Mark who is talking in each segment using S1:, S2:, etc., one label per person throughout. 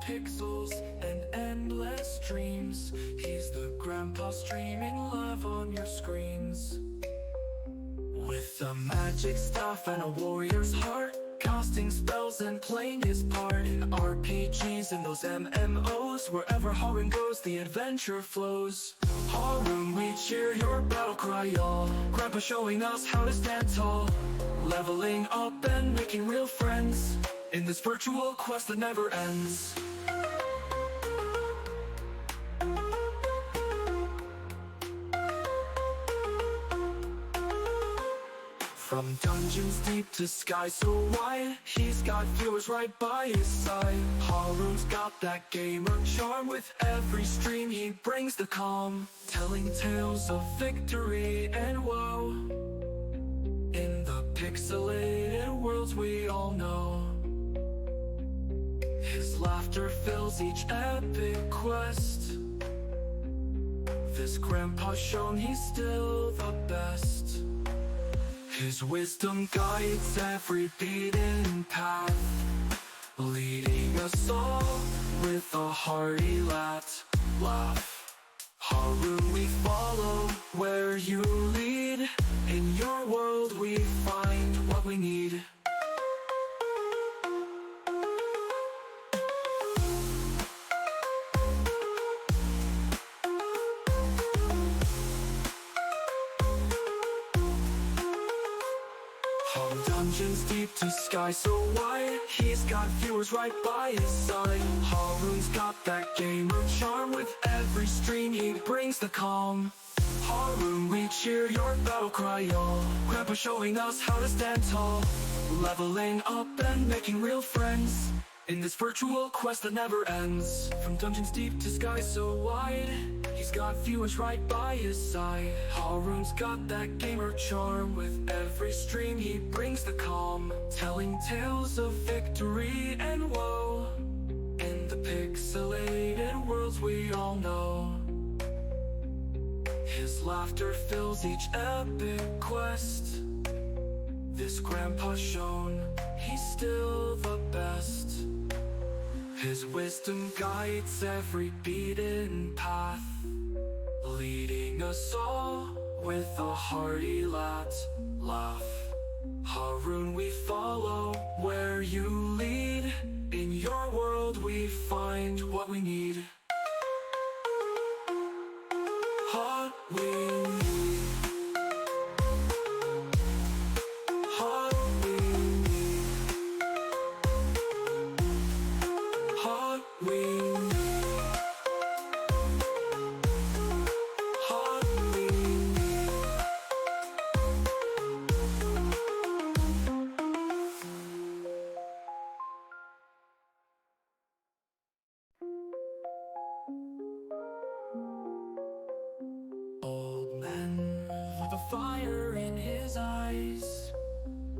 S1: pixels and endless dreams. He's the grandpa streaming love on your screens. With a magic staff and a warrior's heart, casting spells and playing his part in RPGs and those MMOs. Wherever Harun goes, the adventure flows. Harun, we cheer your battle cry, y'all. Grandpa showing us how to stand tall, leveling up and making real friends in this virtual quest that never ends. From dungeons deep to sky so wide, he's got viewers right by his side. Harun's got that gamer charm. With every stream he brings the calm, telling tales of victory and woe in the pixelated worlds we all know. His laughter fills each epic quest. This grandpa's shown he's still the best. His wisdom guides every beaten path, leading us all with a hearty laugh. Harun, we follow where you lead. In your world we find what we need. From dungeons deep to sky so wide, he's got viewers right by his side. Harun's got that gamer charm. With every stream he brings the calm. Harun, we cheer your battle cry, y'all. Grandpa showing us how to stand tall, leveling up and making real friends in this virtual quest that never ends. From dungeons deep to sky so wide, he's got viewers right by his side. Harun's got that gamer charm. With every stream he brings the calm, telling tales of victory and woe in the pixelated worlds we all know. His laughter fills each epic quest. This grandpa's shown he's still the best. His wisdom guides every beaten path, leading us all with a hearty laugh. Harun, we follow where you lead. In your world we find what we need. What we need. What we need. What we need. What we need. Old man with a fire in his eyes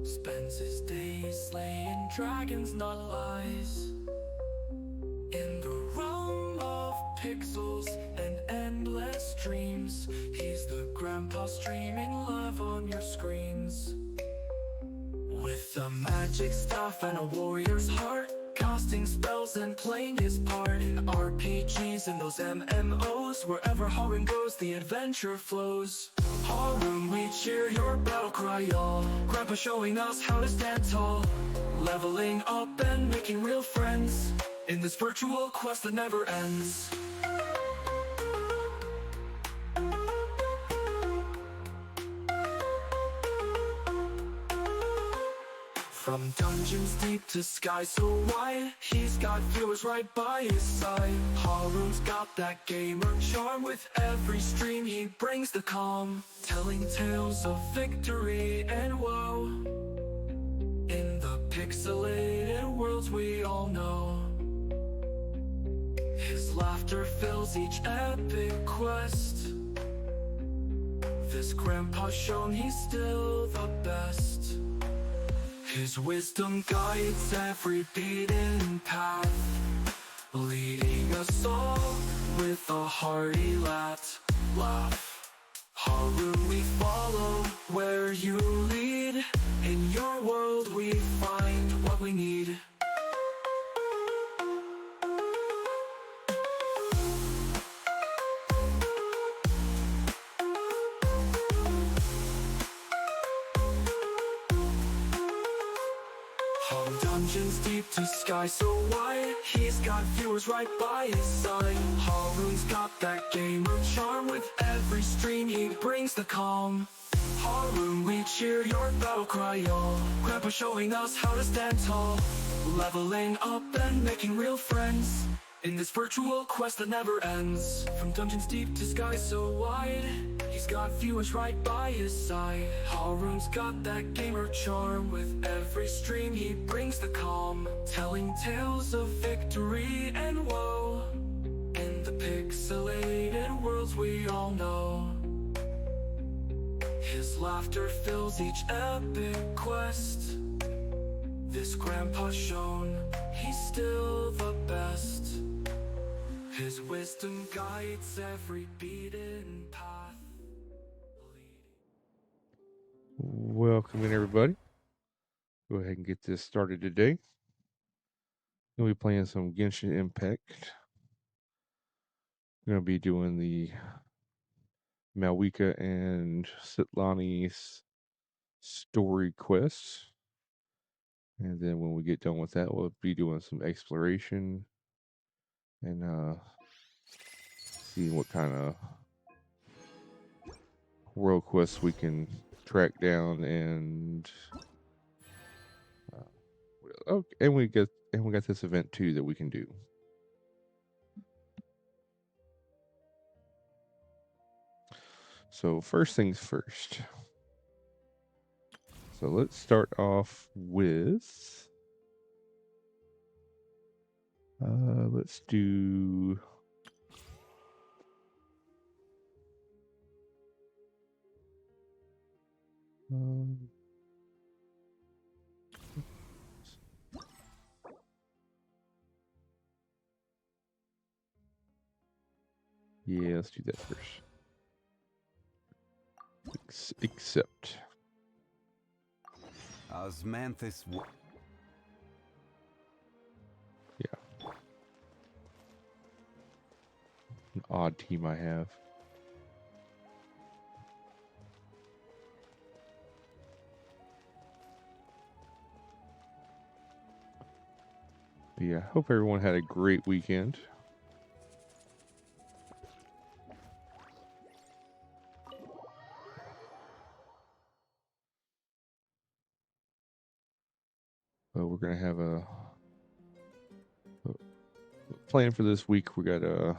S1: spends his days slaying dragons, not lies. In the realm of pixels and endless dreams, he's the grandpa streaming love on your screens. With a magic staff and a warrior's heart, casting spells and playing his part in RPGs and those MMOs. Wherever Harun goes, the adventure flows. Harun, we cheer your battle cry, y'all. Grandpa showing us how to stand tall, leveling up and making real friends in this virtual quest that never ends. From dungeons deep to sky so wide, he's got viewers right by his side. Harun's got that gamer charm. With every stream he brings the calm, telling tales of victory and woe in the pixelated worlds we all know. His laughter fills each epic quest. This grandpa's shown he's still the best. His wisdom guides every beaten path, leading us all with a hearty laugh. Harun, we follow where you lead. In your world we find what we need. Dungeons deep to sky so wide. He's got viewers right by his side. Haroon's got that gamer charm. With every stream he brings the calm. Haroon, we cheer your battle cry, y'all. Grandpa showing us how to stand tall. Leveling up and making real friends in this virtual quest that never ends. From dungeons deep to skies so wide, he's got viewers right by his side. Haroon's got that gamer charm. With every stream he brings the calm, telling tales of victory and woe in the pixelated worlds we all know. His laughter fills each epic quest. This grandpa's shown he's still the best. His wisdom guides every beaten path.
S2: Welcome in, everybody. Go ahead and get this started today. We'll be playing some Genshin Impact. We're going to be doing the Mavuika and Citlali's story quests. And then when we get done with that, we'll be doing some exploration and seeing what kind of world quests we can track down and we got this event too that we can do. So first things first. So let's start off with let's do yeah, let's do that first. Accept.
S3: Osmanthus.
S2: Yeah. An odd team I have. But yeah, hope everyone had a great weekend. But we're gonna have a plan for this week. We got of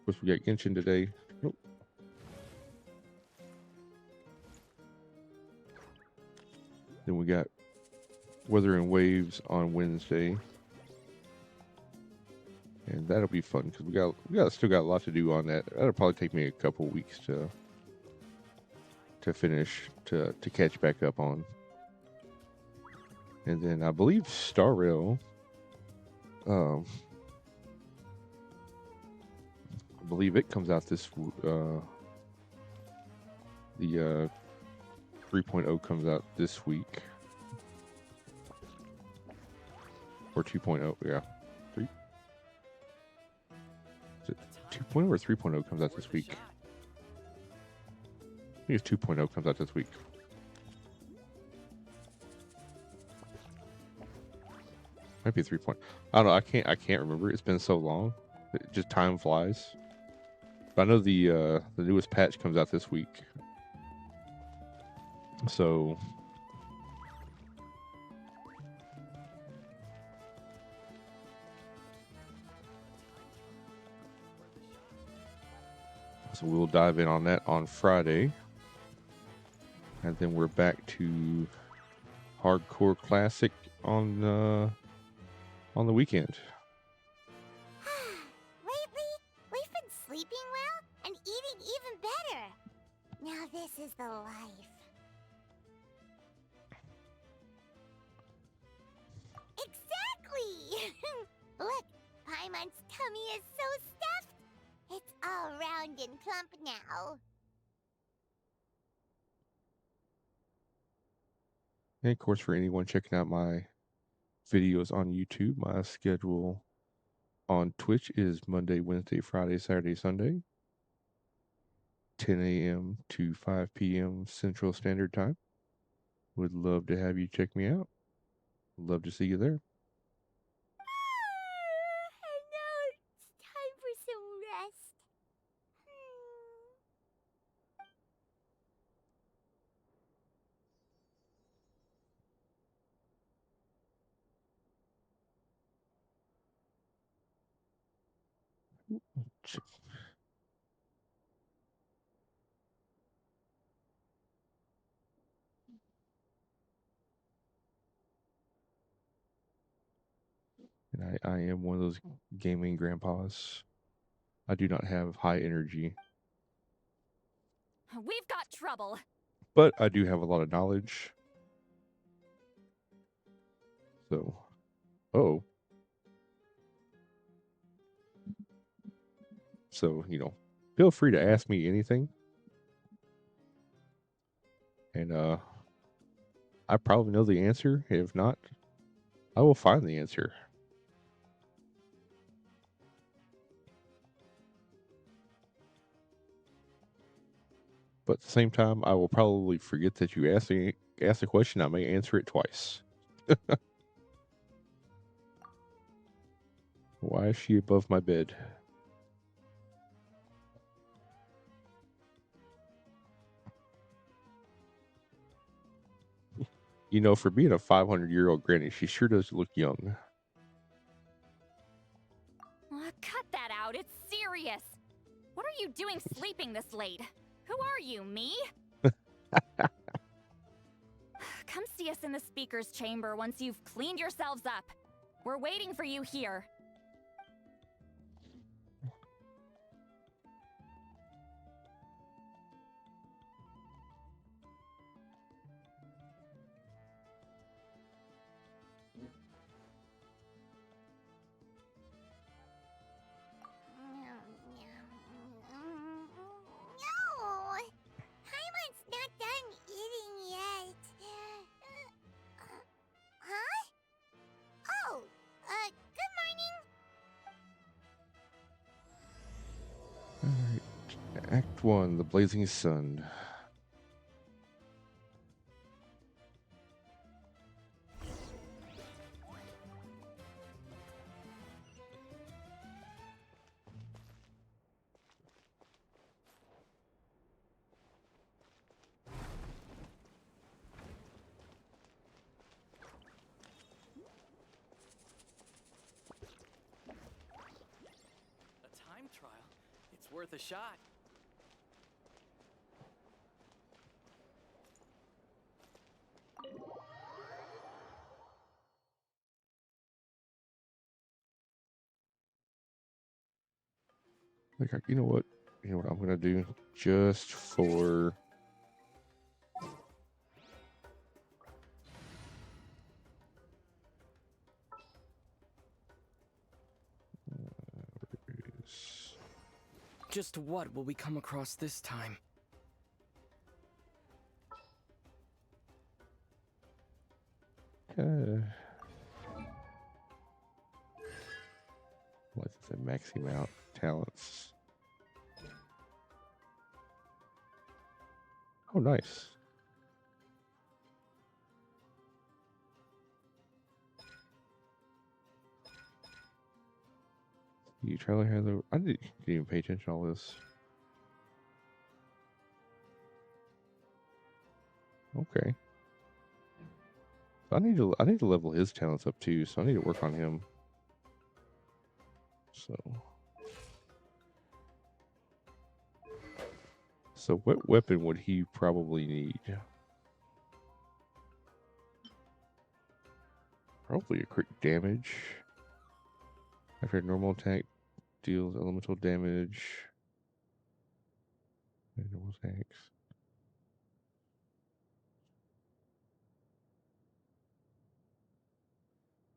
S2: course we got Genshin today. Nope. Then we got Weather and Waves on Wednesday. And that'll be fun because we still got a lot to do on that. That'll probably take me a couple weeks to finish to catch back up on. And then I believe Star Rail, I believe it comes out this the 3.0 comes out this week. Or 2.0, yeah. 3. Is it 2.0 or 3.0 comes out this week? I think it's 2.0 comes out this week. Might be 3. I don't know. I can't remember. It's been so long. Just time flies. But I know the newest patch comes out this week. So we'll dive in on that on Friday. And then we're back to Hardcore Classic on the weekend.
S4: Lately, we've been sleeping well and eating even better. Now this is the life. Exactly! Look, Paimon's tummy is so stuffed. It's all round and plump now.
S2: And of course, for anyone checking out my videos on YouTube, my schedule on Twitch is Monday, Wednesday, Friday, Saturday, Sunday, 10 a.m. to 5 p.m. Central Standard Time. Would love to have you check me out. Love to see you there.
S4: And now it's time for some rest.
S2: And I am one of those gaming grandpas. I do not have high energy,
S3: We've got trouble.
S2: but I do have a lot of knowledge. So, oh, so feel free to ask me anything, and I probably know the answer. If not, I will find the answer. But at the same time, I will probably forget that you asked a question. I may answer it twice. Why is she above my bed? For being a 500-year-old granny, she sure does look young.
S3: Cut that out. It's serious. What are you doing sleeping this late? Who are you, me? Come see us in the speaker's chamber once you've cleaned yourselves up. We're waiting for you here.
S4: No! Paimon's not done eating yet. Huh? Oh, good morning.
S2: Alright. Act 1, The Blazing Sun.
S1: A time trial? It's worth a shot.
S2: Like, you know what? You know what I'm gonna do? Just for
S1: Just what will we come across this time?
S2: Like I said, maxing out talents. Oh, nice. You trailer has a. I didn't even pay attention to all this. Okay. So I need to level his talents up too. So I need to work on him. So what weapon would he probably need? Probably a crit damage. After a normal attack deals elemental damage. Normal attacks.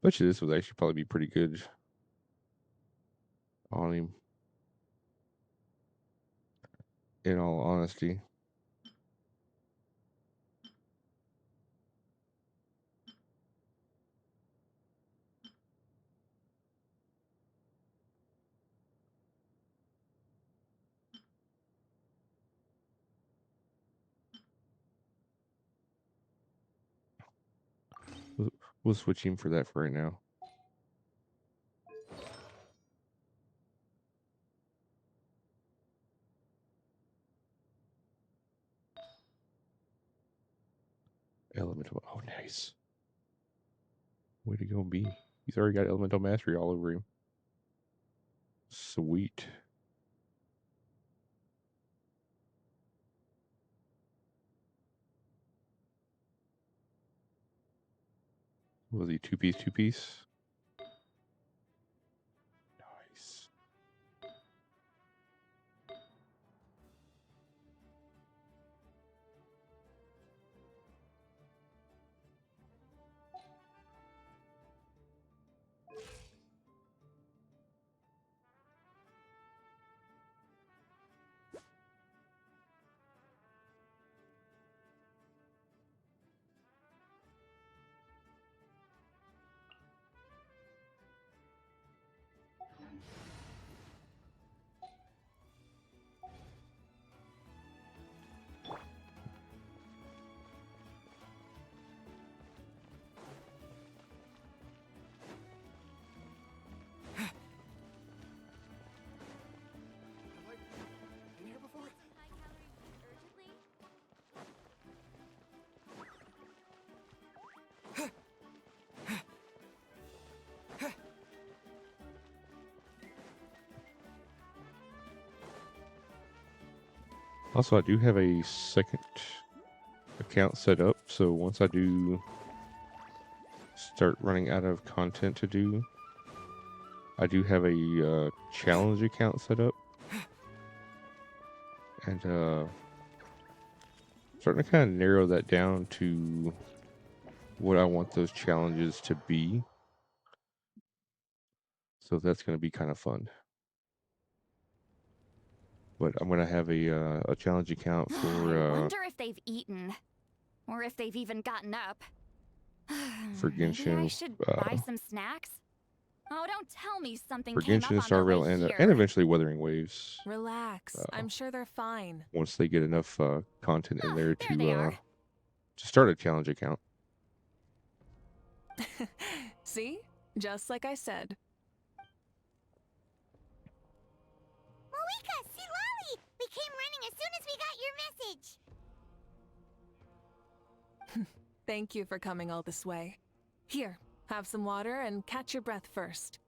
S2: Bet you this would actually probably be pretty good on him. In all honesty. We'll switch him for that for right now. Elemental. Oh, nice. Way to go, B. He's already got elemental mastery all over him. Sweet. Was he two-piece, two-piece? Nice.
S5: Been here before?
S3: High calorie food urgently?
S2: Also, I do have a second account set up, so once I do start running out of content to do, I do have a challenge account set up, and starting to kind of narrow that down to what I want those challenges to be. So that's going to be kind of fun. But I'm going to have a challenge account
S3: I
S2: for
S3: wonder if they've eaten. Or if they've even gotten up.
S2: For
S3: Maybe I
S2: Genshin,
S3: should buy some snacks? Oh, don't tell me something
S2: for
S3: came
S2: Genshin,
S3: up on their way
S2: Starvale,
S3: here.
S2: and eventually Wuthering Waves.
S5: Relax. I'm sure they're fine.
S2: Once they get enough content in there
S3: There they are.
S2: to start a challenge account.
S5: See? Just like I said.
S4: Mavuika, Citlali! We came running as soon as we got your message.
S5: Thank you for coming all this way. Here, have some water and catch your breath first.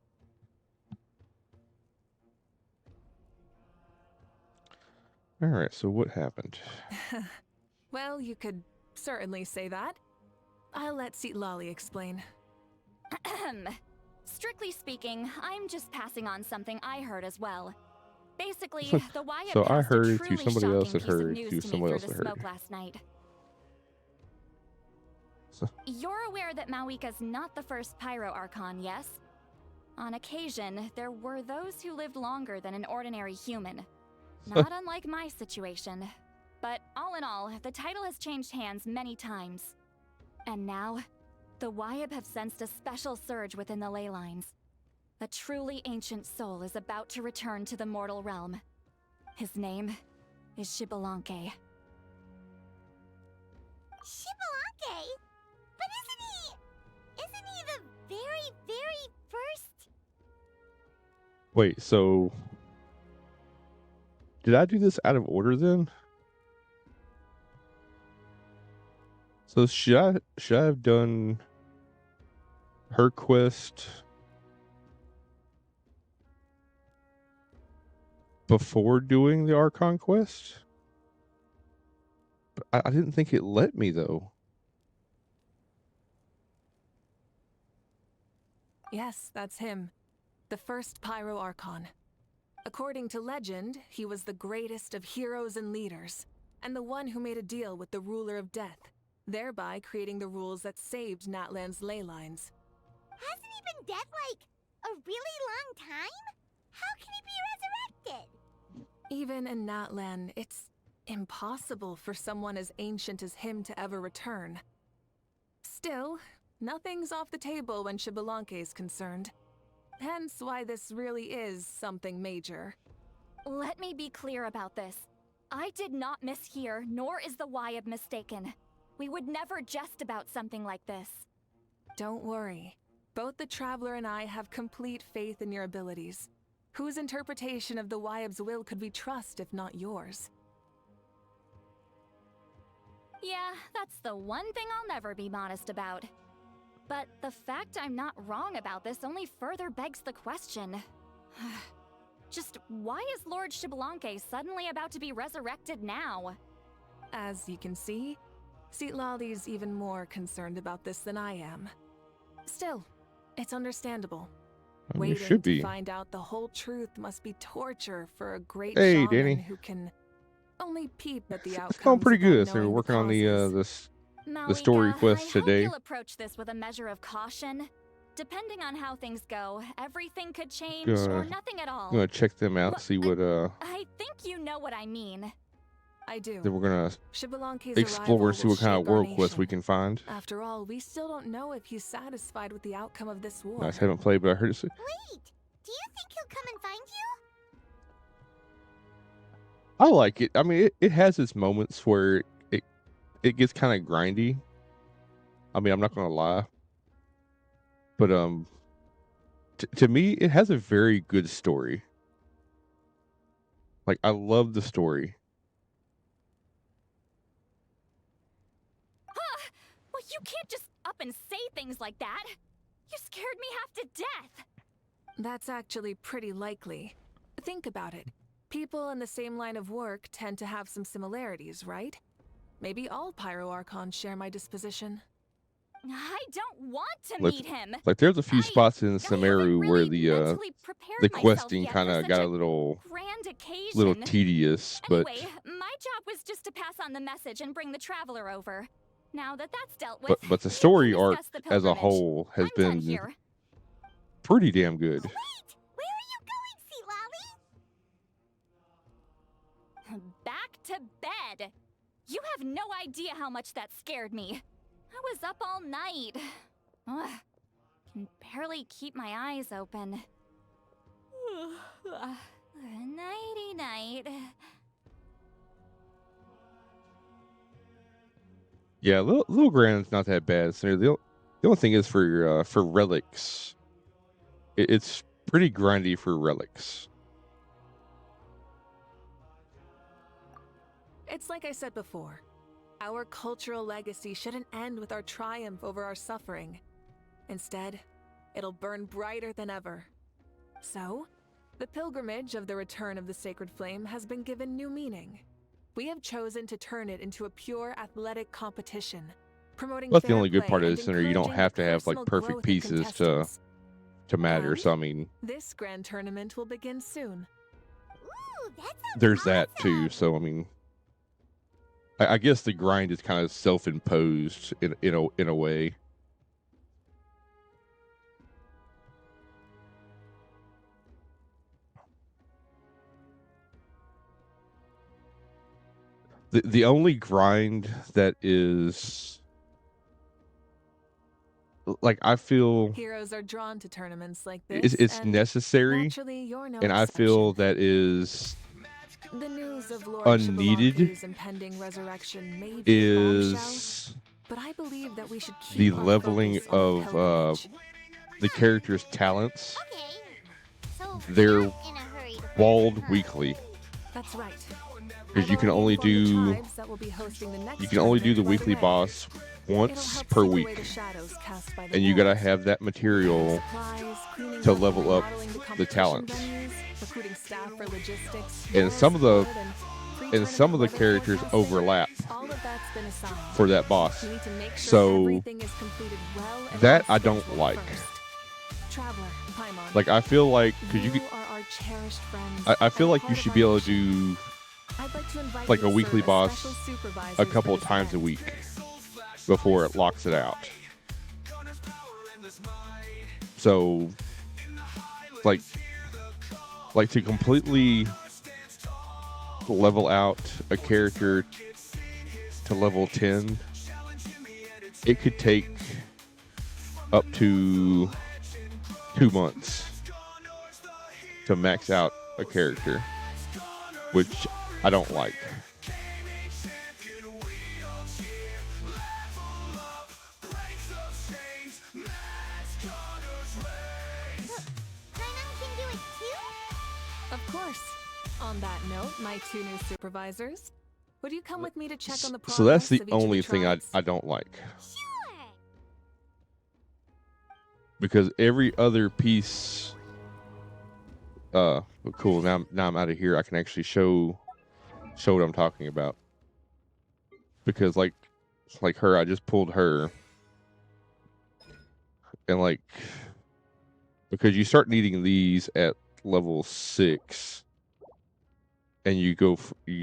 S2: Alright, so what happened?
S5: Well, you could certainly say that. I'll let Citlali explain.
S3: Strictly speaking, I'm just passing on something I heard as well. Basically, the Wyatt
S2: So I
S3: passed
S2: heard
S3: a
S2: to
S3: truly
S2: somebody else
S3: shocking
S2: that
S3: piece of
S2: heard
S3: news
S2: to
S3: to me
S2: somebody
S3: through
S2: else
S3: the
S2: that heard.
S3: smoke last night.
S2: So,
S3: You're aware that Mavuika's not the first Pyro Archon, yes? On occasion, there were those who lived longer than an ordinary human. Not unlike my situation. But all in all, the title has changed hands many times. And now, the Wyatt have sensed a special surge within the ley lines. A truly ancient soul is about to return to the mortal realm. His name is Xbalanque.
S4: Xbalanque? But isn't he the very, very first?
S2: wait, so did I do this out of order then? So should I have done her quest before doing the Archon quest? But I didn't think it let me though.
S5: Yes, that's him. The first Pyro Archon. According to legend, he was the greatest of heroes and leaders, and the one who made a deal with the ruler of death, thereby creating the rules that saved Natlan's ley lines.
S4: Hasn't he been dead like a really long time? How can he be resurrected?
S5: Even in Natlan, it's impossible for someone as ancient as him to ever return. Still, nothing's off the table when Xbalanque is concerned. Hence why this really is something major.
S3: Let me be clear about this. I did not mishear, nor is the Wyatt mistaken. We would never jest about something like this.
S5: Don't worry. Both the Traveler and I have complete faith in your abilities. Whose interpretation of the Wyab's will could we trust if not yours?
S3: Yeah, that's the one thing I'll never be modest about. But the fact I'm not wrong about this only further begs the question. Just why is Lord Xbalanque suddenly about to be resurrected now?
S5: As you can see, Citlali's even more concerned about this than I am. Still, it's understandable.
S2: I mean, it
S5: Waiting
S2: should
S5: to
S2: be.
S5: find out the whole truth must be torture for a great
S2: Hey,
S5: shaman
S2: Danny.
S5: who can only peep at the
S2: It's
S5: outcomes
S2: going pretty
S5: without
S2: good. So we're
S5: knowing
S2: working on the
S5: causes.
S2: the story
S3: Mavuika,
S2: quest
S3: I
S2: today.
S3: hope you'll approach this with a measure of caution. Depending on how things go, everything could change or nothing at all.
S2: I'm gonna check them out,
S3: Well,
S2: see what
S3: I think you know what I mean.
S5: I do.
S2: then we're gonna
S5: Xbalanque's
S2: explore
S5: arrival
S2: and see what
S5: will
S2: kind of
S5: shake our
S2: world quest we
S5: nation.
S2: can find.
S5: After all, we still don't know if he's satisfied with the outcome of this war.
S2: Nice, haven't played, but I heard it.
S4: Wait, do you think he'll come and find you?
S2: I like it. I mean, it has its moments where it gets kind of grindy. I mean, I'm not gonna lie, but to me, it has a very good story. Like, I love the story.
S3: Well, you can't just up and say things like that. You scared me half to death.
S5: That's actually pretty likely. Think about it. People in the same line of work tend to have some similarities, right? Maybe all Pyro Archons share my disposition.
S3: I don't want to
S2: Like-
S3: meet him.
S2: Like, there's a few spots in
S3: I haven't
S2: Samaru where
S3: really
S2: the
S3: mentally prepared myself
S2: questing
S3: yet
S2: kind
S3: for
S2: of
S3: such
S2: got a little
S3: grand occasion.
S2: tedious, but
S3: Anyway, my job was just to pass on the message and bring the Traveler over. Now that that's dealt with,
S2: but the
S3: you can
S2: story arc
S3: discuss the
S2: as a
S3: pilgrimage.
S2: whole has
S3: I'm done
S2: been
S3: here.
S2: pretty damn good.
S4: Wait, where are you going, Citlali?
S3: Back to bed. You have no idea how much that scared me. I was up all night. Ugh, can barely keep my eyes open. Nighty night.
S2: Yeah, little Grand's not that bad. So the only thing is for relics, it's pretty grindy for relics.
S5: It's like I said before. Our cultural legacy shouldn't end with our triumph over our suffering. Instead, it'll burn brighter than ever. So, the pilgrimage of the return of the sacred flame has been given new meaning. We have chosen to turn it into a pure athletic competition, promoting
S2: But the
S5: fair
S2: only good
S5: play
S2: part
S5: and
S2: is, you don't
S5: encouraging
S2: have
S5: the
S2: to have like
S5: personal
S2: perfect
S5: growth of
S2: pieces
S5: contestants.
S2: to matter.
S5: And
S2: So I mean,
S5: this grand tournament will begin soon.
S4: Ooh, that sounds
S2: there's that too.
S4: awesome.
S2: So I mean, I guess the grind is kind of self-imposed in a way. The only grind that is like, I feel
S5: Heroes are drawn to tournaments like this.
S2: it's
S5: and
S2: necessary,
S5: naturally, you're no
S2: and I feel
S5: exception.
S2: that is
S5: The news of Lord
S2: unneeded
S5: Xbalanque's impending resurrection may be a bombshell,
S2: is
S5: but I believe that we should keep
S2: the
S5: our
S2: leveling
S5: focus on the
S2: of
S5: pilgrimage.
S2: the character's talents.
S4: Okay, so
S2: They're
S4: we're not in a hurry to find
S2: walled
S4: her.
S2: weekly.
S5: That's right.
S2: Because you
S5: I've
S2: can
S5: already
S2: only
S5: informed the
S2: do
S5: tribes that will be hosting the next
S2: you can only do the
S5: tournament right
S2: weekly
S5: away.
S2: boss
S5: It'll
S2: once
S5: help
S2: per
S5: steal away
S2: week,
S5: the shadows cast by the
S2: and you gotta
S5: wolves.
S2: have that material
S5: Supplies, cleaning
S2: to
S5: up and
S2: level up
S5: remodeling
S2: the
S5: competition
S2: talents.
S5: venues, recruiting staff for logistics,
S2: And some of the-
S5: free
S2: and some of the
S5: tournament weather
S2: characters
S5: forecasting.
S2: overlap
S5: All of that's been assigned.
S2: for that boss.
S5: We need to make sure
S2: So,
S5: everything is completed well and
S2: that
S5: on
S2: I don't
S5: schedule
S2: like.
S5: first. Traveler, Paimon,
S2: Like, I feel like because
S5: you are our cherished friends.
S2: I feel
S5: and
S2: like
S5: part
S2: you
S5: of
S2: should
S5: our
S2: be able
S5: mission.
S2: to do
S5: I'd like to invite
S2: like
S5: you
S2: a
S5: to
S2: weekly
S5: serve as
S2: boss
S5: special supervisors
S2: a
S5: for
S2: couple
S5: this
S2: times a
S5: event.
S2: week before it locks it out. So, like to completely level out a character to level 10, it could take up to 2 months to max out a character, which I don't like.
S4: Paimon can do it too?
S5: Of course. On that note, my 2 new supervisors, would you come with me to check on the progress
S2: So that's the
S5: of each
S2: only
S5: of the
S2: thing
S5: tribes?
S2: I don't like.
S4: Sure.
S2: Because every other piece cool, now I'm out of here. I can actually show what I'm talking about. Because like her, I just pulled her. And like, because you start needing these at level 6, and you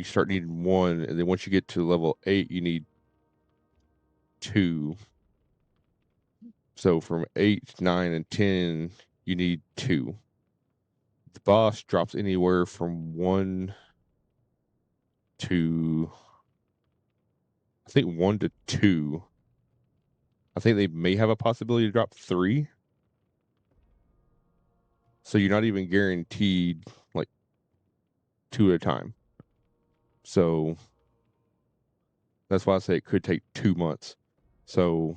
S2: start needing 1, and then once you get to level 8, you need 2. So from 8, 9, and 10, you need 2. The boss drops anywhere from 1 to, I think, 1 to 2. I think they may have a possibility to drop 3. So you're not even guaranteed like 2 at a time. So that's why I say it could take 2 months. So,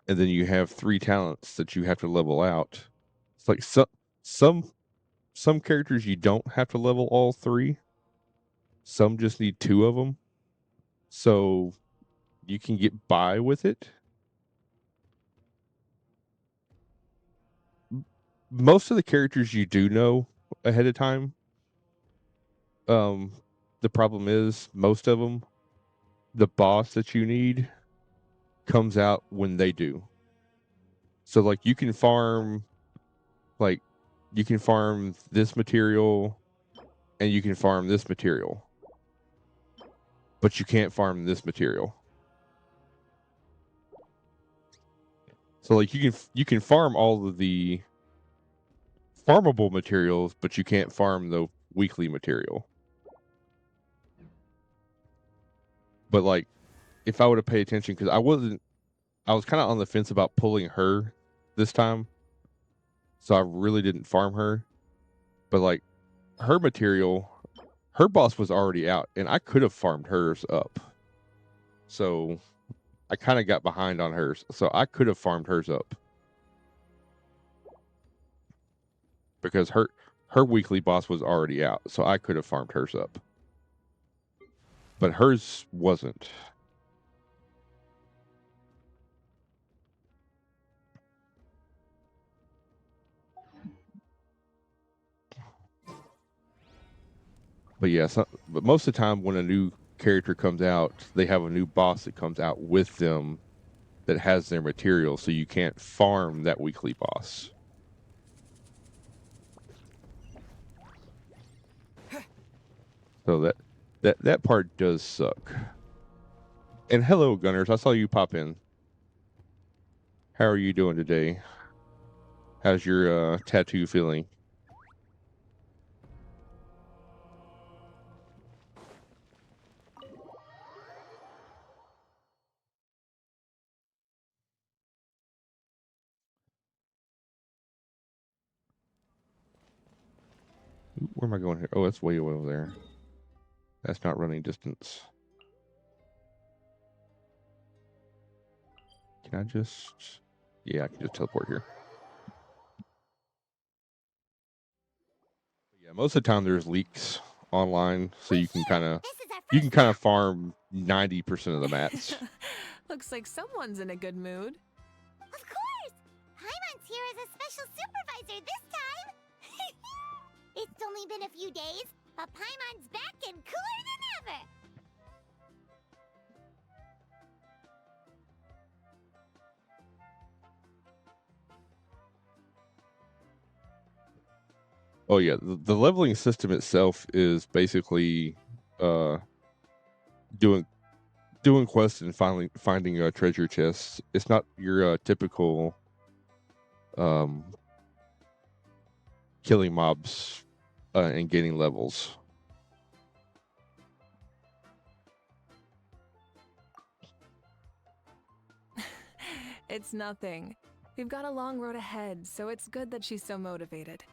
S2: and then you have 3 talents that you have to level out. It's like some characters you don't have to level all 3. Some just need 2 of them. So you can get by with it. Most of the characters you do know ahead of time. The problem is most of them, the boss that you need comes out when they do. So like you can farm this material and you can farm this material. But you can't farm this material. So like you can farm all of the farmable materials, but you can't farm the weekly material. But like if I would have paid attention, because I was kind of on the fence about pulling her this time. So I really didn't farm her. But like her material, her boss was already out, and I could have farmed hers up. So I kind of got behind on hers. So I could have farmed hers up. Because her weekly boss was already out. So I could have farmed hers up. But hers wasn't. But yeah, but most of the time when a new character comes out, they have a new boss that comes out with them that has their material, so you can't farm that weekly boss. So that part does suck. And hello, Gunners. I saw you pop in. How are you doing today? How's your tattoo feeling? Where am I going here? Oh, that's way over there. That's not running distance. Can I just... Yeah, I can just teleport here. Yeah, most of the time there's leaks online, so you can kind of
S4: This is our first map.
S2: farm 90% of the mats.
S5: Looks like someone's in a good mood.
S4: Of course! Paimon's here as a special supervisor this time! It's only been a few days, but Paimon's back and cooler than ever!
S2: Oh yeah, the leveling system itself is basically doing quests and finding treasure chests. It's not your typical killing mobs and gaining levels.
S5: It's nothing. We've got a long road ahead, so it's good that she's so motivated.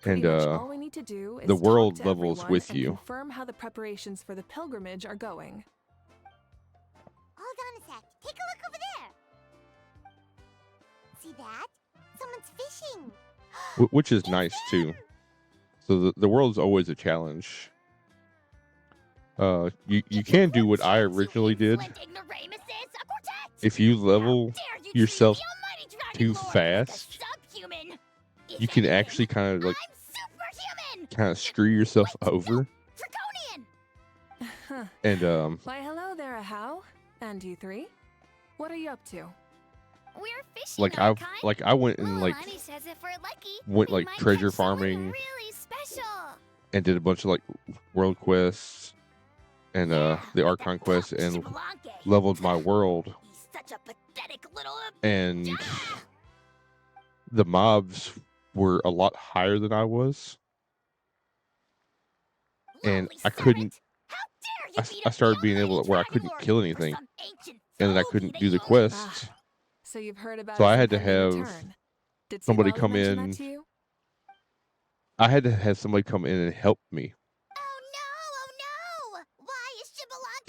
S2: And
S5: Pretty much all we need to do is
S2: the
S5: talk
S2: world
S5: to
S2: levels
S5: everyone
S2: with
S5: and
S2: you.
S5: confirm how the preparations for the pilgrimage are going.
S4: Hold on a sec. Take a look over there. see that. Someone's fishing.
S2: which is nice too. So the world's always a challenge. You can do what I originally did. If you level yourself too fast, you can actually kind of like screw yourself over. And
S5: Why, hello there, Ahau. And you three? What are you up to?
S4: We're fishing.
S2: I went and like
S4: Mualani says if we're lucky,
S2: went
S4: we
S2: like
S4: might
S2: treasure
S4: catch someone
S2: farming
S4: really special.
S2: and did a bunch of like world quests and the Archon quest and leveled my world.
S4: He's such a pathetic little.
S2: And the mobs were a lot higher than I was, and I couldn't. I started being able to where I couldn't kill anything, and then I couldn't do the quests.
S5: So you've heard about
S2: So
S5: his
S2: I had to
S5: impending
S2: have
S5: return. Did
S2: somebody
S5: Citlali
S2: come
S5: mention that
S2: in.
S5: to you?
S2: I had to have somebody come in and help me
S4: Oh no! Why is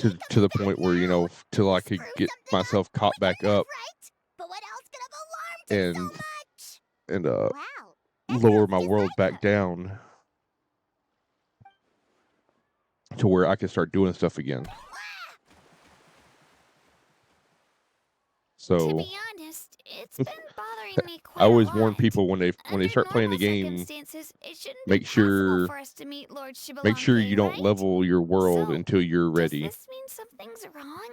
S4: Shibalaki
S2: to the point where, you know, till I could get myself caught back up
S4: right? But what else could have alarmed him so
S2: and
S4: much? Wow.
S2: lower my world back down to where I could start doing stuff again.
S4: To
S2: So
S4: be honest, it's been bothering me quite
S2: I always
S4: a
S2: warn
S4: lot.
S2: people when they
S4: Under
S2: start playing the
S4: normal
S2: game,
S4: circumstances, it shouldn't
S2: make
S4: be
S2: sure
S4: possible for us to meet Lord
S2: make sure
S4: Shibalaki,
S2: you don't
S4: right?
S2: level your world
S4: So,
S2: until you're ready.
S4: Does this mean something's wrong?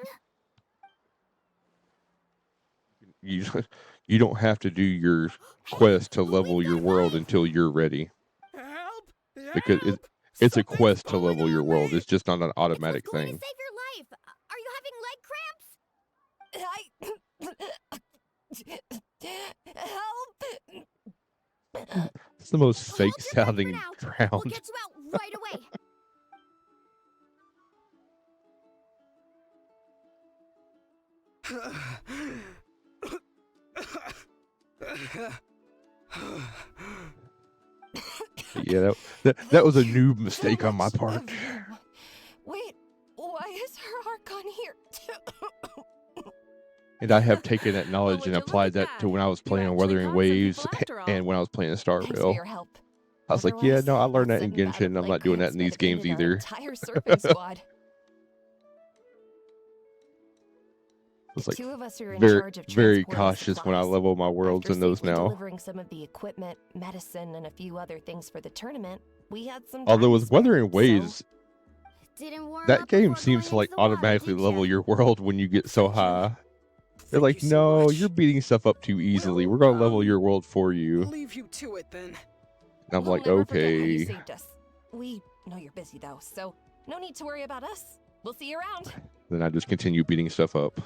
S2: You you don't have to do your quest to level your world until you're ready,
S6: Help!
S2: because it's a quest to level your world. It's just not an automatic
S4: It's what's going
S2: thing.
S4: to save your life. Are you having leg cramps? Help!
S2: It's the most
S4: Hold
S2: fake
S4: your breath for
S2: sounding
S4: now. We'll
S2: sound.
S4: get you out right away.
S2: Yeah, that was a new mistake on my part.
S7: Wait, why is her Archon here?
S2: And I have taken that knowledge
S5: would
S2: and
S5: you look
S2: applied
S5: at
S2: that
S5: that?
S2: to when I was
S5: You
S2: playing
S5: actually
S2: Wuthering
S5: caught some
S2: Waves
S5: people after all.
S2: and when I was playing
S7: Thanks for
S2: Starville.
S7: your help.
S2: I was like, yeah,
S7: Otherwise,
S2: no, I learned that in
S7: sudden bout
S2: Genshin.
S7: of
S2: I'm
S7: leg
S2: not doing that
S7: cramps
S2: in
S7: might
S2: these
S7: have
S2: games
S7: ended our
S2: either.
S7: entire surfing squad.
S2: It's
S7: The
S2: like
S7: two of us are in
S2: very,
S7: charge of
S2: very
S7: transporting
S2: cautious when I
S7: supplies.
S2: level my worlds
S7: After
S2: in those
S7: safely
S2: now.
S7: delivering some of the equipment, medicine, and a few other things for the tournament, we had some time
S2: Although
S7: to
S2: with
S7: spare,
S2: Wuthering
S7: so-
S2: Waves,
S4: Didn't warm
S2: that
S4: up
S2: game
S4: before
S2: seems to
S4: going
S2: like
S4: into the water,
S2: automatically
S4: did
S2: level
S4: ya?
S2: your world when you get so
S6: Thank you.
S2: high. They're
S6: Thank
S2: like,
S6: you so
S2: no,
S6: much.
S2: you're beating stuff up too easily.
S6: Well,
S2: We're gonna level your world for you.
S6: Leave you to it then.
S2: And I'm
S7: We'll
S2: like,
S7: never forget how you
S2: okay.
S7: saved us. We know you're busy though, so no need to worry about us. We'll see you around.
S2: Then I just continue beating stuff up.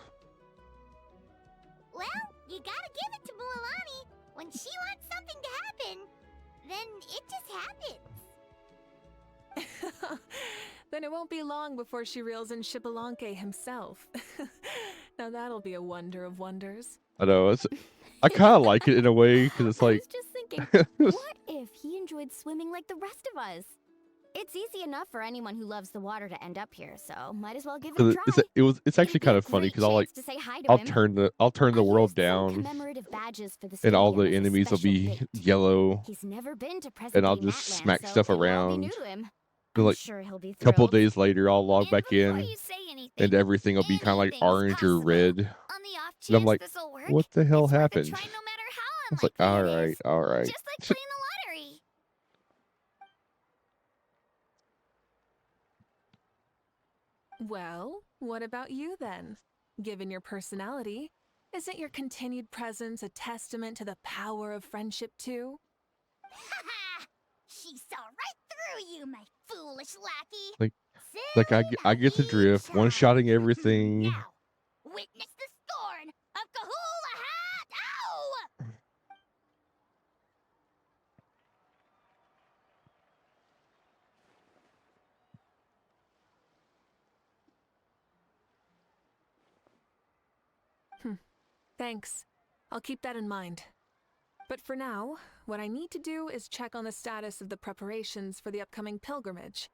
S4: Well, you gotta give it to Mualani. When she wants something to happen, then it just happens.
S5: Then it won't be long before she reels in Shibalonke himself. Now that'll be a wonder of wonders.
S2: I know, I kind of like it in a way because it's
S3: I
S2: like
S3: was just thinking, what if he enjoyed swimming like the rest of us? It's easy enough for anyone who loves the water to end up here, so might as well give it a
S2: 'cause
S3: try.
S2: it's actually
S3: It'd be
S2: kind
S3: a
S2: of funny
S3: great
S2: because
S3: chance to say hi to
S2: I'll
S3: him.
S2: turn the
S3: I
S2: world
S3: used some
S2: down
S3: commemorative badges for the
S2: and all
S3: stadium
S2: the
S3: as a
S2: enemies will
S3: special
S2: be
S3: bait.
S2: yellow
S3: He's never been to
S2: and I'll
S3: Present-Day
S2: just
S3: Matland,
S2: smack
S3: so
S2: stuff
S3: it will all be new
S2: around.
S3: to him.
S2: And
S3: I'm
S2: like
S3: sure he'll be
S2: a couple
S3: thrilled.
S2: days later, I'll log
S4: And
S2: back
S4: before
S2: in
S4: you say anything,
S2: and everything will be kind of like
S4: anything's
S2: orange or
S4: possible.
S2: red.
S4: On the off
S2: And I'm
S4: chance
S2: like,
S4: this'll work,
S2: what the hell
S4: it's worth a
S2: happened?
S4: try no matter how
S2: I was like,
S4: unlikely it
S2: all right,
S4: is.
S2: all right.
S4: Just like playing the lottery.
S5: Well, what about you then? Given your personality, isn't your continued presence a testament to the power of friendship too?
S4: Ha! She saw right through you, my foolish lackey.
S2: Like-
S4: Sit
S2: Like I get the
S4: happy
S2: drift,
S4: child.
S2: one-shotting everything.
S4: Now, witness the scorn of Kahula Hat. Ow!
S5: Thanks. I'll keep that in mind. But for now, what I need to do is check on the status of the preparations for the upcoming pilgrimage.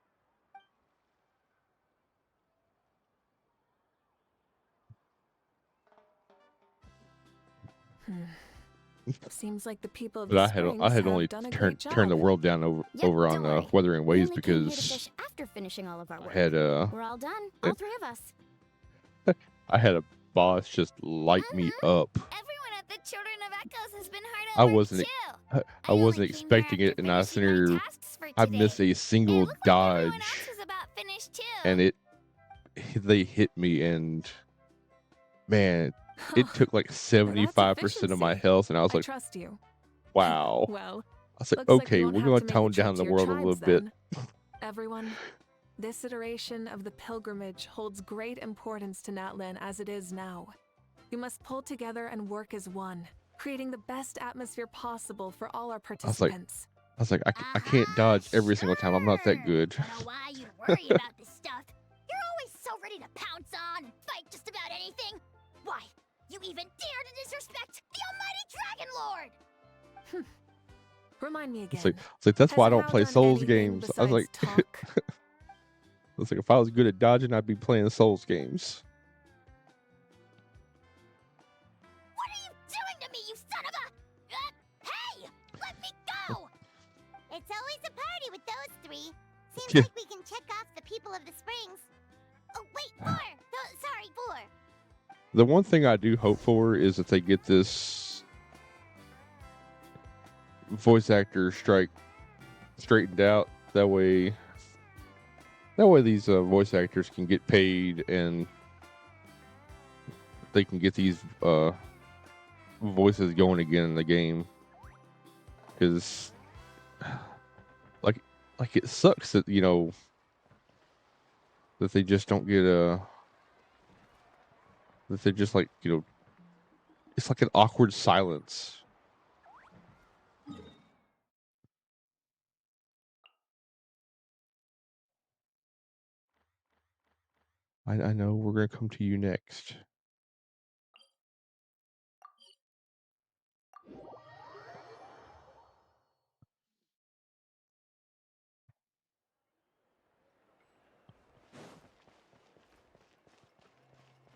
S5: Seems like the people of
S2: But
S5: the
S2: I
S5: Springs
S2: had
S5: have
S2: only
S5: done a great
S2: turned the
S5: job.
S2: world down over
S4: Yep,
S2: over
S4: don't
S2: on
S4: worry.
S2: Wuthering
S4: We
S2: Ways
S4: only came here to
S2: because
S4: fish after finishing all of our
S2: I
S4: work.
S2: had
S4: We're all done, all three of us.
S2: a boss just light me up.
S4: Everyone at the Children of Echoes has been hard
S2: I
S4: at work
S2: wasn't
S4: too.
S2: I wasn't expecting it, and I was sitting here. I missed a single
S4: It looked like everyone
S2: dodge,
S4: else was about finished too.
S2: and they hit me, and man, it took like 75% of my
S5: efficiency.
S2: health, and I was
S5: I
S2: like,
S5: trust you.
S2: wow.
S5: Well,
S2: I was like,
S5: looks like we
S2: okay,
S5: won't
S2: we're
S5: have
S2: gonna
S5: to make
S2: tone
S5: a trip
S2: down
S5: to
S2: the
S5: your
S2: world a little
S5: tribes
S2: bit.
S5: then. Everyone, this iteration of the pilgrimage holds great importance to Natlan as it is now. We must pull together and work as one, creating the best atmosphere possible for all our participants.
S2: I was like, I can't dodge every single time. I'm not that good.
S4: Don't know why you'd worry about this stuff. You're always so ready to pounce on and fight just about anything. Why, you even dare to disrespect the almighty Dragon Lord!
S5: Remind me again.
S2: It's like that's
S5: has
S2: why I don't
S5: Hal
S2: play
S5: done
S2: Souls
S5: anything
S2: games. I was like,
S5: besides talk?
S2: it's like if I was good at dodging, I'd be playing Souls games.
S4: What are you doing to me, you son of a... hey! Let me go! It's always a party with those three. Seems
S2: Yeah.
S4: like we can check off the people of the Springs. Oh, wait, four! Sorry, four.
S2: The one thing I do hope for is that they get this voice actor strike straightened out. That way these voice actors can get paid and they can get these voices going again in the game. Because like it sucks that that they just don't get that they're just like it's like an awkward silence. I know we're gonna come to you next.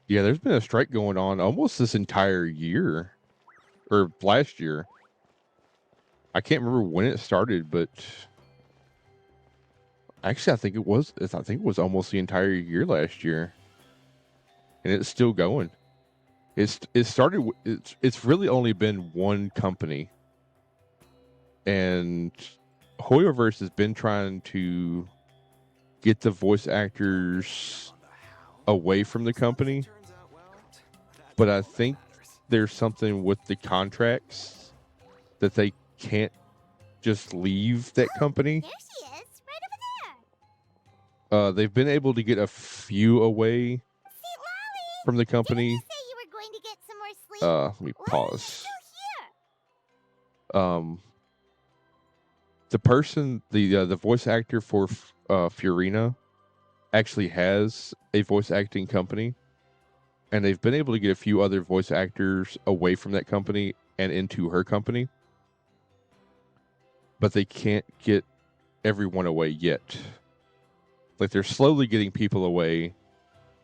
S2: Yeah, there's been a strike going on almost this entire year, or last year. I can't remember when it started, but actually, I think it was almost the entire year last year, and it's still going. It started. It's really only been one company, and Hoyoverse has been trying to get the voice actors away from the company, but I think there's something with the contracts that they can't just leave that company.
S4: There she is, right over there.
S2: They've been able to get a few away
S4: Citlali!
S2: from the
S4: Didn't you
S2: company.
S4: say you were going to get some more sleep?
S2: Let me
S4: Why are you
S2: pause.
S4: still here?
S2: The person, the voice actor for Furina, actually has a voice acting company, and they've been able to get a few other voice actors away from that company and into her company, but they can't get everyone away yet. Like they're slowly getting people away,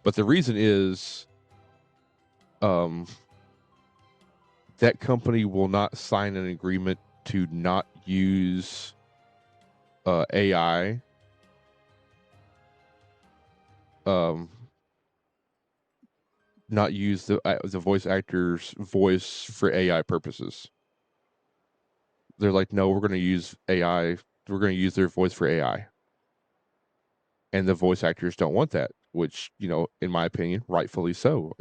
S2: but the reason is, that company will not sign an agreement to not use AI. Not use the voice actor's voice for AI purposes. They're like, no, we're going to use AI. We're going to use their voice for AI. And the voice actors don't want that, which, in my opinion, rightfully so.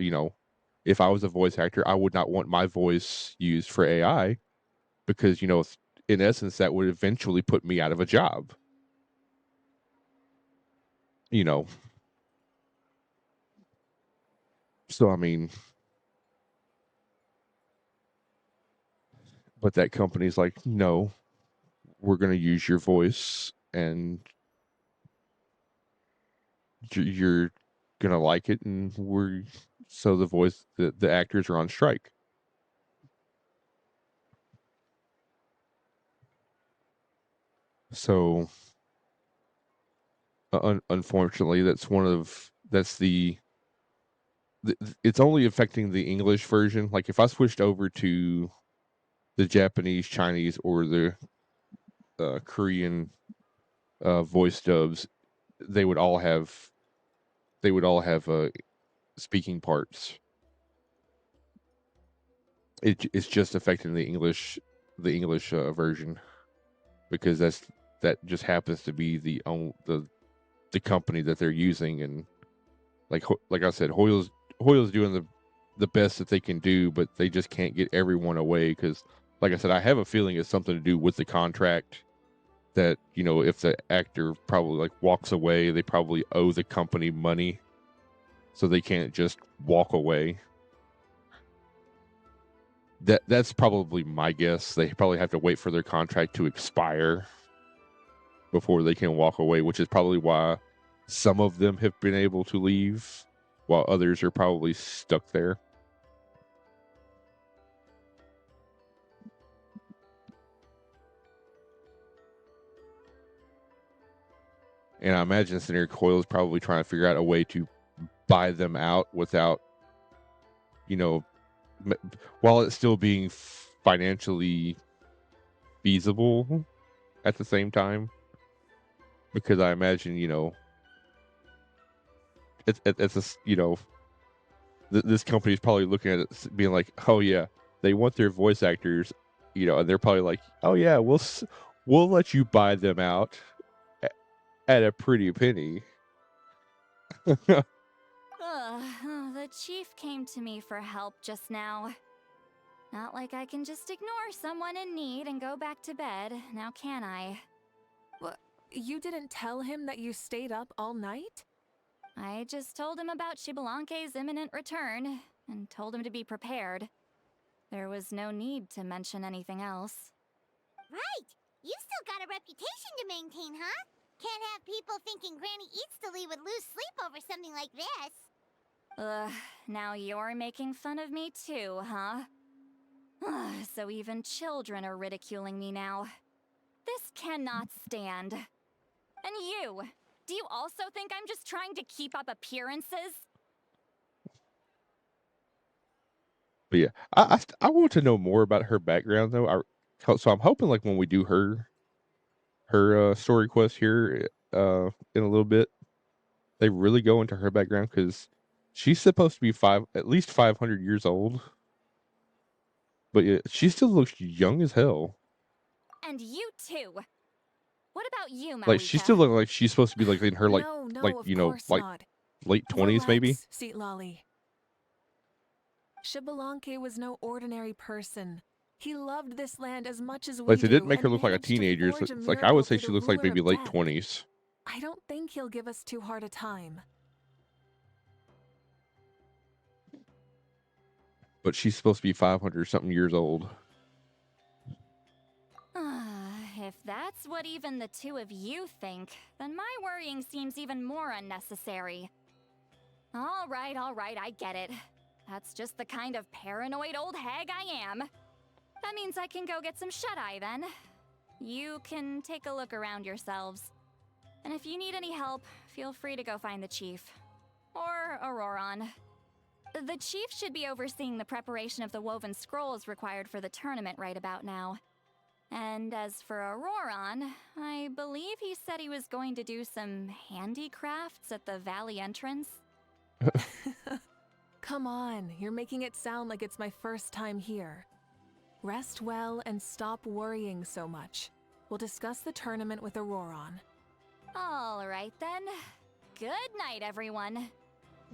S2: If I was a voice actor, I would not want my voice used for AI because, in essence, that would eventually put me out of a job. So, I mean, but that company's like, no, we're going to use your voice and you're gonna like it, and so the actors are on strike. So unfortunately, it's only affecting the English version. Like if I switched over to the Japanese, Chinese, or the Korean voice dubs, they would all have speaking parts. It's just affecting the English version, because that just happens to be the company that they're using. And like I said, Hoyle's doing the best that they can do, but they just can't get everyone away, because like I said, I have a feeling it's something to do with the contract, that, you know, if the actor probably like walks away, they probably owe the company money, so they can't just walk away. That's probably my guess. They probably have to wait for their contract to expire before they can walk away, which is probably why some of them have been able to leave, while others are probably stuck there. And I imagine Senator Coyle is probably trying to figure out a way to buy them out without, you know, while it's still being financially feasible at the same time. Because I imagine, you know, it's a, you know, this company is probably looking at it being like, oh yeah, they want their voice actors, you know, and they're probably like, oh yeah, we'll let you buy them out at a pretty penny.
S3: The chief came to me for help just now. Not like I can just ignore someone in need and go back to bed, now can I?
S5: What? You didn't tell him that you stayed up all night?
S3: I just told him about Xbalanque's imminent return, and told him to be prepared. There was no need to mention anything else.
S4: Right! You still got a reputation to maintain, huh? Can't have people thinking Granny Citlali would lose sleep over something like this.
S3: Now you're making fun of me too, huh? So even children are ridiculing me now. This cannot stand. And you! Do you also think I'm just trying to keep up appearances?
S2: But yeah, I want to know more about her background though. So I'm hoping, like, when we do her story quest here in a little bit, they really go into her background, because she's supposed to be at least 500 years old. But yeah, she still looks young as hell.
S3: And you too! What about you, Mavuika?
S2: Like, she still looks like she's supposed to be like in her
S5: No, of course not.
S2: late 20s maybe.
S5: Relax, Citlali. Xbalanque was no ordinary person. He loved this land as much as we
S2: Like, they
S5: do,
S2: didn't make her
S5: and
S2: look like a
S5: managed to
S2: teenager.
S5: forge a
S2: It's like, I would
S5: miracle
S2: say
S5: for
S2: she
S5: the
S2: looks like
S5: ruler
S2: maybe
S5: of
S2: late
S5: death.
S2: 20s.
S5: I don't think he'll give us too hard a time.
S2: But she's supposed to be 500 something years old.
S3: If that's what even the two of you think, then my worrying seems even more unnecessary. All right, I get it. That's just the kind of paranoid old hag I am. That means I can go get some shut-eye then. You can take a look around yourselves. And if you need any help, feel free to go find the chief. Or Auroron. The chief should be overseeing the preparation of the woven scrolls required for the tournament right about now. And as for Auroron, I believe he said he was going to do some handicrafts at the valley entrance.
S5: Come on, you're making it sound like it's my first time here. Rest well and stop worrying so much. We'll discuss the tournament with Auroron.
S3: All right then. Good night, everyone.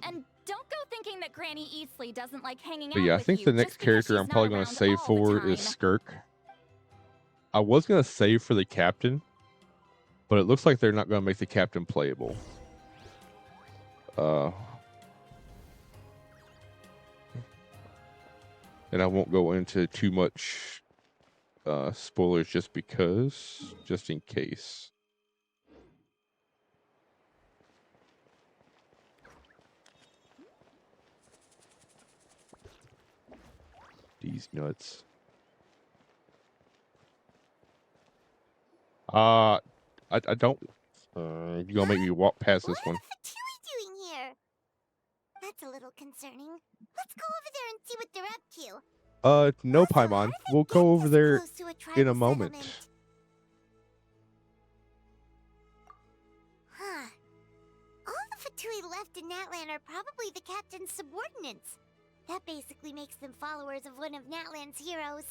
S3: And don't go thinking that Granny Eastleigh doesn't like hanging
S2: But
S3: out
S2: yeah, I
S3: with
S2: think
S3: you
S2: the
S3: just
S2: next
S3: because
S2: character
S3: she's
S2: I'm
S3: not
S2: probably going to
S3: around
S2: save
S3: all the
S2: for is
S3: time.
S2: Skirk. I was going to save for the captain, but it looks like they're not going to make the captain playable. And I won't go into too much spoilers just in case. These nuts. I don't. You gonna make me walk past this one?
S4: What are the Fatui doing here? That's a little concerning. Let's go over there and see what they're up to.
S2: No,
S4: Also, how
S2: Paimon.
S4: did they
S2: We'll
S4: get
S2: go over
S4: this
S2: there
S4: close to a
S2: in a
S4: tribal
S2: moment.
S4: settlement? Huh. All the Fatui left in Natlan are probably the captain's subordinates. That basically makes them followers of one of Natlan's heroes.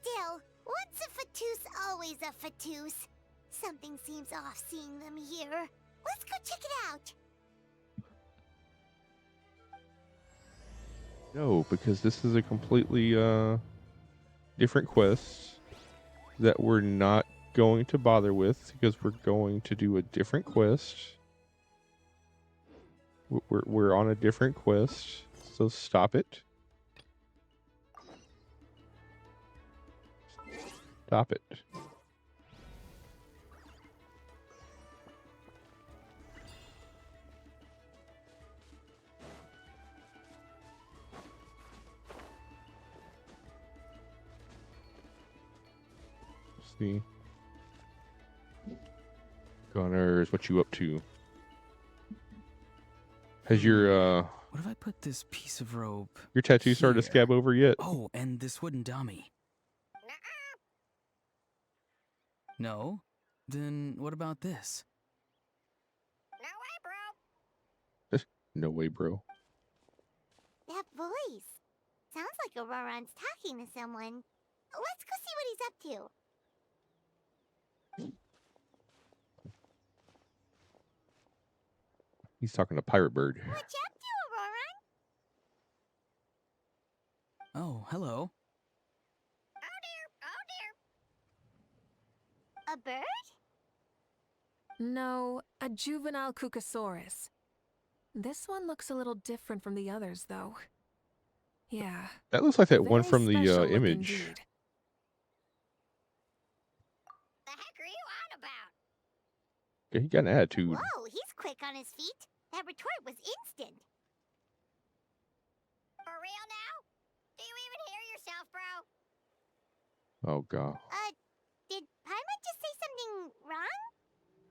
S4: Still, once a Fatus, always a Fatus. Something seems off seeing them here. Let's go check it out.
S2: No, because this is a completely different quest that we're not going to bother with because we're going to do a different quest. We're on a different quest, so stop it. Stop it. See. Gunners, what you up to? Has your
S8: What if I put this piece of rope?
S2: tattoo started to
S8: here?
S2: scab over yet?
S8: Oh, and this wooden dummy. No? Then what about this?
S2: No way, bro.
S4: That voice. Sounds like Auroron's talking to someone. Let's go see what he's up to.
S2: He's talking to Pirate Bird.
S4: What you up to, Auroron?
S8: Oh, hello.
S4: A bird?
S5: No, a juvenile Cucasaurus. This one looks a little different from the others, though. Yeah.
S2: That looks like that one
S5: very
S2: from the
S5: special look
S2: image.
S5: indeed.
S4: The heck are you on about?
S2: Yeah, he got an attitude.
S4: Whoa, he's quick on his feet. That retort was instant. For real now? Do you even hear yourself, bro?
S2: Oh god.
S4: Did Paimon just say something wrong?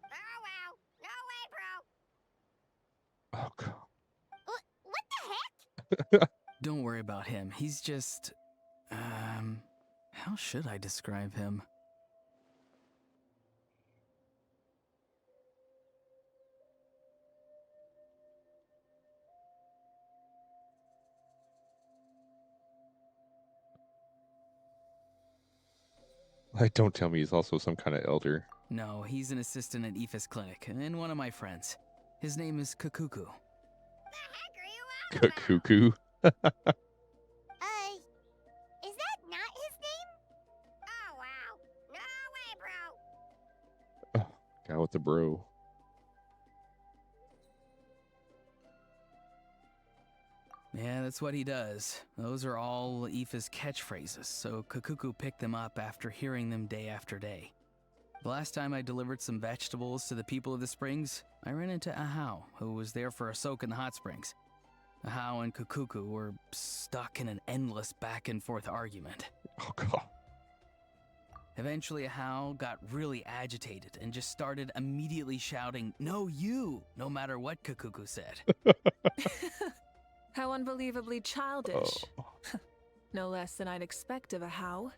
S4: Oh, wow. No way, bro.
S2: Oh god.
S4: What the heck?
S8: Don't worry about him. He's just... how should I describe him?
S2: Like, don't tell me he's also some kind of elder.
S8: No, he's an assistant at Aoife's clinic, and one of my friends. His name is Kakuku.
S4: The heck are you on about?
S2: Cuckoo.
S4: Is that not his name? Oh, wow. No way, bro.
S2: Guy with the bro.
S8: Yeah, that's what he does. Those are all Aoife's catchphrases, so Kakuku picked them up after hearing them day after day. The last time I delivered some vegetables to the people of the springs, I ran into Ahau, who was there for a soak in the hot springs. Ahau and Kakuku were stuck in an endless back and forth argument.
S2: Oh god.
S8: Eventually, Ahau got really agitated and just started immediately shouting, "No, you!" no matter what Kakuku said.
S5: How unbelievably childish.
S2: Oh.
S5: No less than I'd expect of a how.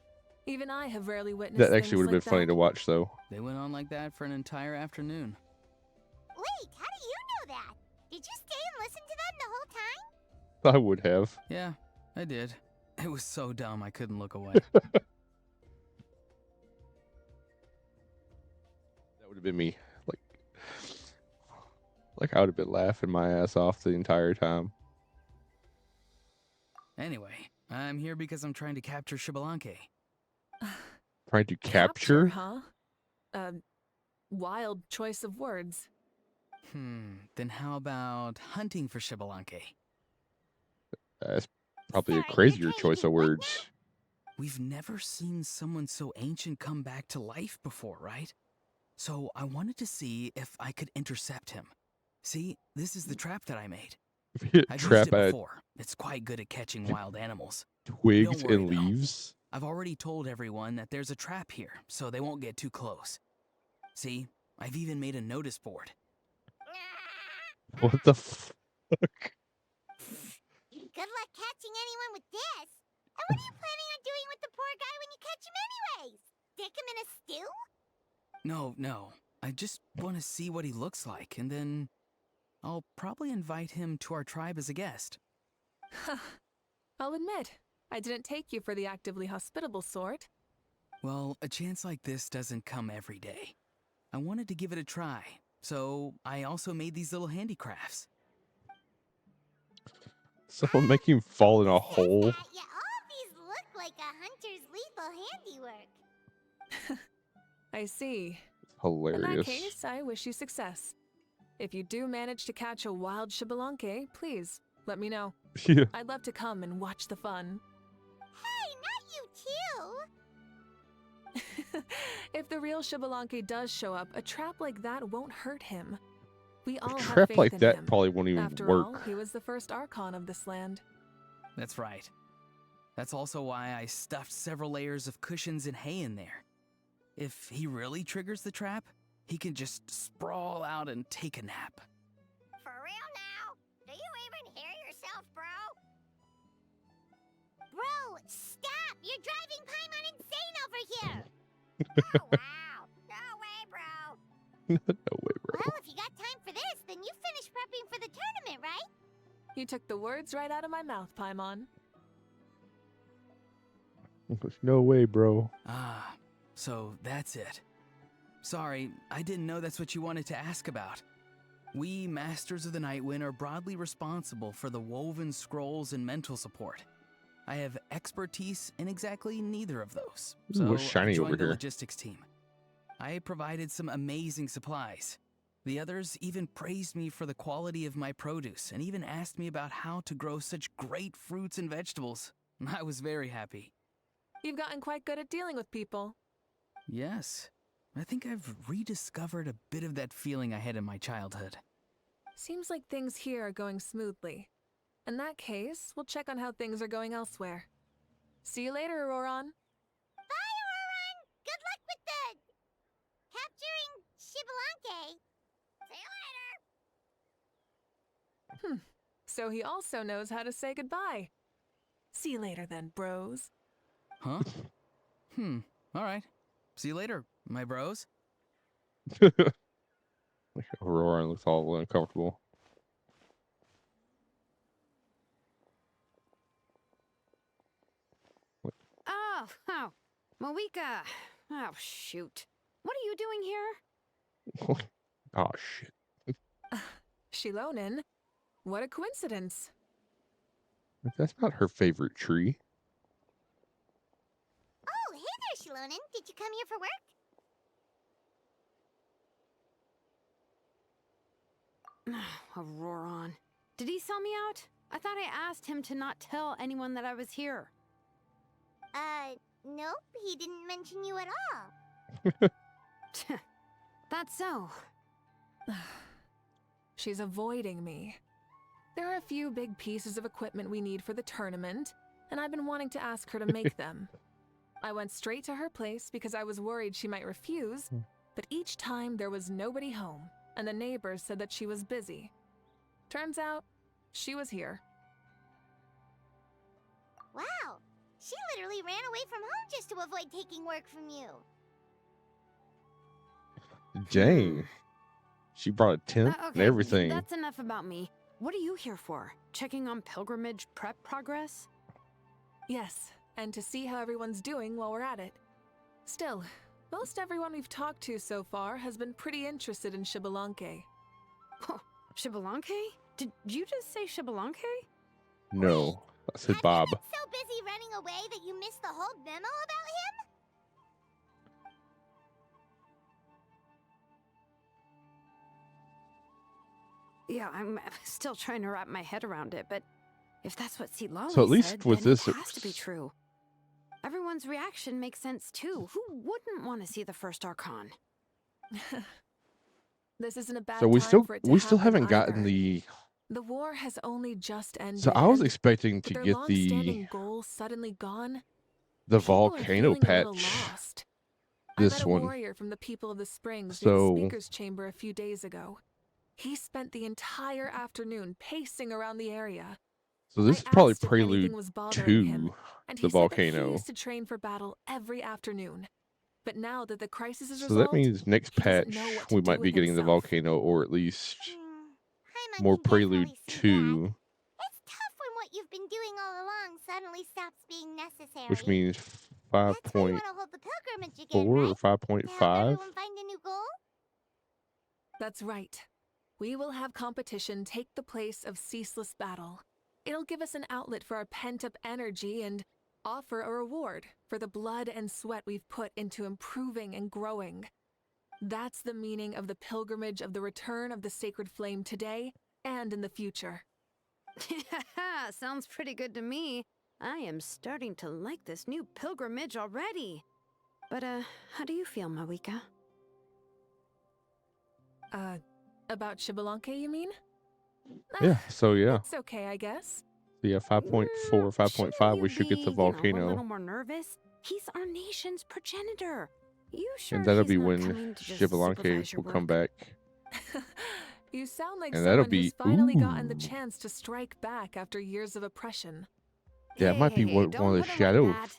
S5: Even I have rarely witnessed
S2: That actually
S5: things
S2: would have been
S5: like
S2: funny
S5: that.
S2: to watch, though.
S8: They went on like that for an entire afternoon.
S4: Wait, how do you know that? Did you stay and listen to them the whole time?
S2: I would have.
S8: Yeah, I did. It was so dumb I couldn't look away.
S2: That would have been me. Like I would have been laughing my ass off the entire time.
S8: Anyway, I'm here because I'm trying to capture Xbalanque.
S2: Trying to capture?
S5: Huh? Wild choice of words.
S8: Then how about hunting for Xbalanque?
S2: That's probably
S4: Sorry,
S2: a
S4: you're
S2: crazier
S4: trying to
S2: choice
S4: do
S2: of
S4: what
S2: words.
S8: We've never seen someone so ancient come back to life before, right? So I wanted to see if I could intercept him. See, this is the trap that I made. I've used
S2: Trap
S8: it
S2: at
S8: before. It's quite good at catching wild animals.
S2: twigs
S8: Don't worry,
S2: and
S8: though.
S2: leaves.
S8: I've already told everyone that there's a trap here, so they won't get too close. See, I've even made a notice board.
S2: What the fuck?
S4: Good luck catching anyone with this. what are you planning on doing with the poor guy when you catch him anyways? Stick him in a stew?
S8: No. I just want to see what he looks like, and then I'll probably invite him to our tribe as a guest.
S5: I'll admit, I didn't take you for the actively hospitable sort.
S8: Well, a chance like this doesn't come every day. I wanted to give it a try, so I also made these little handicrafts.
S2: Someone make him fall in a hole.
S4: Yeah, all of these look like a hunter's lethal handiwork.
S5: I see.
S2: Hilarious.
S5: In that case, I wish you success. If you do manage to catch a wild Xbalanque, please let me know.
S2: Yeah.
S5: I'd love to come and watch the fun.
S4: Hey, not you too!
S5: If the real Xbalanque does show up, a trap like that won't hurt him. We all
S2: A
S5: have
S2: trap
S5: faith
S2: like
S5: in
S2: that
S5: him.
S2: probably won't even
S5: After
S2: work.
S5: all, he was the first Archon of this land.
S8: That's right. That's also why I stuffed several layers of cushions and hay in there. If he really triggers the trap, he can just sprawl out and take a nap.
S4: For real now? Do you even hear yourself, bro? Bro, stop! You're driving Paimon insane over here! Oh, wow. No way, bro.
S2: No way, bro.
S4: Well, if you got time for this, then you finished prepping for the tournament, right?
S5: You took the words right out of my mouth, Paimon.
S2: There's no way, bro.
S8: Ah, so that's it. Sorry, I didn't know that's what you wanted to ask about. We, Masters of the Nightwind, are broadly responsible for the woven scrolls and mental support. I have expertise in exactly neither of those,
S2: Ooh,
S8: so
S2: what's
S8: I
S2: shiny over
S8: joined the
S2: here?
S8: logistics team. I provided some amazing supplies. The others even praised me for the quality of my produce and even asked me about how to grow such great fruits and vegetables. I was very happy.
S5: You've gotten quite good at dealing with people.
S8: Yes, I think I've rediscovered a bit of that feeling I had in my childhood.
S5: Seems like things here are going smoothly. In that case, we'll check on how things are going elsewhere. See you later, Auroron.
S4: Bye, Auroron! Good luck with the... capturing Xbalanque. See you later!
S5: So he also knows how to say goodbye. See you later then, bros.
S8: Huh? All right. See you later, my bros.
S2: Aurora looks all uncomfortable.
S9: Oh, Mavuika. Oh, shoot. What are you doing here?
S2: Oh, shit.
S5: Shilonin? What a coincidence.
S2: That's not her favorite tree.
S4: Oh, hey there, Shilonin. Did you come here for work?
S9: Auroron. Did he sell me out? I thought I asked him to not tell anyone that I was here.
S4: Nope. He didn't mention you at all.
S9: That's so.
S5: She's avoiding me. There are a few big pieces of equipment we need for the tournament, and I've been wanting to ask her to make them. I went straight to her place because I was worried she might refuse, but each time there was nobody home, and the neighbors said that she was busy. Turns out, she was here.
S4: Wow. She literally ran away from home just to avoid taking work from you.
S2: Dang. She brought a tent and
S9: Okay,
S2: everything.
S9: that's enough about me. What are you here for? Checking on pilgrimage prep progress?
S5: Yes, and to see how everyone's doing while we're at it. Still, most everyone we've talked to so far has been pretty interested in Xbalanque.
S9: Xbalanque? Did you just say Xbalanque?
S2: No, I said
S4: Have
S2: Bob.
S4: you been so busy running away that you missed the whole memo about him?
S9: Yeah, I'm still trying to wrap my head around it, but if that's what Citlali
S2: So at least
S9: said,
S2: with
S9: then
S2: this,
S9: it has to be true. Everyone's reaction makes sense too. Who wouldn't want to see the first Archon?
S5: This isn't a bad
S2: So we
S5: time
S2: still
S5: for it to
S2: we still
S5: happen
S2: haven't gotten
S5: either.
S2: the.
S5: The war has only just ended.
S2: So I was
S5: and
S2: expecting
S5: with
S2: to
S5: their
S2: get the
S5: long-standing goal suddenly gone.
S2: the
S5: People are
S2: volcano
S5: feeling a little
S2: patch.
S5: lost. I
S2: This
S5: met a
S2: one.
S5: warrior from the People of the Springs near the
S2: So
S5: speaker's chamber a few days ago. He spent the entire afternoon pacing around the area.
S2: So this
S5: I
S2: is probably
S5: asked if anything
S2: prelude
S5: was bothering him,
S2: to
S5: and
S2: the
S5: he said that he
S2: volcano.
S5: used to train for battle every afternoon. But now that the crisis is
S2: So that
S5: resolved,
S2: means next
S5: he doesn't
S2: patch
S5: know what to
S2: we
S5: do
S2: might be
S5: with
S2: getting the
S5: himself.
S2: volcano, or at least
S4: Paimon
S2: more
S4: can
S2: prelude
S4: definitely see that.
S2: 2,
S4: It's tough when what you've been doing all along suddenly stops being necessary.
S2: which means
S4: That's why you
S2: 5.4
S4: want to hold the pilgrimage again,
S2: or
S4: right? To help
S2: 5.5.
S4: everyone find a new goal?
S5: That's right. We will have competition take the place of ceaseless battle. It'll give us an outlet for our pent-up energy and offer a reward for the blood and sweat we've put into improving and growing. That's the meaning of the pilgrimage of the return of the sacred flame today and in the future.
S9: Sounds pretty good to me. I am starting to like this new pilgrimage already. But, how do you feel, Mavuika?
S5: About Xbalanque, you mean?
S2: Yeah, so yeah.
S5: It's okay, I guess.
S2: So yeah, 5.4,
S9: Shouldn't
S2: 5.5,
S9: you
S2: we should get the
S9: be, a
S2: volcano.
S9: little more nervous? He's our nation's progenitor. You sure
S2: And that'll
S9: he's
S2: be
S9: not
S2: when
S9: coming to just
S2: Xbalanque
S9: supervise your
S2: will come
S9: work?
S2: back.
S5: You sound like
S2: And that'll
S5: someone who's
S2: be,
S5: finally gotten the
S2: ooh.
S5: chance to strike back after years of oppression.
S2: That might be what
S9: Don't
S2: one of
S9: put
S2: the
S9: it like that.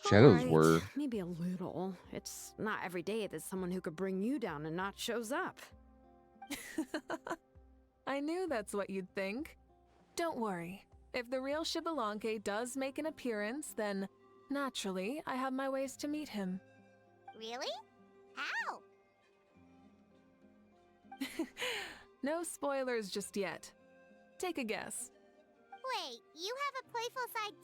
S2: shadows
S9: Alright,
S2: were.
S9: maybe a little. It's not every day that someone who could bring you down and not shows up.
S5: I knew that's what you'd think. Don't worry. If the real Xbalanque does make an appearance, then naturally I have my ways to meet him.
S4: Really? How?
S5: No spoilers just yet. Take a guess.
S4: Wait, you have a playful side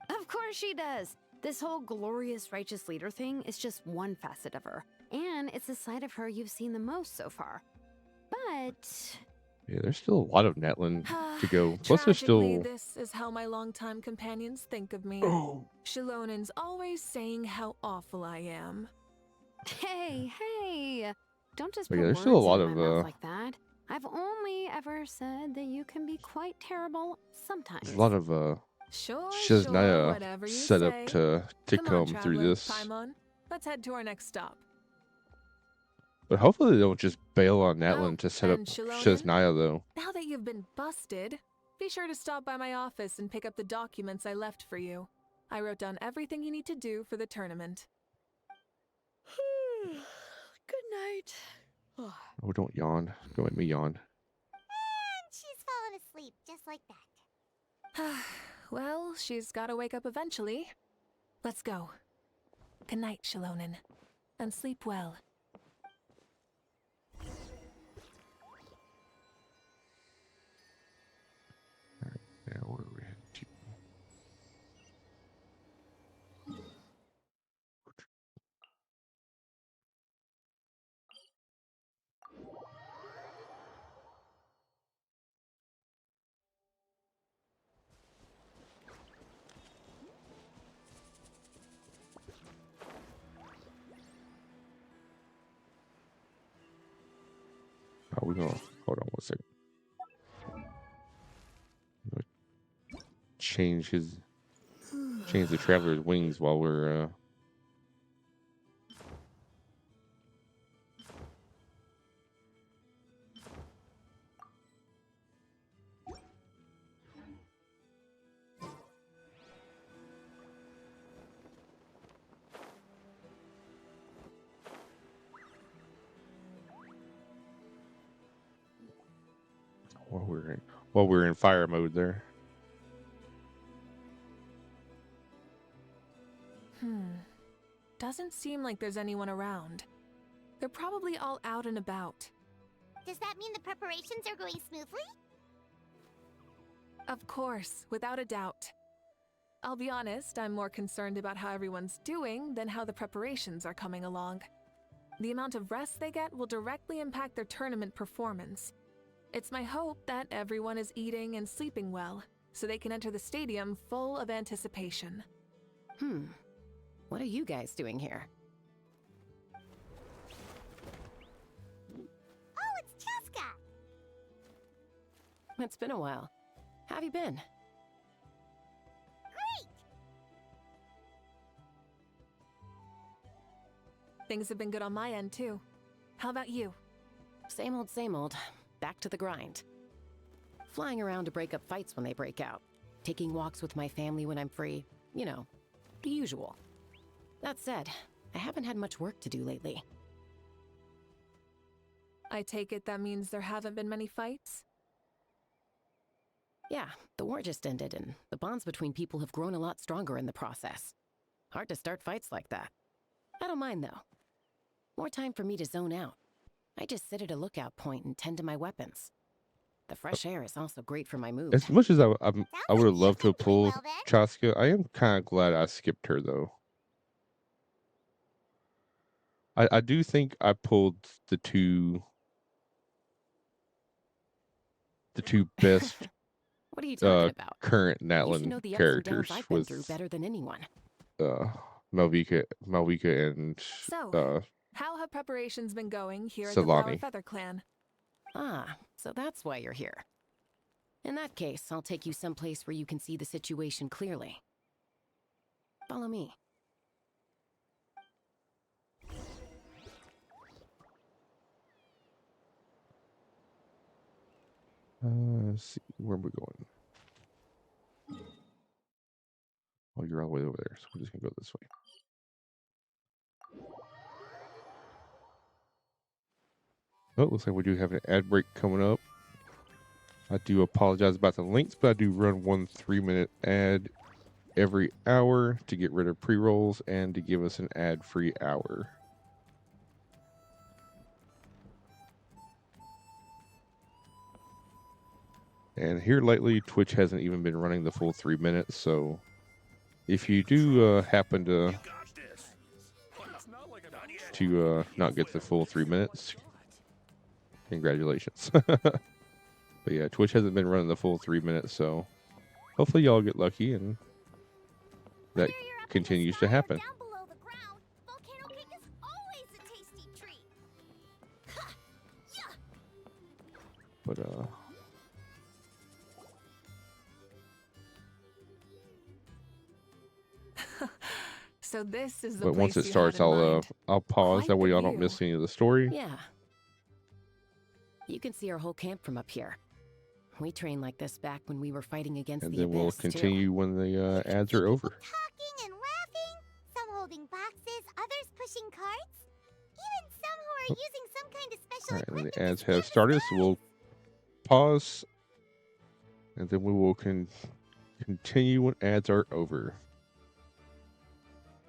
S4: too?
S9: Of course she does. This whole glorious righteous leader thing is just one facet of her. And it's the side of her you've seen the most so far. But
S2: Yeah, there's still a lot of Netland to go. Plus, there's
S5: tragically,
S2: still.
S5: this is how my longtime companions think of me.
S2: Oh.
S5: Shilonen's always saying how awful I am.
S9: hey, don't just
S2: But
S9: put
S2: yeah, there's
S9: words
S2: still a lot
S9: in my mouth
S2: of
S9: like that. I've only ever said that you can be quite terrible sometimes.
S2: there's a lot of
S5: Sure,
S2: Shiznaya
S5: whatever you
S2: set up
S5: say.
S2: to
S5: Come
S2: come
S5: on,
S2: through
S5: traveler,
S2: this.
S5: Paimon. Let's head to our next stop.
S2: But hopefully they don't just bail on
S5: Oh,
S2: Natlan to set up
S5: and Shilonen?
S2: Shiznaya though.
S5: Now that you've been busted, be sure to stop by my office and pick up the documents I left for you. I wrote down everything you need to do for the tournament.
S9: Good night.
S2: Oh, don't yawn. Don't make me yawn.
S4: And she's fallen asleep just like that.
S5: Well, she's gotta wake up eventually. Let's go. Good night, Shilonen. And sleep well.
S2: Now where are we headed to? Oh, we're gonna hold on one second. Change the traveler's wings while we're while we're in fire mode there.
S5: Doesn't seem like there's anyone around. They're probably all out and about.
S4: Does that mean the preparations are going smoothly?
S5: Of course, without a doubt. I'll be honest, I'm more concerned about how everyone's doing than how the preparations are coming along. The amount of rest they get will directly impact their tournament performance. It's my hope that everyone is eating and sleeping well, so they can enter the stadium full of anticipation.
S7: What are you guys doing here?
S4: Oh, it's Cheska!
S7: It's been a while. How have you been?
S4: Great!
S5: Things have been good on my end, too. How about you?
S7: Same old, same old. Back to the grind.
S10: flying around to break up fights when they break out, taking walks with my family when I'm free. You know, the usual. That said, I haven't had much work to do lately.
S5: I take it that means there haven't been many fights?
S10: Yeah, the war just ended, and the bonds between people have grown a lot stronger in the process. Hard to start fights like that. I don't mind, though. More time for me to zone out. I just sit at a lookout point and tend to my weapons. The fresh air is also great for my mood.
S2: As much as I would have
S4: like
S2: loved to
S4: you've been doing
S2: pull
S4: well, then.
S2: Chaska, I am kind of glad I skipped her, though. I do think I pulled the two best
S10: What are you talking about?
S2: current
S10: You should
S2: Natlan
S10: know the ups and downs
S2: characters
S10: I've been
S2: with
S10: through better than anyone.
S2: Mavuika and
S5: So, how have preparations been going here at the
S2: Citlali.
S5: Flower Feather Clan?
S10: Ah, so that's why you're here. In that case, I'll take you someplace where you can see the situation clearly. Follow me.
S2: Let's see, where are we going? Oh, you're all the way over there, so we're just gonna go this way. Oh, looks like we do have an ad break coming up. I do apologize about the links, but I do run 1 3-minute ad every hour to get rid of pre-rolls and to give us an ad-free hour. And here lately, Twitch hasn't even been running the full 3 minutes, so if you do happen to not get the full 3 minutes, congratulations. But yeah, Twitch hasn't been running the full 3 minutes, so hopefully y'all get lucky and that continues to happen.
S4: Down below the ground, volcano cake is always a tasty treat.
S2: But
S5: So this is the
S2: but once it
S5: place you
S2: starts,
S5: had in mind.
S2: I'll pause.
S5: Quite
S2: That way
S5: the
S2: y'all don't
S5: view.
S2: miss any of the story.
S10: Yeah. You can see our whole camp from up here. We trained like this back when we were fighting against
S2: And
S10: the
S2: then we'll
S10: Abyss,
S2: continue when the ads are over.
S4: Talking and laughing, some holding boxes, others pushing carts, even some who are using some kind of special
S2: All right, and
S4: equipment
S2: the
S4: to
S2: ads
S4: scan
S2: have
S4: the
S2: started, so
S4: skies.
S2: we'll pause, and then we will continue when ads are over.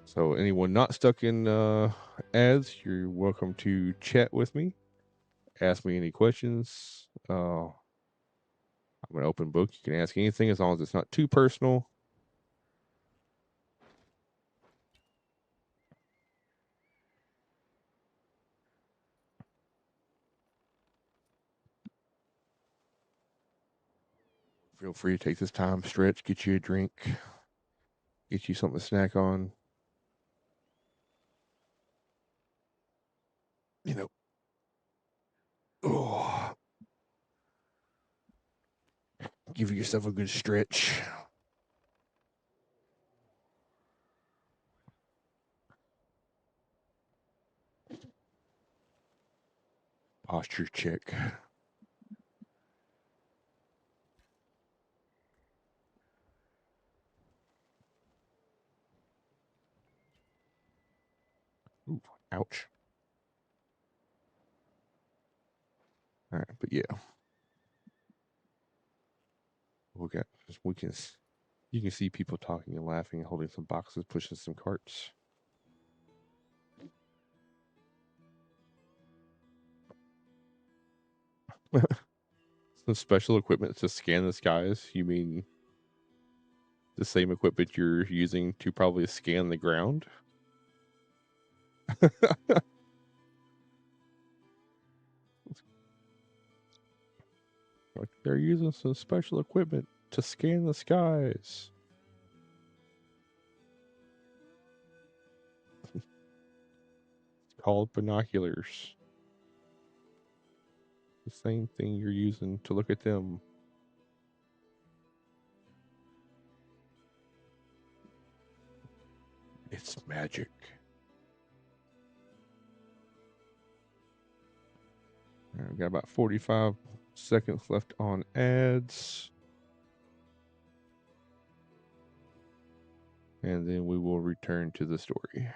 S2: So anyone not stuck in ads, you're welcome to chat with me. Ask me any questions. I'm an open book. You can ask anything as long as it's not too personal. Feel free to take this time, stretch, get you a drink, get you something to snack on. You know, oh, give yourself a good stretch. Posture check. Ooh, ouch. All right, but yeah, you can see people talking and laughing and holding some boxes, pushing some carts. Some special equipment to scan the skies. You mean the same equipment you're using to probably scan the ground? Like they're using some special equipment to scan the skies. It's called binoculars. The same thing you're using to look at them. It's magic. All right, we got about 45 seconds left on ads. And then we will return to the story.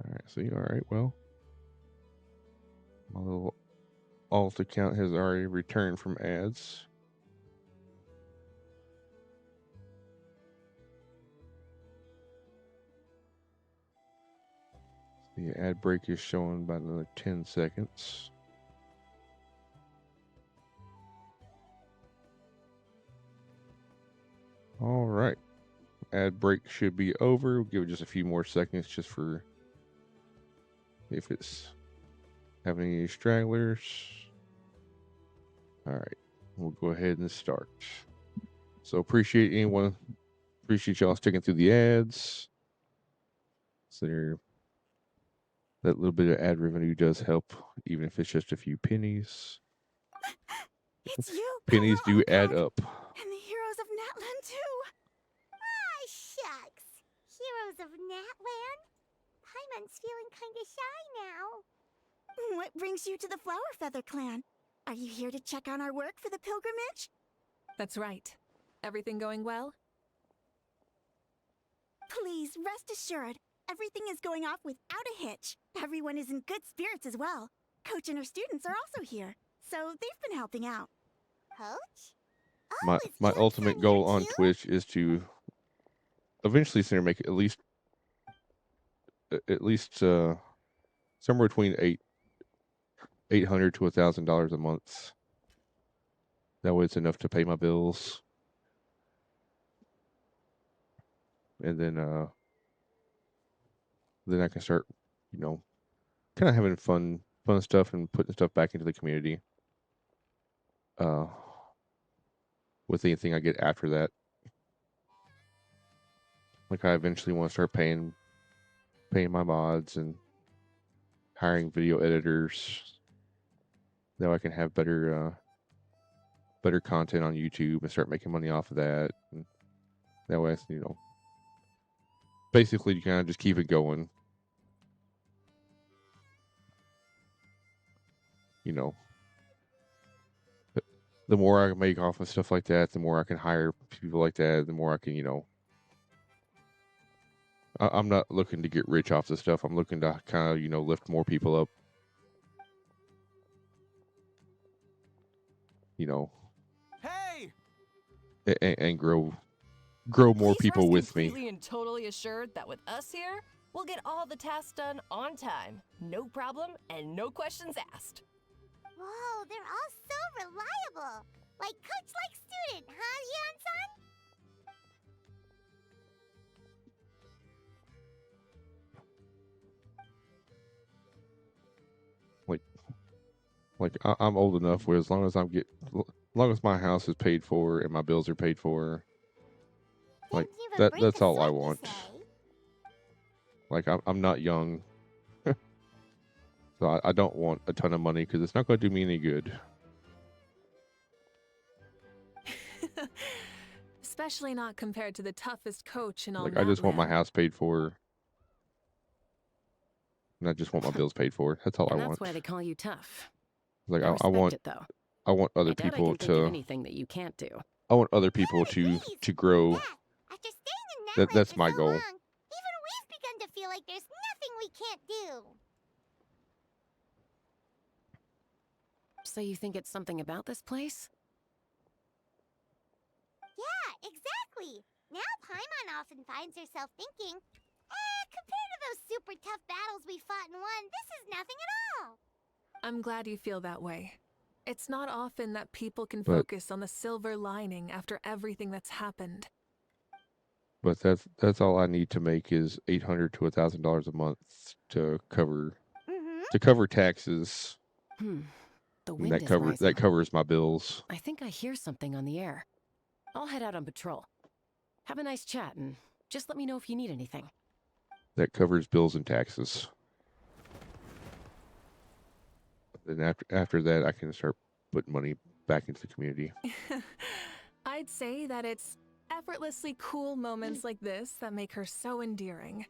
S2: Alright, so alright, well. My little alt account has already returned from ads. The ad break is showing about another 10 seconds. All right. Ad break should be over. We'll give it just a few more seconds just for if it's having any stragglers. All right. We'll go ahead and start. So appreciate y'all sticking through the ads. So that little bit of ad revenue does help, even if it's just a few pennies.
S4: It's you,
S2: Pennies do add up.
S4: and the heroes of Natland too. Ah, shucks. Heroes of Natland? Paimon's feeling kinda shy now. What brings you to the Flower Feather Clan? Are you here to check on our work for the pilgrimage?
S5: That's right. Everything going well?
S4: Please, rest assured, everything is going off without a hitch. Everyone is in good spirits as well. Coach and her students are also here, so they've been helping out. Coach?
S2: My ultimate goal on Twitch is to eventually make at least somewhere between $800 to $1,000 a month. That way it's enough to pay my bills. And then I can start, kind of having fun stuff and putting stuff back into the community. With anything I get after that. Like I eventually want to start paying my mods and hiring video editors. That way I can have better content on YouTube and start making money off of that. And that way, basically you kind of just keep it going. The more I make off of stuff like that, the more I can hire people like that, the more I can, I'm not looking to get rich off this stuff. I'm looking to kind of, lift more people up.
S11: Hey!
S2: And grow more people with me.
S7: Completely and totally assured that with us here, we'll get all the tasks done on time, no problem, and no questions asked.
S4: Whoa, they're all so reliable. Like coach like student, huh, Yan-san?
S2: I'm old enough where as long as my house is paid for and my bills are paid for, like that's all I want. Like I'm not young, so I don't want a ton of money because it's not going to do me any good.
S5: Especially not compared to the toughest coach in all
S2: Like I just want my
S5: Natland.
S2: house paid for, and I just want my bills paid for. That's all
S10: And
S2: I
S10: that's
S2: want.
S10: why they call you tough.
S2: Like
S10: I
S2: I
S10: respect
S2: want
S10: it though.
S2: I want other
S10: I doubt I
S2: people
S10: can think of
S2: to
S10: anything that you can't do.
S2: I want other people to grow.
S4: After staying in Natland
S2: That's
S4: for
S2: my
S4: so
S2: goal.
S4: long, even we've begun to feel like there's nothing we can't do.
S10: So you think it's something about this place?
S4: Yeah, exactly. Now Paimon often finds herself thinking, compared to those super tough battles we fought and won, this is nothing at all.
S5: I'm glad you feel that way. It's not often that people can
S2: But-
S5: focus on the silver lining after everything that's happened.
S2: But that's all I need to make is $800 to $1,000 a month to cover taxes.
S10: The
S2: And
S10: wind
S2: that
S10: is
S2: covers
S10: rising.
S2: my bills.
S10: I think I hear something on the air. I'll head out on patrol. Have a nice chat and just let me know if you need anything.
S2: That covers bills and taxes. Then after that, I can start putting money back into the community.
S5: I'd say that it's effortlessly cool moments like this that make her so endearing.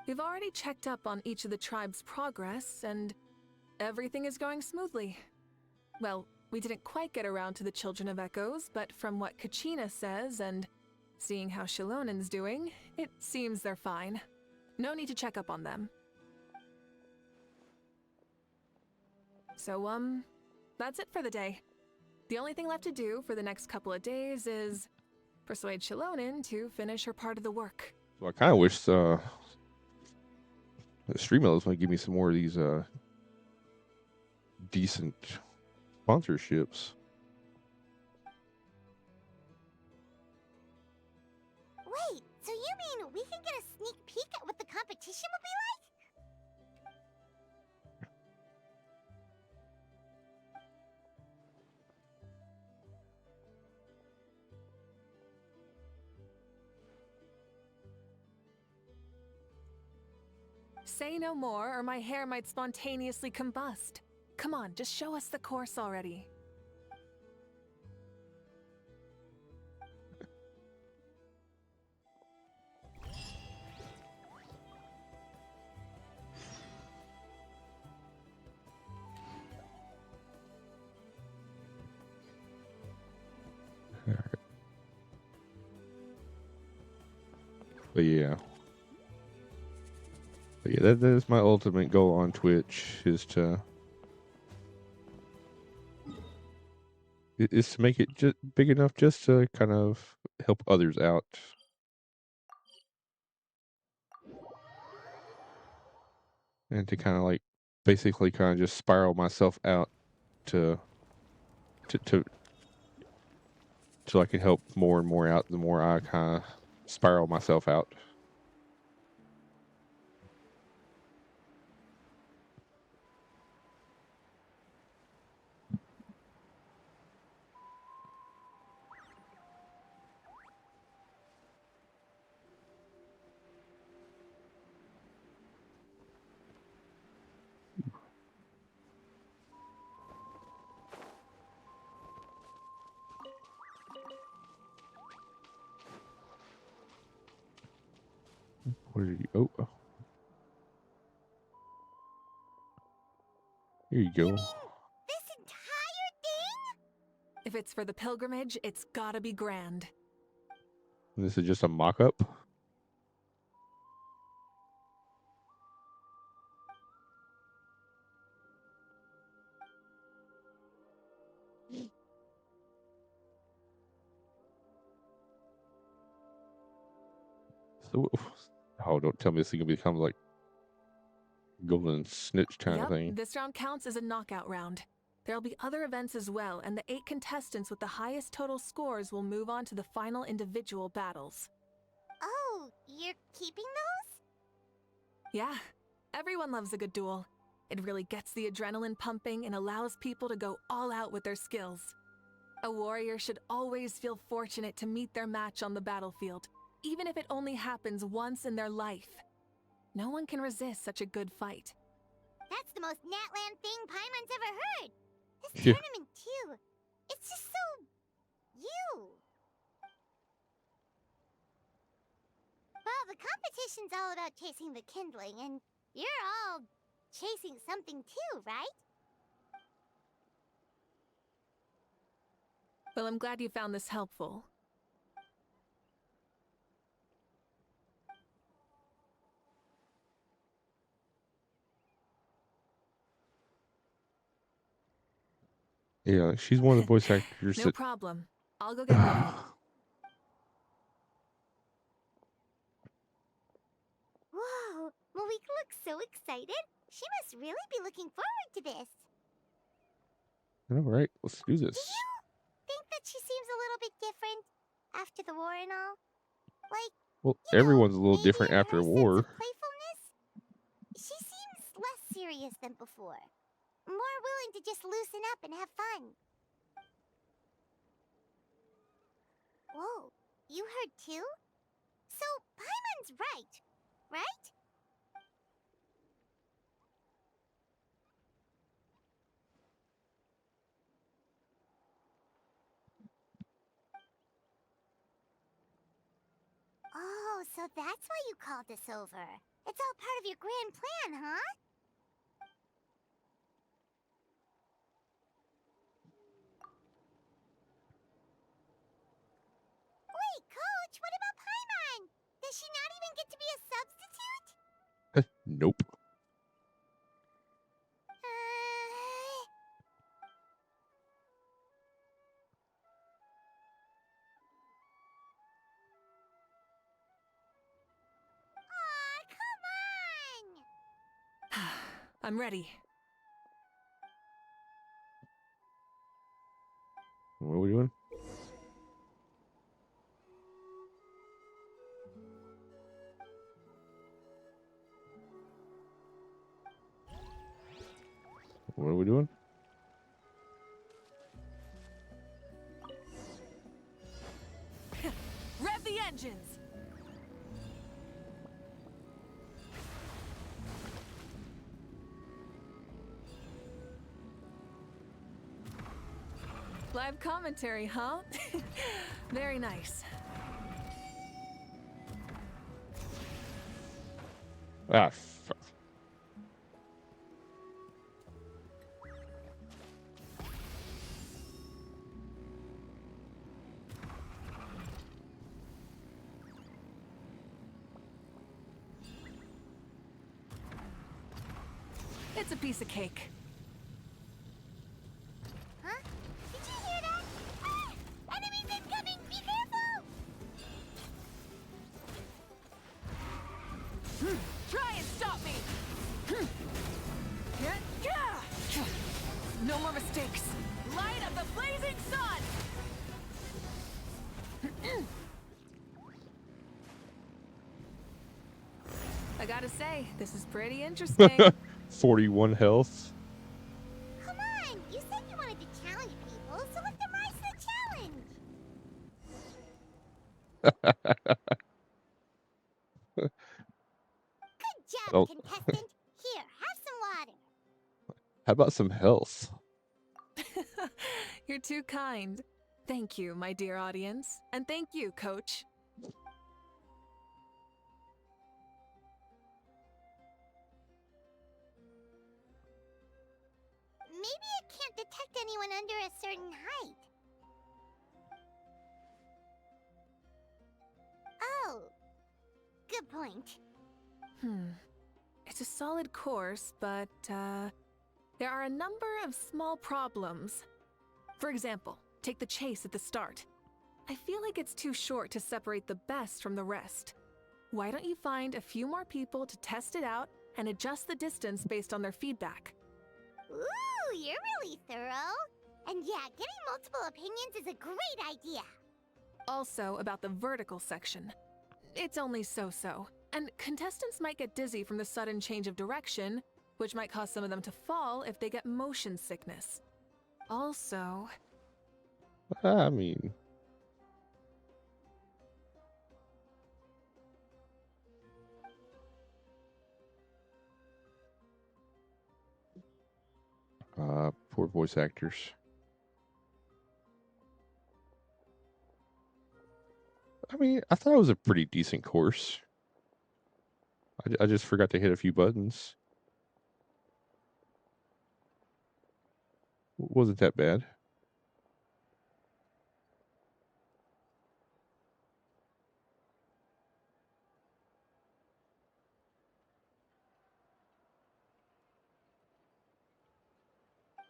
S5: We've already checked up on each of the tribe's progress, and everything is going smoothly. Well, we didn't quite get around to the Children of Echoes, but from what Kachina says and seeing how Shilonen's doing, it seems they're fine. No need to check up on them. So, that's it for the day. The only thing left to do for the next couple of days is persuade Shilonen to finish her part of the work.
S2: So I kind of wish the Streamlabs might give me some more of these decent sponsorships.
S4: Wait, so you mean we can get a sneak peek at what the competition will be like?
S5: Say no more, or my hair might spontaneously combust. Come on, just show us the course already.
S2: But yeah. But yeah, that is my ultimate goal on Twitch, is to make it just big enough just to kind of help others out. And to kind of like basically kind of just spiral myself out to so I can help more and more out the more I kind of spiral myself out. What did you? Oh, here you go.
S4: This entire thing?
S5: If it's for the pilgrimage, it's gotta be grand.
S2: And this is just a mock-up. So, oh, don't tell me this is gonna become like golden snitch kind of thing.
S5: This round counts as a knockout round. There'll be other events as well, and the 8 contestants with the highest total scores will move on to the final individual battles.
S4: Oh, you're keeping those?
S5: Yeah, everyone loves a good duel. It really gets the adrenaline pumping and allows people to go all out with their skills. A warrior should always feel fortunate to meet their match on the battlefield, even if it only happens once in their life. No one can resist such a good fight.
S4: That's the most Natland thing Paimon's ever heard. This
S2: Yeah.
S4: tournament, too. It's just so... you. Well, the competition's all about chasing the kindling, and you're all chasing something too, right?
S5: Well, I'm glad you found this helpful.
S2: Yeah, she's one of the voice actors
S5: No
S2: that.
S5: problem. I'll go get ready.
S4: Whoa, Mavuika looks so excited. She must really be looking forward to this.
S2: All right, let's do this.
S4: Do you think that she seems a little bit different after the war and all? Like,
S2: Well,
S4: you know,
S2: everyone's a little
S4: maybe
S2: different
S4: in
S2: after
S4: her
S2: a
S4: sense
S2: war.
S4: of playfulness? She seems less serious than before. More willing to just loosen up and have fun. Whoa, you heard too? So, Paimon's right, right? So that's why you called us over. It's all part of your grand plan, huh? Wait, Coach, what about Paimon? Does she not even get to be a substitute?
S2: Nope.
S4: Aw, come on!
S5: I'm ready.
S2: What are we doing? What are we doing?
S5: Rev the engines! Live commentary, huh? Very nice.
S2: Ah,
S5: It's a piece of cake.
S4: Huh? Did you hear that? Ah! Enemies incoming! Be careful!
S5: Try and stop me! No more mistakes. Light of the blazing sun! I gotta say, this is pretty interesting.
S2: 41 health.
S4: Come on! You said you wanted to challenge people, so let them rise to the challenge! Good job,
S2: Oh.
S4: contestant! Here, have some water!
S2: How about some health?
S5: You're too kind. Thank you, my dear audience. And thank you, Coach.
S4: Maybe it can't detect anyone under a certain height. Oh, good point.
S5: It's a solid course, but, there are a number of small problems. For example, take the chase at the start. I feel like it's too short to separate the best from the rest. Why don't you find a few more people to test it out and adjust the distance based on their feedback?
S4: Ooh, you're really thorough. And yeah, getting multiple opinions is a great idea.
S5: Also, about the vertical section. It's only so-so, and contestants might get dizzy from the sudden change of direction, which might cause some of them to fall if they get motion sickness. Also...
S2: I mean... poor voice actors. I mean, I thought it was a pretty decent course. I just forgot to hit a few buttons. Wasn't that bad.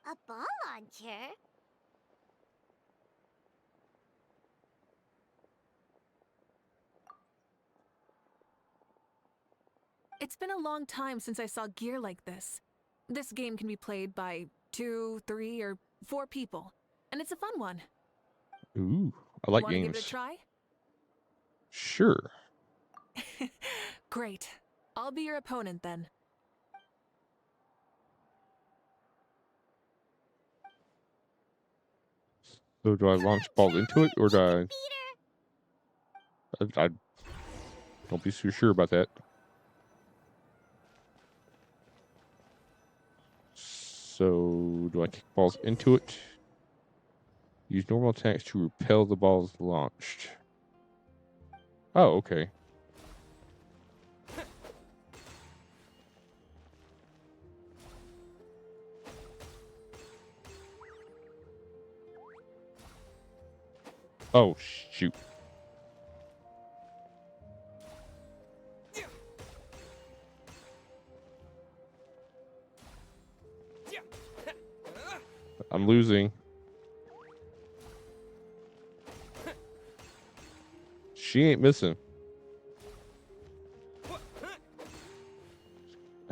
S4: A ball launcher?
S5: It's been a long time since I saw gear like this. This game can be played by 2, 3, or 4 people, and it's a fun one.
S2: Ooh, I like
S5: Wanna
S2: games.
S5: give it a try?
S2: Sure.
S5: Great. I'll be your opponent then.
S2: So do I launch balls into it, or do I don't be too sure about that. So do I kick balls into it? Use normal attacks to repel the balls launched. Oh, okay. Oh, shoot. I'm losing. She ain't missing.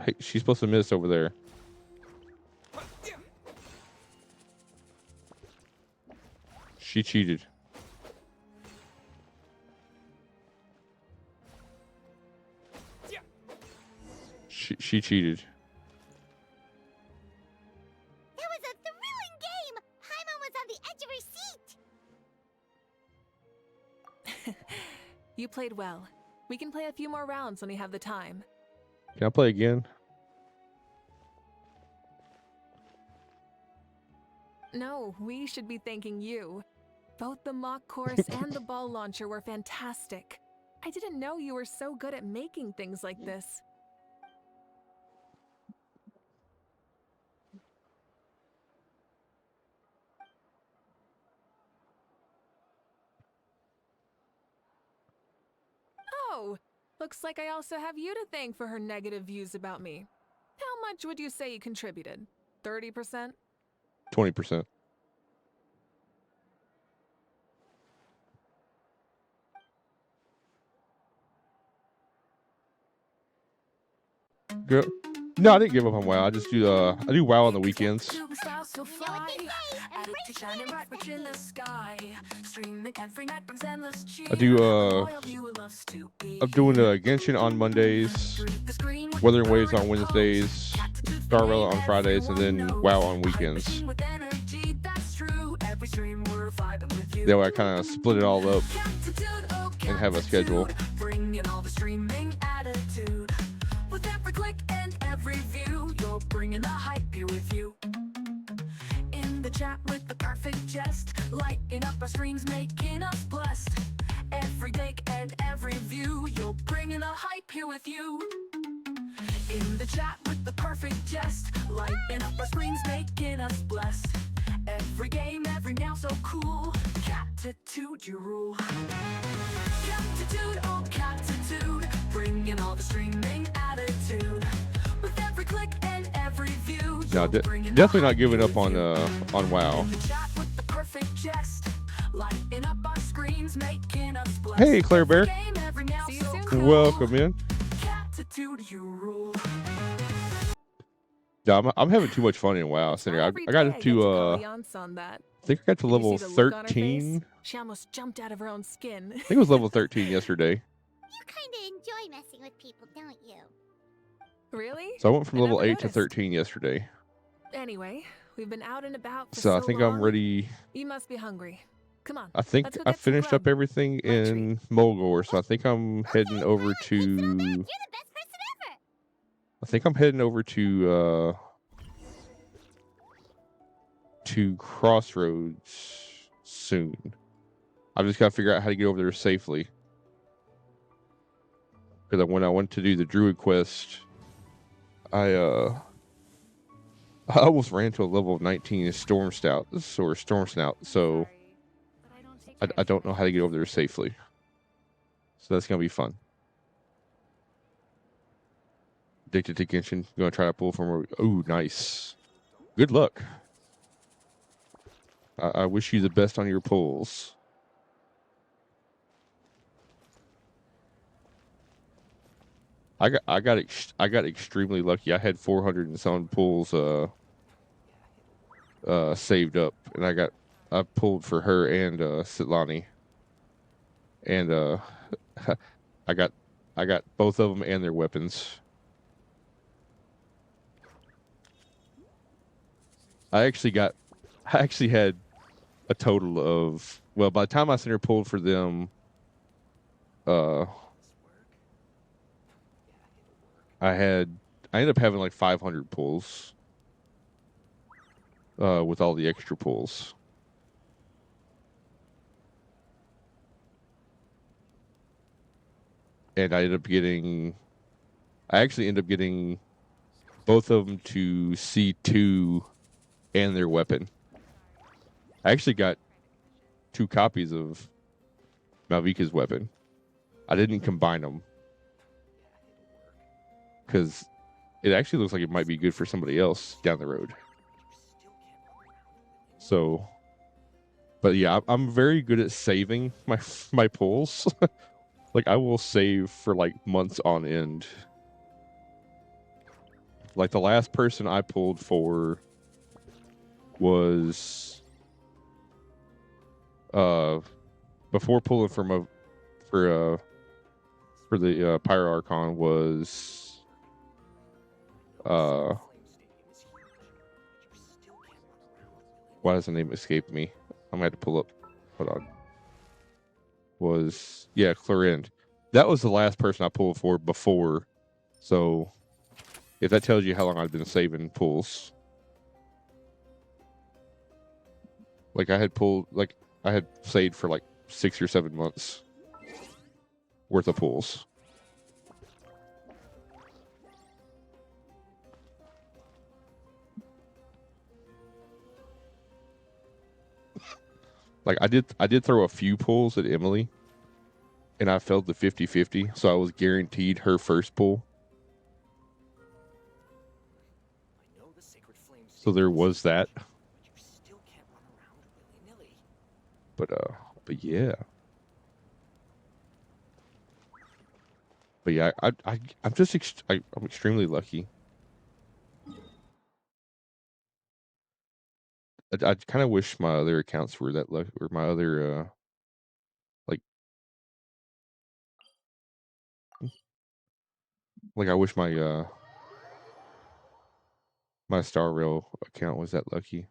S2: Hey, she's supposed to miss over there. She cheated. She cheated.
S4: That was a thrilling game! Paimon was on the edge of her seat!
S5: You played well. We can play a few more rounds when we have the time.
S2: Can I play again?
S5: No, we should be thanking you. Both the mock course and the ball launcher were fantastic. I didn't know you were so good at making things like this. Oh, looks like I also have you to thank for her negative views about me. How much would you say you contributed? 30%?
S2: 20%. Good. No, I didn't give up on WoW. I just do I do WoW on the weekends.
S4: You know what they say,
S2: I do I'm doing Genshin on Mondays, Wuthering Waves on Wednesdays, Starrella on Fridays, and then WoW on weekends. That way I kind of split it all up and have a schedule.
S1: With every click and every view, you're bringing the hype here with you. In the chat with the perfect jest, lighting up our streams, making us blessed. Every click and every view, you're bringing the hype here with you. In the chat with the perfect jest, lighting up our screens, making us blessed. Every game, every meow so cool. Catitude, you rule. Catitude, oh catitude, bringing all the streaming attitude. With every click and every view.
S2: No, definitely not giving up on WoW. Hey, Claire Bear. Welcome in. Yeah, I'm having too much fun in WoW. Center. I got up to I think I got to level 13.
S5: She almost jumped out of her own skin.
S2: I think it was level 13 yesterday.
S4: You kinda enjoy messing with people, don't you?
S5: Really?
S2: So I went from
S5: I
S2: level
S5: never
S2: 8 to
S5: noticed.
S2: 13 yesterday.
S5: Anyway, we've been out and about for
S2: So I think I'm
S5: long.
S2: ready.
S5: You must be hungry. Come on.
S2: I think
S5: let's go
S2: I
S5: get some
S2: finished
S5: grub.
S2: up everything in Mulgore, so I think I'm heading over
S4: You're
S2: to.
S4: the best person ever!
S2: I think I'm heading over to Crossroads soon. I've just got to figure out how to get over there safely. Because when I went to do the Druid quest, I almost ran to a level of 19 Storm Snout, so I don't know how to get over there safely. So that's gonna be fun. Addicted to Genshin. Gonna try to pull from. Ooh, nice. Good luck. I wish you the best on your pulls. I got extremely lucky. I had 400 and some pulls saved up, and I pulled for her and Citlali, and I got both of them and their weapons. I actually had a total of, well, by the time I sent her pulled for them, I ended up having like 500 pulls with all the extra pulls. And I actually ended up getting both of them to C2 and their weapon. I actually got 2 copies of Mavuika's weapon. I didn't combine them because it actually looks like it might be good for somebody else down the road. So, but yeah, I'm very good at saving my pulls. Like, I will save for like months on end. Like, the last person I pulled for was before pulling for the Pyro Archon was why does the name escape me? I'm gonna have to pull up. Hold on. Was Clorinde. That was the last person I pulled for before. So if that tells you how long I've been saving pulls. Like, I had saved for like 6 or 7 months worth of pulls. Like, I did throw a few pulls at Emily, and I failed the 50-50, so I was guaranteed her first pull. So there was that. But yeah. But yeah, I'm just I'm extremely lucky. I kind of wish my other accounts were that lucky, or my other like I wish my Star Rail account was that lucky.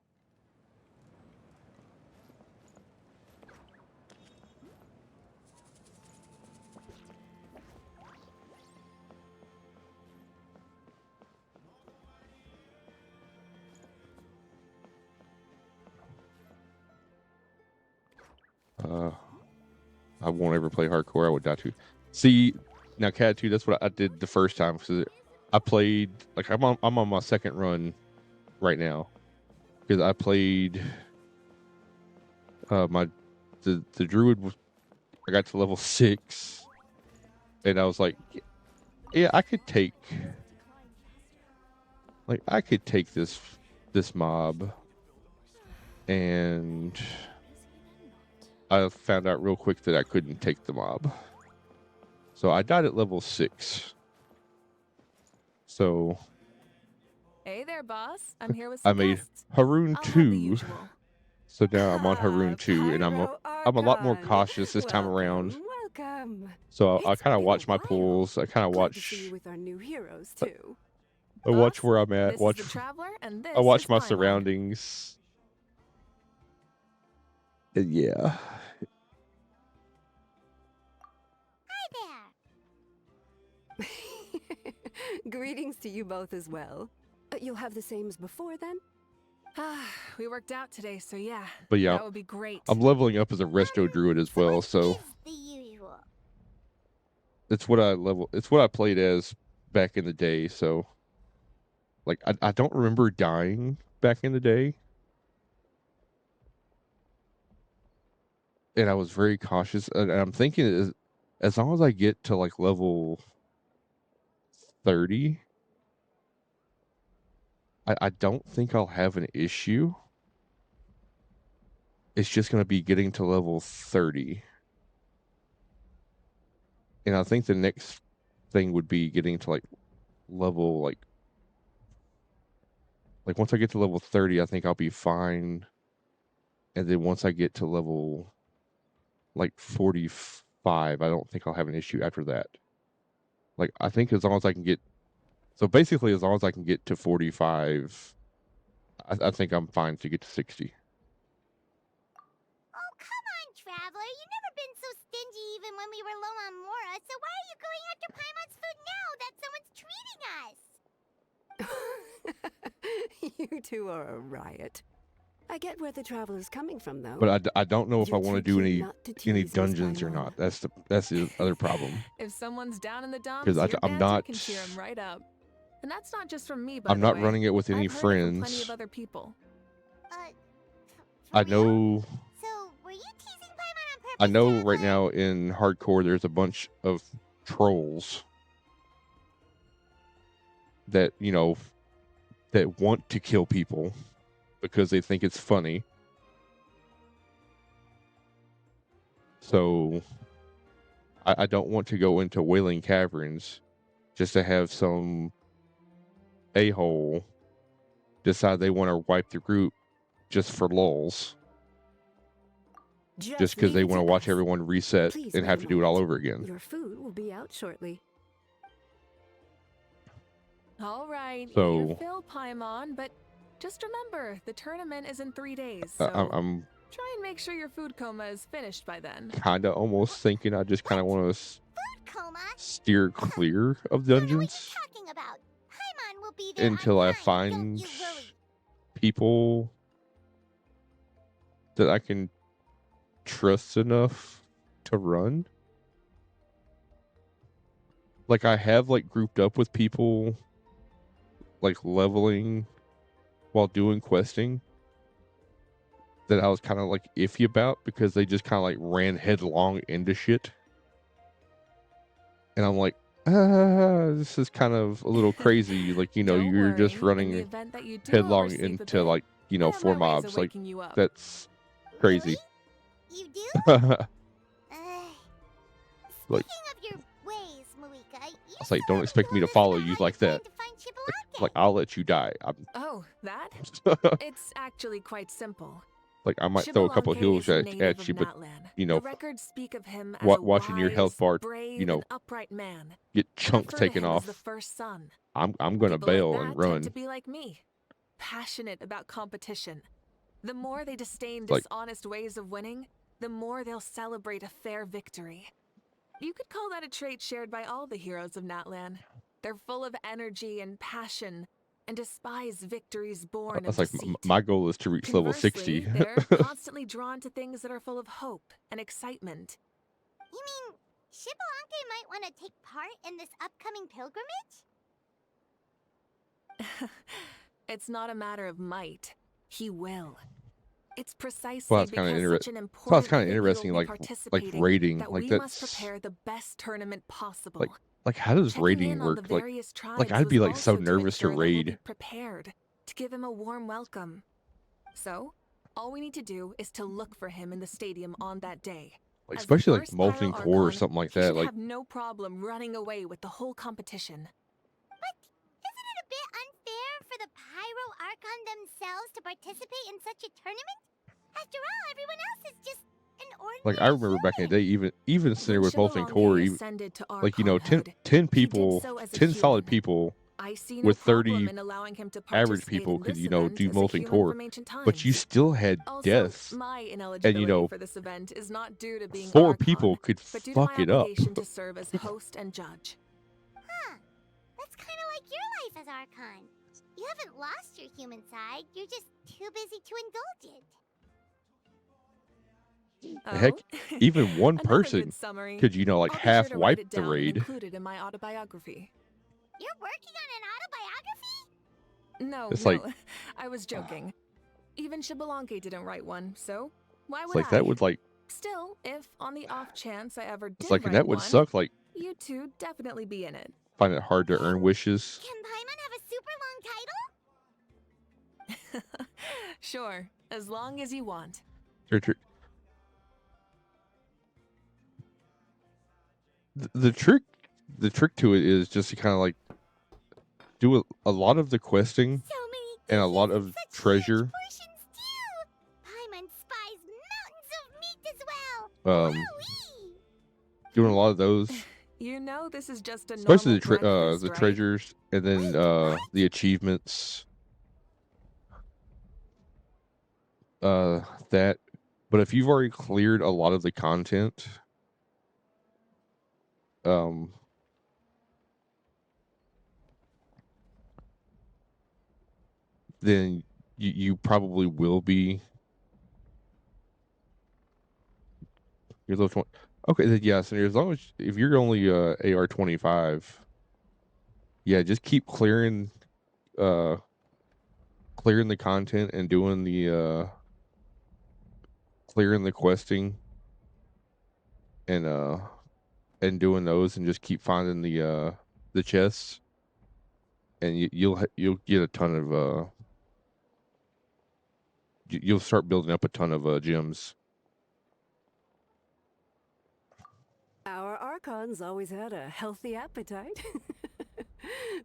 S2: I won't ever play hardcore. I would die too. See, now Cat 2, that's what I did the first time. Cause I played, like, I'm on my second run right now, because I played the druid. I got to level 6, and I was like, yeah, I could take this mob, and I found out real quick that I couldn't take the mob. So I died at level 6. So
S5: Hey there, boss. I'm here with
S2: I
S5: some
S2: made
S5: guests.
S2: Haroon
S5: I'll have the
S2: 2.
S5: usual.
S2: So now I'm on Haroon 2, and I'm a lot more
S12: Archon.
S2: cautious this time around.
S12: Welcome.
S2: So I
S12: It's
S2: kind of
S12: been a
S2: watch my
S12: while.
S2: pulls. I kind of
S12: Glad to see
S2: watch.
S12: you with our new heroes too.
S2: I watch
S5: Boss,
S2: where I'm at.
S5: This
S2: Watch.
S5: is the Traveler, and this
S2: I watch
S5: is
S2: my
S5: Paimon.
S2: surroundings. And yeah.
S4: Hi there.
S12: Greetings to you both as well. You'll have the same as before then?
S5: We worked out today, so yeah.
S2: But yeah,
S5: That would be great.
S2: I'm leveling up as a resto druid as well.
S4: What
S2: So
S4: is the usual?
S2: it's what I played as back in the day. So, like, I don't remember dying back in the day, and I was very cautious. And I'm thinking, as long as I get to like level 30, I don't think I'll have an issue. It's just going to be getting to level 30. And I think the next thing would be getting to like level like once I get to level 30, I think I'll be fine. And then once I get to level like 45, I don't think I'll have an issue after that. Like, I think as long as I can get, so basically as long as I can get to 45, I think I'm fine to get to 60.
S4: Oh, come on, Traveler. You've never been so stingy even when we were low on Mora, so why are you going after Paimon's food now that someone's treating us?
S12: You two are a riot. I get where the Traveler's coming from, though.
S2: But I don't know if I
S12: You're
S2: want to
S12: too
S2: do
S12: cute not to
S2: any
S12: tease Miss
S2: dungeons or
S12: Paimon.
S2: not. That's the other problem.
S5: If someone's down in the dumps,
S2: 'Cause
S5: your
S2: I'm
S5: banter
S2: not-
S5: can cheer 'em right up. And that's not just from me, by
S2: I'm
S5: the
S2: not
S5: way.
S2: running it with any
S5: I've heard it from plenty
S2: friends.
S5: of other people.
S2: I know.
S4: So, were you teasing
S2: I know right now in hardcore there's a bunch of trolls that, you know, that want to kill people because they think it's funny. So I don't want to go into Wailing Caverns just to have some a-hole decide they want to wipe the group just for lulz. Just because they want to watch everyone reset and have to do it all over again.
S12: Your food will be out shortly.
S5: All right,
S2: So-
S5: eat your fill, Paimon, but just remember, the tournament is in 3 days, so
S2: I'm
S5: try and make sure your food coma is finished by then.
S2: kind of almost thinking I just kind of want to
S4: Food coma?
S2: steer clear of dungeons
S4: Talking about. Paimon will be there
S2: until
S4: on
S2: I
S4: time,
S2: find
S4: don't you worry.
S2: people that I can trust enough to run. Like, I have, like, grouped up with people, like, leveling while doing questing that I was kind of, like, iffy about because they just kind of, like, ran headlong into shit. And I'm like, this is kind of a little crazy. Like, you know,
S5: Don't
S2: you're just
S5: worry, in the
S2: running
S5: event that you do
S2: headlong
S5: oversleep a
S2: into,
S5: bit,
S2: like, you
S5: I
S2: know,
S5: have
S2: 4
S5: my ways of
S2: mobs. Like,
S5: waking you up.
S2: that's crazy.
S4: You do?
S2: Like,
S4: Speaking of your ways, Mavuika,
S2: I was like, don't expect me to follow you like that. Like, I'll let you die.
S5: Oh, that? It's actually quite simple.
S2: Like, I might throw a couple
S5: Shibbolante
S2: heals
S5: is a
S2: at
S5: native
S2: you,
S5: of
S2: but,
S5: Natlan.
S2: you know,
S5: The records speak of him as a
S2: watching your health
S5: wise,
S2: bar,
S5: brave,
S2: you know,
S5: and upright man.
S2: get
S5: They
S2: chunks
S5: refer to
S2: taken
S5: him as
S2: off,
S5: the first son.
S2: I'm gonna
S5: People like
S2: bail
S5: that
S2: and
S5: tend
S2: run.
S5: to be like me, passionate about competition. The more they disdain
S2: Like-
S5: dishonest ways of winning, the more they'll celebrate a fair victory. You could call that a trait shared by all the heroes of Natlan. They're full of energy and passion, and despise victories born
S2: That's
S5: of
S2: like
S5: deceit.
S2: my goal is to reach level 60.
S5: Conversely, they're constantly drawn to things that are full of hope and excitement.
S4: You mean Shibbolante might want to take part in this upcoming pilgrimage?
S5: It's not a matter of might. He will. It's precisely
S2: Well, that's kind of
S5: because such an
S2: interesting.
S5: important
S2: Well, it's kind of
S5: individual
S2: interesting,
S5: will be
S2: like
S5: participating
S2: raiding,
S5: that
S2: like
S5: we must
S2: that's
S5: prepare the best tournament possible.
S2: like how does
S5: Checking
S2: raiding
S5: in on the
S2: work? Like,
S5: various tribes
S2: like I'd be
S5: was
S2: like so
S5: also
S2: nervous to
S5: ensure that we'll be
S2: raid.
S5: prepared to give him a warm welcome. So, all we need to do is to look for him in the stadium on that day.
S2: Like,
S5: As the
S2: especially like
S5: first
S2: molten
S5: Pyro
S2: core or
S5: Archon,
S2: something like
S5: he
S2: that.
S5: should
S2: Like,
S5: have no problem running away with the whole competition.
S4: Isn't it a bit unfair for the Pyro Archon themselves to participate in such a tournament? After all, everyone else is just an ordinary
S2: like I remember back in the day, even sitting there
S5: When
S2: with molten
S5: Shibbolante
S2: core, even
S5: ascended to
S2: like, you know, 10
S5: Archonhood,
S2: people,
S5: so as a
S2: 10 solid
S5: human.
S2: people
S5: I see no
S2: with
S5: problem
S2: 30
S5: in allowing him to
S2: average
S5: participate
S2: people
S5: in
S2: could,
S5: this
S2: you know,
S5: event
S2: do
S5: as a
S2: molten
S5: human
S2: core,
S5: from ancient
S2: but you
S5: times.
S2: still had
S5: Also,
S2: deaths,
S5: my
S2: and
S5: ineligibility
S2: you know,
S5: for this event is not due to being
S2: 4
S5: Archon,
S2: people could
S5: but due to
S2: fuck
S5: my
S2: it up.
S5: obligation to serve as host and judge.
S4: Huh. That's kind of like your life as Archon. You haven't lost your human side, you're just too busy to indulge it.
S2: Heck, even one
S5: Another
S2: person
S5: good summary.
S2: could, you know, like
S5: I'll be sure
S2: half
S5: to write
S2: wipe
S5: it
S2: the
S5: down and
S2: raid.
S5: include it in my autobiography.
S4: You're working on an autobiography?
S5: No,
S2: It's
S5: no,
S2: like-
S5: I was joking. Even Shibbolante didn't write one, so why
S2: It's
S5: would
S2: like
S5: I?
S2: that would like,
S5: Still, if on the off chance I ever did
S2: it's like, and
S5: write
S2: that would
S5: one,
S2: suck. Like,
S5: you two definitely be in it.
S2: find it hard to earn wishes.
S4: Can Paimon have a super long title?
S5: Sure, as long as you want.
S2: The trick to it is just to kind of like do a lot of the questing
S4: So many
S2: and a
S4: dishes
S2: lot
S4: and
S2: of
S4: such
S2: treasure.
S4: huge portions too. Paimon spies mountains of meat as well. Wowee!
S2: Doing a lot of those,
S5: You know this is just a
S2: especially
S5: normal breakfast,
S2: the
S5: right?
S2: treasures, and then the achievements. That, but if you've already cleared a lot of the content, then you probably will be. You're level 20. Okay, then yeah. So as long as if you're only AR-25, yeah, just keep clearing the content and doing the clearing the questing, and doing those, and just keep finding the chests, and you'll get a ton of you'll start building up a ton of gems.
S12: Our Archons always had a healthy appetite.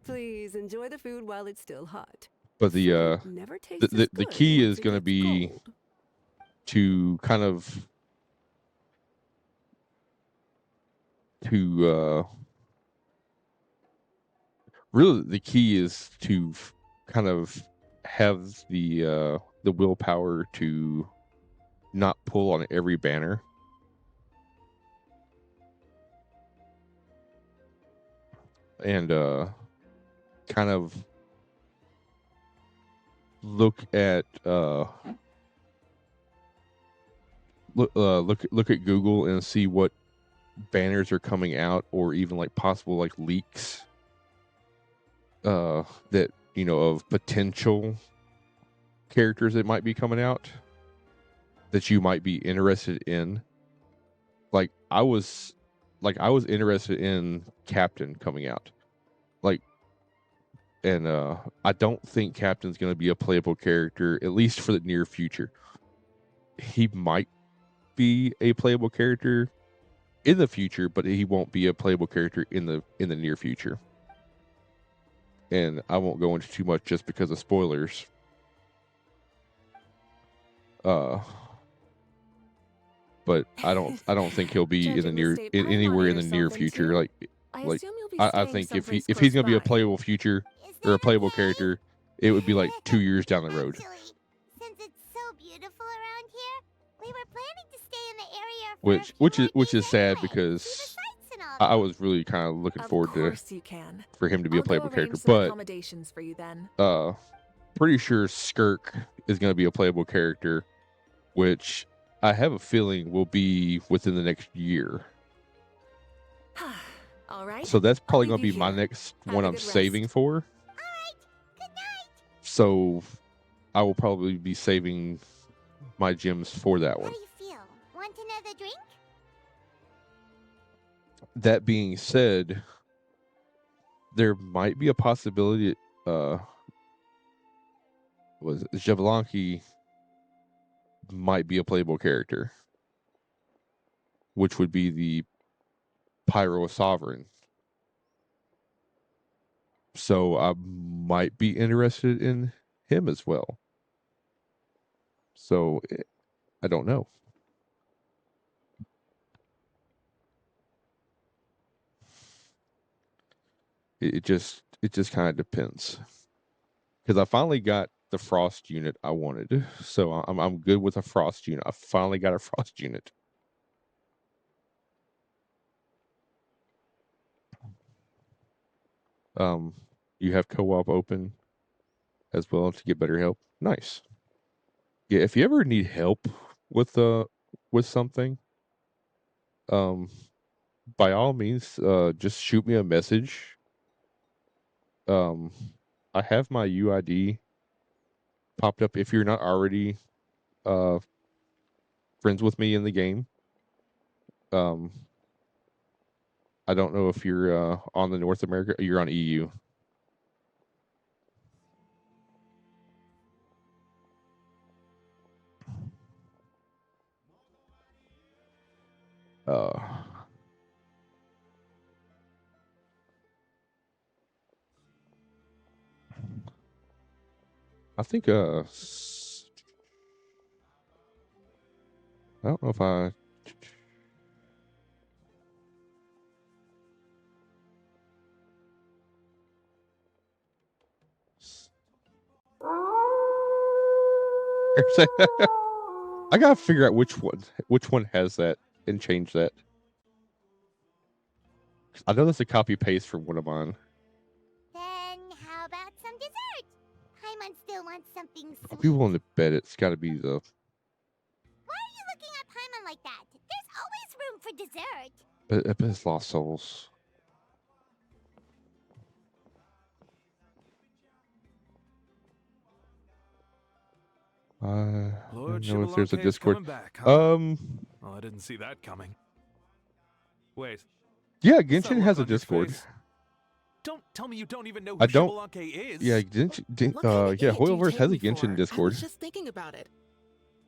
S12: Please enjoy the food while it's still hot.
S2: But the
S12: Food never tastes as
S2: the
S12: good
S2: key
S12: once
S2: is
S12: it
S2: going to
S12: gets
S2: be
S12: cold.
S2: to kind of really the key is to kind of have the willpower to not pull on every banner. And kind of look at look at Google and see what banners are coming out, or even like possible like leaks that of potential characters that might be coming out that you might be interested in. Like I was interested in Captain coming out. And I don't think Captain's going to be a playable character, at least for the near future. He might be a playable character in the future, but he won't be a playable character in the near future. And I won't go into too much just because of spoilers. But I don't think he'll be in the anywhere in the near future. I think if he's going to be a playable future or a playable character, it would be like 2 years down the road.
S4: Actually, since it's so beautiful around here, we were planning to stay in the area for
S2: Which is sad,
S4: anyway,
S2: because
S4: see the sights and all
S2: I
S4: that.
S2: was really kind of looking forward for him to be
S5: I'll
S2: a playable
S5: go
S2: character.
S5: arrange some
S2: But
S5: accommodations for you then.
S2: pretty sure Skirk is going to be a playable character, which I have a feeling will be within the next year.
S5: All right.
S2: So that's probably
S5: I'll
S2: going to
S5: leave
S2: be
S5: you
S2: my
S5: here.
S2: next
S5: Have
S2: one
S5: a
S2: I'm
S5: good rest.
S2: saving for.
S4: All right, good night.
S2: So I will probably be saving my gems for that
S4: How
S2: one.
S4: do you feel? Want another drink?
S2: That being said, there might be a possibility Jablonki might be a playable character, which would be the Pyro Sovereign. So I might be interested in him as well. So I don't know. It just kind of depends. Because I finally got the frost unit I wanted, so I'm good with a frost unit. I finally got a frost unit. You have co-op open as well to get better help. Nice. Yeah, if you ever need help with something, by all means, just shoot me a message. I have my UID popped up if you're not already friends with me in the game. I don't know if you're on the North America, you're on EU. I think I don't know if I I gotta figure out which one has that and change that. I know that's a copy paste from one of mine.
S4: Then how about some dessert? Paimon still wants something
S2: I'll
S4: sweet.
S2: be willing to bet it's got to be the.
S4: Why are you looking at Paimon like that? There's always room for dessert.
S2: I bet it's Lost Souls. I
S11: Lord
S2: don't know if there's a
S11: Shibalake is
S2: Discord.
S11: coming back, huh?
S2: Um,
S11: Well, I didn't see that coming. Wait.
S2: Yeah,
S11: what's that
S2: Genshin
S11: look
S2: has a
S11: on your
S2: Discord.
S11: face? Don't tell me you don't even know
S2: I
S11: who
S2: don't.
S11: Xbalanque is.
S2: Yeah,
S13: What kind of
S2: yeah,
S13: idiot do you
S2: Hoyoverse
S13: take
S2: has a
S13: me
S2: Genshin
S13: for? I
S2: Discord.
S13: was just thinking about it.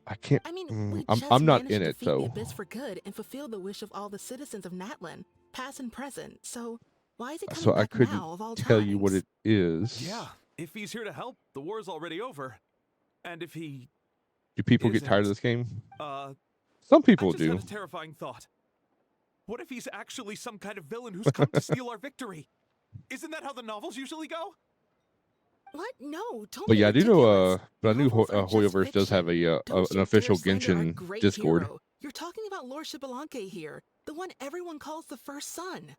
S2: I can't.
S13: I mean, we
S2: I'm
S13: just
S2: not
S13: managed
S2: in
S13: to
S2: it,
S13: defeat the
S2: so
S13: Abyss for good and fulfill the wish of all the citizens of Natlan, past and present. So why is it coming
S2: I
S13: back
S2: couldn't
S13: now of all
S2: tell you what
S13: times?
S2: it is.
S11: Yeah, if he's here to help, the war's already over. And if he
S2: Do people get tired of
S11: isn't,
S2: this game?
S11: I
S2: Some people
S11: just had
S2: do.
S11: a terrifying thought. What if he's actually some kind of villain who's come to steal our victory? Isn't that how the novels usually go?
S13: What? No, don't
S2: But
S13: be
S2: yeah, I do know.
S13: ridiculous.
S2: But I knew
S13: Novels are just
S2: Hoyoverse does have
S13: fiction.
S2: a
S13: Don't
S2: an
S13: you
S2: official
S13: dare slander our
S2: Genshin
S13: great
S2: Discord.
S13: hero. You're talking about Lord Xbalanque here, the one everyone calls the first son.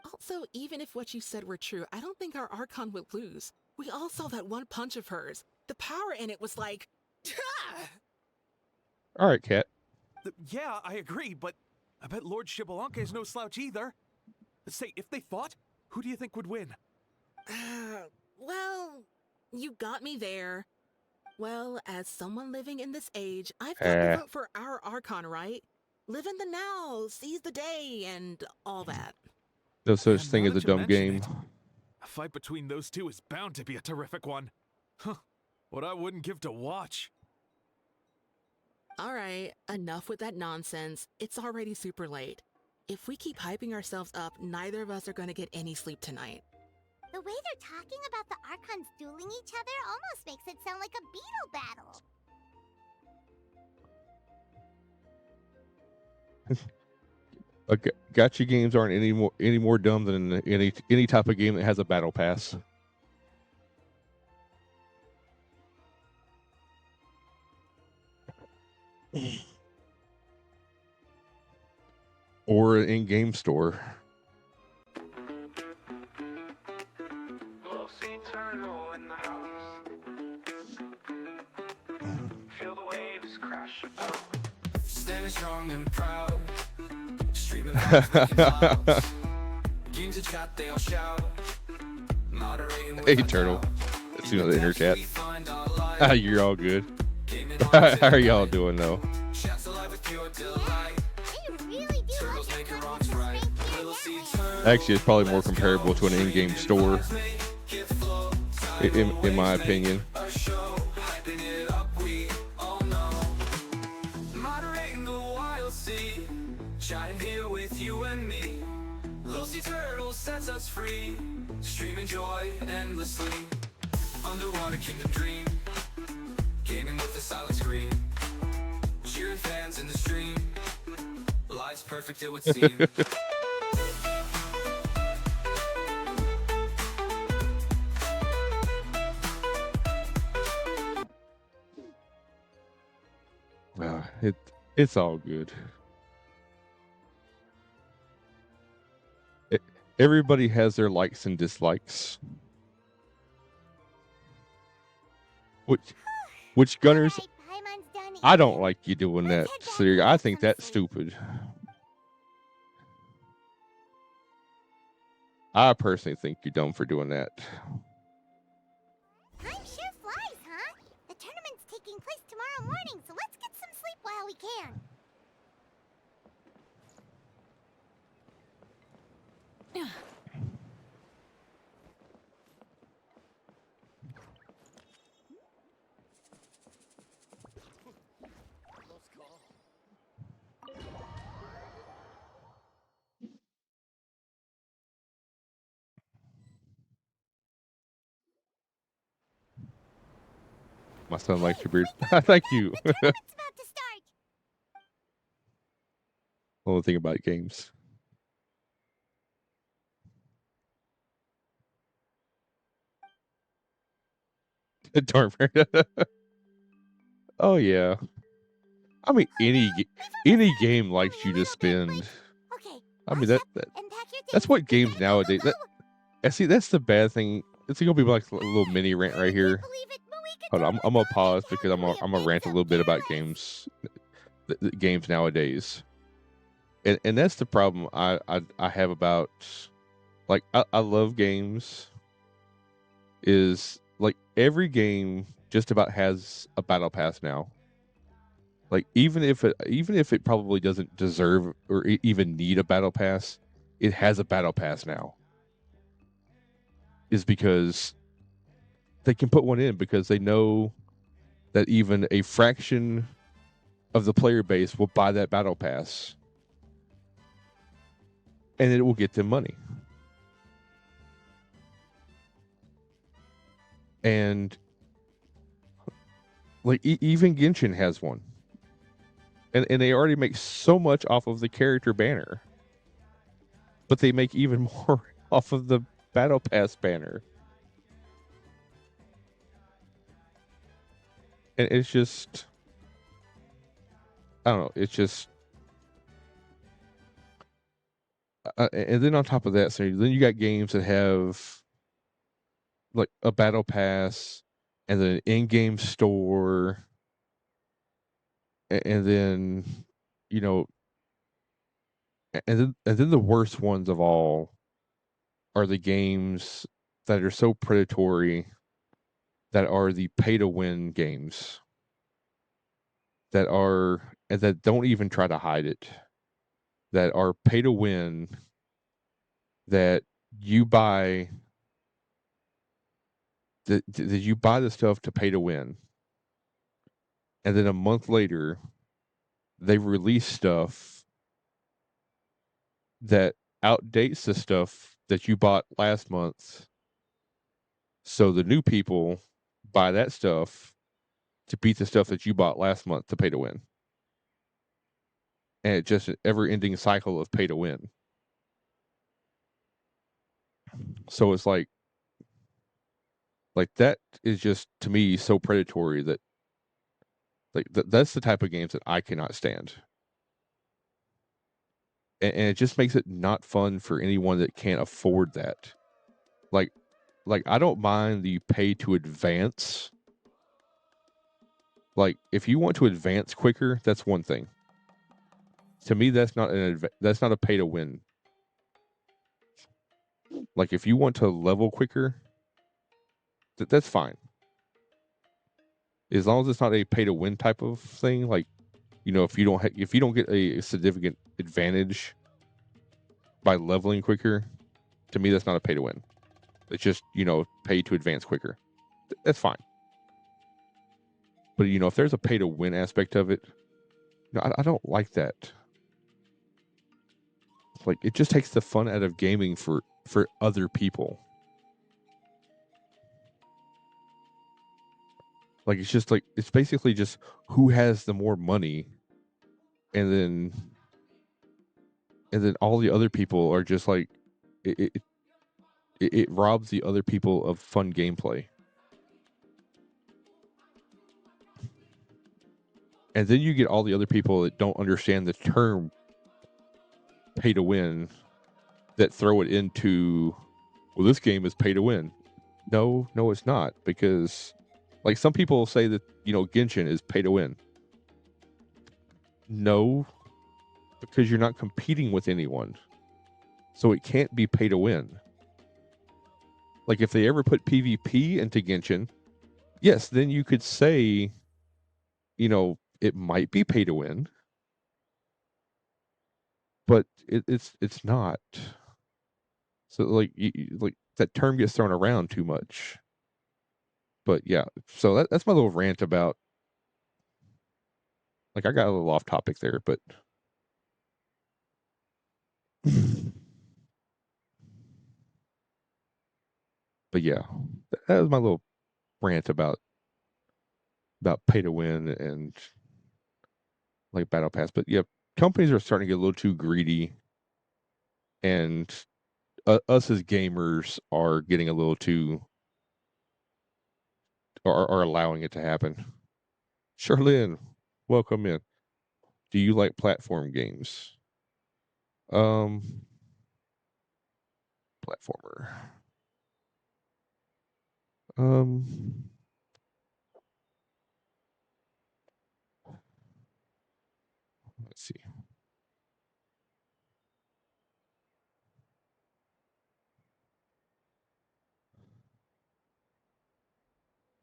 S13: Also, even if what you said were true, I don't think our Archon would lose. We all saw that one punch of hers. The power in it was like...
S2: All right, Cat.
S11: Yeah, I agree, but I bet Lord Xbalanque is no slouch either. Say, if they fought, who do you think would win?
S13: Well, you got me there. Well, as someone living in this age, I've got to vote for our Archon, right? Live in the now, seize the day, and all that.
S2: No such thing as a dumb game.
S11: A fight between those two is bound to be a terrific one. Huh, what I wouldn't give to watch.
S13: Alright, enough with that nonsense. It's already super late. If we keep hyping ourselves up, neither of us are going to get any sleep tonight.
S4: The way they're talking about the Archons dueling each other almost makes it sound like a beetle battle.
S2: Okay, gacha games aren't any more dumb than any type of game that has a battle pass. Or an in-game store.
S1: Feel the waves crash. Standing strong and proud. Streaming clouds. Games of chat, they all shout. Moderating with
S2: Hey, Turtle. Let's see the inner chat. You're all good. How are y'all doing, though? Actually, it's probably more comparable to an in-game store, in my opinion.
S1: Moderating the wild sea, chatting here with you and me. Little sea turtle sets us free, streaming joy endlessly. Underwater kingdom dream, gaming with a silent screen. Cheering fans in the stream, life's perfect it would seem.
S2: It's all good. Everybody has their likes and dislikes. Which Gunners, I don't like you doing that. So I think that's stupid. I personally think you're dumb for doing that.
S4: Time sure flies, huh? The tournament's taking place tomorrow morning, so let's get some sleep while we can.
S2: My son likes your beard. Thank you. Only thing about games. Darn. Oh yeah. I mean, any game likes you to spend. I mean that's what games nowadays. See, that's the bad thing. It's gonna be like a little mini rant right here. Hold on, I'm gonna pause because I'm gonna rant a little bit about games, the games nowadays. And that's the problem I have about, like, I love games. Is like every game just about has a battle pass now. Like even if it probably doesn't deserve or even need a battle pass, it has a battle pass now. Is because they can put one in because they know that even a fraction of the player base will buy that battle pass, and it will get them money. And like even Genshin has one, and they already make so much off of the character banner, but they make even more off of the battle pass banner. And it's just, I don't know, it's just, and then on top of that, so then you got games that have like a battle pass and then an in-game store, and then you know, and then the worst ones of all are the games that are so predatory, that are the pay-to-win games, that are, and that don't even try to hide it, that are pay-to-win, that you buy that you buy the stuff to pay to win, and then a month later they release stuff that outdates the stuff that you bought last month, so the new people buy that stuff to beat the stuff that you bought last month to pay to win, and it's just an ever-ending cycle of pay to win. So it's like that is just, to me, so predatory that that's the type of games that I cannot stand. And it just makes it not fun for anyone that can't afford that. Like I don't mind the pay to advance. Like if you want to advance quicker, that's one thing. To me, that's not that's not a pay to win. Like if you want to level quicker, that's fine. As long as it's not a pay to win type of thing. Like, if you don't get a significant advantage by leveling quicker, to me that's not a pay to win. It's just, pay to advance quicker. That's fine. But if there's a pay to win aspect of it, no, I don't like that. Like it just takes the fun out of gaming for other people. Like it's basically just who has the more money, and then all the other people are just like it robs the other people of fun gameplay. And then you get all the other people that don't understand the term pay to win, that throw it into, well, this game is pay to win. No, it's not, because like some people say that, Genshin is pay to win. No, because you're not competing with anyone. So it can't be pay to win. Like if they ever put PvP into Genshin, yes, then you could say, it might be pay to win, but it's not. So like that term gets thrown around too much. But yeah, so that's my little rant about. Like I got a little off topic there, but but yeah, that was my little rant about pay to win and like battle pass. But yeah, companies are starting to get a little too greedy, and us as gamers are getting a little too, are allowing it to happen. Charlene, welcome in. Do you like platform games? Um, Platformer. Um, let's see.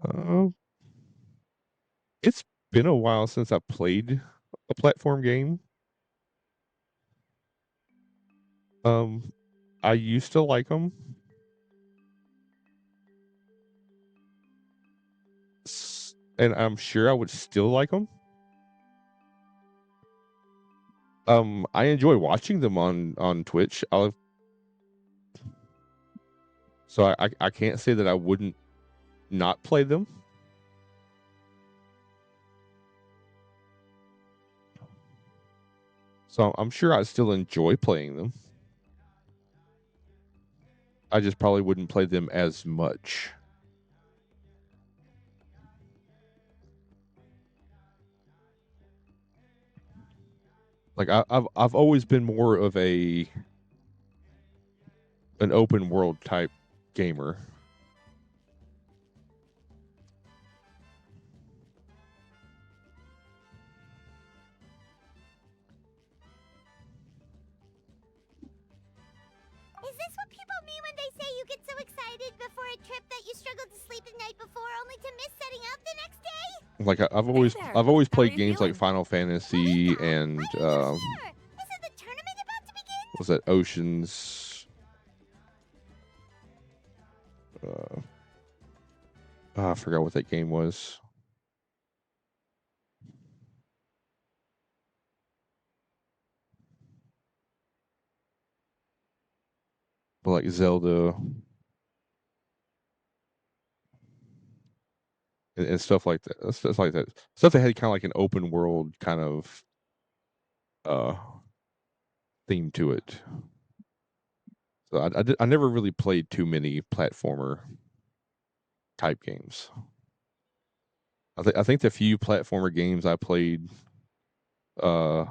S2: Um, it's been a while since I played a platform game. I used to like them. And I'm sure I would still like them. I enjoy watching them on Twitch. So I can't say that I wouldn't not play them. So I'm sure I'd still enjoy playing them. I just probably wouldn't play them as much. Like I've always been more of an open world type gamer.
S4: Is this what people mean when they say you get so excited before a trip that you struggle to sleep the night before only to miss setting out the next day?
S2: Like I've always played games like Final Fantasy and
S4: Isn't the tournament about to begin?
S2: was that Oceans? I forgot what that game was. But like Zelda and stuff like that. Stuff like that. Stuff that had kind of like an open world kind of theme to it. So I never really played too many platformer type games. I think the few platformer games I played when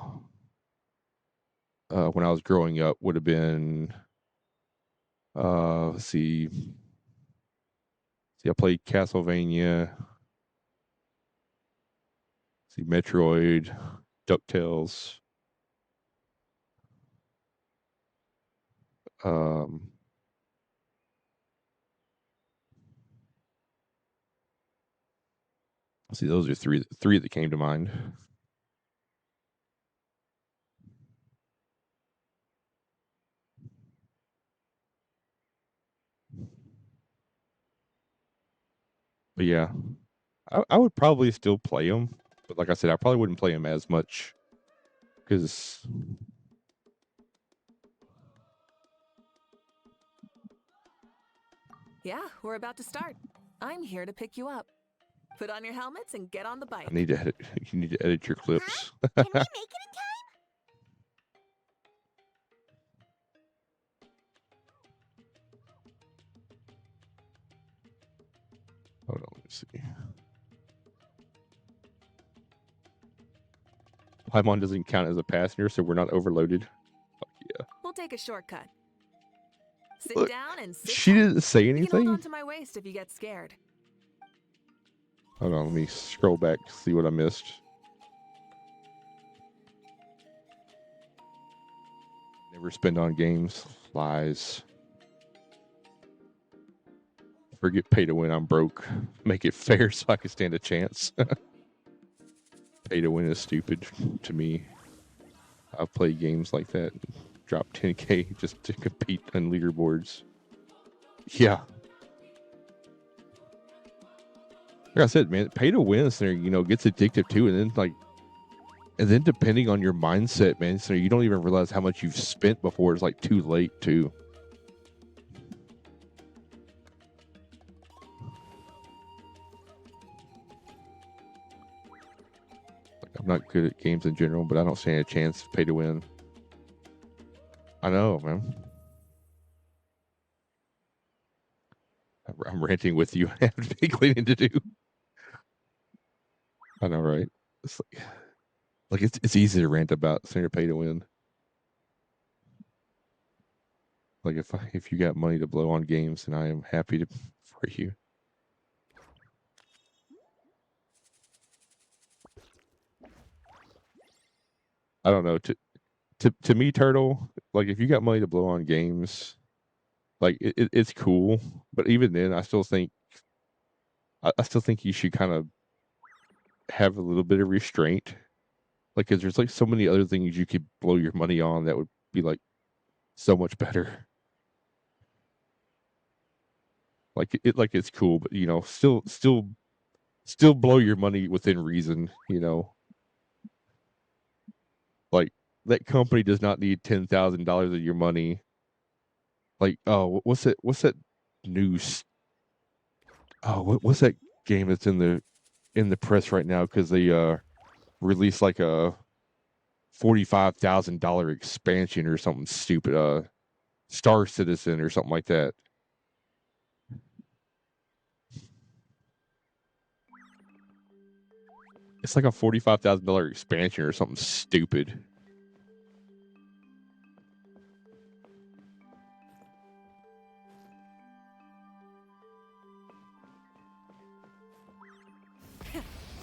S2: I was growing up would have been let's see, I played Castlevania, Metroid, DuckTales. See, those are three that came to mind. But yeah, I would probably still play them. But like I said, I probably wouldn't play them as much because
S5: Yeah, we're about to start. I'm here to pick you up. Put on your helmets and get on the bike.
S2: I need to edit. You need to edit your clips.
S4: Can we make it in time?
S2: Hold on, let me see. Paimon doesn't count as a passenger, so we're not overloaded. Fuck yeah.
S5: We'll take a shortcut. Sit
S2: Look,
S5: down and sit
S2: she
S5: tight.
S2: didn't say
S5: You can hold
S2: anything.
S5: on to my waist if you get scared.
S2: Hold on, let me scroll back to see what I missed. Never spend on games. Lies. Forget pay to win, I'm broke. Make it fair so I can stand a chance. Pay to win is stupid to me. I've played games like that. Drop 10K just to compete on leaderboards. Yeah. Like I said, man, pay to win there, gets addictive too, and then depending on your mindset, man, so you don't even realize how much you've spent before it's like too late too. Like, I'm not good at games in general, but I don't stand a chance to pay to win. I know, man. I'm ranting with you. I have big cleaning to do. I know, right? It's like it's easy to rant about center pay to win. Like if you got money to blow on games, then I am happy to for you. I don't know. To me, Turtle, like if you got money to blow on games, like it's cool. But even then, I still think you should kind of have a little bit of restraint. Like, 'cause there's like so many other things you could blow your money on that would be like so much better. Like it's cool, but you know, still blow your money within reason, you know. Like that company does not need $10,000 of your money. Like, oh, what's that news? Oh, what's that game that's in the press right now because they released like a $45,000 expansion or something stupid, Star Citizen or something like that. It's like a $45,000 expansion or something stupid.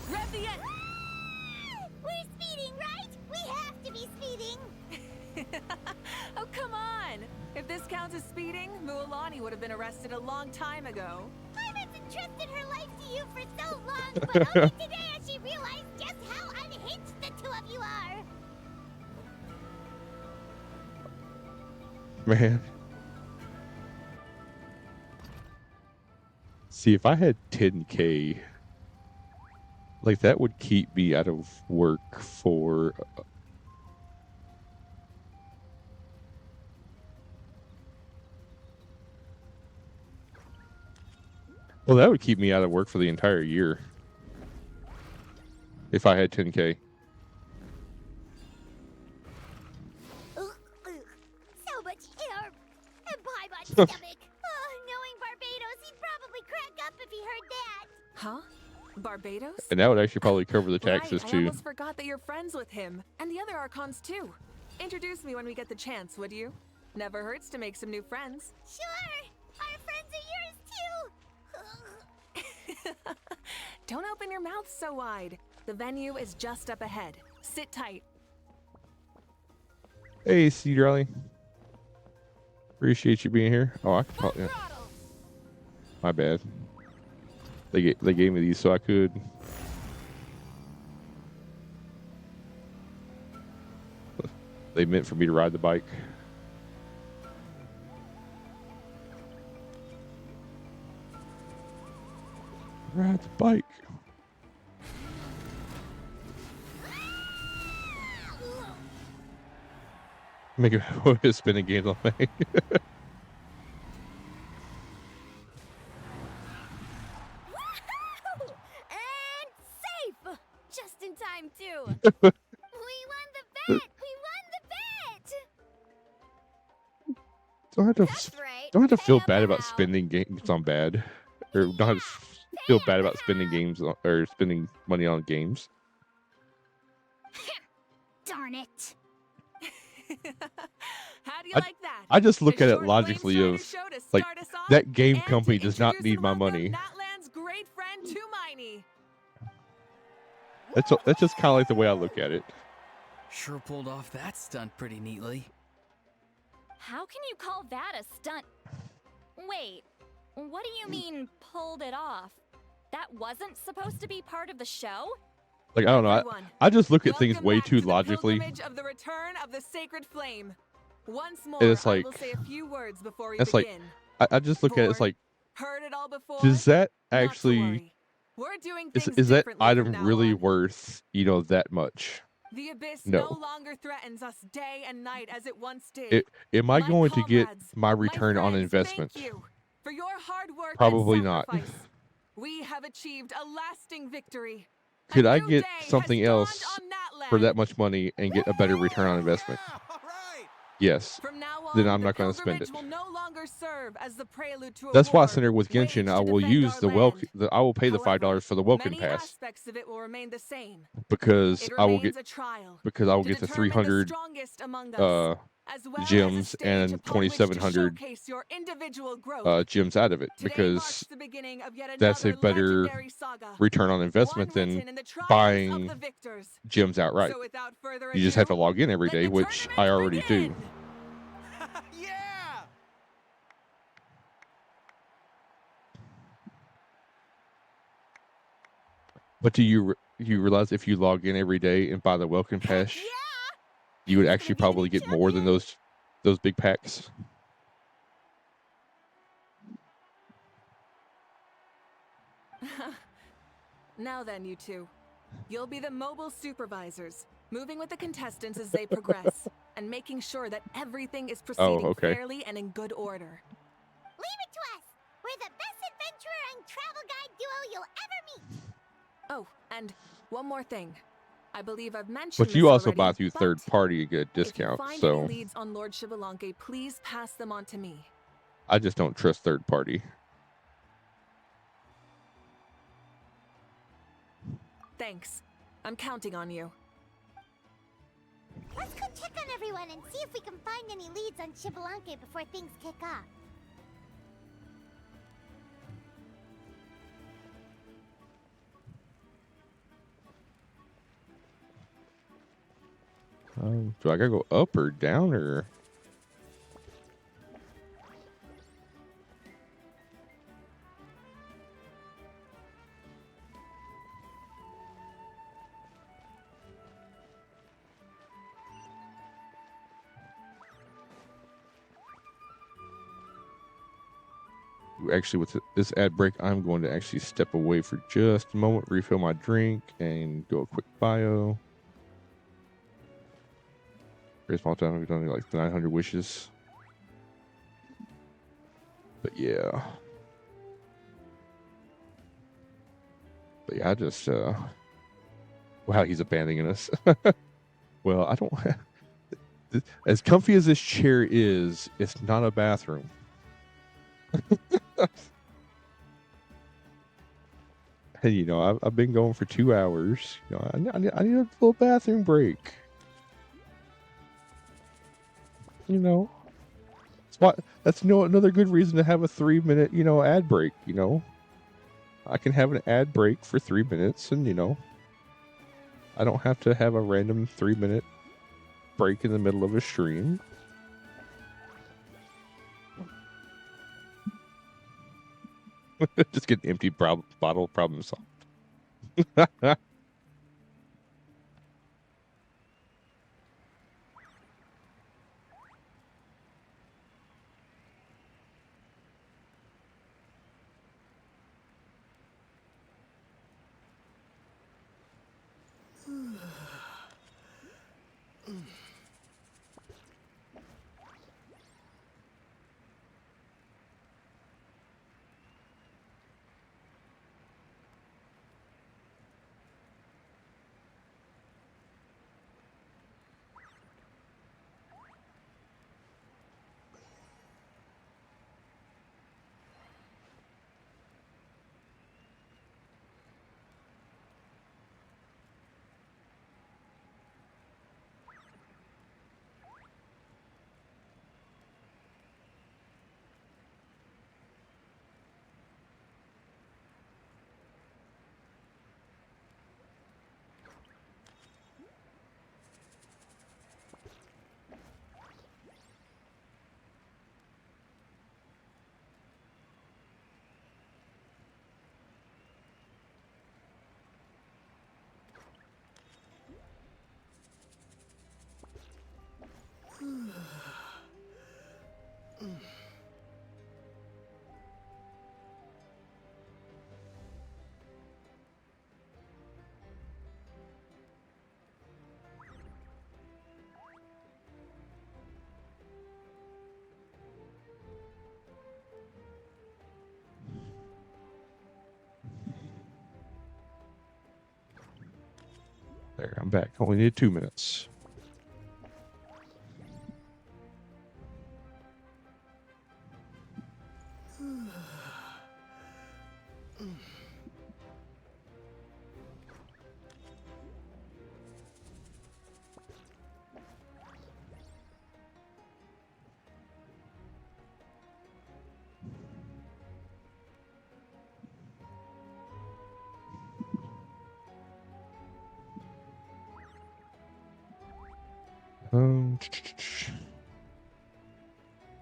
S5: Rev the end!
S4: We're speeding, right? We have to be speeding!
S5: Oh, come on! If this counts as speeding, Mualani would have been arrested a long time ago.
S4: Paimon's entrusted her life to you for so long, but only today has she realized just how unhinged the two of you are!
S2: Man. See, if I had 10K, like that would keep me out of work for well, that would keep me out of work for the entire year. If I had 10K.
S4: So much air and Paimon's stomach. Knowing Barbados, he'd probably crack up if he heard that.
S5: Huh? Barbados?
S2: And that would actually probably cover the
S5: Right,
S2: taxes
S5: I
S2: too.
S5: almost forgot that you're friends with him. And the other Archons too. Introduce me when we get the chance, would you? Never hurts to make some new friends.
S4: Sure! Our friends are yours too!
S5: Don't open your mouth so wide. The venue is just up ahead. Sit tight.
S2: Hey, Citlali. Appreciate you being here. Oh, I can yeah. My bad. They gave me these so I could. They meant for me to ride the bike. Ride the bike. Make a spinning games on me.
S3: And safe! Just in time, too.
S4: We won the bet! We won the bet!
S2: Don't have to feel bad about spending games on bad, or don't have to feel bad about spending games on, or spending money on games.
S4: Darn it!
S5: How do you like that?
S2: I just look
S5: A
S2: at it
S5: short
S2: logically
S5: flame
S2: of
S5: starter show to
S2: like
S5: start us off,
S2: that game
S5: and
S2: company
S5: to
S2: does not
S5: introduce
S2: need
S5: and
S2: my
S5: welcome
S2: money.
S5: Natlan's great friend Tumaini.
S2: That's just kind of like the way I look at it.
S8: Sure pulled off that stunt pretty neatly.
S3: How can you call that a stunt? Wait, what do you mean pulled it off? That wasn't supposed to be part of the show?
S2: Like I don't know. I just look at things
S5: Welcome
S2: way
S5: back
S2: too
S5: to the
S2: logically.
S5: pilgrimage of the return of the sacred flame. Once more,
S2: And it's
S5: I
S2: like
S5: will say a few words before we
S2: it's like
S5: begin.
S2: I just look at it. It's like,
S5: Heard it all before?
S2: does that
S5: Not to
S2: actually
S5: worry. We're doing things
S2: is that
S5: differently from
S2: item
S5: now
S2: really
S5: on.
S2: worth that much?
S5: The abyss
S2: No.
S5: no longer threatens us day and night as it once did.
S2: Am I
S5: My
S2: going to get
S5: comrades,
S2: my
S5: my
S2: return on
S5: friends,
S2: investment?
S5: Thank you for your hard work
S2: Probably
S5: and
S2: not.
S5: sacrifice. We have achieved a lasting victory.
S2: Could
S5: A
S2: I
S5: new
S2: get
S5: day has
S2: something
S5: dawned
S2: else
S5: on Natlan.
S2: for that much money and get a better return on investment? Yes.
S5: From now on,
S2: Then I'm
S5: the
S2: not going to spend
S5: pilgrimage
S2: it.
S5: will no longer serve as the prelude to a
S2: That's why
S5: war
S2: Center with Genshin,
S5: waged
S2: I
S5: to
S2: will
S5: defend
S2: use
S5: our
S2: the
S5: land.
S2: I will pay the
S5: However,
S2: $5 for the welcome
S5: many
S2: pass
S5: aspects of it will remain the same.
S2: because
S5: It
S2: I will
S5: remains
S2: get
S5: a trial
S2: the
S5: to
S2: get the
S5: determine
S2: 300
S5: strongest among us, as well as a
S2: gems
S5: stage
S2: and
S5: upon which to
S2: 2,700
S5: showcase your individual growth.
S2: gems out of it
S5: Today marks
S2: because
S5: the beginning of yet
S2: that's a
S5: another
S2: better
S5: legendary saga,
S2: return on investment
S5: one
S2: than
S5: written in the triumphs of
S2: buying
S5: the victors.
S2: gems outright.
S5: So without further
S2: You just have to
S5: ado,
S2: log in every
S5: let
S2: day,
S5: the
S2: which I
S5: tournament
S2: already do.
S5: begin.
S11: Yeah!
S2: But do you you realize if you log in every day and buy the welcome pass, you would actually probably get more than those big packs.
S5: Now then, you two. You'll be the mobile supervisors, moving with the contestants as they progress, and making sure that everything is proceeding fairly and in good order.
S4: Leave it to us! We're the best adventurer and travel guide duo you'll ever meet!
S5: Oh, and one more thing. I believe I've mentioned
S2: But
S5: this
S2: you also
S5: already,
S2: buy through
S5: but
S2: third party, you get a discount.
S5: if you find
S2: So
S5: any leads on Lord Shibalanke, please pass them on to me.
S2: I just don't trust third party.
S5: Thanks. I'm counting on you.
S4: Let's go check on everyone and see if we can find any leads on Shibalanke before things kick off.
S2: Do I gotta go up or down or? Actually, with this ad break, I'm going to actually step away for just a moment, refill my drink, and do a quick bio. Very small time. We've done like 900 wishes. But yeah. I just, wow, he's abandoning us. Well, I don't, as comfy as this chair is, it's not a bathroom. And, you know, I've been going for 2 hours. You know, I need a little bathroom break. You know, that's another good reason to have a 3-minute, you know, ad break. You know, I can have an ad break for 3 minutes, and you know, I don't have to have a random 3-minute break in the middle of a stream. Just get an empty bottle, problem solved. There, I'm back. Only need 2 minutes.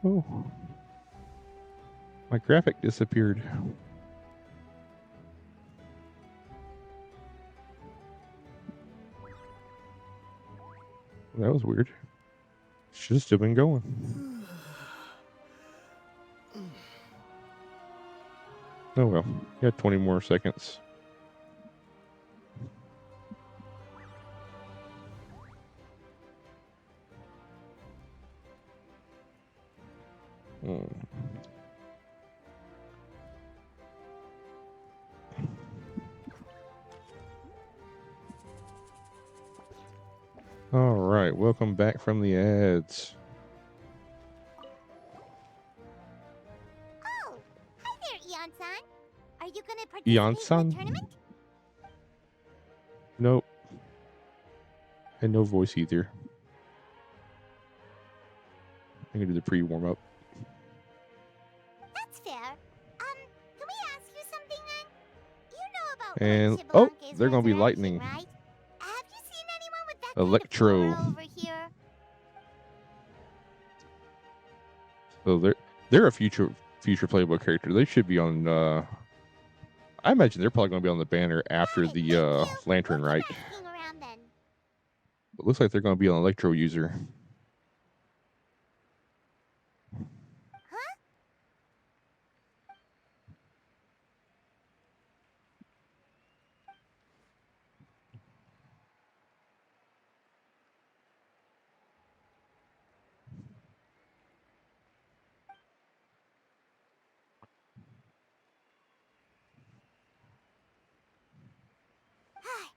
S2: Oh, my graphic disappeared. That was weird. Should have still been going. Oh well. You got 20 more seconds. All right, welcome back from the ads.
S4: Oh, hi there, Eon-san. Are you gonna participate
S2: Eon-san?
S4: in the tournament?
S2: Nope. And no voice either. I'm gonna do the pre-warm up.
S4: That's fair. Can we ask you something then? You know about
S2: And
S4: Lord
S2: oh,
S4: Xbalanque's
S2: they're gonna be
S4: resurrection,
S2: lightning.
S4: right? Have you seen anyone with that
S2: Electro.
S4: kind of aura over here?
S2: So they're a future playable character. They should be on. I imagine they're probably gonna be on the banner after the lantern, right?
S4: Asking around then.
S2: It looks like they're gonna be an Electro user.
S4: Huh?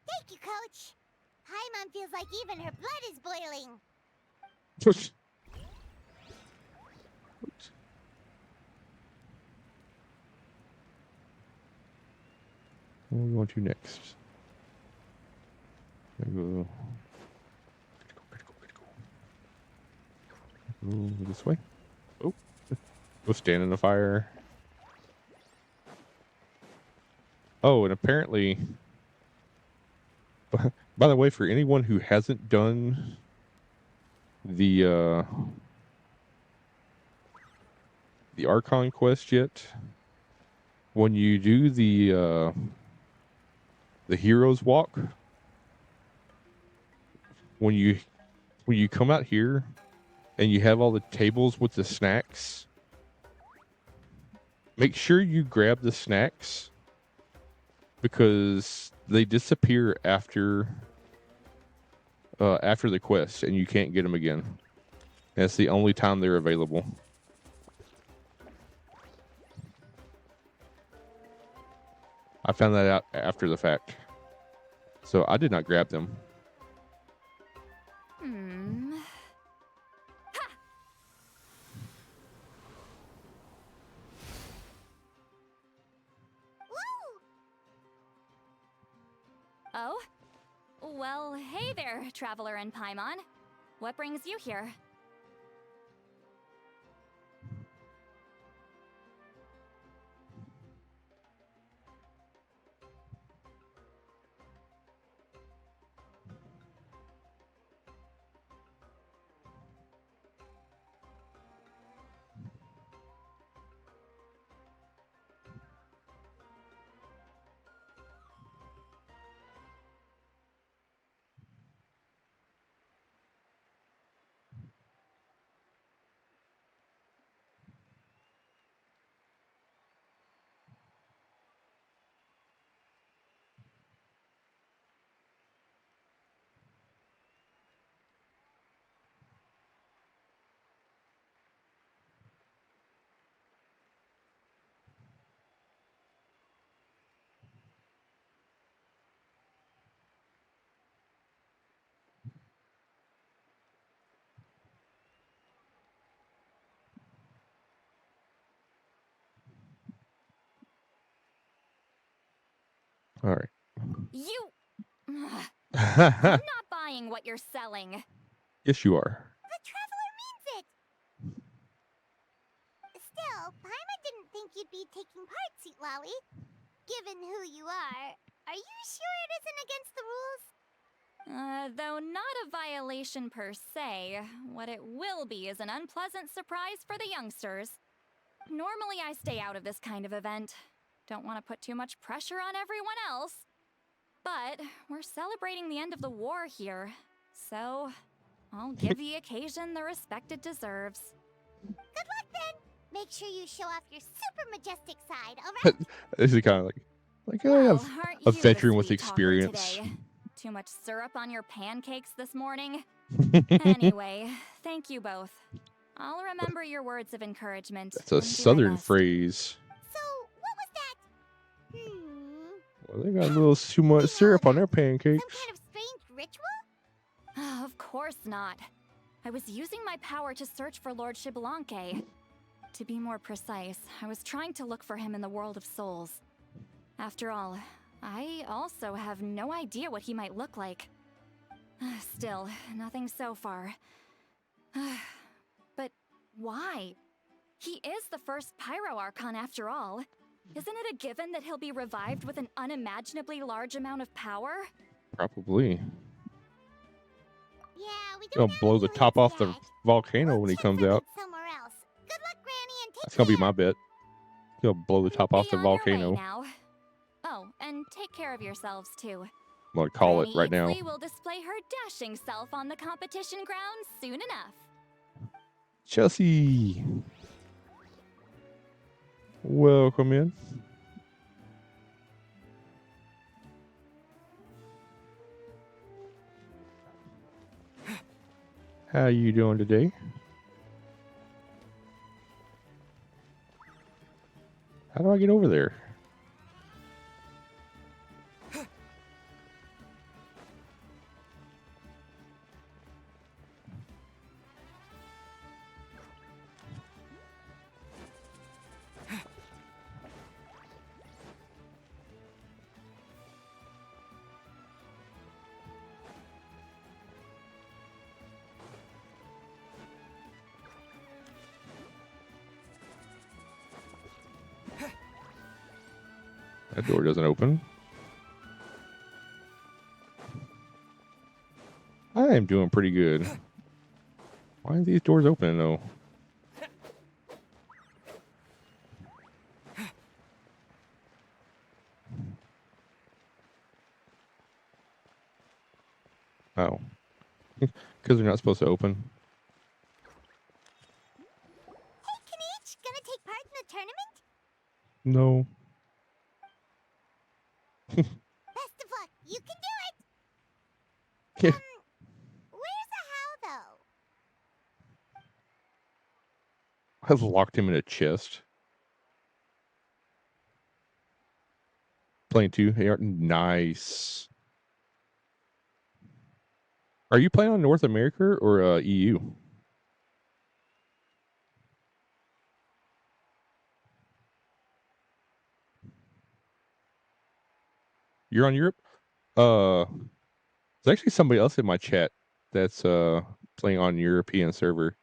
S4: Thank you, Coach. Paimon feels like even her blood is boiling.
S2: Where are we going to next? Go this way. Oh, go stand in the fire. Oh, and apparently, by the way, for anyone who hasn't done the Archon quest yet, when you do the heroes walk, when you come out here and you have all the tables with the snacks, make sure you grab the snacks because they disappear after the quest and you can't get them again. That's the only time they're available. I found that out after the fact. So I did not grab them.
S3: Oh? Well, hey there, Traveler and Paimon. What brings you here?
S2: All right.
S3: You... I'm not buying what you're selling.
S2: Yes, you are.
S4: The Traveler means it. Still, Paimon didn't think you'd be taking part, Citlali. Given who you are you sure it isn't against the rules?
S3: Though not a violation per se, what it will be is an unpleasant surprise for the youngsters. Normally I stay out of this kind of event. Don't want to put too much pressure on everyone else. But we're celebrating the end of the war here, So, I'll give the occasion the respect it deserves.
S4: Good luck then. Make sure you show off your super majestic side, alright?
S2: This is kind of like I
S3: Well,
S2: have
S3: aren't
S2: a
S3: you the
S2: veteran with
S3: sweet talker
S2: experience.
S3: today? Too much syrup on your pancakes this morning? Anyway, thank you both. I'll remember your words of encouragement.
S2: That's a
S3: and do my
S2: southern
S3: best.
S2: phrase.
S4: So, what was that?
S2: Well, they got a little too much syrup on their pancakes.
S4: Some kind of strange ritual?
S3: Of course not. I was using my power to search for Lord Xbalanque. To be more precise, I was trying to look for him in the world of souls. After all, I also have no idea what he might look like. Still, nothing so far. But why? He is the first Pyro Archon after all. Isn't it a given that he'll be revived with an unimaginably large amount of power?
S2: Probably.
S4: Yeah, we
S2: He'll blow the top off the volcano when he comes out.
S4: somewhere else. Good luck, Granny, and take
S2: That's gonna be my bet. He'll blow the top off the
S3: Be on your way
S2: volcano.
S3: now. Oh, and take care of yourselves too.
S2: I'm gonna call it
S3: Granny
S2: right now.
S3: Ixley will display her dashing self on the competition grounds soon enough.
S2: Chelsea, welcome in. How you doing today? How do I get over there? That door doesn't open. I am doing pretty good. Why are these doors open though? Oh. Because they're not supposed to open.
S4: Hey, Kanich, gonna take part in the tournament?
S2: No.
S4: Best of luck. You can do it.
S2: Yeah.
S4: Where's the how, though?
S2: I've locked him in a chest. Playing 2. Hey, nice. Are you playing on North America or EU? You're on Europe? There's actually somebody else in my chat that's playing on European server.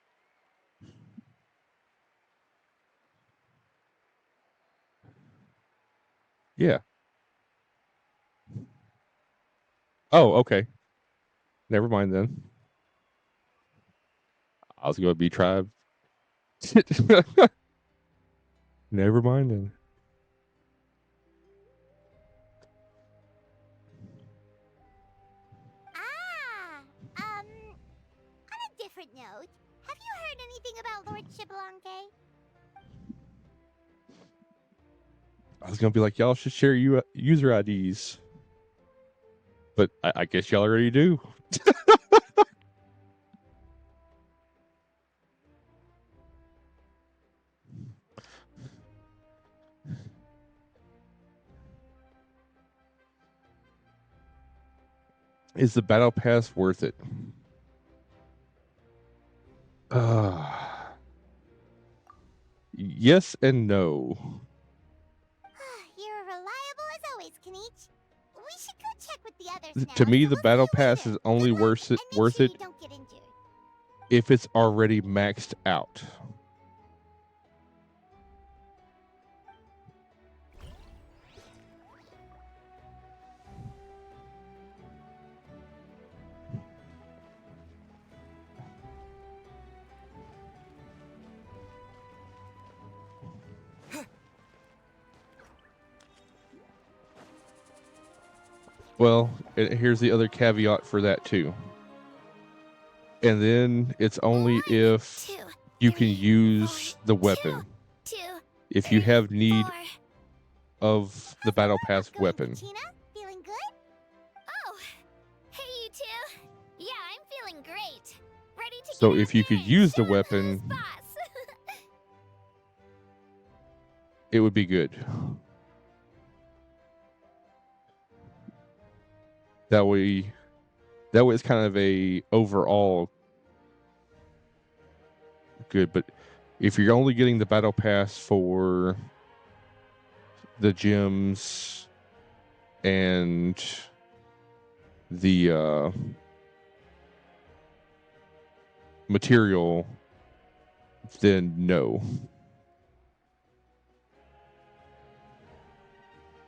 S2: Yeah. Oh, okay. Never mind then. I was gonna be tribe. Never mind then.
S4: On a different note, have you heard anything about Lord Xbalanque?
S2: I was gonna be like, y'all should share user IDs, but I guess y'all already do. Is the battle pass worth it? Yes and no.
S4: You're reliable as always, Kanich. We should go check with the others now.
S2: To me,
S4: so
S2: the
S4: we'll
S2: battle
S4: see you
S2: pass
S4: later.
S2: is only
S4: Good luck,
S2: worth it.
S4: and make sure you don't get injured.
S2: If it's already maxed out. Well, here's the other caveat for that too. And then it's only if you can use the weapon. If you have need of the battle pass weapon.
S4: Feeling good? Oh, hey you two. Yeah, I'm feeling great. Ready to
S2: So
S4: get
S2: if you could use the weapon, it would be good. That way it's kind of a overall good. But if you're only getting the battle pass for the gems and the material, then no.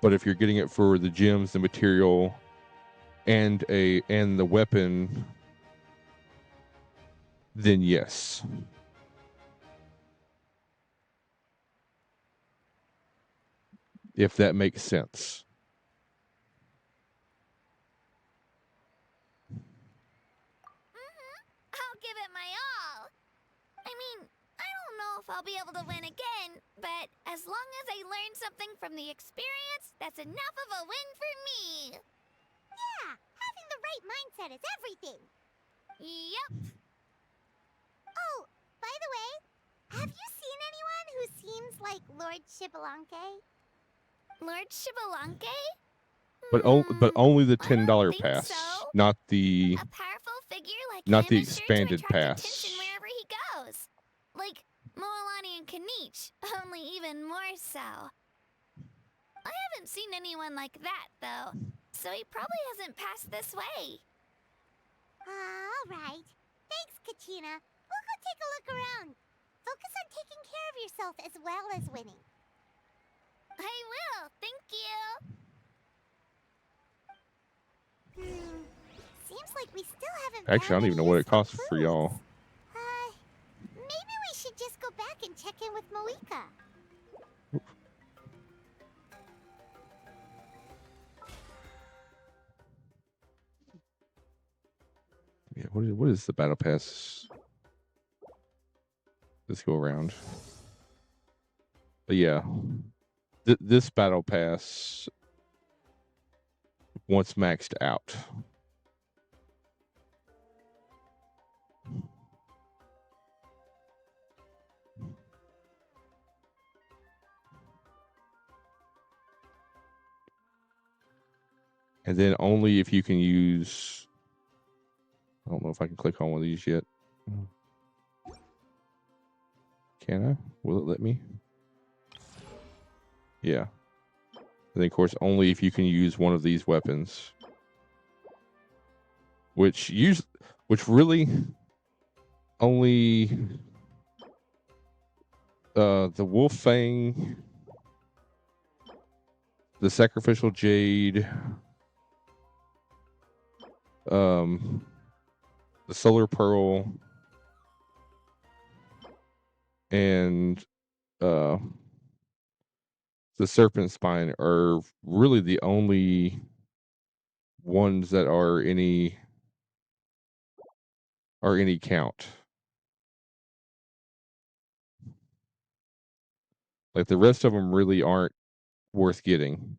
S2: But if you're getting it for the gems, the material, and the weapon, then yes. If that makes sense.
S4: I'll give it my all. I mean, I don't know if I'll be able to win again, but as long as I learn something from the experience, that's enough of a win for me. Yeah, having the right mindset is everything. Yep. Oh, by the way, have you seen anyone who seems like Lord Shibalanke? Lord Shibalanke?
S2: But only the $10 pass,
S4: so.
S2: not the
S4: A powerful figure like
S2: not
S4: him
S2: the
S4: is sure to
S2: expanded
S4: attract
S2: pass.
S4: attention wherever he goes. Like Moalani and Kanich, only even more so. I haven't seen anyone like that, though, so he probably hasn't passed this way. All right. Thanks, Kachina. We'll go take a look around. Focus on taking care of yourself as well as winning. I will, thank you. Seems like we still haven't
S2: Actually, I don't even know what it costs for y'all.
S4: Maybe we should just go back and check in with Mavuika.
S2: Yeah, what is the battle pass? Let's go around. But yeah, this battle pass, once maxed out, and then only if you can use. I don't know if I can click on one of these yet. Can I? Will it let me? Yeah. And then, of course, only if you can use one of these weapons. Which really only the Wolf Fang, the Sacrificial Jade, the Solar Pearl, and the Serpent Spine are really the only ones that are any count. Like the rest of them really aren't worth getting.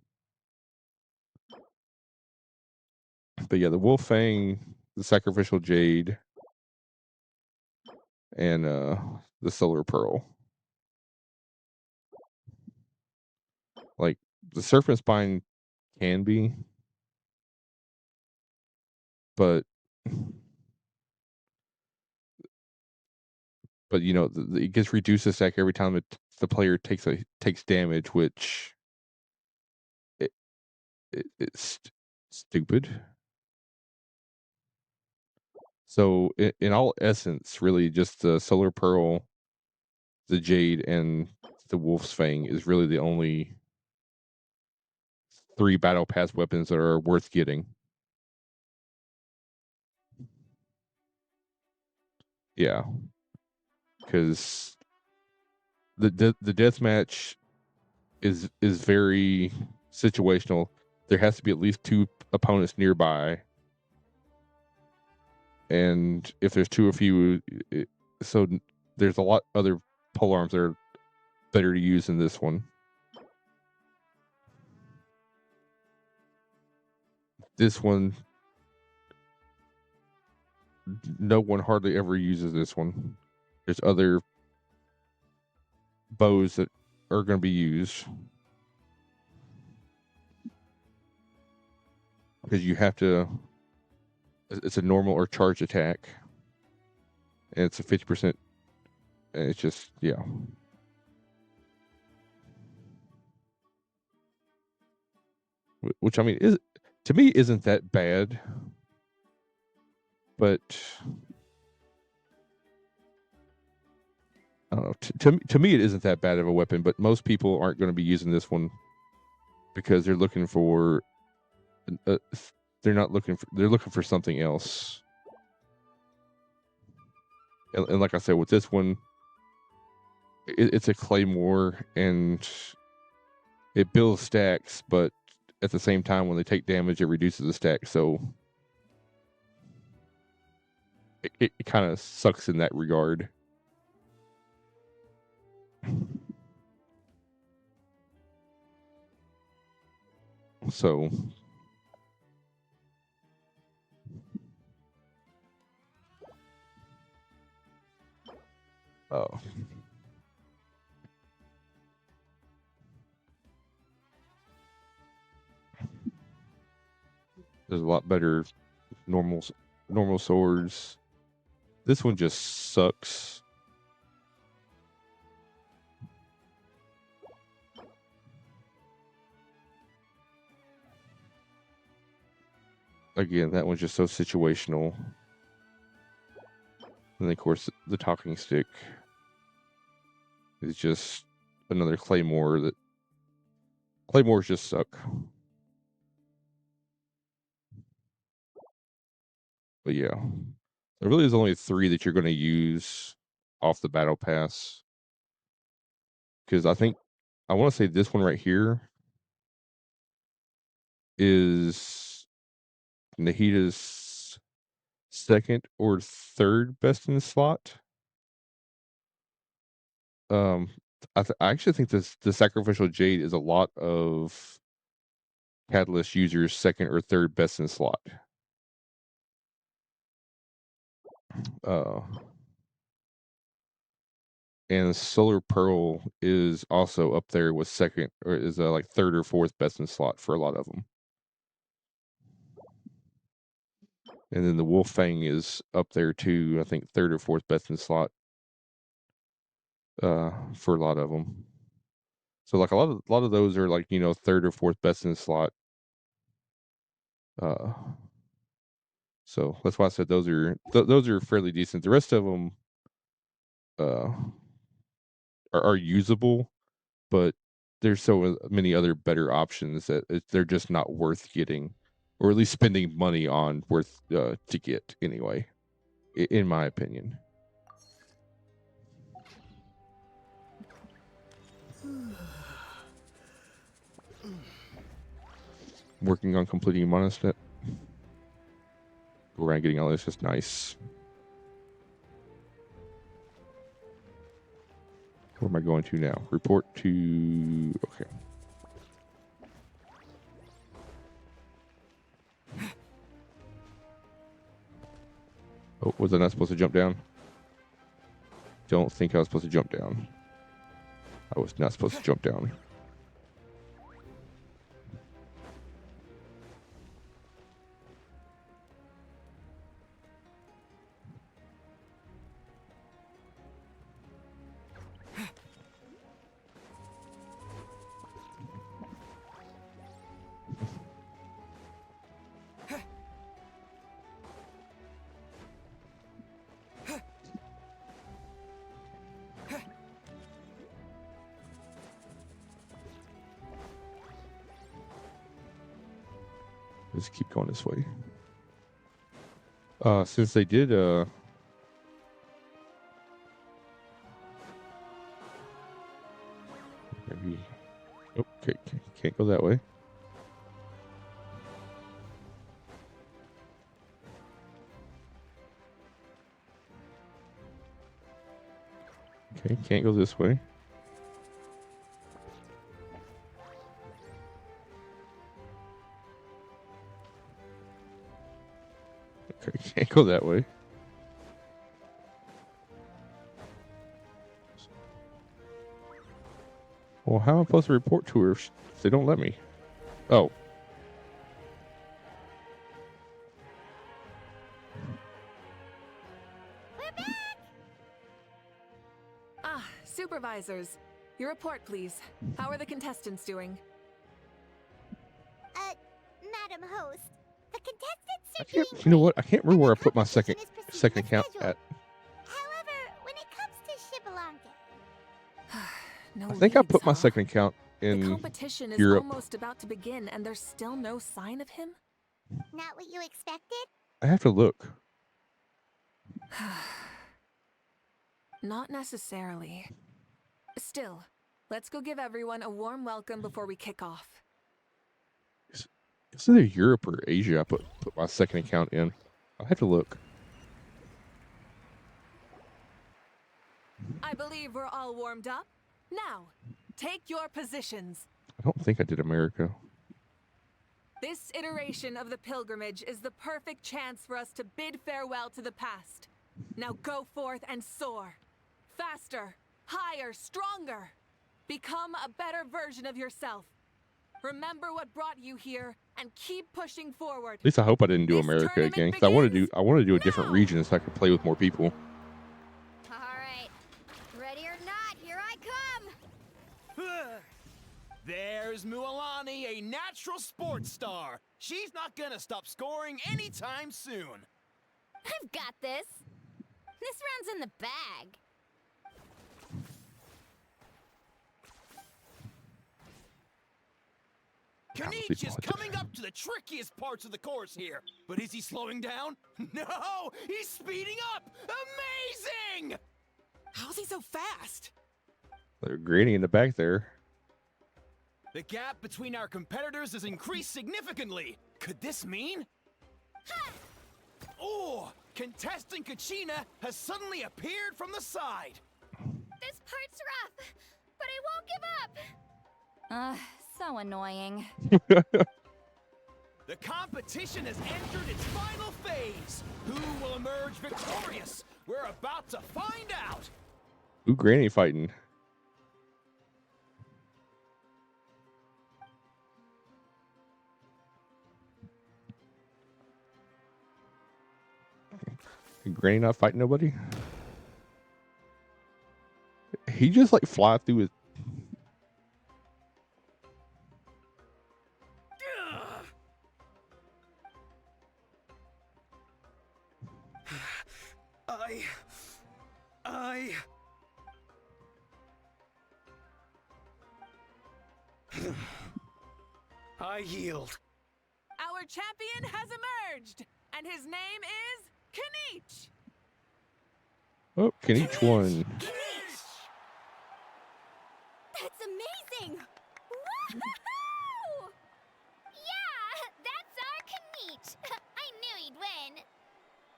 S2: But yeah, the Wolf Fang, the Sacrificial Jade, and the Solar Pearl. Like the Serpent Spine can be, but you know, it gets reduced to stack every time the player takes damage, which it's stupid. So in all essence, really just the Solar Pearl, the Jade, and the Wolf's Fang is really the only 3 battle pass weapons that are worth getting. Yeah, because the death match is very situational. There has to be at least 2 opponents nearby, and if there's two of you, so there's a lot other polearms that are better to use than this one. This one, no one hardly ever uses this one. There's other bows that are going to be used because you have to. It's a normal or charge attack, and it's a 50%. And it's just which I mean is to me isn't that bad, but I don't know. To me, it isn't that bad of a weapon, but most people aren't going to be using this one because they're looking for. They're not looking for. They're looking for something else. And like I said, with this one, it's a claymore and it builds stacks, but at the same time, when they take damage, it reduces the stack. So it kind of sucks in that regard. So there's a lot better normal swords. This one just sucks. Again, that one's just so situational. And then, of course, the talking stick is just another claymore that claymores just suck. But yeah, there really is only 3 that you're going to use off the battle pass. Because I want to say this one right here is Nahida's second or third best in the slot. I actually think the sacrificial jade is a lot of catalyst users' second or third best in slot. And Solar Pearl is also up there with second, or is like third or fourth best in slot for a lot of them. And then the Wolf Fang is up there too. I think third or fourth best in slot for a lot of them. So like a lot of those are like third or fourth best in slot. So that's why I said those are fairly decent. The rest of them are usable, but there's so many other better options that they're just not worth getting, or at least spending money on worth to get anyway, in my opinion. Working on completing Monostat. Go around getting all this, just nice. Where am I going to now? Report to... Okay. Oh, was I not supposed to jump down? Don't think I was supposed to jump down. I was not supposed to jump down. Let's keep going this way. Since they did maybe okay, can't go that way. Okay, can't go this way. Okay, can't go that way. Well, how am I supposed to report to her if they don't let me? Oh.
S5: Ah, supervisors. Your report, please. How are the contestants doing?
S4: Madam Host, the contestants
S2: I
S4: are
S2: can't.
S4: doing
S2: You know
S4: great,
S2: what? I can't remember where I put my
S4: competition
S2: second
S4: is proceeding as
S2: account
S4: scheduled.
S2: at.
S4: However, when it comes to Shibalonke,
S5: No
S2: I think I
S5: leads,
S2: put my
S5: huh?
S2: second account
S5: The
S2: in
S5: competition is
S2: Europe.
S5: almost about to begin, and there's still no sign of him?
S4: not what you expected?
S2: I have to look.
S5: Not necessarily. Still, let's go give everyone a warm welcome before we kick off.
S2: It's either Europe or Asia. I put my second account in. I have to look.
S5: I believe we're all warmed up. Now, take your positions.
S2: I don't think I did America.
S5: This iteration of the pilgrimage is the perfect chance for us to bid farewell to the past. Now go forth and soar. Faster, higher, stronger. Become a better version of yourself. Remember what brought you here and keep pushing forward.
S2: At least I hope I didn't do America again, because I want to do a different region so I can play with more people.
S3: All right. Ready or not, here I come!
S11: There's Mualani, a natural sports star. She's not gonna stop scoring anytime soon.
S3: I've got this. This round's in the bag.
S11: Kanich is coming up to the trickiest parts of the course here. But is he slowing down? No! He's speeding up! Amazing!
S13: How's he so fast?
S2: There's Granny in the back there.
S11: The gap between our competitors has increased significantly. Could this mean? Oh! Contestant Kachina has suddenly appeared from the side.
S3: This part's rough, but I won't give up. So annoying.
S11: The competition has entered its final phase. Who will emerge victorious? We're about to find out.
S2: Who Granny fighting? Granny not fighting nobody? He just like fly through his...
S6: I yield.
S5: Our champion has emerged, and his name is Kanich.
S2: Oh, can each one.
S3: That's amazing! Woohoo! Yeah, that's our Kanich. I knew he'd win.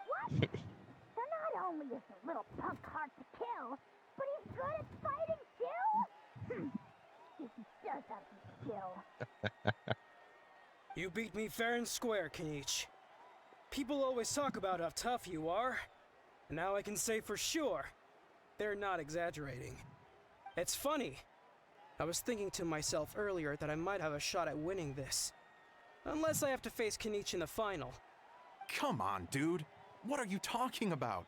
S4: What? So not only is the little punk hard to kill, but he's good at fighting too? He does have some skill.
S6: You beat me fair and square, Kanich. People always talk about how tough you are. And now I can say for sure, they're not exaggerating. It's funny. I was thinking to myself earlier that I might have a shot at winning this. Unless I have to face Kanich in the final.
S11: Come on, dude. What are you talking about?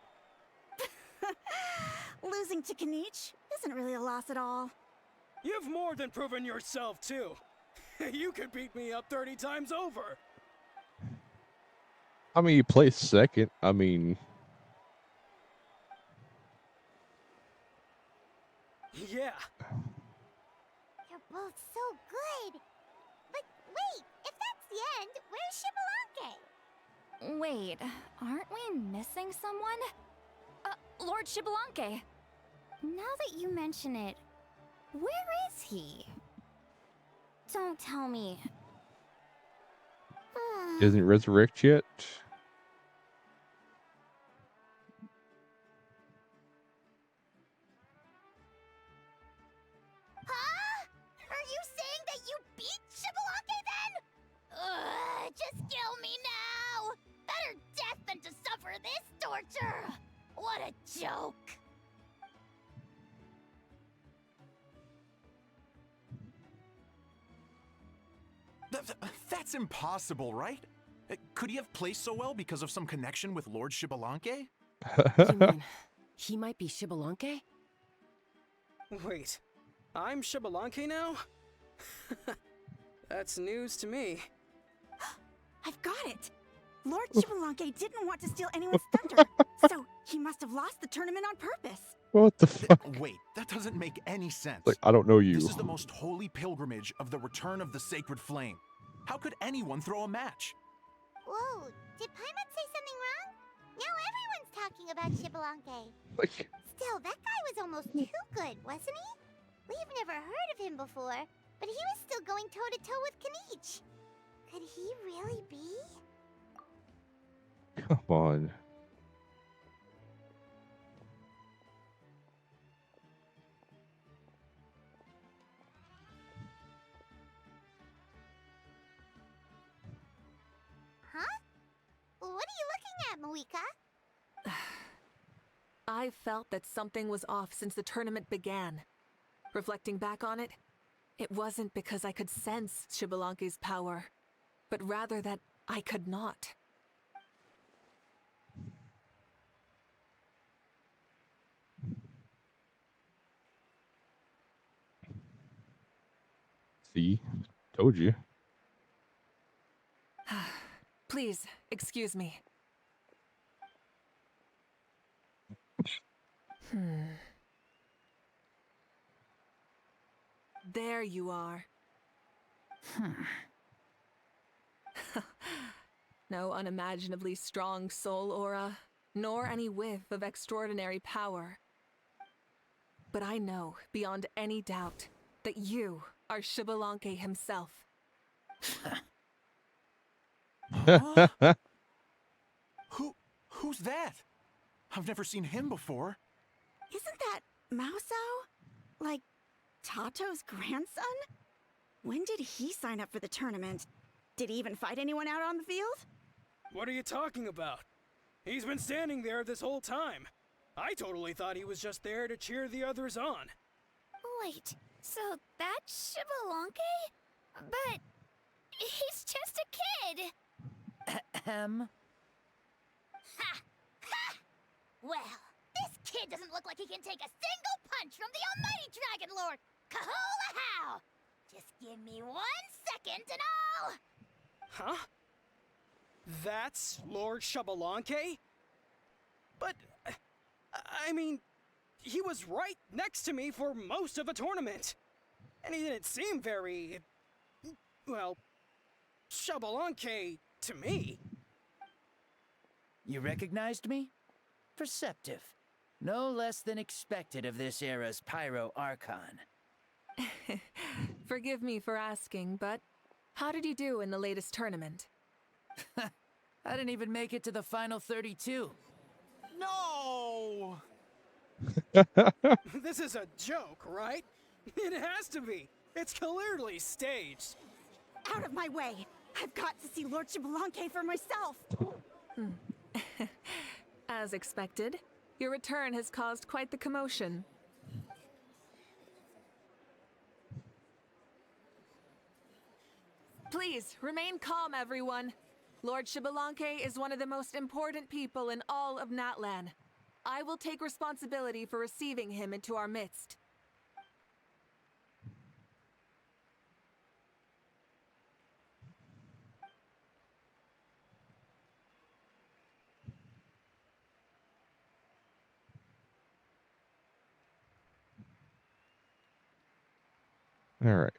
S3: Losing to Kanich isn't really a loss at all.
S6: You've more than proven yourself, too. You could beat me up 30 times over.
S2: I mean, you placed second. I mean...
S6: Yeah.
S4: You're both so good. But wait, if that's the end, where's Shibalonke?
S3: Wait, aren't we missing someone? Lord Shibalonke. Now that you mention it, where is he? Don't tell me.
S2: Isn't resurrect yet?
S11: That's impossible, right? Could he have placed so well because of some connection with Lord Xbalanque?
S10: You mean he might be Xbalanque?
S6: Wait, I'm Xbalanque now? That's news to me.
S14: I've got it! Lord Xbalanque didn't want to steal anyone's thunder, so he must have lost the tournament on purpose.
S2: What the fuck?
S11: Wait, that doesn't make any sense.
S2: Like, I don't know you.
S11: This is the most holy pilgrimage of the return of the sacred flame. How could anyone throw a match?
S4: Whoa, did Paimon say something wrong? Now everyone's talking about Xbalanque.
S2: Like,
S4: Still, that guy was almost too good, wasn't he? We've never heard of him before, but he was still going toe-to-toe with Kanich. Could he really be?
S2: come on.
S4: Huh? What are you looking at, Mavuika?
S5: I felt that something was off since the tournament began. Reflecting back on it, it wasn't because I could sense Xbalanque's power, but rather that I could not.
S2: See? Told you.
S5: Please, excuse me. There you are. No unimaginably strong soul aura, nor any whiff of extraordinary power. But I know, beyond any doubt, that you are Xbalanque himself.
S11: Huh? Who's that? I've never seen him before.
S14: Isn't that Mausao? Like, Tato's grandson? When did he sign up for the tournament? Did he even fight anyone out on the field?
S6: What are you talking about? He's been standing there this whole time. I totally thought he was just there to cheer the others on.
S3: Wait, so that's Xbalanque? But he's just a kid.
S4: Ha! Ha! Well, this kid doesn't look like he can take a single punch from the almighty Dragon Lord! Kahula how! Just give me 1 second and I'll...
S6: Huh? That's Lord Xbalanque? But, I mean, he was right next to me for most of the tournament. And he didn't seem very, well, Xbalanque to me.
S15: You recognized me? Perceptive. No less than expected of this era's Pyro Archon.
S5: Forgive me for asking, but how did you do in the latest tournament?
S15: I didn't even make it to the final 32.
S11: No!
S6: This is a joke, right? It has to be. It's clearly staged.
S14: Out of my way! I've got to see Lord Xbalanque for myself!
S5: As expected, your return has caused quite the commotion. Please, remain calm, everyone. Lord Xbalanque is one of the most important people in all of Natlan. I will take responsibility for receiving him into our midst.
S2: All right.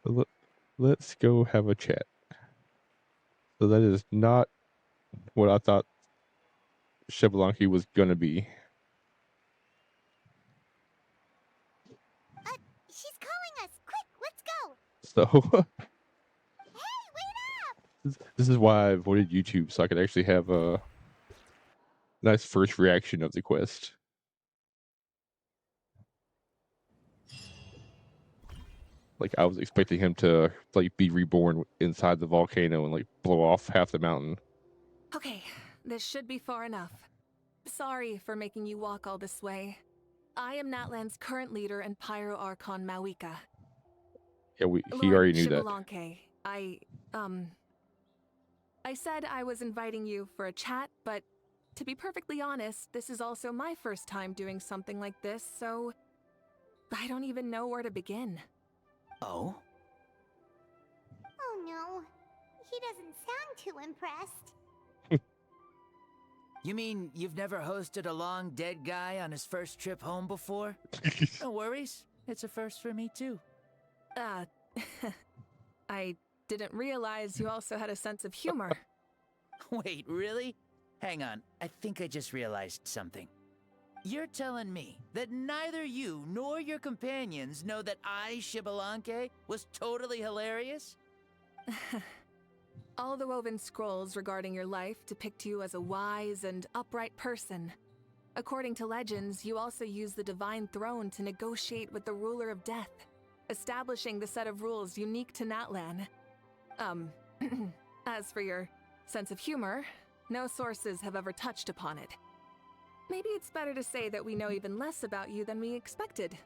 S2: So let's go have a chat. So that is not what I thought Xbalanque was gonna be.
S4: She's calling us! Quick, let's go!
S2: So
S4: Hey, wait up!
S2: this is why I avoided YouTube, so I could actually have a nice first reaction of the quest. Like, I was expecting him to like be reborn inside the volcano and like blow off half the mountain.
S5: Okay, this should be far enough. Sorry for making you walk all this way. I am Natlan's current leader and Pyro Archon Mavuika.
S2: Yeah, he
S5: Lord
S2: already knew that.
S5: Shibalanke, I said I was inviting you for a chat, but to be perfectly honest, this is also my first time doing something like this, so I don't even know where to begin.
S15: Oh?
S4: Oh no, he doesn't sound too impressed.
S15: You mean you've never hosted a long dead guy on his first trip home before? No worries. It's a first for me, too.
S5: I didn't realize you also had a sense of humor.
S15: Wait, really? Hang on, I think I just realized something. You're telling me that neither you nor your companions know that I, Shibalanke, was totally hilarious?
S5: All the woven scrolls regarding your life depict you as a wise and upright person. According to legends, you also use the divine throne to negotiate with the ruler of death, establishing the set of rules unique to Natlan. As for your sense of humor, no sources have ever touched upon it. Maybe it's better to say that we know even less about you than we expected.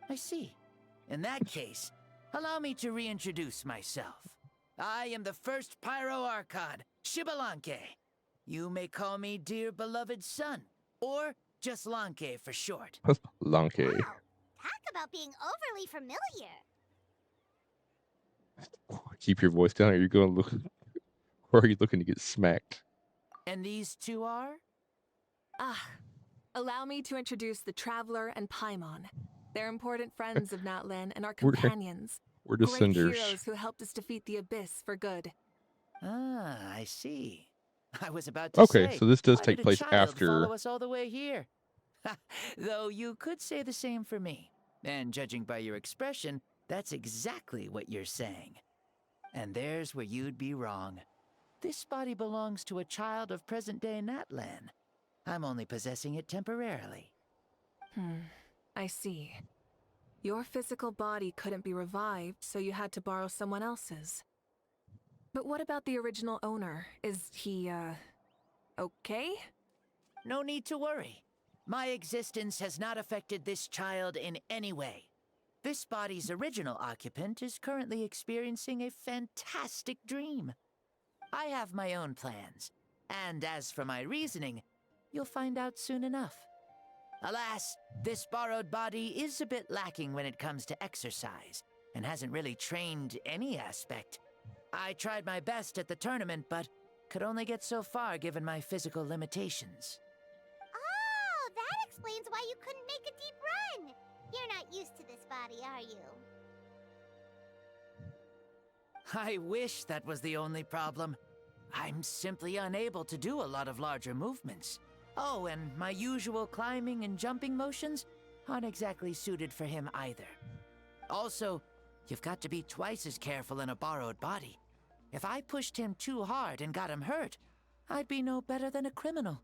S15: I see. In that case, allow me to reintroduce myself. I am the first Pyro Archon, Shibalanke. You may call me dear beloved son, or just Lanke for short.
S2: Lanke.
S4: Wow, talk about being overly familiar.
S2: Keep your voice down, or you're going to look. Or are you looking to get smacked?
S15: And these two are?
S5: Allow me to introduce the Traveler and Paimon. They're important friends of Natlan and our companions.
S2: We're
S5: Great
S2: descenders.
S5: heroes who helped us defeat the Abyss for good.
S15: Ah, I see. I was about to say.
S2: Okay, so this does
S15: why
S2: take
S15: did a
S2: place
S15: child
S2: after.
S15: Follow us all the way here. Though you could say the same for me. And judging by your expression, that's exactly what you're saying. And there's where you'd be wrong. This body belongs to a child of present-day Natlan. I'm only possessing it temporarily.
S5: I see. Your physical body couldn't be revived, so you had to borrow someone else's. But what about the original owner? Is he, okay?
S15: No need to worry. My existence has not affected this child in any way. This body's original occupant is currently experiencing a fantastic dream. I have my own plans, and as for my reasoning, you'll find out soon enough. Alas, this borrowed body is a bit lacking when it comes to exercise, and hasn't really trained any aspect. I tried my best at the tournament, but could only get so far given my physical limitations.
S4: Oh, that explains why you couldn't make a deep run. You're not used to this body, are you?
S15: I wish that was the only problem. I'm simply unable to do a lot of larger movements. Oh, and my usual climbing and jumping motions aren't exactly suited for him either. Also, you've got to be twice as careful in a borrowed body. If I pushed him too hard and got him hurt, I'd be no better than a criminal.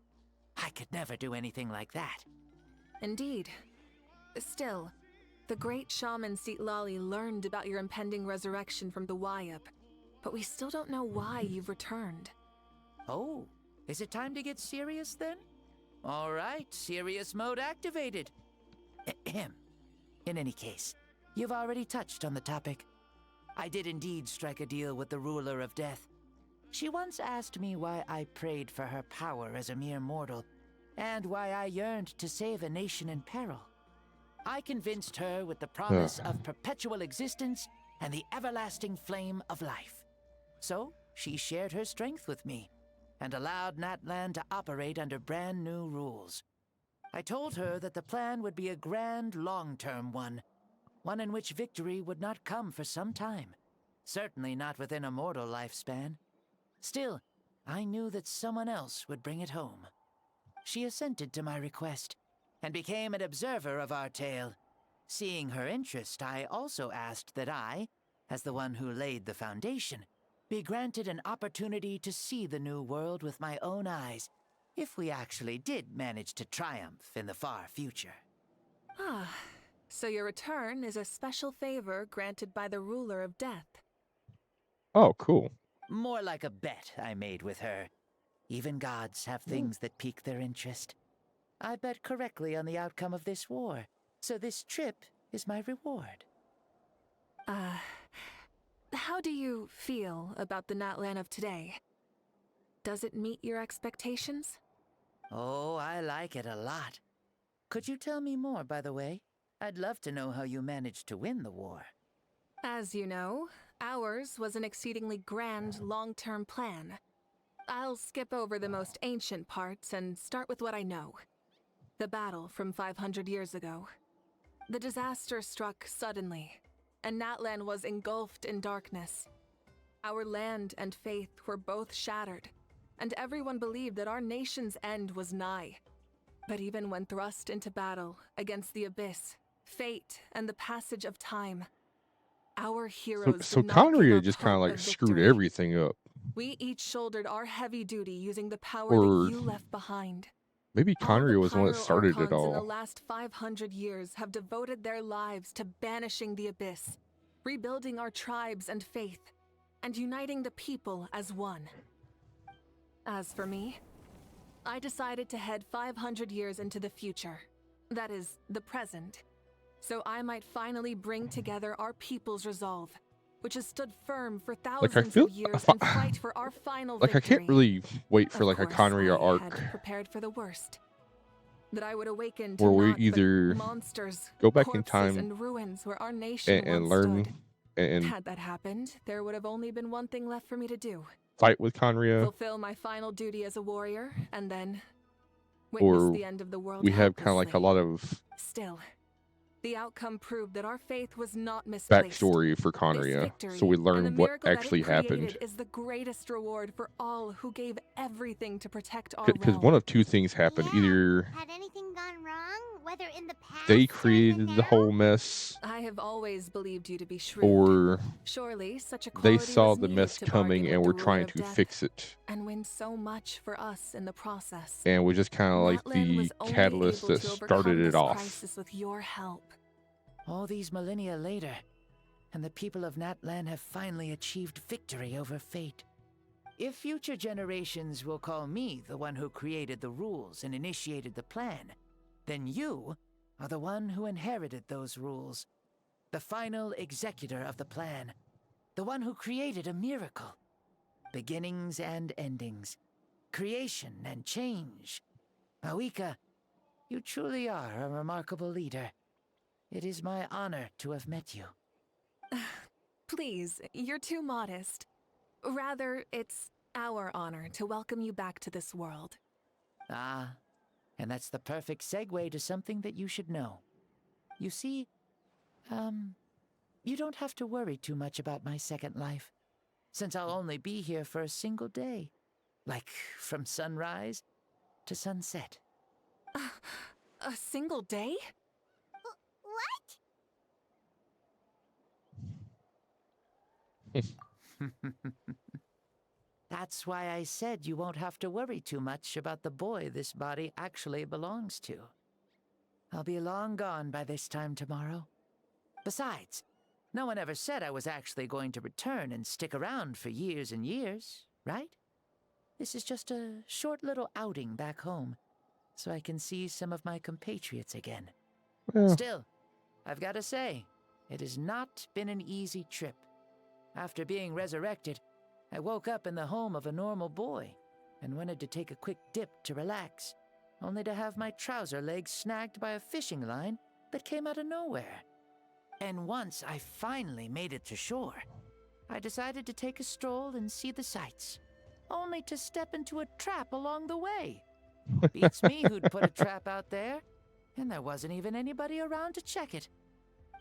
S15: I could never do anything like that.
S5: Indeed. Still, the great shaman Citlali learned about your impending resurrection from the Wayup, but we still don't know why you've returned.
S15: Oh, is it time to get serious then? All right, serious mode activated. Ahem. In any case, you've already touched on the topic. I did indeed strike a deal with the ruler of death. She once asked me why I prayed for her power as a mere mortal, and why I yearned to save a nation in peril. I convinced her with the promise of perpetual existence and the everlasting flame of life. So, she shared her strength with me, and allowed Natlan to operate under brand new rules. I told her that the plan would be a grand, long-term one in which victory would not come for some time, certainly not within a mortal lifespan. Still, I knew that someone else would bring it home. She assented to my request, and became an observer of our tale. Seeing her interest, I also asked that I, as the one who laid the foundation, be granted an opportunity to see the new world with my own eyes, if we actually did manage to triumph in the far future.
S5: So your return is a special favor granted by the ruler of death.
S2: Oh, cool.
S15: More like a bet I made with her. Even gods have things that pique their interest. I bet correctly on the outcome of this war, so this trip is my reward.
S5: how do you feel about the Natlan of today? Does it meet your expectations?
S15: Oh, I like it a lot. Could you tell me more, by the way? I'd love to know how you managed to win the war.
S5: As you know, ours was an exceedingly grand, long-term plan. I'll skip over the most ancient parts and start with what I know. The battle from 500 years ago. The disaster struck suddenly, and Natlan was engulfed in darkness. Our land and faith were both shattered, and everyone believed that our nation's end was nigh. But even when thrust into battle against the abyss, fate, and the passage of time, our heroes
S2: So
S5: did not give
S2: Conria
S5: up
S2: just kind of
S5: hope
S2: like
S5: of
S2: screwed
S5: victory.
S2: everything up.
S5: We each shouldered our heavy duty using the power
S2: Or
S5: that you left behind.
S2: maybe
S5: All the
S2: Conria was the one that started it
S5: Pyro-Archons in the
S2: all.
S5: last 500 years have devoted their lives to banishing the abyss, rebuilding our tribes and faith, and uniting the people as one. As for me, I decided to head 500 years into the future, that is, the present, so I might finally bring together our people's resolve, which has stood firm for
S2: Like I
S5: thousands
S2: feel,
S5: of years, and fight for our final
S2: like I
S5: victory.
S2: can't really wait for
S5: Of
S2: like a
S5: course,
S2: Conria
S5: I
S2: arc
S5: had prepared for the worst. That I would awaken to
S2: where we
S5: naught but
S2: either
S5: monsters,
S2: go back in
S5: corpses,
S2: time
S5: and ruins where our nation
S2: and
S5: once
S2: learn
S5: stood.
S2: and
S5: Had that happened, there would have only been one thing left for me to do.
S2: fight with Conria,
S5: Fulfill my final duty as a warrior, and then witness
S2: or
S5: the end of the world
S2: we have kind of like a
S5: helplessly.
S2: lot of
S5: Still, the outcome proved that our faith was not misplaced.
S2: backstory for
S5: This
S2: Conria,
S5: victory
S2: so we
S5: and the
S2: learn what
S5: miracle that
S2: actually
S5: it created
S2: happened.
S5: is the greatest reward for all who gave everything to protect our
S2: Because
S5: realm.
S2: one of two things happened: either
S4: Had anything gone wrong? Whether in the past
S2: they
S4: or in the
S2: created the whole mess,
S5: I have always believed you to be shrewd.
S2: or
S5: Surely such a
S2: they
S5: quality
S2: saw
S5: was
S2: the
S5: needed
S2: mess
S5: to
S2: coming
S5: bargain
S2: and
S5: with
S2: were
S5: the ruler
S2: trying
S5: of
S2: to
S5: death
S2: fix it,
S5: and win so much for us in the process.
S2: and was just kind of like
S5: Natlan
S2: the
S5: was only
S2: catalyst
S5: able
S2: that
S5: to
S2: started
S5: overcome
S2: it
S5: this
S2: off.
S5: crisis with your help.
S15: All these millennia later, and the people of Natlan have finally achieved victory over fate. If future generations will call me the one who created the rules and initiated the plan, then you are the one who inherited those rules. The final executor of the plan. The one who created a miracle. Beginnings and endings. Creation and change. Mavuika, you truly are a remarkable leader. It is my honor to have met you.
S5: Please, you're too modest. Rather, it's our honor to welcome you back to this world.
S15: Ah, and that's the perfect segue to something that you should know. You see, you don't have to worry too much about my second life, since I'll only be here for a single day. Like, from sunrise to sunset.
S5: A single day?
S15: That's why I said you won't have to worry too much about the boy this body actually belongs to. I'll be long gone by this time tomorrow. Besides, no one ever said I was actually going to return and stick around for years and years, right? This is just a short little outing back home, so I can see some of my compatriots again.
S2: Well,
S15: Still, I've got to say, it has not been an easy trip. After being resurrected, I woke up in the home of a normal boy and wanted to take a quick dip to relax, only to have my trouser legs snagged by a fishing line that came out of nowhere. And once I finally made it to shore, I decided to take a stroll and see the sights, only to step into a trap along the way. Beats me who'd put a trap out there, and there wasn't even anybody around to check it.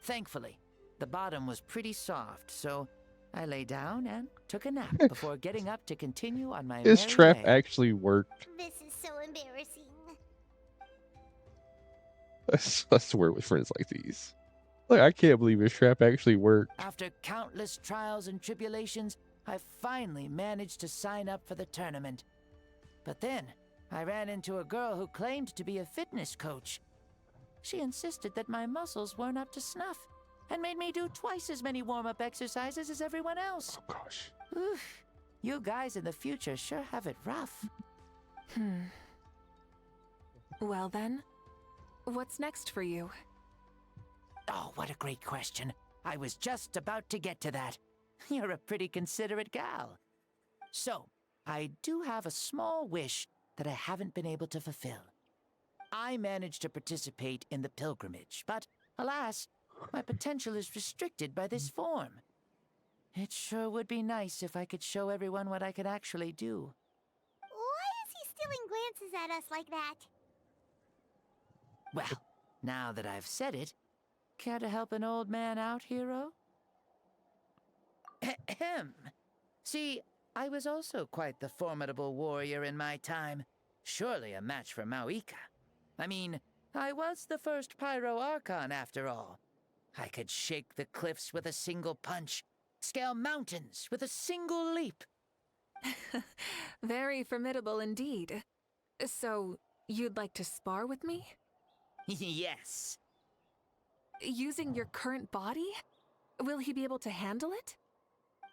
S15: Thankfully, the bottom was pretty soft, so I lay down and took a nap before getting up to continue on my
S2: this
S15: merry
S2: trap
S15: way.
S2: actually worked.
S4: This is so embarrassing.
S2: I swear with friends like these. Like, I can't believe this trap actually worked.
S15: After countless trials and tribulations, I finally managed to sign up for the tournament. But then, I ran into a girl who claimed to be a fitness coach. She insisted that my muscles weren't up to snuff, and made me do twice as many warm-up exercises as everyone else.
S2: Oh, gosh.
S15: Oof, you guys in the future sure have it rough.
S5: Well then, what's next for you?
S15: Oh, what a great question. I was just about to get to that. You're a pretty considerate gal. So, I do have a small wish that I haven't been able to fulfill. I managed to participate in the pilgrimage, but alas, my potential is restricted by this form. It sure would be nice if I could show everyone what I could actually do.
S4: Why is he stealing glances at us like that?
S15: Well, now that I've said it, care to help an old man out, hero? Ahem. See, I was also quite the formidable warrior in my time. Surely a match for Mavuika. I mean, I was the first Pyro Archon after all. I could shake the cliffs with a single punch, scale mountains with a single leap.
S5: Very formidable indeed. So, you'd like to spar with me?
S15: Yes.
S5: Using your current body? Will he be able to handle it?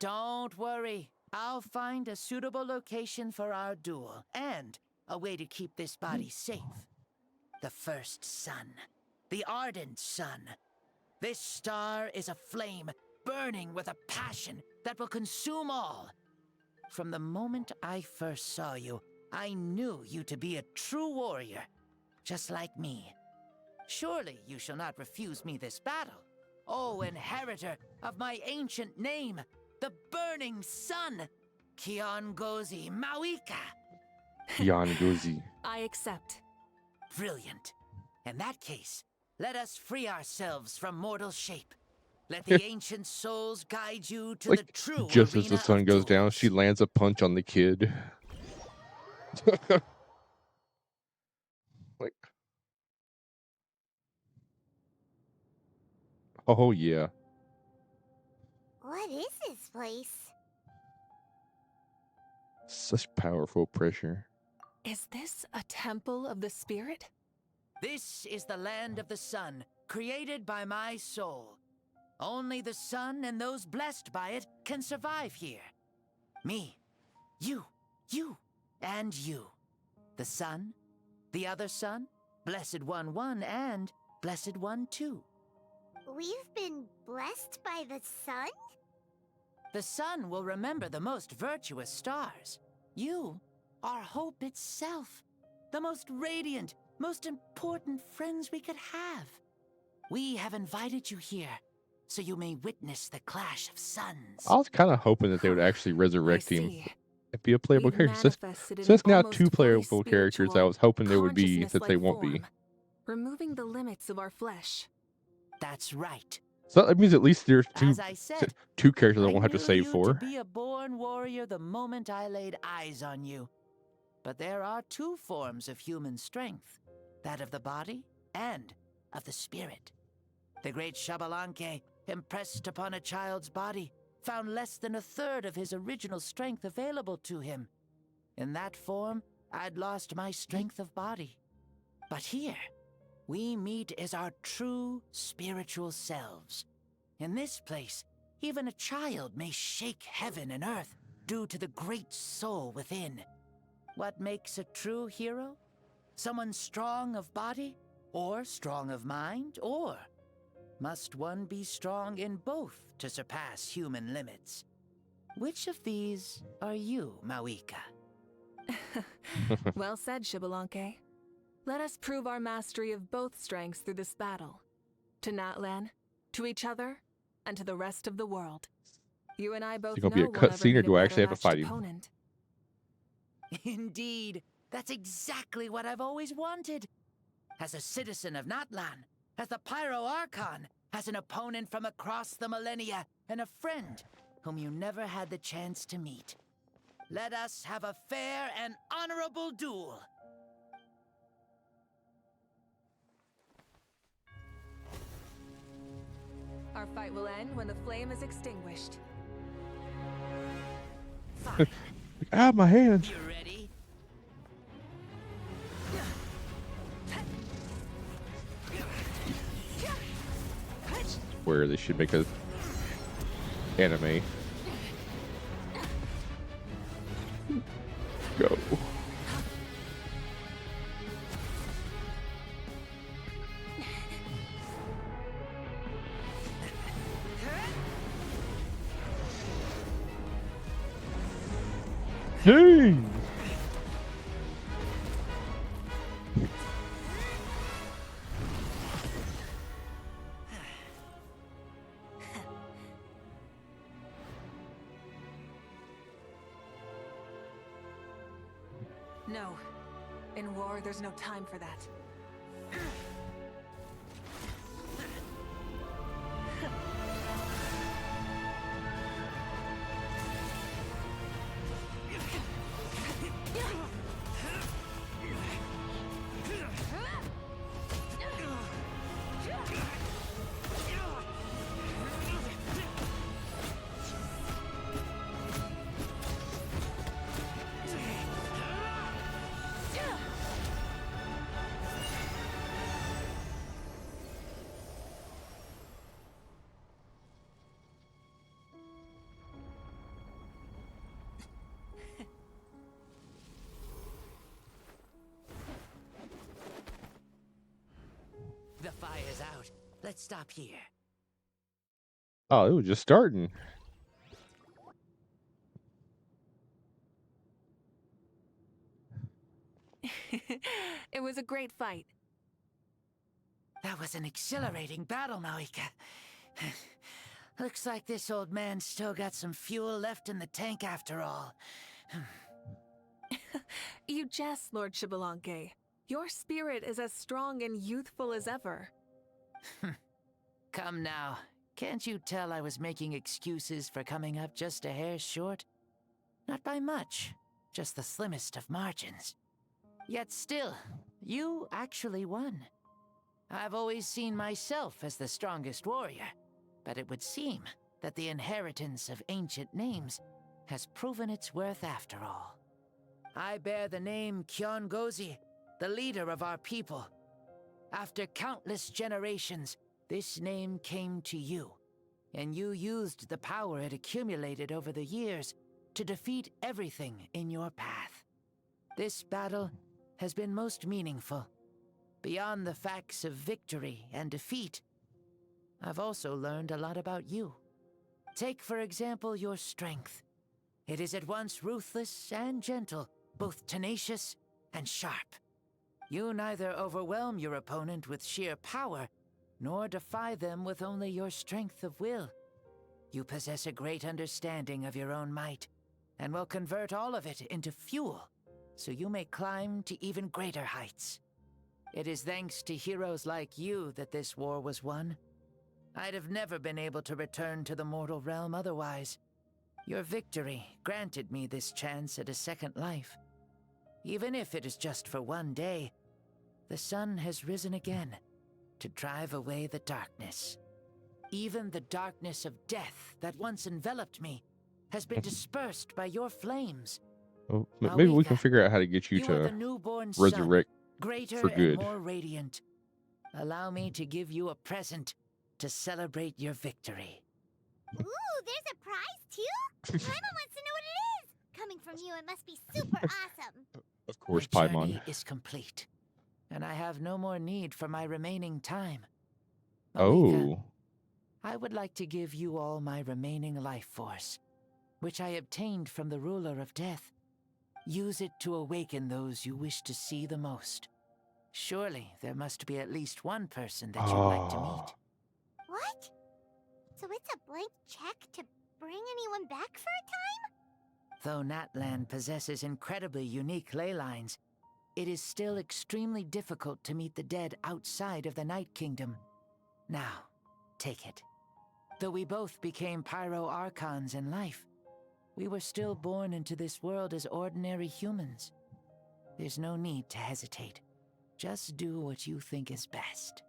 S15: Don't worry. I'll find a suitable location for our duel, and a way to keep this body safe. The first sun. The ardent sun. This star is a flame, burning with a passion that will consume all. From the moment I first saw you, I knew you to be a true warrior, just like me. Surely you shall not refuse me this battle, O inheritor of my ancient name, the burning sun, Kiongozi Mavuika.
S2: Kiongozi.
S5: I accept.
S15: Brilliant. In that case, let us free ourselves from mortal shape. Let the ancient souls guide you to the true
S2: Just as the
S15: arena
S2: sun
S15: of
S2: goes down,
S15: duels.
S2: she lands a punch on the kid. Like, oh yeah.
S4: What is this place?
S2: Such powerful pressure.
S5: Is this a temple of the spirit?
S15: This is the land of the sun, created by my soul. Only the sun and those blessed by it can survive here. Me, you, and you. The sun, the other sun, Blessed One 1, and Blessed One 2.
S4: We've been blessed by the sun?
S15: The sun will remember the most virtuous stars. You are hope itself. The most radiant, most important friends we could have. We have invited you here, so you may witness the clash of suns.
S2: I was kind of hoping that they would actually resurrect him and be a playable
S5: We've
S2: character.
S5: manifested
S2: So
S5: in
S2: that's now
S5: almost
S2: 2
S5: fully
S2: playable characters. I
S5: spiritual,
S2: was hoping there would be that they
S5: consciousness-like
S2: won't be.
S5: form, removing the limits of our flesh.
S15: That's right.
S2: So that means at least there's
S15: As I said,
S2: two characters I won't have to
S15: knew
S2: save
S15: you
S2: for.
S15: to be a born warrior the moment I laid eyes on you. But there are 2 forms of human strength, that of the body and of the spirit. The great Xbalanque, impressed upon a child's body, found less than a third of his original strength available to him. In that form, I'd lost my strength of body. But here, we meet as our true spiritual selves. In this place, even a child may shake heaven and earth due to the great soul within. What makes a true hero? Someone strong of body, or strong of mind, or must one be strong in both to surpass human limits? Which of these are you, Mavuika?
S5: Well said, Xbalanque. Let us prove our mastery of both strengths through this battle. To Natlan, to each other, and to the rest of the world. You and I both
S2: Is it
S5: know
S2: gonna be a
S5: we'll never
S2: cutscene, or
S5: meet
S2: do
S5: a
S2: I
S5: better
S2: actually have to
S5: matched
S2: fight him?
S5: opponent.
S15: Indeed, that's exactly what I've always wanted. As a citizen of Natlan, as the Pyro Archon, as an opponent from across the millennia, and a friend whom you never had the chance to meet. Let us have a fair and honorable duel.
S5: Our fight will end when the flame is extinguished.
S2: Ah, my hands.
S15: You ready?
S2: Where they should make a anime. Go. Dang!
S5: No. In war, there's no time for that.
S15: The fire's out. Let's stop here.
S2: Oh, it was just starting.
S5: It was a great fight.
S15: That was an exhilarating battle, Mavuika. Looks like this old man's still got some fuel left in the tank after all.
S5: You jest, Lord Xbalanque. Your spirit is as strong and youthful as ever.
S15: Come now. Can't you tell I was making excuses for coming up just a hair short? Not by much. Just the slimmest of margins. Yet still, you actually won. I've always seen myself as the strongest warrior, but it would seem that the inheritance of ancient names has proven its worth after all. I bear the name Kiongozi, the leader of our people. After countless generations, this name came to you, and you used the power it accumulated over the years to defeat everything in your path. This battle has been most meaningful. Beyond the facts of victory and defeat, I've also learned a lot about you. Take, for example, your strength. It is at once ruthless and gentle, both tenacious and sharp. You neither overwhelm your opponent with sheer power, nor defy them with only your strength of will. You possess a great understanding of your own might, and will convert all of it into fuel, so you may climb to even greater heights. It is thanks to heroes like you that this war was won. I'd have never been able to return to the mortal realm otherwise. Your victory granted me this chance at a second life. Even if it is just for one day, the sun has risen again to drive away the darkness. Even the darkness of death that once enveloped me has been dispersed by your flames.
S2: Oh, maybe we can
S15: Mavuika,
S2: figure out how to get you
S15: you are
S2: to
S15: the newborn
S2: resurrect
S15: sun, greater
S2: for
S15: and
S2: good.
S15: more radiant. Allow me to give you a present to celebrate your victory.
S4: Ooh, there's a prize too? Paimon wants to know what it is! Coming from you, it must be super awesome.
S2: Of course,
S15: My
S2: Paimon.
S15: journey is complete, and I have no more need for my remaining time. Mavuika,
S2: Oh.
S15: I would like to give you all my remaining life force, which I obtained from the ruler of death. Use it to awaken those you wish to see the most. Surely there must be at least one person that you'd like to meet.
S4: What? So it's a blank check to bring anyone back for a time?
S15: Though Natlan possesses incredibly unique ley lines, it is still extremely difficult to meet the dead outside of the Night Kingdom. Now, take it. Though we both became Pyro Archons in life, we were still born into this world as ordinary humans. There's no need to hesitate. Just do what you think is best.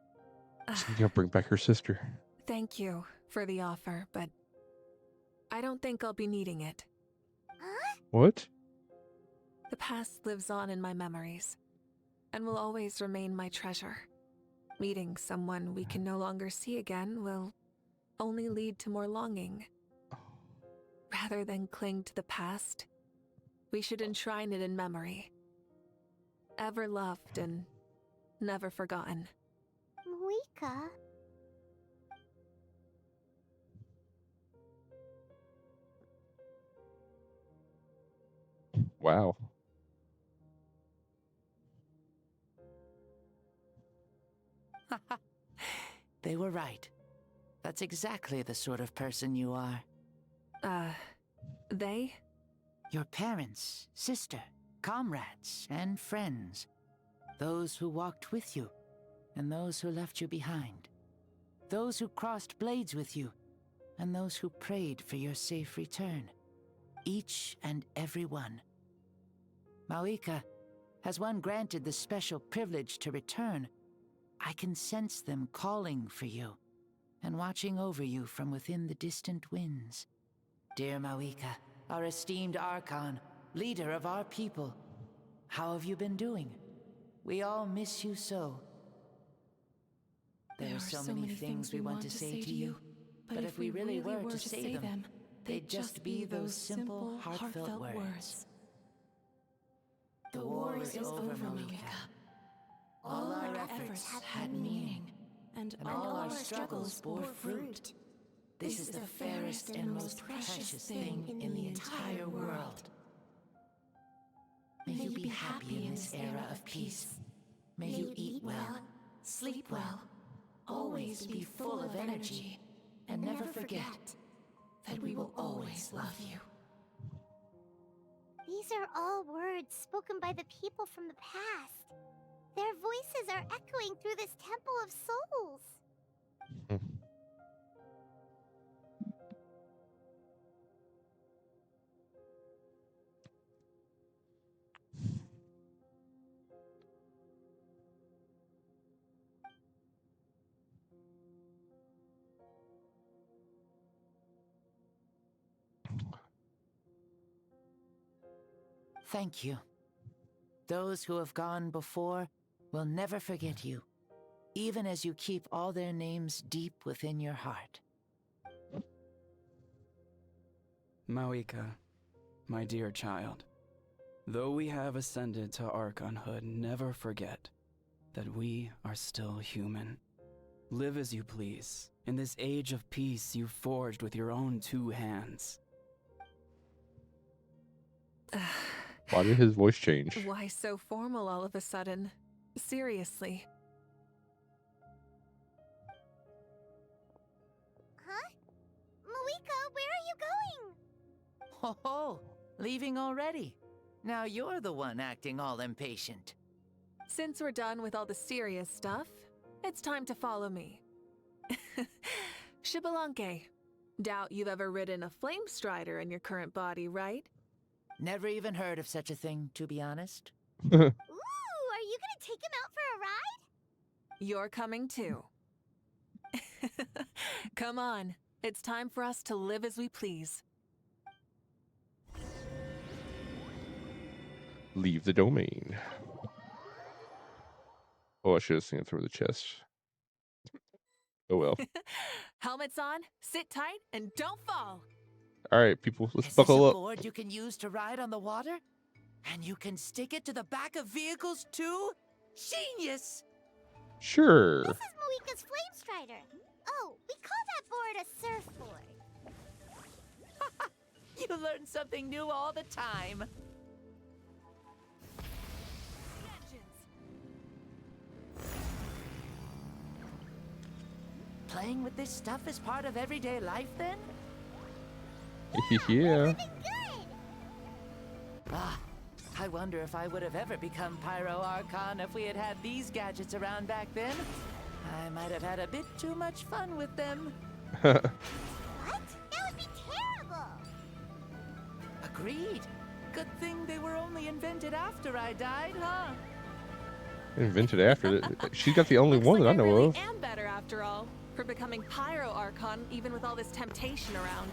S2: You'll bring back her sister.
S5: Thank you for the offer, but I don't think I'll be needing it.
S2: What?
S5: The past lives on in my memories, and will always remain my treasure. Meeting someone we can no longer see again will only lead to more longing. Rather than cling to the past, we should enshrine it in memory. Ever loved and never forgotten.
S4: Mavuika?
S2: Wow.
S15: They were right. That's exactly the sort of person you are.
S5: They?
S15: Your parents, sister, comrades, and friends. Those who walked with you, and those who left you behind. Those who crossed blades with you, and those who prayed for your safe return. Each and every one. Mavuika, has one granted the special privilege to return, I can sense them calling for you, and watching over you from within the distant winds. Dear Mavuika, our esteemed Archon, leader of our people, how have you been doing? We all miss you so. There are so many things we want to say to you, but if we really were to say them, they'd just be those simple, heartfelt words. The war is over, Mavuika. All our efforts had meaning, and all our struggles bore fruit. This is the fairest and most precious thing in the entire world. May you be happy in this era of peace. May you eat well, sleep well, always be full of energy, and never forget that we will always love you.
S4: These are all words spoken by the people from the past. Their voices are echoing through this Temple of Souls.
S15: Thank you. Those who have gone before will never forget you, even as you keep all their names deep within your heart.
S16: Mavuika, my dear child, though we have ascended to Archonhood, never forget that we are still human. Live as you please, in this age of peace you forged with your own 2 hands.
S2: Why did his voice change?
S5: Why so formal all of a sudden? Seriously.
S4: Huh? Mavuika, where are you going?
S15: Ho ho! Leaving already? Now you're the one acting all impatient.
S5: Since we're done with all the serious stuff, it's time to follow me. Xbalanque, doubt you've ever ridden a flame strider in your current body, right?
S15: Never even heard of such a thing, to be honest.
S4: Ooh, are you gonna take him out for a ride?
S5: You're coming too. Come on, it's time for us to live as we please.
S2: Leave the domain. Oh, I should have seen it through the chest. Oh well.
S5: Helmets on, sit tight, and don't fall.
S2: All right, people, let's
S15: Is
S2: buckle
S15: this a
S2: up.
S15: board you can use to ride on the water? And you can stick it to the back of vehicles too? Genius!
S2: Sure.
S4: This is Mavuika's Flame Strider. Oh, we call that board a surfboard.
S15: You learn something new all the time. Playing with this stuff is part of everyday life then?
S2: Yeah.
S15: Ah, I wonder if I would have ever become Pyro Archon if we had had these gadgets around back then. I might have had a bit too much fun with them.
S4: What? That would be terrible.
S15: Agreed. Good thing they were only invented after I died, huh?
S2: Invented after it. She's got the only one that I know
S5: really
S2: of.
S5: am better after all, for becoming Pyro Archon even with all this temptation around.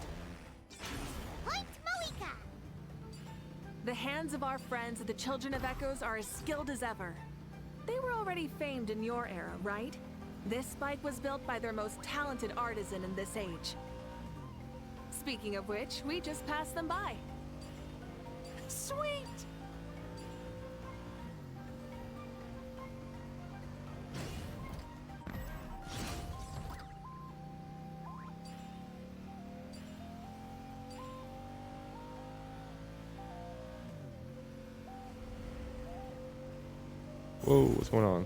S4: Point Mavuika.
S5: The hands of our friends the Children of Echoes are as skilled as ever. They were already famed in your era, right? This spike was built by their most talented artisan in this age. Speaking of which, we just passed them by.
S15: Sweet!
S2: Whoa, what's going on?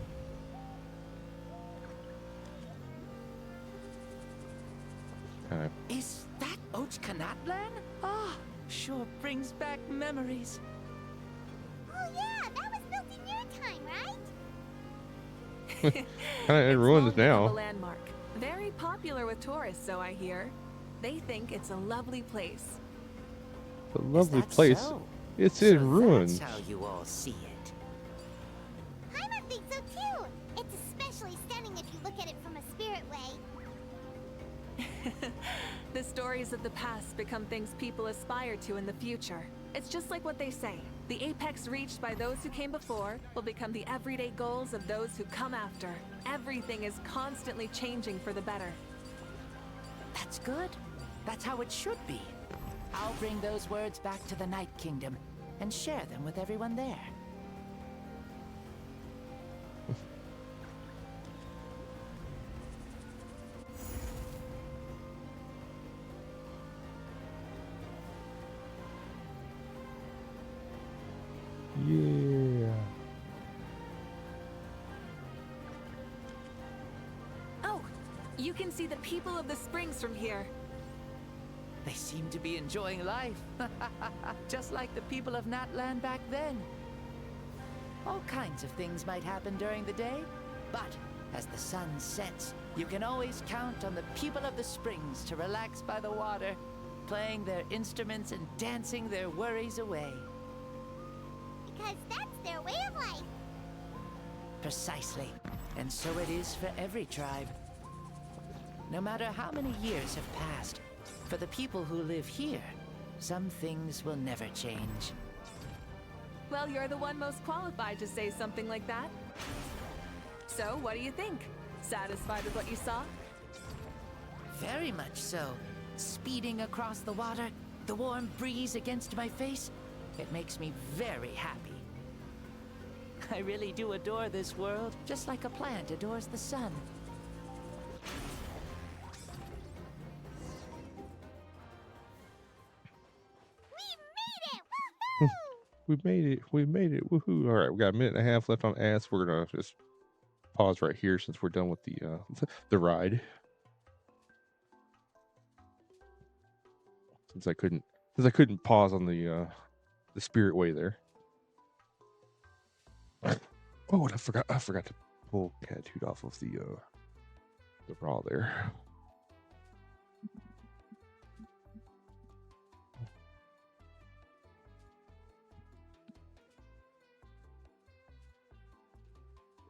S2: Okay.
S15: Is that Ochkanatlan? Ah, sure brings back memories.
S4: Oh yeah, that was built in your time, right?
S2: Kind of in ruins
S5: Long become a
S2: now.
S5: landmark. Very popular with tourists, so I hear. They think it's a lovely place.
S2: It's a lovely
S15: that
S2: place.
S15: so?
S2: It's
S15: So
S2: in ruins.
S15: that's how you all see it.
S4: Paimon thinks so too. It's especially stunning if you look at it from a spirit way.
S5: The stories of the past become things people aspire to in the future. It's just like what they say. The apex reached by those who came before will become the everyday goals of those who come after. Everything is constantly changing for the better.
S15: That's good. That's how it should be. I'll bring those words back to the Night Kingdom and share them with everyone there.
S2: Yeah.
S5: Oh, you can see the people of the springs from here.
S15: They seem to be enjoying life. Just like the people of Natland back then. All kinds of things might happen during the day, but as the sun sets, you can always count on the people of the springs to relax by the water, playing their instruments and dancing their worries away.
S4: Because that's their way of life.
S15: Precisely. And so it is for every tribe. No matter how many years have passed, for the people who live here, some things will never change.
S5: Well, you're the one most qualified to say something like that. So, what do you think? Satisfied with what you saw?
S15: Very much so. Speeding across the water, the warm breeze against my face, it makes me very happy. I really do adore this world, just like a plant adores the sun.
S2: We made it. We made it. Woohoo. All right, we got a minute and a half left on ads. We're going to just pause right here since we're done with the ride. Since I couldn't pause on the spirit way there. Oh, and I forgot to pull Tattooed off of the raw there.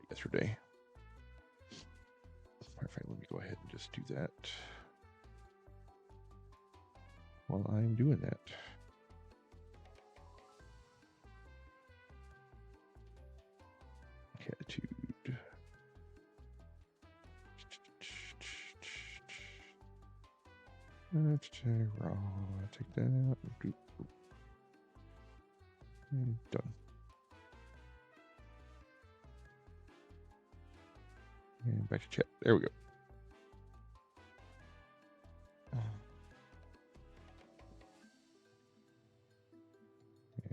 S2: Yesterday. Perfect. Let me go ahead and just do that while I'm doing that. Tattooed. Raw. Take that out. And done. And back to chat. There we go.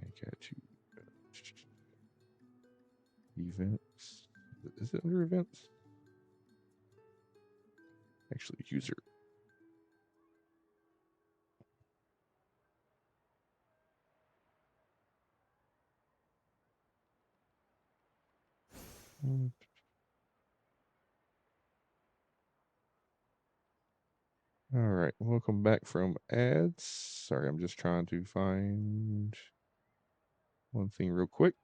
S2: And tattoo. Events. Is it under events? Actually, user. All right, welcome back from ads. Sorry, I'm just trying to find one thing real quick.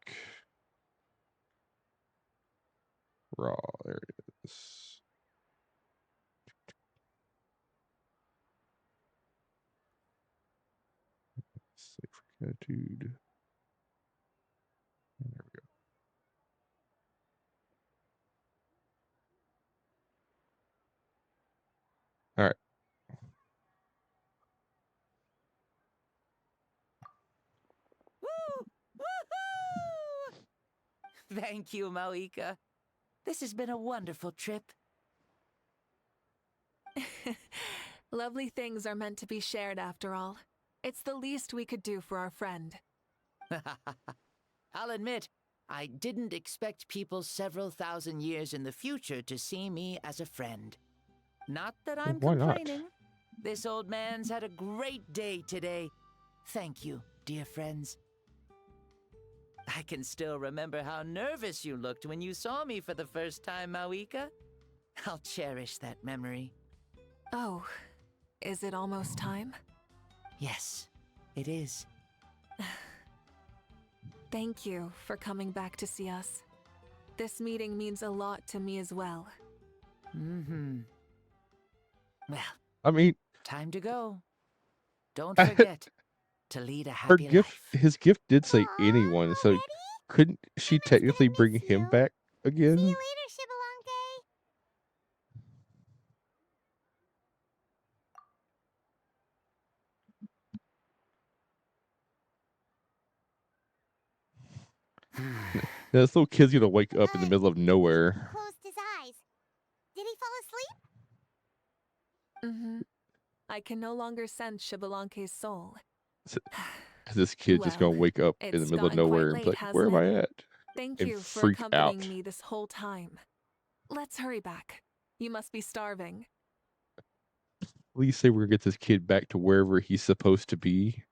S2: Raw, there it is. Save for Tattooed. And there we go. All right.
S15: Woo! Woohoo! Thank you, Mavuika. This has been a wonderful trip.
S5: Lovely things are meant to be shared after all. It's the least we could do for our friend.
S15: I'll admit, I didn't expect people several thousand years in the future to see me as a friend. Not that I'm
S2: Why not?
S15: complaining. This old man's had a great day today. Thank you, dear friends. I can still remember how nervous you looked when you saw me for the first time, Mavuika. I'll cherish that memory.
S5: Oh, is it almost time?
S15: Yes, it is.
S5: Thank you for coming back to see us. This meeting means a lot to me as well.
S15: Mm-hmm. Well,
S2: I mean,
S15: time to go. Don't forget to lead a
S2: her
S15: happy
S2: gift,
S15: life.
S2: his gift did say anyone, so couldn't she technically bring him back
S4: See
S2: again?
S4: you later, Shibalonke.
S2: Now, this little kid's gonna wake up in the middle of nowhere.
S4: Closed his eyes. Did he fall asleep?
S5: Mm-hmm. I can no longer sense Shibalonke's soul.
S2: This kid just gonna
S5: Well,
S2: wake up in the
S5: it's
S2: middle of
S5: gotten quite
S2: nowhere and be
S5: late,
S2: like, "Where am
S5: hasn't
S2: I
S5: it?
S2: at?"
S5: Thank
S2: and
S5: you for
S2: freak
S5: accompanying
S2: out.
S5: me this whole time. Let's hurry back. You must be starving.
S2: Please say we're gonna get this kid back to wherever he's supposed to be.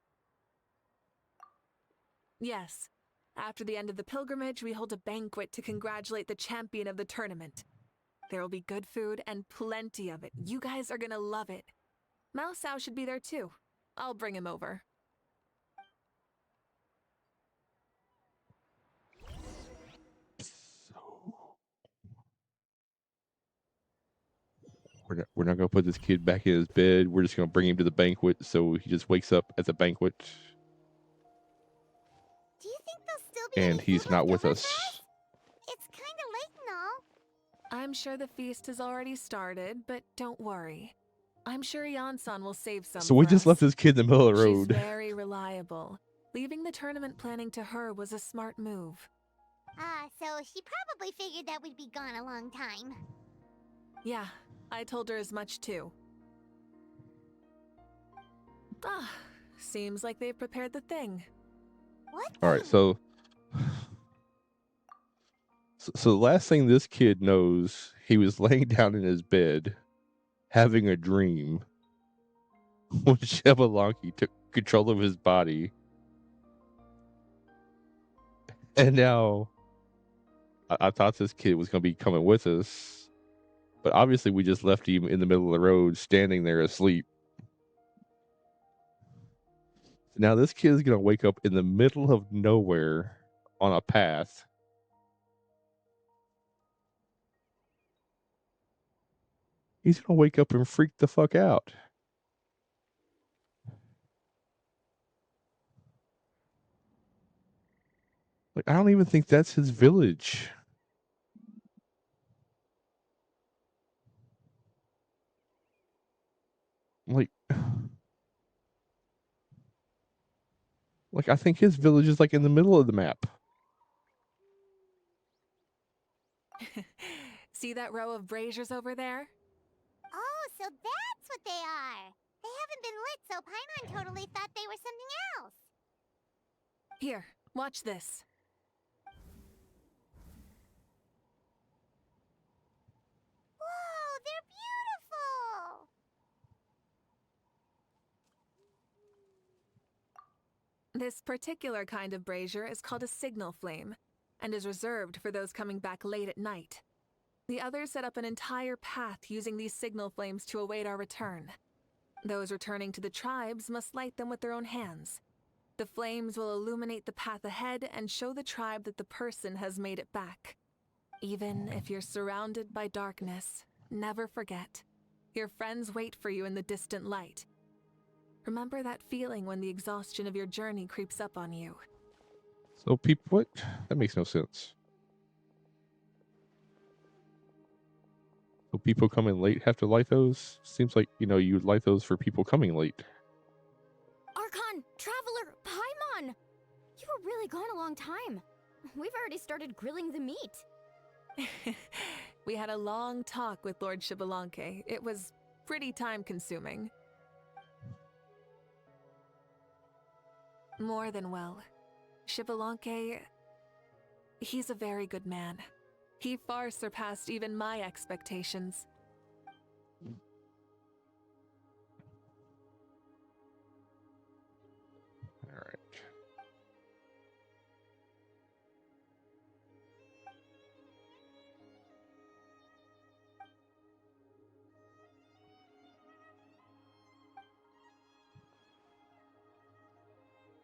S5: Yes. After the end of the pilgrimage, we hold a banquet to congratulate the champion of the tournament. There will be good food and plenty of it. You guys are gonna love it. Mao Sao should be there too. I'll bring him over.
S2: We're not gonna put this kid back in his bed. We're just gonna bring him to the banquet so he just wakes up at the banquet
S4: Do you think there'll still be
S2: and
S4: any
S2: he's
S4: food
S2: not
S4: left
S2: with
S4: over
S2: us.
S4: for us? It's kind of late and all.
S5: I'm sure the feast has already started, but don't worry. I'm sure Yan-san will save some
S2: So we
S5: for
S2: just left
S5: us.
S2: this kid in the middle of the
S5: She's
S2: road.
S5: very reliable. Leaving the tournament planning to her was a smart move.
S4: So she probably figured that we'd be gone a long time.
S5: Yeah, I told her as much too. Ah, seems like they've prepared the thing.
S4: What?
S2: All right, so the last thing this kid knows, he was laying down in his bed, having a dream when Shebalonki took control of his body, and now I thought this kid was going to be coming with us, but obviously we just left him in the middle of the road, standing there asleep. Now this kid is going to wake up in the middle of nowhere on a path. He's going to wake up and freak the fuck out. Like, I don't even think that's his village. Like, I think his village is like in the middle of the map.
S5: See that row of braziers over there?
S4: Oh, so that's what they are. They haven't been lit, so Paimon totally thought they were something else.
S5: Here, watch this.
S4: Whoa, they're beautiful!
S5: This particular kind of brazier is called a signal flame, and is reserved for those coming back late at night. The others set up an entire path using these signal flames to await our return. Those returning to the tribes must light them with their own hands. The flames will illuminate the path ahead and show the tribe that the person has made it back. Even if you're surrounded by darkness, never forget. Your friends wait for you in the distant light. Remember that feeling when the exhaustion of your journey creeps up on you.
S2: So people, what? That makes no sense. So people coming late have to light those? Seems like, you would light those for people coming late.
S3: Archon! Traveler! Paimon! You were really gone a long time. We've already started grilling the meat.
S5: We had a long talk with Lord Shibalonke. It was pretty time-consuming. More than well. Shibalonke... He's a very good man. He far surpassed even my expectations.
S2: All right.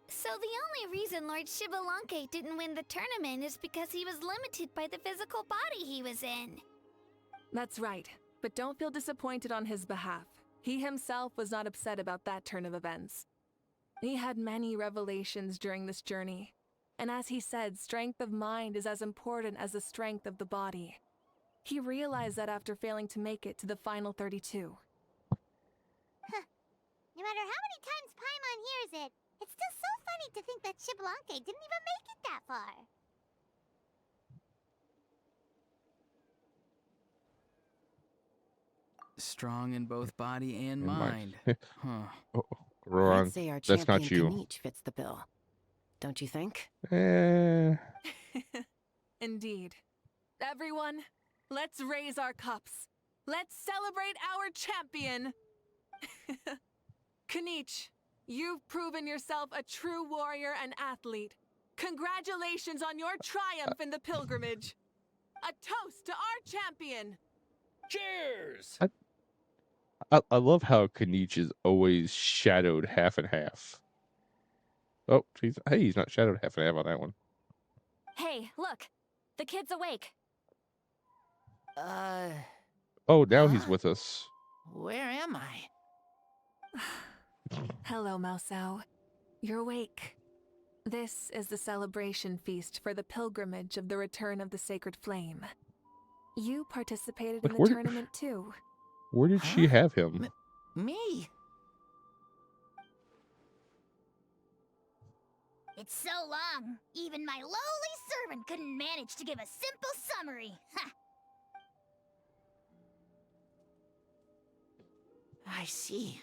S4: So the only reason Lord Shibalanke didn't win the tournament is because he was limited by the physical body he was in.
S5: That's right, but don't feel disappointed on his behalf. He himself was not upset about that turn of events. He had many revelations during this journey, and as he said, strength of mind is as important as the strength of the body. He realized that after failing to make it to the final 32.
S4: No matter how many times Paimon hears it, it's still so funny to think that Shibalanke didn't even make it that far.
S8: Strong in both body and
S2: And
S8: mind. Huh.
S2: Oh,
S10: I'd
S2: Roran,
S10: say our
S2: that's
S10: champion
S2: not you.
S10: Kanich fits the bill. Don't you think?
S5: Indeed. Everyone, let's raise our cups. Let's celebrate our champion! Kanich, you've proven yourself a true warrior and athlete. Congratulations on your triumph in the pilgrimage. A toast to our champion!
S6: Cheers!
S2: I love how Kanich is always shadowed half and half. Oh, he's not shadowed half and half on that one.
S3: Hey, look! The kid's awake.
S2: Oh, now he's
S15: Huh?
S2: with us.
S15: Where am I?
S5: Hello, Mausau. You're awake. This is the celebration feast for the pilgrimage of the return of the sacred flame. You participated in
S2: Like,
S5: the tournament too.
S2: Where did she have him?
S15: Me?
S4: It's so long, even my lowly servant couldn't manage to give a simple summary. Ha!
S15: I see.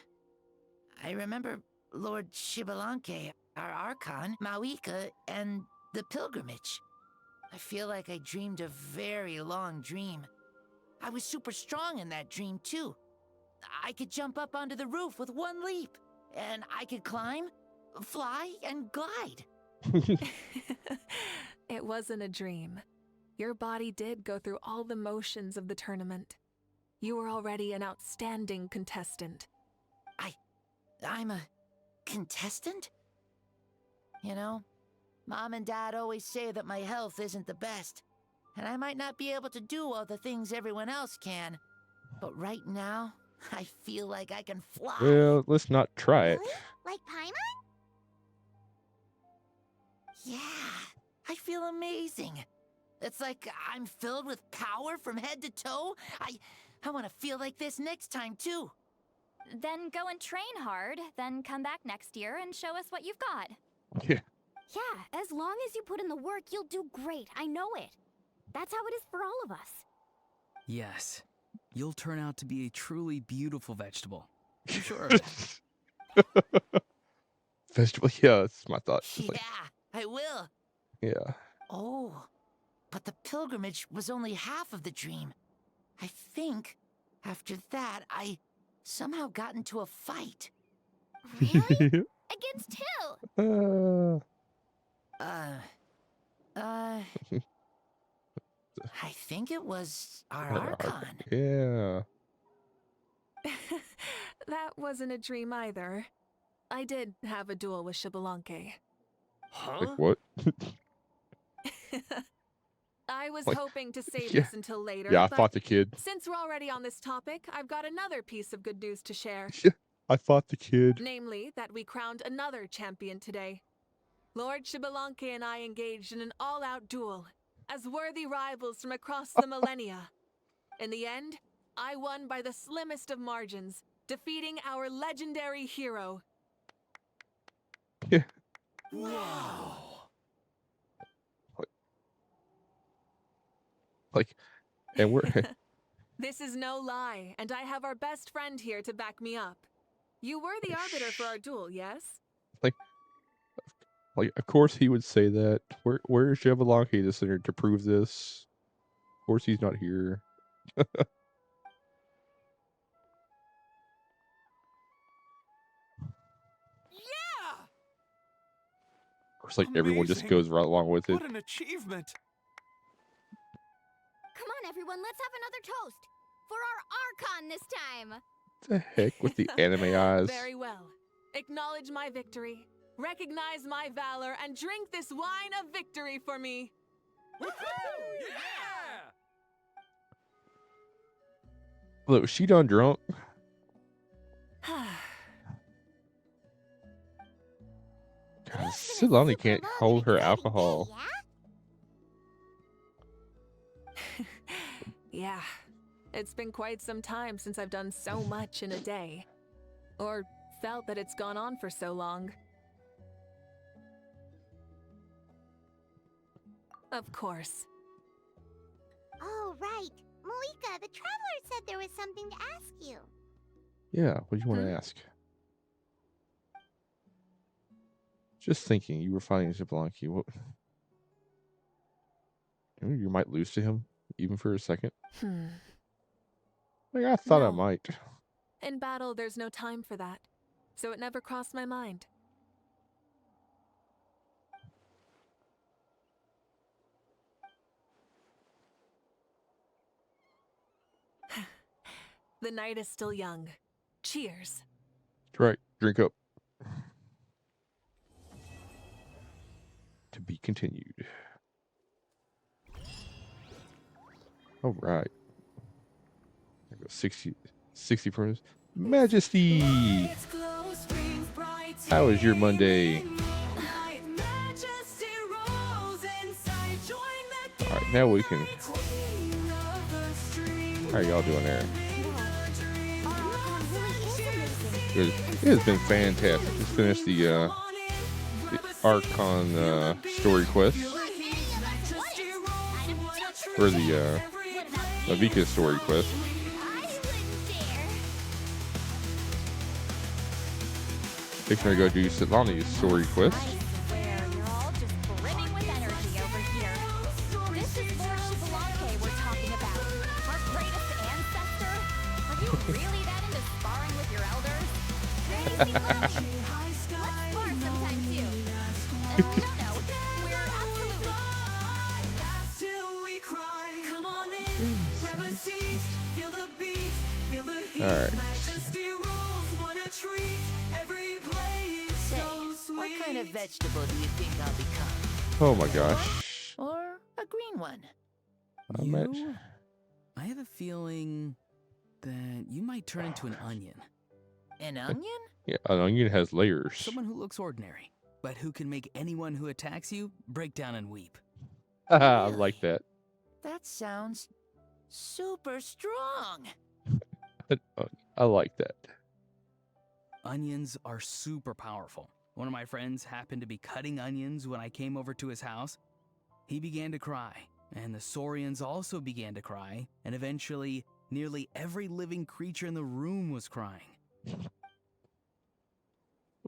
S15: I remember Lord Shibalanke, our Archon, Mavuika, and the pilgrimage. I feel like I dreamed a very long dream. I was super strong in that dream, too. I could jump up onto the roof with one leap, and I could climb, fly, and glide.
S5: It wasn't a dream. Your body did go through all the motions of the tournament. You were already an outstanding contestant.
S15: I'm a contestant? You know, Mom and Dad always say that my health isn't the best, and I might not be able to do all the things everyone else can. But right now, I feel like I can fly.
S2: Well, let's not try it.
S4: Like Paimon?
S15: Yeah, I feel amazing. It's like I'm filled with power from head to toe. I want to feel like this next time, too.
S3: Then go and train hard, then come back next year and show us what you've got.
S2: Yeah.
S9: Yeah, as long as you put in the work, you'll do great. I know it. That's how it is for all of us.
S8: Yes. You'll turn out to be a truly beautiful vegetable. I'm sure of it.
S2: Vegetable, yeah, that's my thought. It's
S15: Yeah,
S2: like,
S15: I will.
S2: yeah.
S15: Oh, but the pilgrimage was only half of the dream. I think after that, I somehow got into a fight.
S4: Really? Against who?
S15: I think it was our Archon.
S2: Yeah.
S5: That wasn't a dream either. I did have a duel with Shibalanke.
S2: Like what?
S5: I was
S2: Like,
S5: hoping to save
S2: yeah.
S5: this until later.
S2: Yeah, I
S5: but
S2: fought the kid.
S5: Since we're already on this topic, I've got another piece of good news to share.
S2: Yeah, I fought the kid.
S5: Namely, that we crowned another champion today. Lord Shibalanke and I engaged in an all-out duel, as worthy rivals from across the millennia. In the end, I won by the slimmest of margins, defeating our legendary hero.
S2: Yeah.
S15: Wow.
S2: Like, and we're
S5: This is no lie, and I have our best friend here to back me up. You were the arbiter for our duel, yes?
S2: like, Like, of course he would say that. Where is Jablonki, the center, to prove this? Of course he's not here.
S11: Yeah!
S2: Of course, like, everyone just goes right along with it.
S11: What an achievement!
S3: Come on, everyone, let's have another toast. For our Archon this time.
S2: What the heck with the anime eyes?
S5: Very well. Acknowledge my victory, recognize my valor, and drink this wine of victory for me.
S11: Yeah!
S2: Look, was she done drunk? God, Citlali can't hold her alcohol.
S5: Yeah, it's been quite some time since I've done so much in a day. Or felt that it's gone on for so long. Of course.
S4: Oh, right. Mavuika, the traveler said there was something to ask you.
S2: Yeah, what do you want to ask? Just thinking, you were fighting Jablonki. What? You might lose to him, even for a second. Like, I thought I might.
S5: In battle, there's no time for that. So it never crossed my mind. The night is still young. Cheers.
S2: That's right. Drink up. To be continued. All right. There goes 60 frames. Majesty! How was your Monday? Alright, now we can... How are y'all doing there? Good. It has been fantastic. Just finished the Archon story quest. Or the Mavuika story quest. Fixing to go do Citlali's story quest.
S3: You're all just brimming with energy over here. This is Lord Citlali we're talking about. Our greatest ancestor? Are you really that into sparring with your elders? Let's spar sometime too. No, we're absolutely...
S2: Alright.
S15: What kind of vegetable do you think I'll become?
S2: Oh my gosh.
S15: Or a green one?
S8: I have a feeling that you might turn into an onion.
S15: An onion?
S2: Yeah, an onion has layers.
S8: Someone who looks ordinary, but who can make anyone who attacks you break down and weep.
S2: I like that.
S15: That sounds super strong.
S2: I like that.
S8: Onions are super powerful. One of my friends happened to be cutting onions when I came over to his house. He began to cry, and the Saurians also began to cry, and eventually nearly every living creature in the room was crying.
S2: What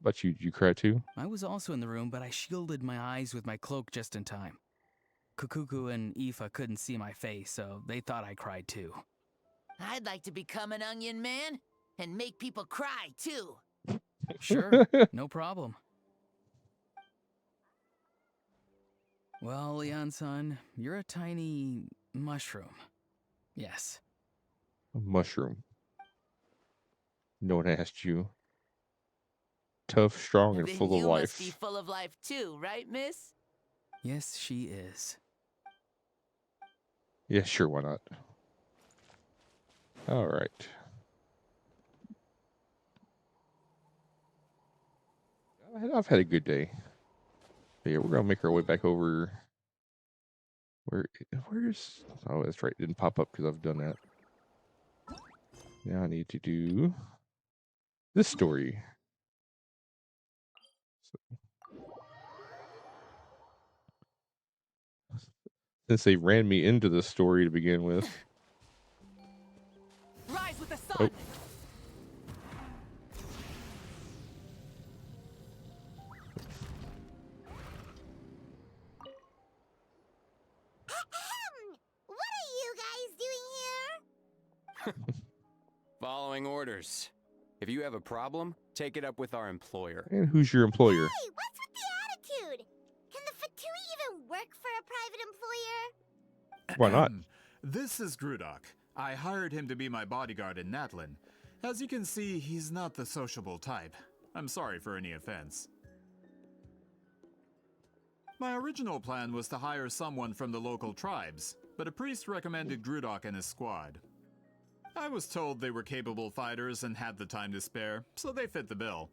S2: about you? Did you cry too?
S8: I was also in the room, but I shielded my eyes with my cloak just in time. Kukuku and Aoife couldn't see my face, so they thought I cried too.
S15: I'd like to become an onion man and make people cry too.
S8: Sure, no problem. Well, Leon-san, you're a tiny mushroom. Yes.
S2: A mushroom. No one asked you. Tough, strong, and
S15: Then
S2: full of
S15: you must be
S2: life.
S15: full of life too, right, miss?
S8: Yes, she is.
S2: Yeah, sure, why not? All right. I've had a good day. But yeah, we're gonna make our way back over. Where's? Oh, that's right. It didn't pop up because I've done that. Now I need to do this story. Since they ran me into the story to begin with.
S5: Rise with the sun.
S2: Oh.
S17: Following orders. If you have a problem, take it up with our employer.
S2: And who's your employer?
S4: Hey, what's with the attitude? Can the Fatui even work for a private employer?
S2: Why not?
S18: This is Grudok. I hired him to be my bodyguard in Natlin. As you can see, he's not the sociable type. I'm sorry for any offense. My original plan was to hire someone from the local tribes, but a priest recommended Grudok and his squad. I was told they were capable fighters and had the time to spare, so they fit the bill.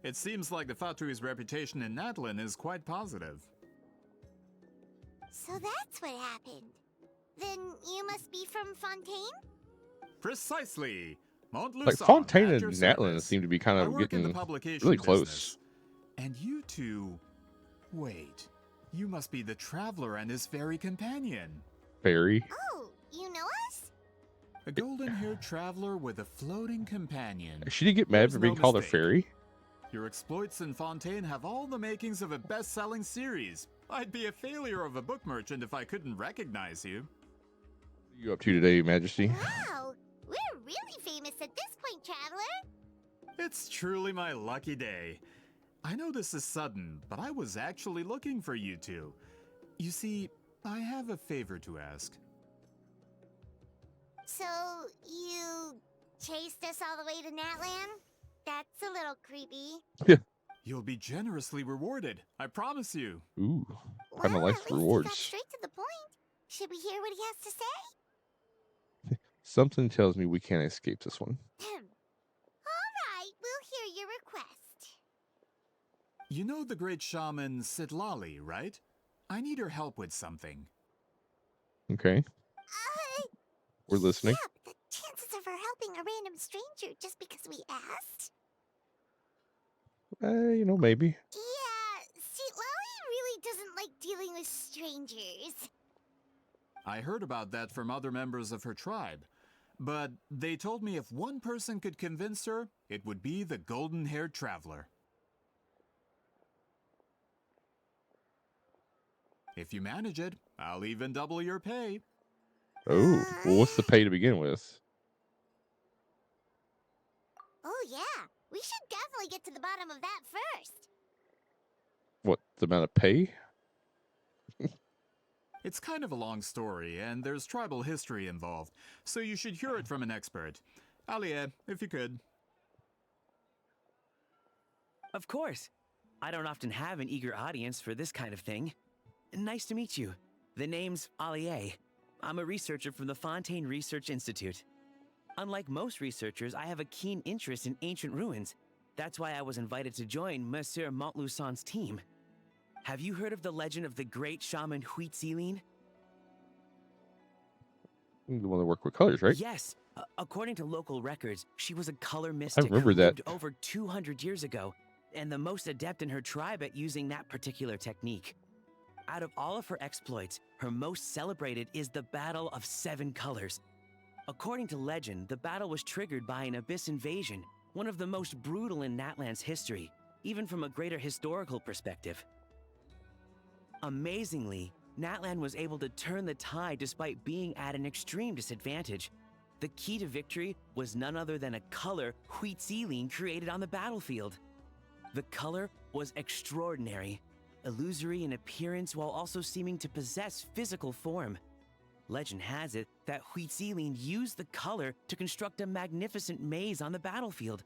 S18: It seems like the Fatui's reputation in Natlin is quite positive.
S4: So that's what happened. Then you must be from Fontaine?
S18: Precisely!
S2: Like Fontaine and Natlin seem to be kind of getting really close.
S18: And you two... Wait. You must be the Traveler and his fairy companion.
S2: Fairy?
S4: Oh, you know us?
S18: A golden-haired traveler with a floating companion.
S2: She did get mad for being called a fairy?
S18: Your exploits in Fontaine have all the makings of a best-selling series. I'd be a failure of a book merchant if I couldn't recognize you.
S2: What are you up to today, Majesty?
S4: Wow, we're really famous at this point, Traveler.
S18: It's truly my lucky day. I know this is sudden, but I was actually looking for you two. You see, I have a favor to ask.
S4: So, you chased us all the way to Natlan? That's a little creepy.
S2: Yeah.
S18: You'll be generously rewarded, I promise you.
S2: Ooh, kind of like
S4: At least he got
S2: rewards.
S4: straight to the point. Should we hear what he has to say?
S2: Something tells me we can't escape this one.
S4: All right, we'll hear your request.
S18: You know the great shaman Citlali, right? I need her help with something.
S2: Okay. We're listening.
S4: Yeah, but the chances of her helping a random stranger just because we asked?
S2: You know, maybe.
S4: Yeah, Citlali really doesn't like dealing with strangers.
S18: I heard about that from other members of her tribe. But they told me if one person could convince her, it would be the golden-haired traveler. If you manage it, I'll even double your pay.
S2: Oh, well, what's the pay to begin with?
S4: Oh yeah, we should definitely get to the bottom of that first.
S2: What, the amount of pay?
S18: It's kind of a long story, and there's tribal history involved, so you should hear it from an expert. Alie, if you could.
S19: Of course. I don't often have an eager audience for this kind of thing. Nice to meet you. The name's Alie. I'm a researcher from the Fontaine Research Institute. Unlike most researchers, I have a keen interest in ancient ruins. That's why I was invited to join Monsieur Montluçon's team. Have you heard of the legend of the great shaman Citlali?
S2: The one that worked with colors, right?
S19: Yes. According to local records, she was a color mystic
S2: remember
S19: who
S2: that.
S19: lived over 200 years ago, and the most adept in her tribe at using that particular technique. Out of all of her exploits, her most celebrated is the Battle of Seven Colors. According to legend, the battle was triggered by an abyss invasion, one of the most brutal in Natlan's history, even from a greater historical perspective. Amazingly, Natlan was able to turn the tide despite being at an extreme disadvantage. The key to victory was none other than a color Citlali created on the battlefield. The color was extraordinary, illusory in appearance while also seeming to possess physical form. Legend has it that Citlali used the color to construct a magnificent maze on the battlefield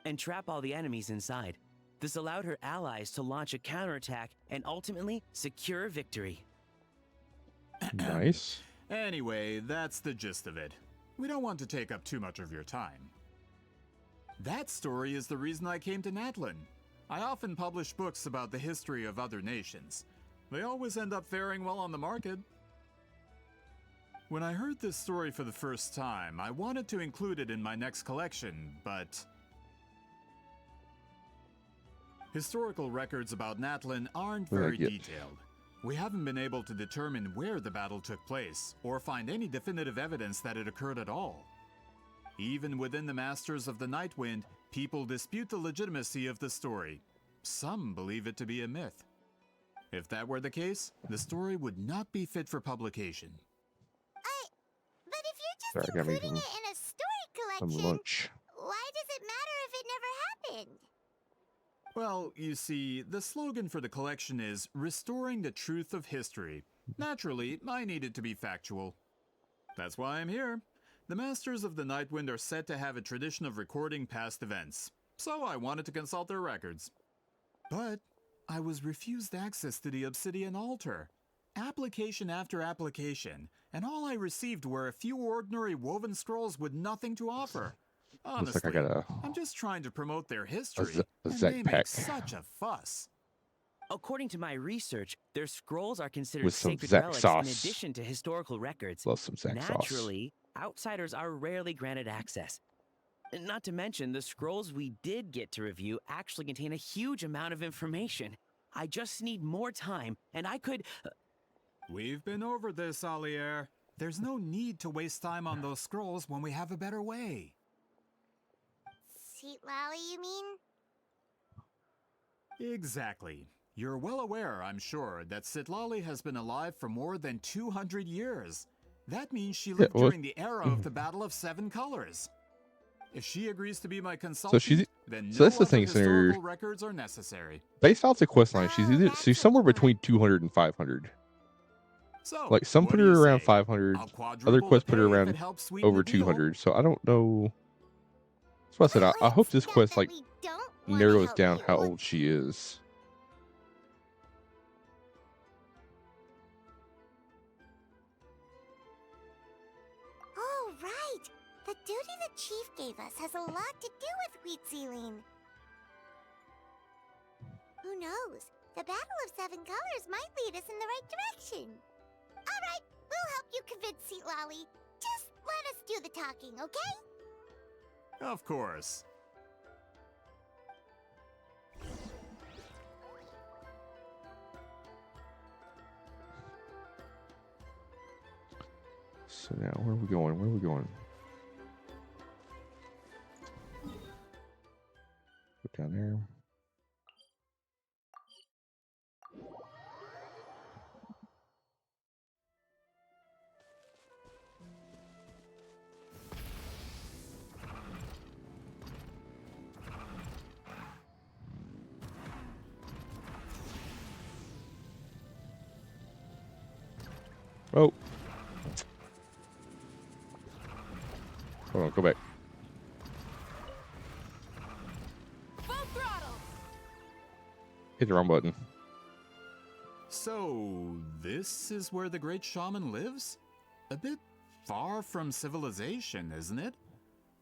S19: and trap all the enemies inside. This allowed her allies to launch a counterattack and ultimately secure victory.
S2: Nice.
S18: Anyway, that's the gist of it. We don't want to take up too much of your time. That story is the reason I came to Natlin. I often publish books about the history of other nations. They always end up faring well on the market. When I heard this story for the first time, I wanted to include it in my next collection, but historical records about Natlin aren't very detailed. We haven't been able to determine where the battle took place, or find any definitive evidence that it occurred at all. Even within the Masters of the Nightwind, people dispute the legitimacy of the story. Some believe it to be a myth. If that were the case, the story would not be fit for publication.
S4: But if you're just including it in a
S2: some lunch.
S4: Why does it matter if it never happened?
S18: Well, you see, the slogan for the collection is Restoring the Truth of History. Naturally, I needed to be factual. That's why I'm here. The Masters of the Nightwind are said to have a tradition of recording past events, so I wanted to consult their records. But I was refused access to the Obsidian Altar. Application after application, and all I received were a few ordinary woven scrolls with nothing to offer.
S2: Looks like
S18: Honestly,
S2: I got
S18: I'm just trying to promote their
S2: a
S18: history, and
S2: Zek
S18: they
S2: pack
S18: make such a fuss.
S19: According to my research, their scrolls are considered
S2: with some
S19: sacred
S2: Zek
S19: relics
S2: sauce.
S19: in addition to historical records.
S2: Love some Zek sauce.
S19: Naturally, outsiders are rarely granted access. Not to mention, the scrolls we did get to review actually contain a huge amount of information. I just need more time, and I could...
S18: We've been over this, Alier. There's no need to waste time on those scrolls when we have a better way.
S4: Citlali, you mean?
S18: Exactly. You're well aware, I'm sure, that Citlali has been alive for more than 200 years. That means she lived during the era of the Battle of Seven Colors. If she agrees to be my consultant, then no
S2: that's the
S18: other
S2: thing,
S18: historical
S2: Senator.
S18: records are necessary.
S2: Based off the quest line, she's somewhere between 200 and 500.
S18: So,
S2: Like some put her around 500, other quests put her around over 200. So I don't know. That's what I said. I hope this quest like narrows down how old she is.
S4: Oh, right. The duty the chief gave us has a lot to do with wheat sealing. Who knows? The Battle of Seven Colors might lead us in the right direction. All right, we'll help you convince Citlali. Just let us do the talking, okay?
S18: Of course.
S2: So now, where are we going? Where are we going? Go down there. Oh. Hold on, go back.
S7: Full throttle.
S2: Hit the wrong button.
S18: So, this is where the great shaman lives? A bit far from civilization, isn't it?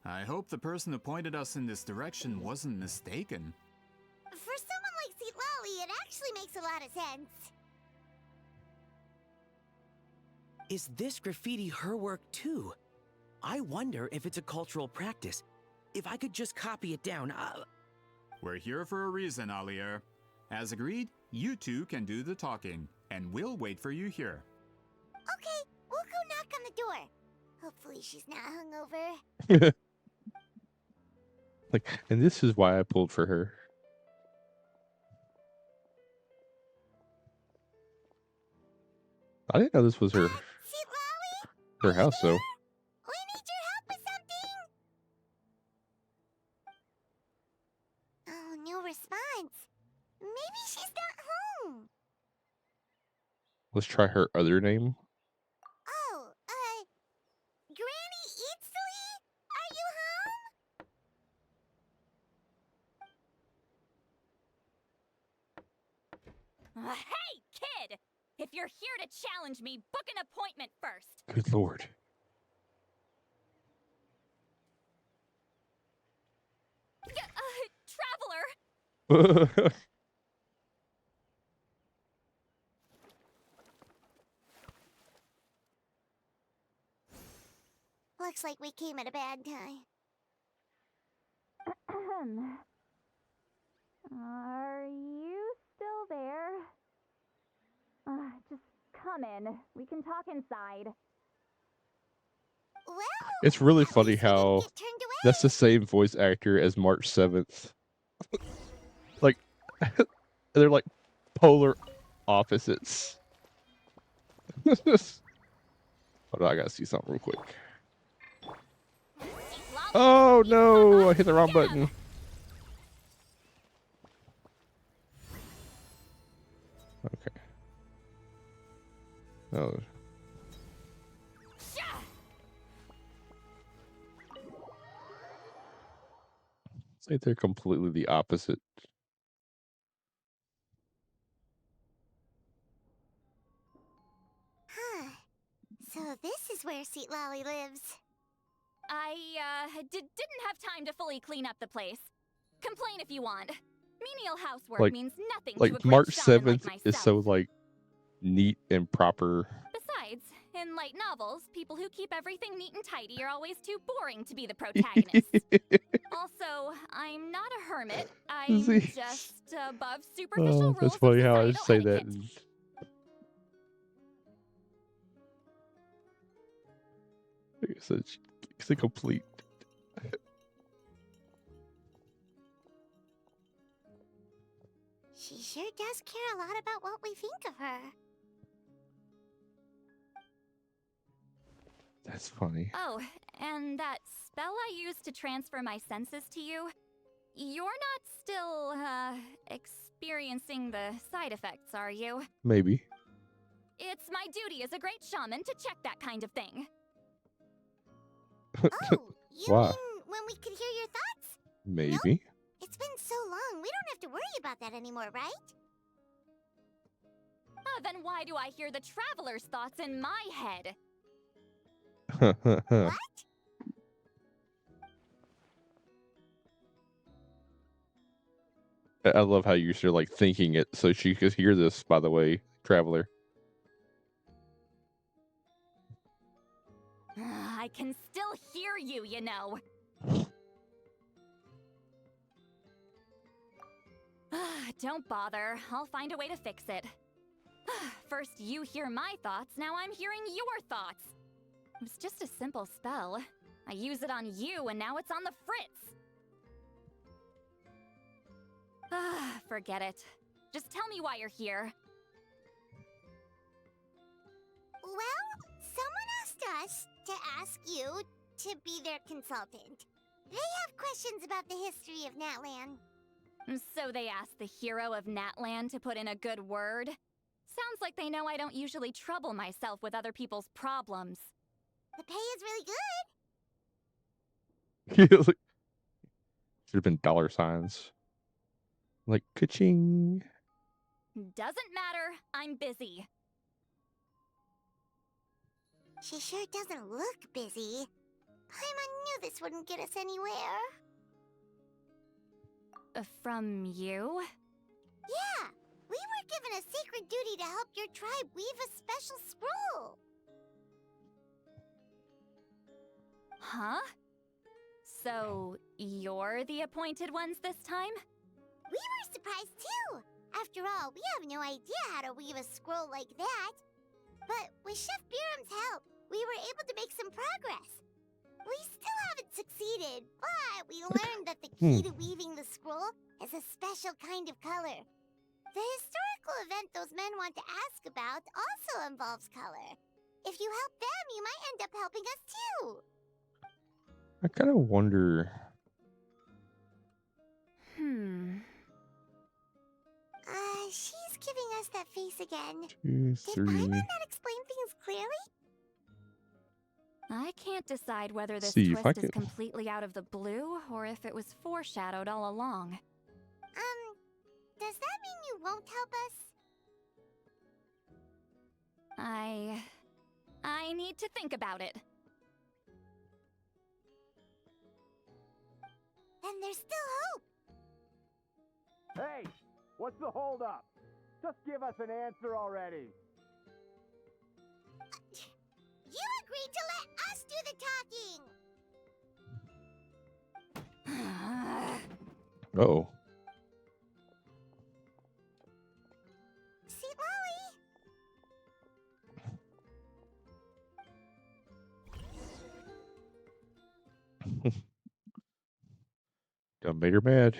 S18: I hope the person who pointed us in this direction wasn't mistaken.
S4: For someone like Citlali, it actually makes a lot of sense.
S19: Is this graffiti her work too? I wonder if it's a cultural practice. If I could just copy it down,
S18: We're here for a reason, Alier. As agreed, you two can do the talking, and we'll wait for you here.
S4: Okay, we'll go knock on the door. Hopefully she's not hungover.
S2: Like, and this is why I pulled for her. I didn't know this was her her house, though.
S4: We need your help with something. Oh, no response. Maybe she's not home.
S2: Let's try her other name.
S4: Oh, Granny Citlali? Are you home?
S3: Hey, kid! If you're here to challenge me, book an appointment first.
S2: Good lord.
S3: Traveler!
S4: Looks like we came at a bad time.
S3: Are you still there? Just come in. We can talk inside.
S4: Well,
S2: It's really funny how that's the same voice actor as March 7th. Like, they're like polar opposites. Hold on, I gotta see something real quick.
S3: Citlali,
S2: Oh no! I hit the wrong button. Okay. Oh. It's like they're completely the opposite.
S4: Huh. So this is where Citlali lives.
S3: I, didn't have time to fully clean up the place. Complain if you want. Menial housework means nothing to a
S2: Like
S3: great
S2: March
S3: shaman
S2: 7th
S3: like
S2: is
S3: myself.
S2: so like neat and proper.
S3: Besides, in light novels, people who keep everything neat and tidy are always too boring to be the protagonists. Also, I'm not a hermit. I'm
S2: See?
S3: just above superficial
S2: Oh,
S3: rules
S2: that's
S3: of
S2: funny how I
S3: societal
S2: say that.
S3: etiquette.
S2: It's a complete.
S4: She sure does care a lot about what we think of her.
S2: That's funny.
S3: Oh, and that spell I used to transfer my senses to you, you're not still, experiencing the side effects, are you?
S2: Maybe.
S3: It's my duty as a great shaman to check that kind of thing.
S4: Oh, you
S2: Why?
S4: mean when we could hear your thoughts?
S2: Maybe.
S4: It's been so long, we don't have to worry about that anymore, right?
S3: Then why do I hear the traveler's thoughts in my head?
S4: What?
S2: I love how you're like thinking it so she could hear this, by the way, traveler.
S3: I can still hear you, you know. Don't bother. I'll find a way to fix it. First you hear my thoughts, now I'm hearing your thoughts. It was just a simple spell. I use it on you, and now it's on the Fritz. Forget it. Just tell me why you're here.
S4: Well, someone asked us to ask you to be their consultant. They have questions about the history of Natlan.
S3: So they asked the hero of Natlan to put in a good word? Sounds like they know I don't usually trouble myself with other people's problems.
S4: The pay is really good.
S2: Should have been dollar signs. Like ka-ching.
S3: Doesn't matter. I'm busy.
S4: She sure doesn't look busy. Paimon knew this wouldn't get us anywhere.
S3: From you?
S4: Yeah, we were given a sacred duty to help your tribe weave a special scroll.
S3: Huh? So, you're the appointed ones this time?
S4: We were surprised too. After all, we have no idea how to weave a scroll like that. But with Chef Biram's help, we were able to make some progress. We still haven't succeeded, but we learned that the key to weaving the scroll is a special kind of color. The historical event those men want to ask about also involves color. If you help them, you might end up helping us too.
S2: I kind of wonder.
S4: She's giving us that face again.
S2: 2, 3.
S4: Did Paimon not explain things clearly?
S3: I can't decide whether this
S2: See if I
S3: twist is
S2: can-
S3: completely out of the blue or if it was foreshadowed all along.
S4: Does that mean you won't help us?
S3: I need to think about it.
S4: Then there's still hope.
S11: Hey, what's the holdup? Just give us an answer already.
S4: You agreed to let us do the talking.
S2: Uh-oh.
S4: Citlali?
S2: Done made her mad.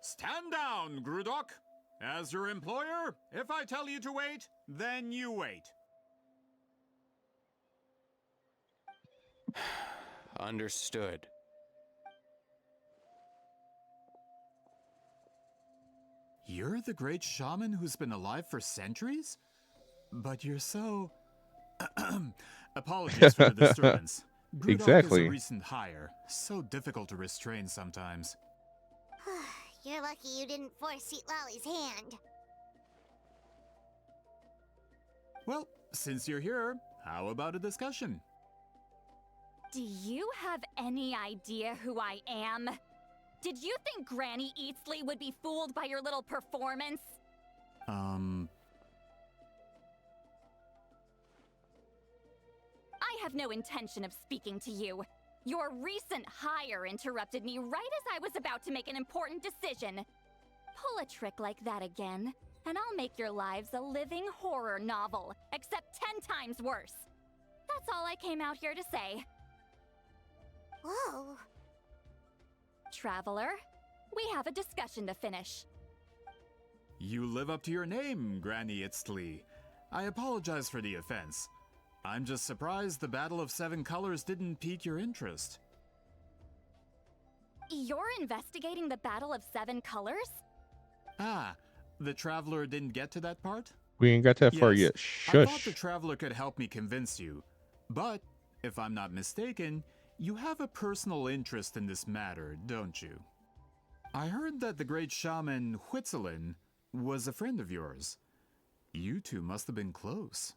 S18: Stand down, Grudok. As your employer, if I tell you to wait, then you wait.
S17: Understood.
S18: You're the great shaman who's been alive for centuries? But you're so... Apologies for the disturbance. Brewdog is a
S2: Exactly.
S18: recent hire, so difficult to restrain sometimes.
S4: You're lucky you didn't force Citlali's hand.
S18: Well, since you're here, how about a discussion?
S3: Do you have any idea who I am? Did you think Granny Eatsley would be fooled by your little performance? I have no intention of speaking to you. Your recent hire interrupted me right as I was about to make an important decision. Pull a trick like that again, and I'll make your lives a living horror novel, except 10 times worse. That's all I came out here to say.
S4: Whoa.
S3: Traveler, we have a discussion to finish.
S18: You live up to your name, Granny Itztli. I apologize for the offense. I'm just surprised the Battle of Seven Colors didn't pique your interest.
S3: You're investigating the Battle of Seven Colors?
S18: Ah, the Traveler didn't get to that part?
S2: We ain't got that far
S18: Yes,
S2: yet.
S18: I thought
S2: Shush.
S18: the Traveler could help me convince you. But, if I'm not mistaken, you have a personal interest in this matter, don't you? I heard that the great shaman Huitzilin was a friend of yours. You two must have been close.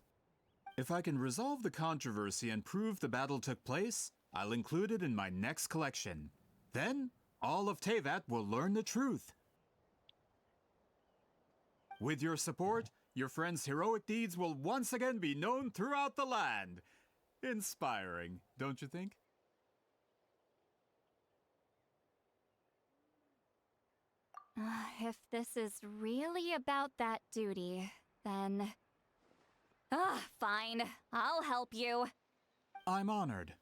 S18: If I can resolve the controversy and prove the battle took place, I'll include it in my next collection. Then, all of Tevat will learn the truth. With your support, your friend's heroic deeds will once again be known throughout the land. Inspiring, don't you think?
S3: If this is really about that duty, then... fine. I'll help you.
S18: I'm honored.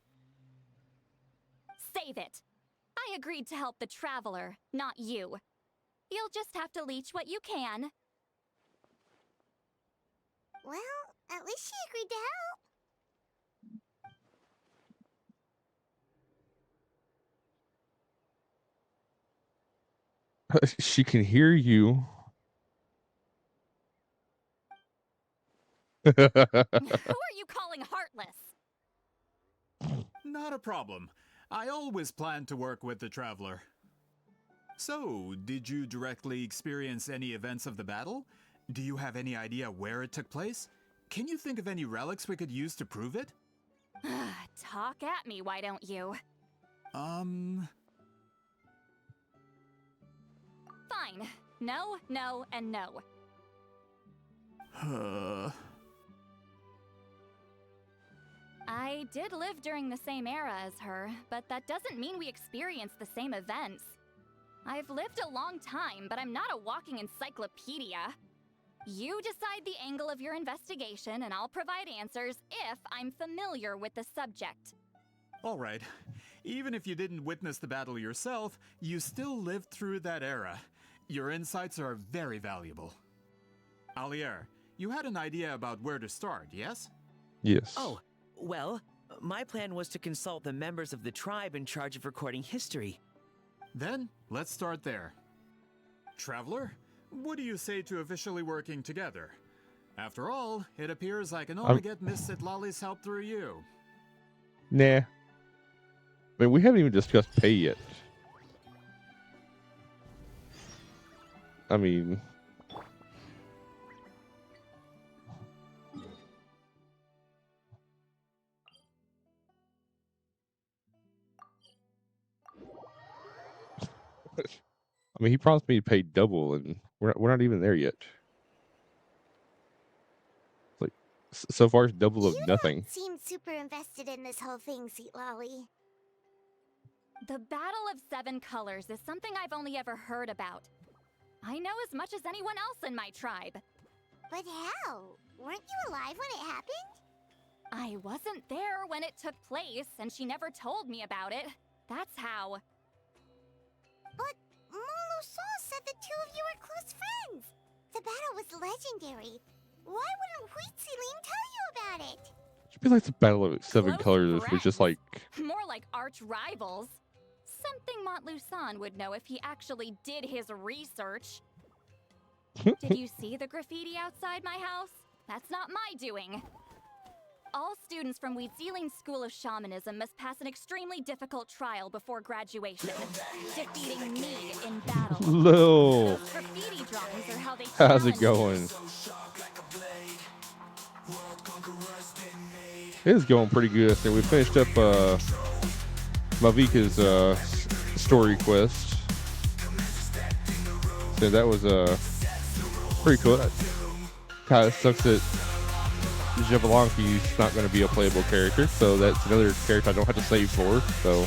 S3: Save it. I agreed to help the Traveler, not you. You'll just have to leech what you can.
S4: Well, at least she agreed to help.
S2: She can hear you.
S3: Who are you calling heartless?
S18: Not a problem. I always planned to work with the Traveler. So, did you directly experience any events of the battle? Do you have any idea where it took place? Can you think of any relics we could use to prove it?
S3: Talk at me, why don't you?
S18: Fine.
S3: No, no, and no. I did live during the same era as her, but that doesn't mean we experienced the same events. I've lived a long time, but I'm not a walking encyclopedia. You decide the angle of your investigation, and I'll provide answers if I'm familiar with the subject.
S18: All right. Even if you didn't witness the battle yourself, you still lived through that era. Your insights are very valuable. Alier, you had an idea about where to start, yes?
S2: Yes.
S19: Oh, well, my plan was to consult the members of the tribe in charge of recording history.
S18: Then, let's start there. Traveler, what do you say to officially working together? After all, it appears I can only get Miss Citlali's help through you.
S2: Nah. I mean, we haven't even discussed pay yet. I mean... I mean, he promised me to pay double, and we're not even there yet. It's like, so far, it's double of nothing.
S4: You seem super invested in this whole thing, Citlali.
S3: The Battle of Seven Colors is something I've only ever heard about. I know as much as anyone else in my tribe.
S4: But how? Weren't you alive when it happened?
S3: I wasn't there when it took place, and she never told me about it. That's how.
S4: But Molusol said the two of you were close friends. The battle was legendary. Why wouldn't Huitzilin tell you about it?
S2: She feel like the Battle of Seven
S3: Close
S2: Colors was just like
S3: More like arch rivals. Something Montluçon would know if he actually did his research. Did you see the graffiti outside my house? That's not my doing. All students from Weedsealing School of Shamanism must pass an extremely difficult trial before graduation, defeating me in battle.
S2: Lil.
S3: Those graffiti drawings are how they
S2: How's it
S3: challenge
S2: going? It's going pretty good. I think we finished up Mavuika's story quest. So that was pretty cool. Kind of sucks that Jablonski's not going to be a playable character, so that's another character I don't have to save for. So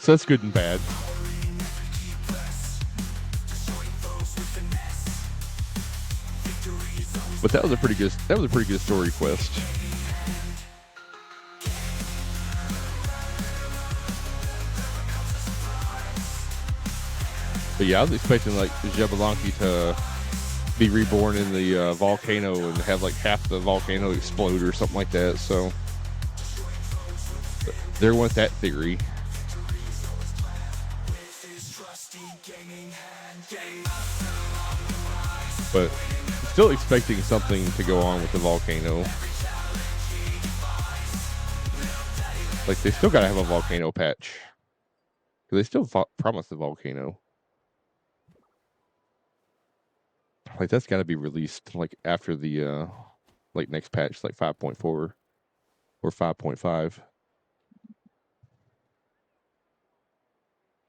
S2: that's good and bad. But that was a pretty good story quest. But yeah, I was expecting like Jablonski to be reborn in the volcano and have like half the volcano explode or something like that. So there went that theory. But still expecting something to go on with the volcano. Like they still gotta have a volcano patch. They still promised the volcano. Like that's got to be released like after the like next patch, like 5.4 or 5.5.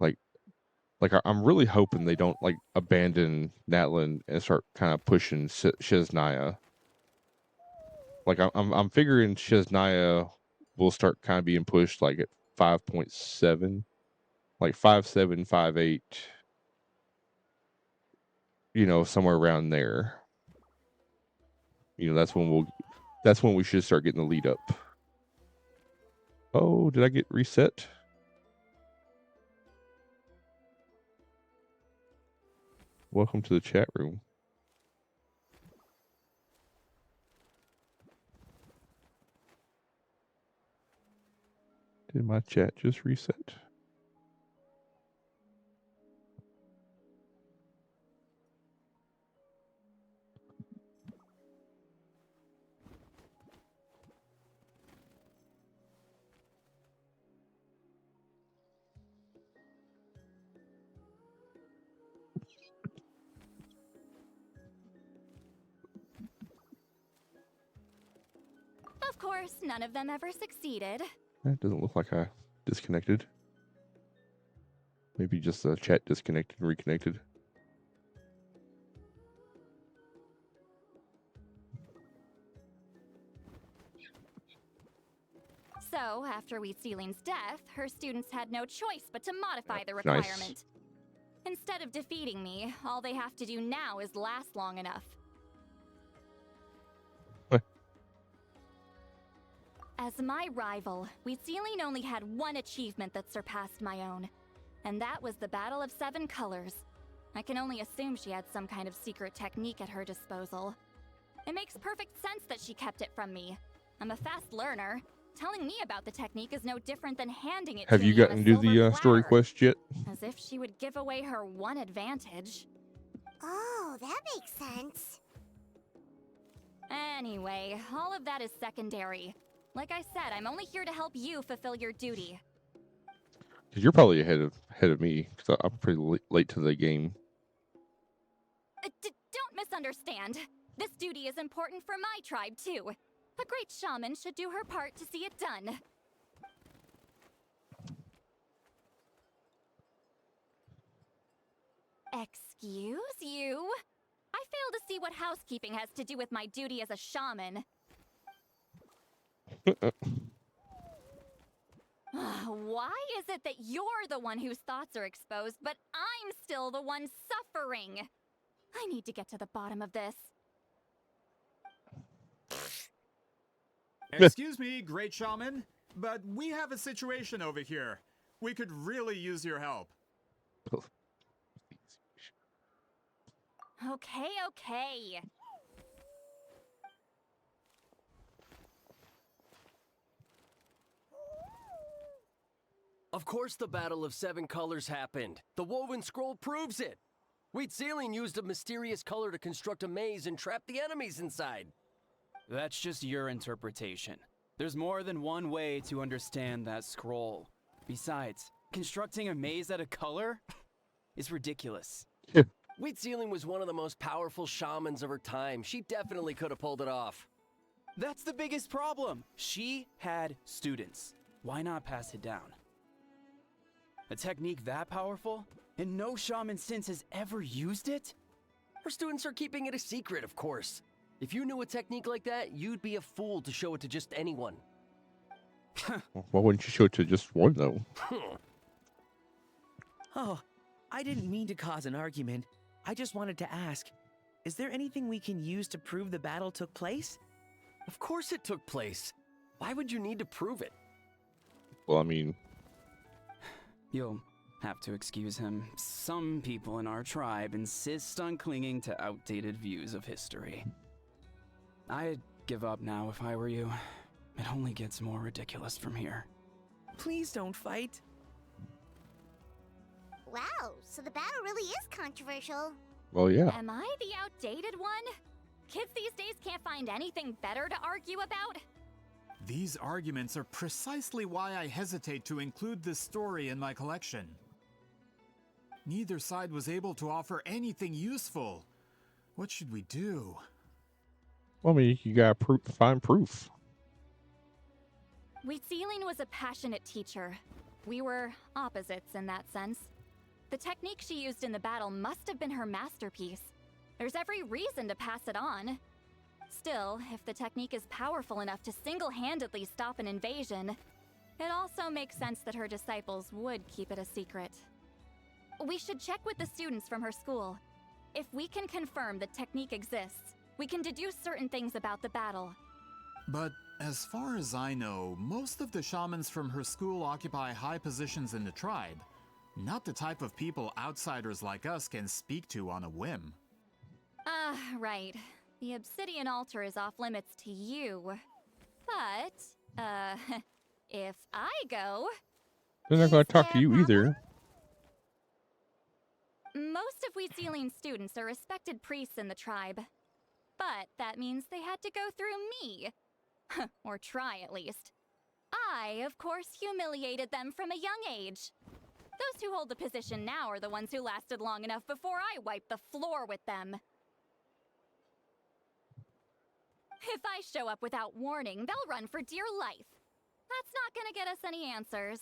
S2: Like I'm really hoping they don't like abandon Natlan and start kind of pushing Shiznaya. Like I'm figuring Shiznaya will start kind of being pushed like at 5.7, like 5.7, 5.8. You know, somewhere around there. You know, that's when we should start getting the lead up. Oh, did I get reset? Welcome to the chat room. Did my chat just reset?
S3: Of course, none of them ever succeeded.
S2: That doesn't look like I disconnected. Maybe just the chat disconnected and reconnected.
S3: So, after Weedsealing's death, her students had no choice but to modify the requirement.
S2: Nice.
S3: Instead of defeating me, all they have to do now is last long enough. As my rival, Weedsealing only had one achievement that surpassed my own, and that was the Battle of Seven Colors. I can only assume she had some kind of secret technique at her disposal. It makes perfect sense that she kept it from me. I'm a fast learner. Telling me about the technique is no different than handing it to me.
S2: Have you gotten to do the story quest yet?
S3: As if she would give away her one advantage.
S4: Oh, that makes sense.
S3: Anyway, all of that is secondary. Like I said, I'm only here to help you fulfill your duty.
S2: Because you're probably ahead of me. Because I'm pretty late to the game.
S3: Don't misunderstand. This duty is important for my tribe, too. A great shaman should do her part to see it done. Excuse you? I fail to see what housekeeping has to do with my duty as a shaman. Why is it that you're the one whose thoughts are exposed, but I'm still the one suffering? I need to get to the bottom of this.
S18: Excuse me, great shaman, but we have a situation over here. We could really use your help.
S3: Okay.
S20: Of course the Battle of Seven Colors happened. The woven scroll proves it. Citlali used a mysterious color to construct a maze and trap the enemies inside.
S16: That's just your interpretation. There's more than one way to understand that scroll. Besides, constructing a maze out of color is ridiculous.
S20: Citlali was one of the most powerful shamans of her time. She definitely could have pulled it off.
S16: That's the biggest problem. She had students. Why not pass it down? A technique that powerful? And no shaman since has ever used it?
S20: Her students are keeping it a secret, of course. If you knew a technique like that, you'd be a fool to show it to just anyone.
S2: Why wouldn't you show it to just one, though?
S19: Oh, I didn't mean to cause an argument. I just wanted to ask, is there anything we can use to prove the battle took place?
S20: Of course it took place. Why would you need to prove it?
S2: Well, I mean...
S16: You'll have to excuse him. Some people in our tribe insist on clinging to outdated views of history. I'd give up now if I were you. It only gets more ridiculous from here.
S19: Please don't fight.
S4: Wow, so the battle really is controversial.
S2: Well, yeah.
S3: Am I the outdated one? Kids these days can't find anything better to argue about?
S18: These arguments are precisely why I hesitate to include this story in my collection. Neither side was able to offer anything useful. What should we do?
S2: Well, I mean, you gotta find proof.
S3: Citlali was a passionate teacher. We were opposites in that sense. The technique she used in the battle must have been her masterpiece. There's every reason to pass it on. Still, if the technique is powerful enough to single-handedly stop an invasion, it also makes sense that her disciples would keep it a secret. We should check with the students from her school. If we can confirm the technique exists, we can deduce certain things about the battle.
S18: But as far as I know, most of the shamans from her school occupy high positions in the tribe. Not the type of people outsiders like us can speak to on a whim.
S3: Right. The obsidian altar is off limits to you. But, if I go...
S2: They're not gonna talk to you either.
S3: Most of Citlali's students are respected priests in the tribe. But that means they had to go through me. Or try, at least. I, of course, humiliated them from a young age. Those who hold the position now are the ones who lasted long enough before I wiped the floor with them. If I show up without warning, they'll run for dear life. That's not gonna get us any answers.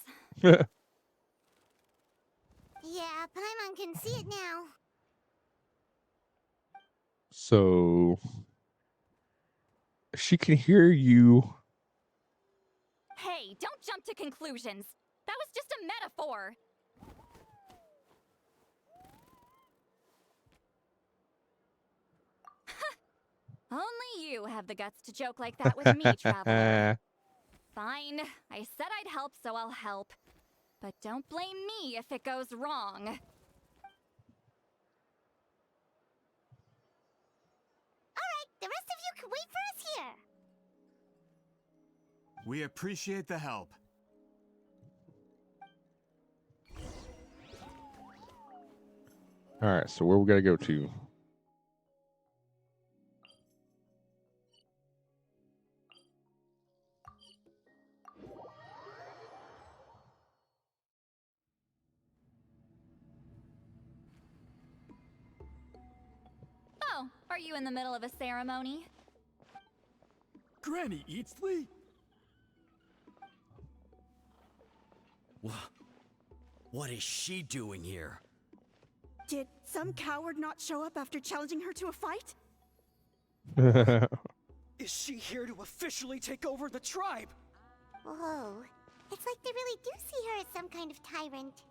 S4: Yeah, Paimon can see it now.
S2: So... she can hear you.
S3: Hey, don't jump to conclusions. That was just a metaphor. Only you have the guts to joke like that with me, Traveler. Fine. I said I'd help, so I'll help. But don't blame me if it goes wrong.
S4: Alright, the rest of you can wait for us here.
S18: We appreciate the help.
S2: Alright, so where we gotta go to?
S3: Oh, are you in the middle of a ceremony?
S11: Granny Citlali?
S20: What is she doing here?
S14: Did some coward not show up after challenging her to a fight?
S6: Is she here to officially take over the tribe?
S4: Whoa. It's like they really do see her as some kind of tyrant.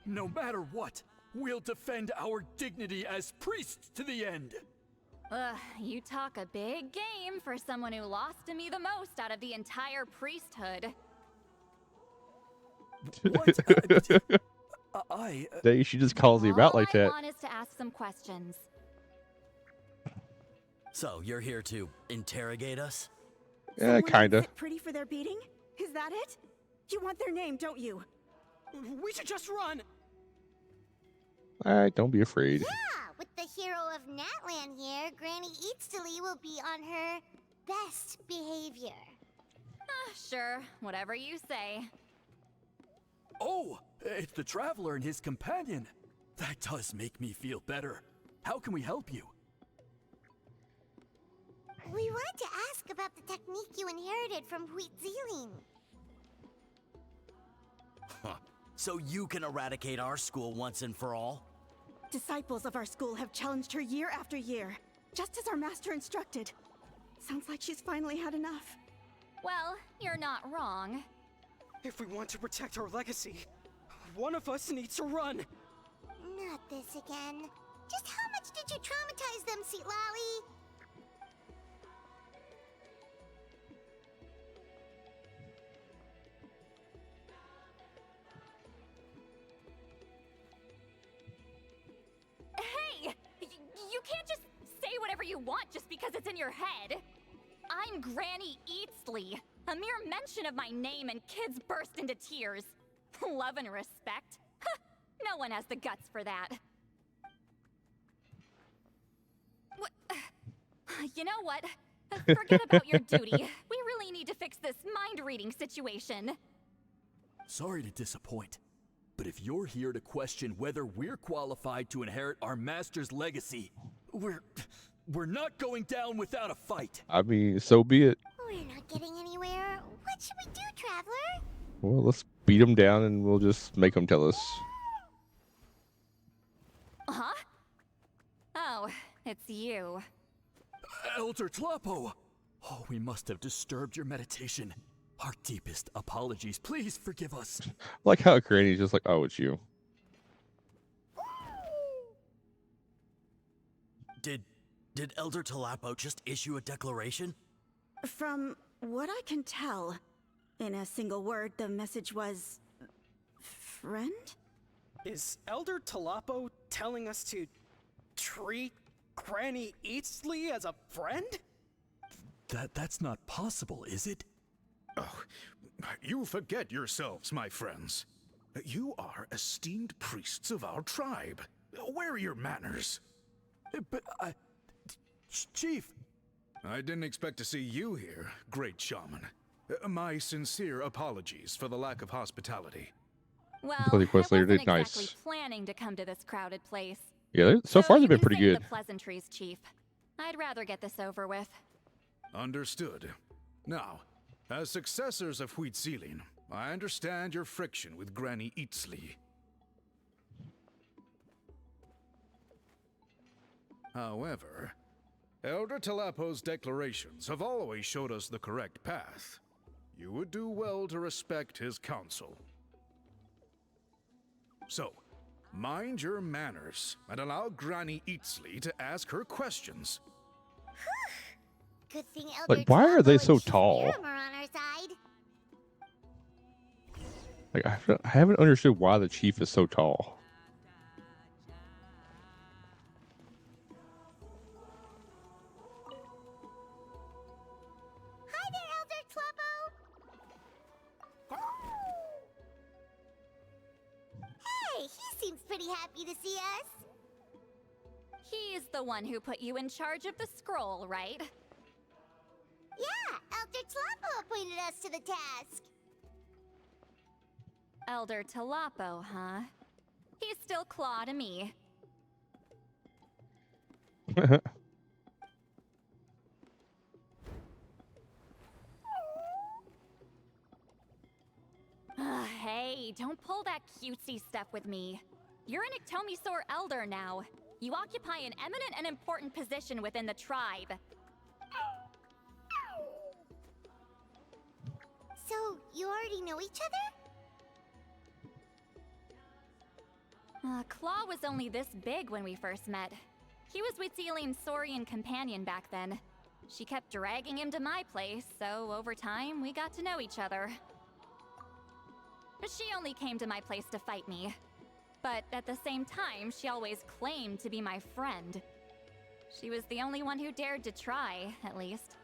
S11: No matter what, we'll defend our dignity as priests to the end.
S3: You talk a big game for someone who lost to me the most out of the entire priesthood.
S2: That she just calls him out like
S3: All I
S2: that.
S3: want is to ask some questions.
S20: So, you're here to interrogate us?
S2: Yeah, kinda.
S14: Sit pretty for their beating? Is that it? You want their name, don't you?
S6: We should just run!
S2: Alright, don't be afraid.
S4: Yeah, with the hero of Natlan here, Granny Citlali will be on her best behavior.
S3: Sure, whatever you say.
S1: Oh, it's the Traveler and his companion. That does make me feel better. How can we help you?
S4: We wanted to ask about the technique you inherited from Huitziling.
S11: Huh. So you can eradicate our school once and for all?
S14: Disciples of our school have challenged her year after year, just as our master instructed. Sounds like she's finally had enough.
S3: Well, you're not wrong.
S6: If we want to protect our legacy, one of us needs to run.
S4: Not this again. Just how much did you traumatize them, Citlali?
S3: Hey! You can't just say whatever you want just because it's in your head. I'm Granny Citlali. A mere mention of my name and kids burst into tears. Love and respect? No one has the guts for that. What? You know what? Forget about your duty. We really need to fix this mind-reading situation.
S1: Sorry to disappoint, but if you're here to question whether we're qualified to inherit our master's legacy, we're not going down without a fight.
S2: I mean, so be it.
S4: We're not getting anywhere. What should we do, Traveler?
S2: Well, let's beat them down and we'll just make them tell us.
S3: Huh? Oh, it's you.
S1: Elder Tlapo! Oh, we must have disturbed your meditation. Our deepest apologies. Please forgive us.
S2: Like how Granny's just like, oh, it's you.
S11: Did Elder Tlapo just issue a declaration?
S14: From what I can tell, in a single word, the message was... friend?
S6: Is Elder Tlapo telling us to treat Granny Citlali as a friend?
S1: That's not possible, is it?
S21: Oh, you forget yourselves, my friends. You are esteemed priests of our tribe. Where are your manners?
S1: But Chief!
S21: I didn't expect to see you here, great shaman. My sincere apologies for the lack of hospitality.
S3: Well,
S2: Bloody quest
S3: I
S2: leader
S3: wasn't
S2: did nice.
S3: exactly planning to come to this crowded place.
S2: Yeah, so far they've been
S3: you can
S2: pretty
S3: save
S2: good.
S3: The pleasantries, Chief. I'd rather get this over with.
S21: Understood. Now, as successors of Huitziling, I understand your friction with Granny Citlali. However, Elder Tlapo's declarations have always showed us the correct path. You would do well to respect his counsel. So, mind your manners and allow Granny Citlali to ask her questions.
S4: Good thing Elder
S2: Like, why are
S4: Tlapo
S2: they
S4: and
S2: so
S4: Chief
S2: tall?
S4: Miram are on our side.
S2: Like, I haven't understood why the chief is so tall.
S4: Hi there, Elder Tlapo. Hey, he seems pretty happy to see us.
S3: He's the one who put you in charge of the scroll, right?
S4: Yeah, Elder Tlapo appointed us to the task.
S3: Elder Tlapo, huh? He's still Claw to me. Hey, don't pull that cutesy stuff with me. You're an Iktomi-Sor Elder now. You occupy an eminent and important position within the tribe.
S4: So, you already know each other?
S3: Claw was only this big when we first met. He was Huitziling's Saurian companion back then. She kept dragging him to my place, so over time, we got to know each other. She only came to my place to fight me. But at the same time, she always claimed to be my friend. She was the only one who dared to try, at least.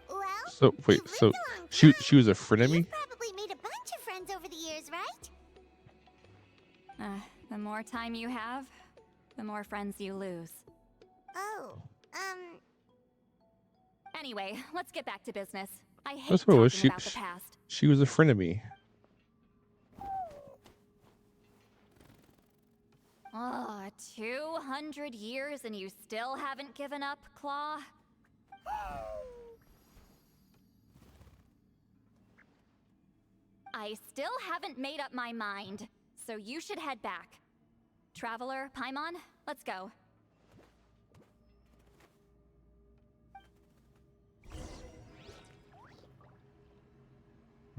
S4: Well,
S2: So wait,
S4: You've
S2: so
S4: lived a long time.
S2: she was a frenemy?
S4: You've probably made a bunch of friends over the years, right?
S3: The more time you have, the more friends you lose.
S4: Oh,
S3: Anyway, let's get back to business. I hate
S2: That's what it was.
S3: talking about the past.
S2: She was a frenemy.
S3: Oh, 200 years and you still haven't given up, Claw? I still haven't made up my mind, so you should head back. Traveler, Paimon, let's go.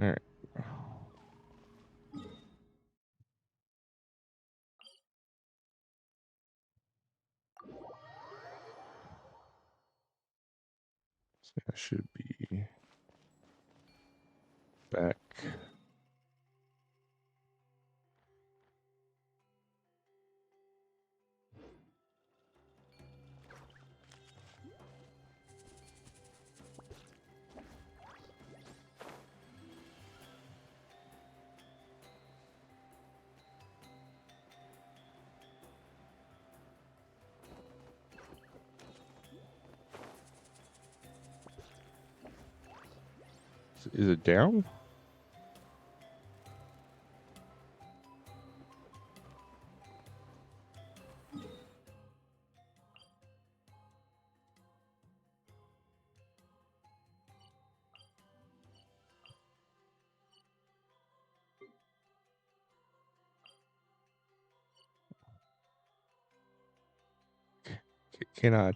S2: All right. So I should be back. Is it down? Can I?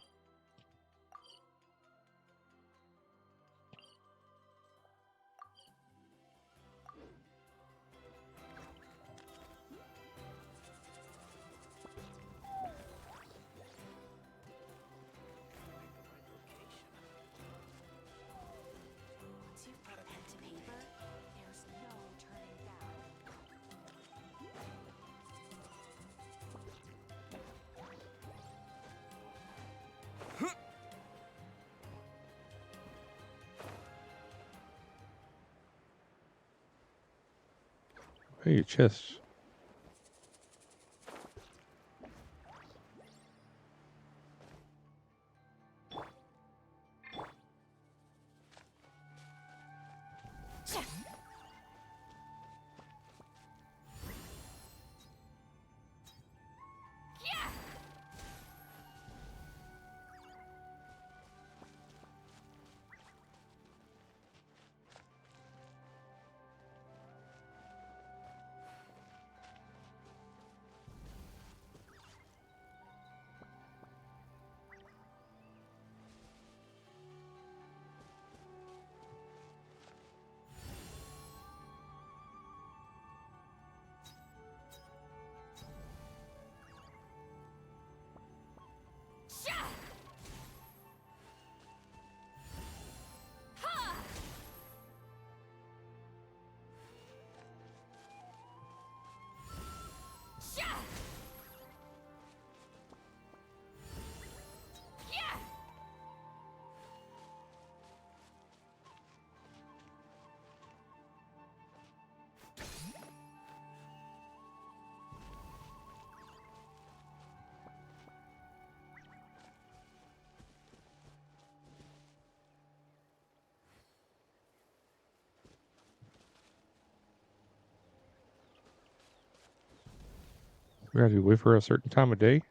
S2: Hey, your chest. We have to wait for a certain time of day.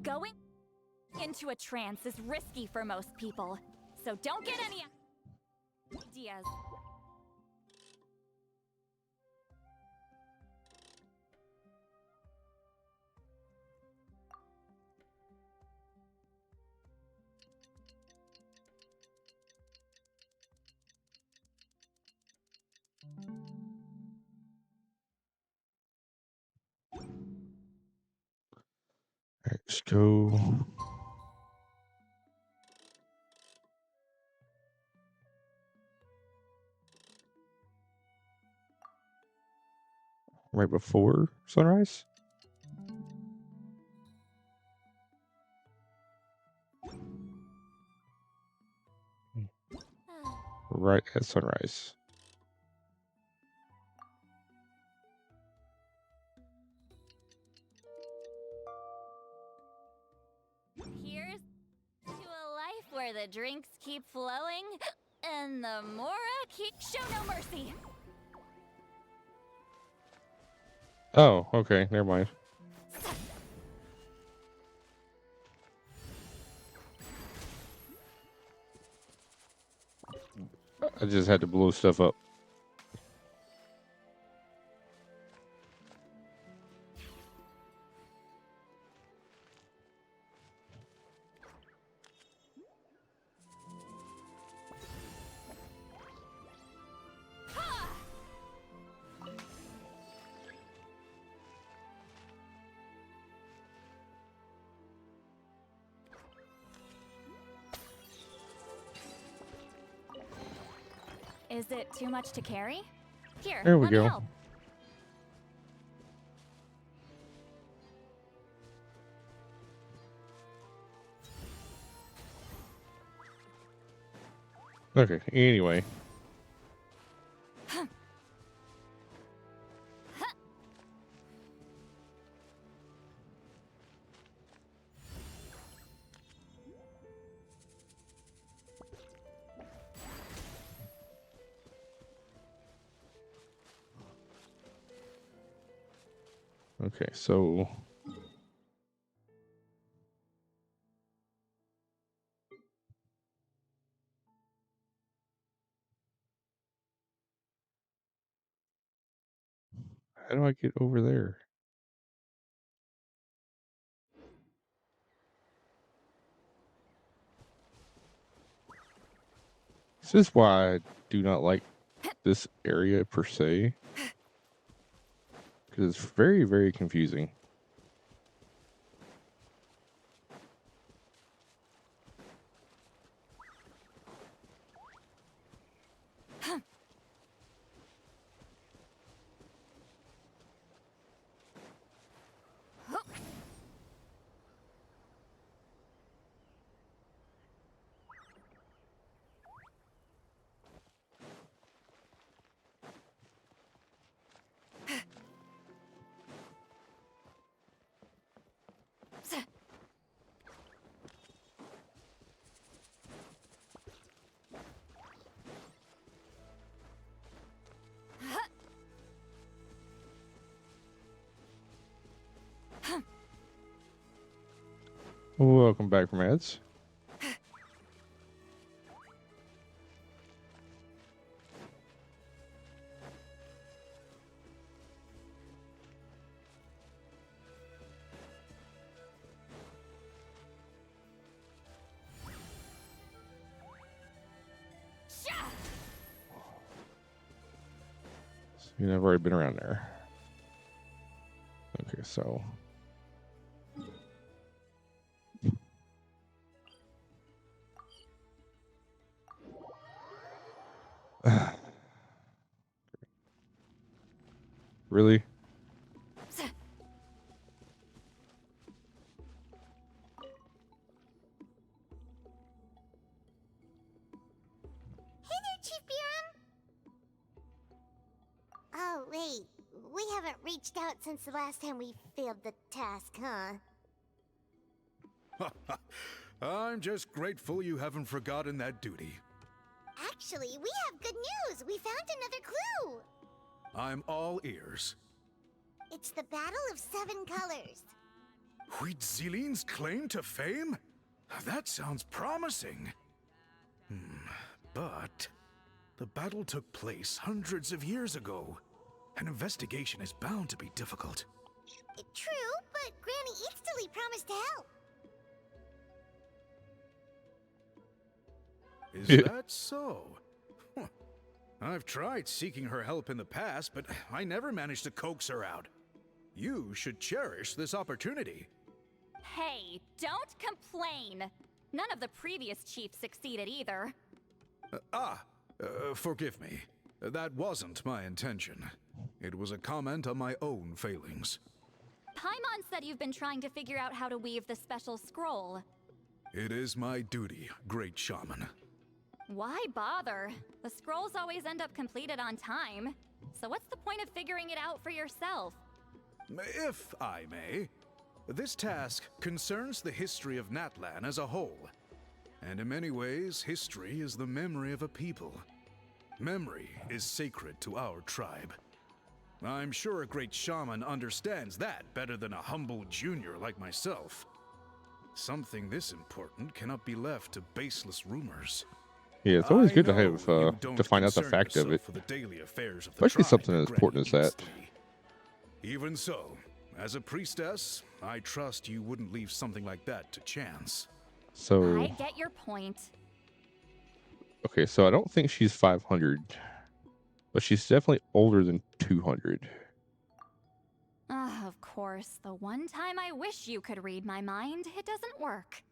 S3: Going into a trance is risky for most people, so don't get any ideas.
S2: Alright, let's go. Right before sunrise? Right at sunrise.
S3: Here's to a life where the drinks keep flowing and the Mora keep show no mercy.
S2: Oh, okay, never mind. I just had to blow stuff up.
S3: Is it too much to carry? Here,
S2: There we
S3: let me
S2: go.
S3: help.
S2: Okay, anyway. Okay, so how do I get over there? This is why I do not like this area per se. Because it's very, very confusing. Welcome back from ads. You know, I've already been around there. Okay, so really?
S4: Hey there, Chief Biram! Oh, wait. We haven't reached out since the last time we failed the task, huh?
S21: I'm just grateful you haven't forgotten that duty.
S4: Actually, we have good news. We found another clue.
S21: I'm all ears.
S4: It's the Battle of Seven Colors.
S21: Huitzilin's claim to fame? That sounds promising. But the battle took place hundreds of years ago. An investigation is bound to be difficult.
S4: True, but Granny Citlali promised to help.
S21: Is that so? Huh. I've tried seeking her help in the past, but I never managed to coax her out. You should cherish this opportunity.
S3: Hey, don't complain. None of the previous chiefs succeeded either.
S21: Forgive me. That wasn't my intention. It was a comment on my own failings.
S3: Paimon said you've been trying to figure out how to weave the special scroll.
S21: It is my duty, great shaman.
S3: Why bother? The scrolls always end up completed on time. So what's the point of figuring it out for yourself?
S21: If I may, this task concerns the history of Natlan as a whole. And in many ways, history is the memory of a people. Memory is sacred to our tribe. I'm sure a great shaman understands that better than a humble junior like myself. Something this important cannot be left to baseless rumors.
S2: Yeah, it's always good to have to find out the fact of it, especially something as important as that.
S21: Even so, as a priestess, I trust you wouldn't leave something like that to chance.
S2: So
S3: I get your point.
S2: okay, so I don't think she's 500, but she's definitely older than 200.
S3: Of course, the one time I wish you could read my mind, it doesn't work.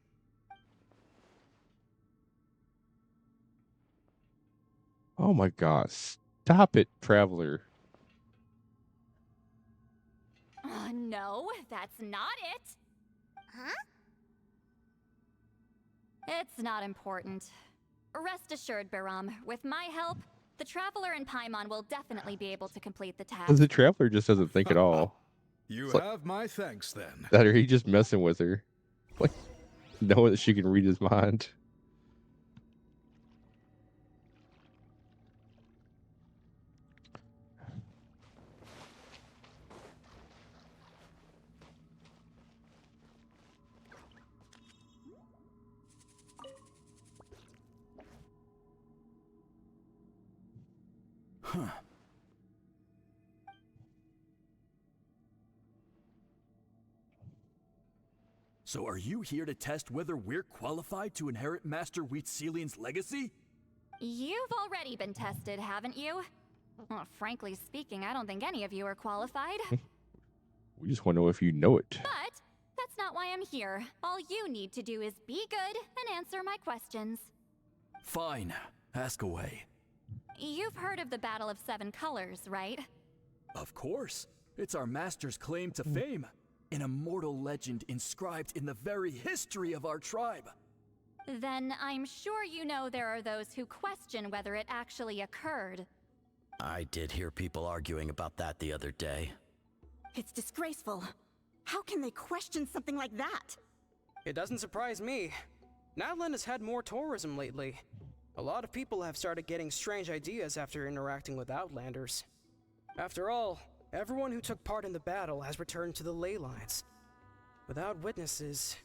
S2: Oh my god, stop it, Traveler.
S3: No, that's not it.
S4: Huh?
S3: It's not important. Rest assured, Biram, with my help, the Traveler and Paimon will definitely be able to complete the task.
S2: The Traveler just doesn't think at all.
S21: You
S2: It's
S21: have my thanks then.
S2: that or he just messing with her, like knowing that she can read his mind.
S20: Huh. So are you here to test whether we're qualified to inherit Master Huitzilin's legacy?
S3: You've already been tested, haven't you? Well, frankly speaking, I don't think any of you are qualified.
S2: We just want to know if you know it.
S3: But that's not why I'm here. All you need to do is be good and answer my questions.
S20: Fine. Ask away.
S3: You've heard of the Battle of Seven Colors, right?
S20: Of course. It's our master's claim to fame. An immortal legend inscribed in the very history of our tribe.
S3: Then I'm sure you know there are those who question whether it actually occurred.
S12: I did hear people arguing about that the other day.
S14: It's disgraceful. How can they question something like that?
S6: It doesn't surprise me. Natlan has had more tourism lately. A lot of people have started getting strange ideas after interacting with Outlanders. After all, everyone who took part in the battle has returned to the ley lines. Without witnesses,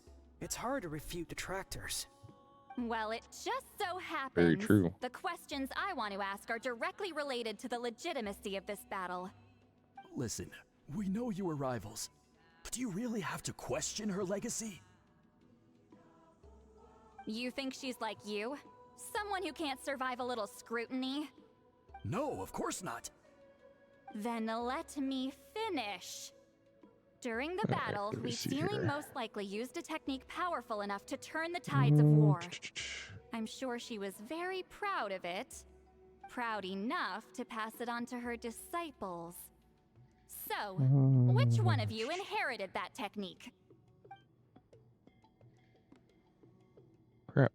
S6: it's hard to refute detractors.
S3: Well, it just so happens
S2: Very true.
S3: the questions I want to ask are directly related to the legitimacy of this battle.
S20: Listen, we know you were rivals, but do you really have to question her legacy?
S3: You think she's like you? Someone who can't survive a little scrutiny?
S20: No, of course not.
S3: Then let me finish. During the battle,
S2: let me see
S3: Huitziling
S2: here.
S3: most likely used a technique powerful enough to turn the tides of war. I'm sure she was very proud of it. Proud enough to pass it on to her disciples. So, which one of you inherited that technique?
S2: Crap.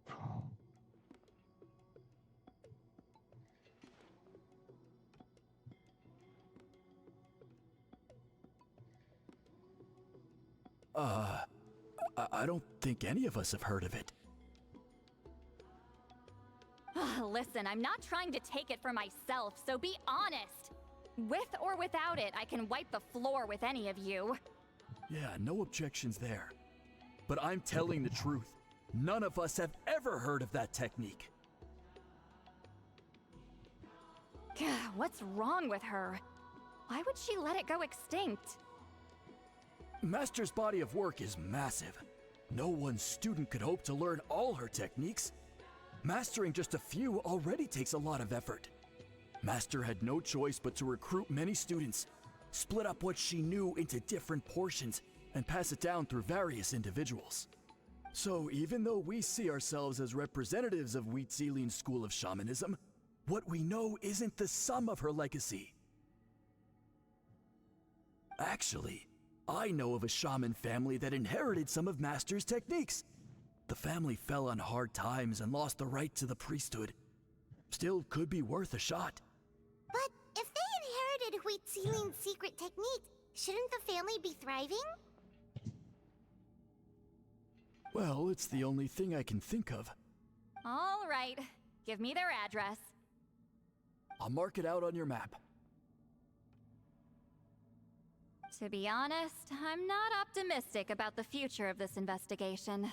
S11: I don't think any of us have heard of it.
S3: Listen, I'm not trying to take it for myself, so be honest. With or without it, I can wipe the floor with any of you.
S11: Yeah, no objections there. But I'm telling the truth. None of us have ever heard of that technique.
S3: What's wrong with her? Why would she let it go extinct?
S11: Master's body of work is massive. No one student could hope to learn all her techniques. Mastering just a few already takes a lot of effort. Master had no choice but to recruit many students, split up what she knew into different portions, and pass it down through various individuals. So even though we see ourselves as representatives of Wheat Zealand's school of shamanism, what we know isn't the sum of her legacy. Actually, I know of a shaman family that inherited some of Master's techniques. The family fell on hard times and lost the right to the priesthood. Still could be worth a shot.
S4: But if they inherited Wheat Ceiling's secret technique, shouldn't the family be thriving?
S11: Well, it's the only thing I can think of.
S3: All right, give me their address.
S11: I'll mark it out on your map.
S3: To be honest, I'm not optimistic about the future of this investigation.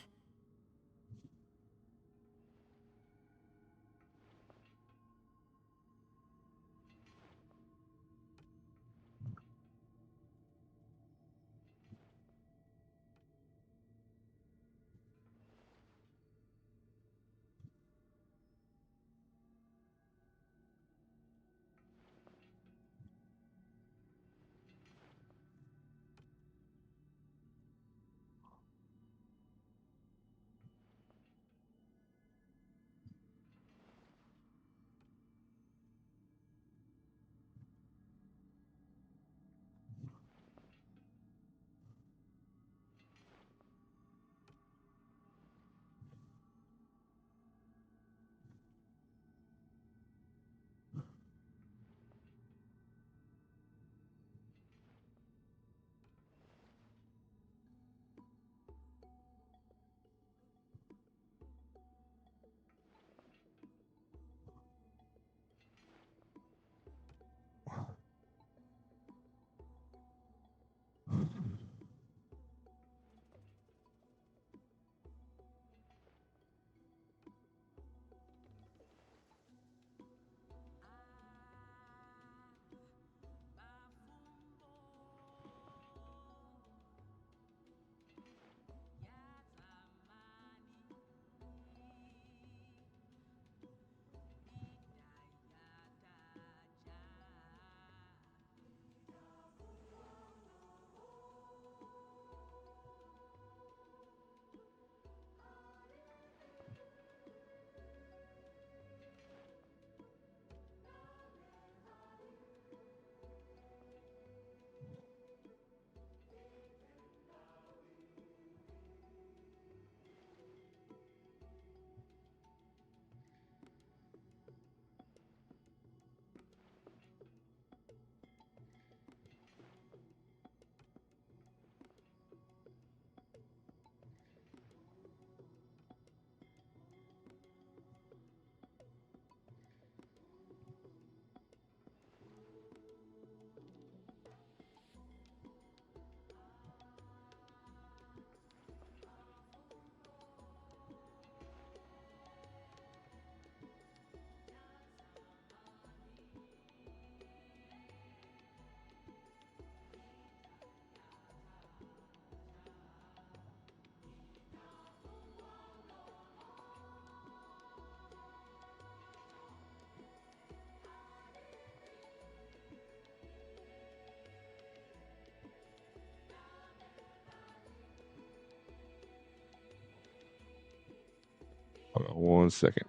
S2: Hold on 1 second.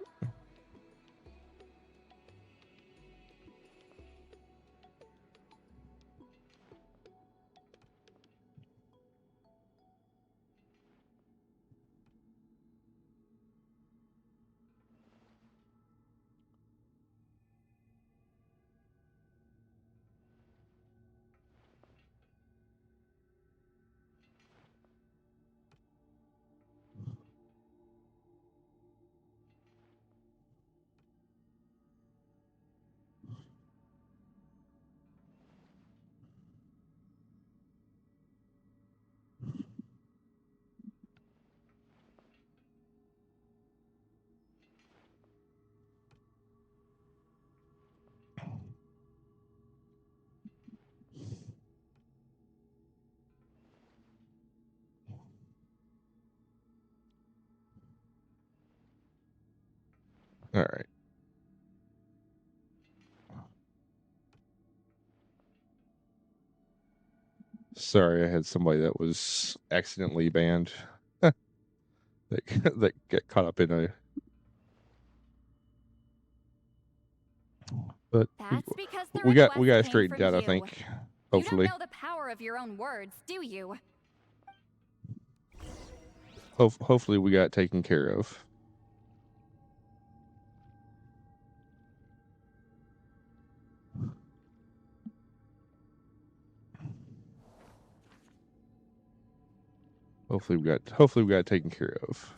S2: All right. Sorry, I had somebody that was accidentally banned. that that get caught up in a. But
S3: That's because the
S2: we got
S3: request
S2: it
S3: came
S2: straightened
S3: from
S2: out. I
S3: you.
S2: think.
S3: You
S2: Hopefully.
S3: don't know the power of your own words, do you?
S2: Hopefully we got it taken care of. Hopefully we got it taken care of.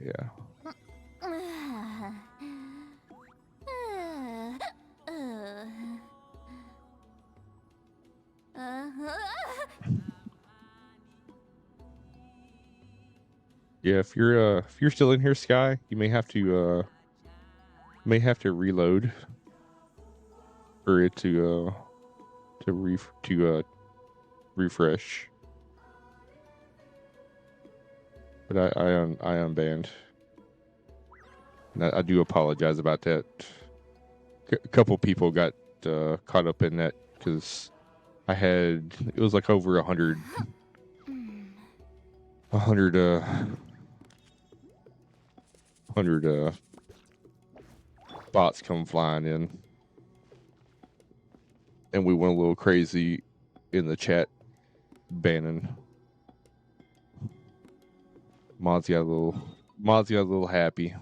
S2: Yeah. Yeah, if you're still in here, Sky, you may have to reload for it to refresh. But I unbanned. And I do apologize about that. A couple people got caught up in that because it was like over 100 bots come flying in, and we went a little crazy in the chat banning. Mods got a little happy.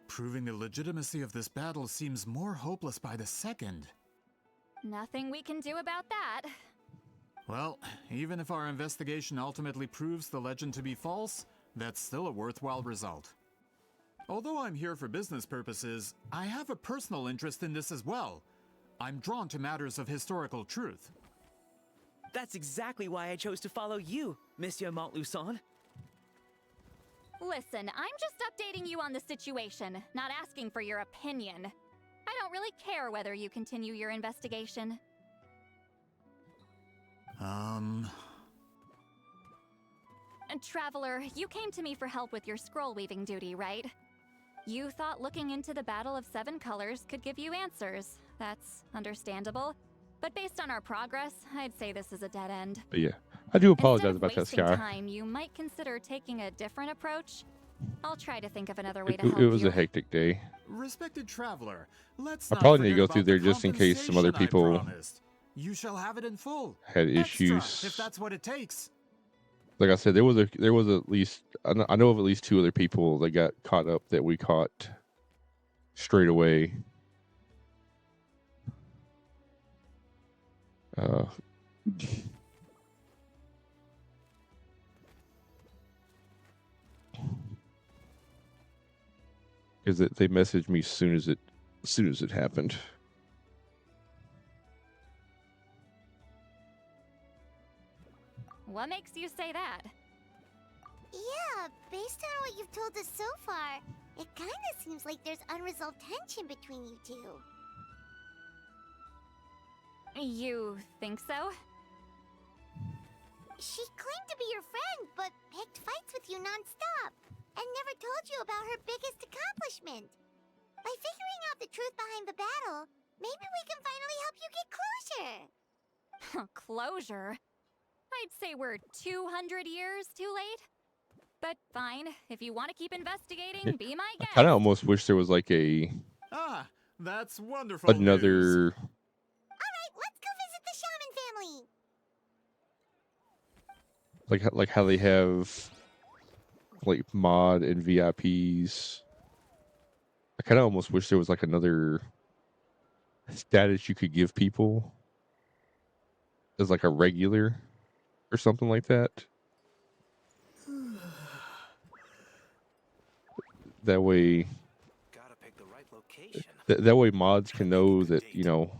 S18: Proving the legitimacy of this battle seems more hopeless by the second.
S3: Nothing we can do about that.
S18: Well, even if our investigation ultimately proves the legend to be false, that's still a worthwhile result. Although I'm here for business purposes, I have a personal interest in this as well. I'm drawn to matters of historical truth.
S19: That's exactly why I chose to follow you, Monsieur Montluçon.
S3: Listen, I'm just updating you on the situation, not asking for your opinion. I don't really care whether you continue your investigation. And Traveler, you came to me for help with your scroll weaving duty, right? You thought looking into the Battle of Seven Colors could give you answers. That's understandable. But based on our progress, I'd say this is a dead end.
S2: But yeah, I do apologize about that,
S3: Instead of
S2: Sky.
S3: wasting time, you might consider taking a different approach. I'll try to think of another way to help
S2: It was
S3: you.
S2: a hectic day.
S18: Respected traveler, let's
S2: I
S18: not
S2: probably need to
S18: forget
S2: go
S18: about
S2: through
S18: the
S2: there just in case some other
S18: compensation I
S2: people
S18: promised. You shall have it in full.
S2: had
S18: Extra,
S2: issues.
S18: if that's what it takes.
S2: Like I said, there was at least I know of at least 2 other people that got caught up that we caught straight away. Because they messaged me as soon as it happened.
S3: What makes you say that?
S4: Yeah, based on what you've told us so far, it kinda seems like there's unresolved tension between you two.
S3: You think so?
S4: She claimed to be your friend, but picked fights with you non-stop, and never told you about her biggest accomplishment. By figuring out the truth behind the battle, maybe we can finally help you get closure.
S3: Closure? I'd say we're 200 years too late. But fine, if you want to keep investigating, be my
S2: I
S3: guest.
S2: kind of almost wish there was like
S18: that's wonderful
S2: another
S18: news.
S4: Alright, let's go visit the
S2: like how they have like mod and VIPs. I kind of almost wish there was like another status you could give people as like a regular or something like that. That way, that way mods can know that, you know,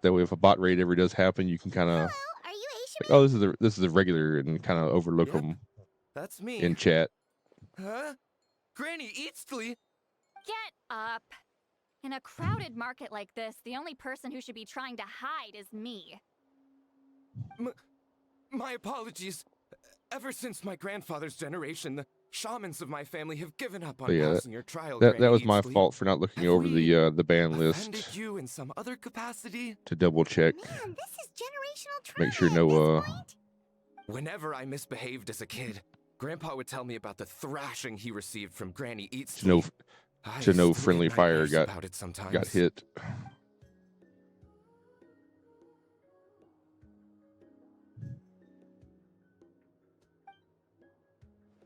S2: that way if a bot raid ever does happen, you can kind of like, oh, this is a regular, and kind of overlook them
S20: That's me.
S2: in chat.
S20: Huh? Granny Citlali?
S3: Get up! In a crowded market like this, the only person who should be trying to hide is me.
S20: My apologies. Ever since my grandfather's generation, the shamans of my family have given up
S2: But
S20: on
S2: yeah,
S20: passing your trial,
S2: that
S20: Granny
S2: was my
S20: Citlali.
S2: fault for not looking
S20: Have
S2: over
S20: we
S2: the ban
S20: offended
S2: list
S20: you in some other capacity?
S2: to double check.
S4: Man, this is generational trauma.
S2: Make sure no
S20: Whenever I misbehaved as a kid, Grandpa would tell me about the thrashing he received from Granny Citlali.
S2: to no
S20: I
S2: to no
S20: still
S2: friendly
S20: get
S2: fire
S20: nightmares
S2: got
S20: about it sometimes.
S2: hit.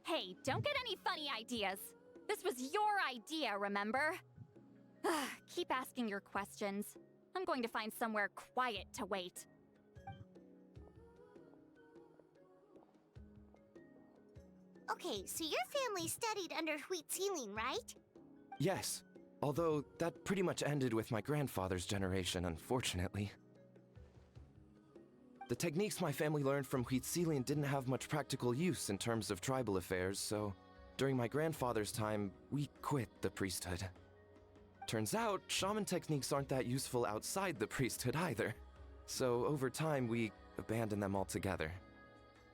S3: Hey, don't get any funny ideas. This was your idea, remember? Keep asking your questions. I'm going to find somewhere quiet to wait.
S4: Okay, so your family studied under Citlali, right?
S20: Yes, although that pretty much ended with my grandfather's generation, unfortunately. The techniques my family learned from Citlali didn't have much practical use in terms of tribal affairs, so during my grandfather's time, we quit the priesthood. Turns out, shaman techniques aren't that useful outside the priesthood either. So over time, we abandoned them altogether.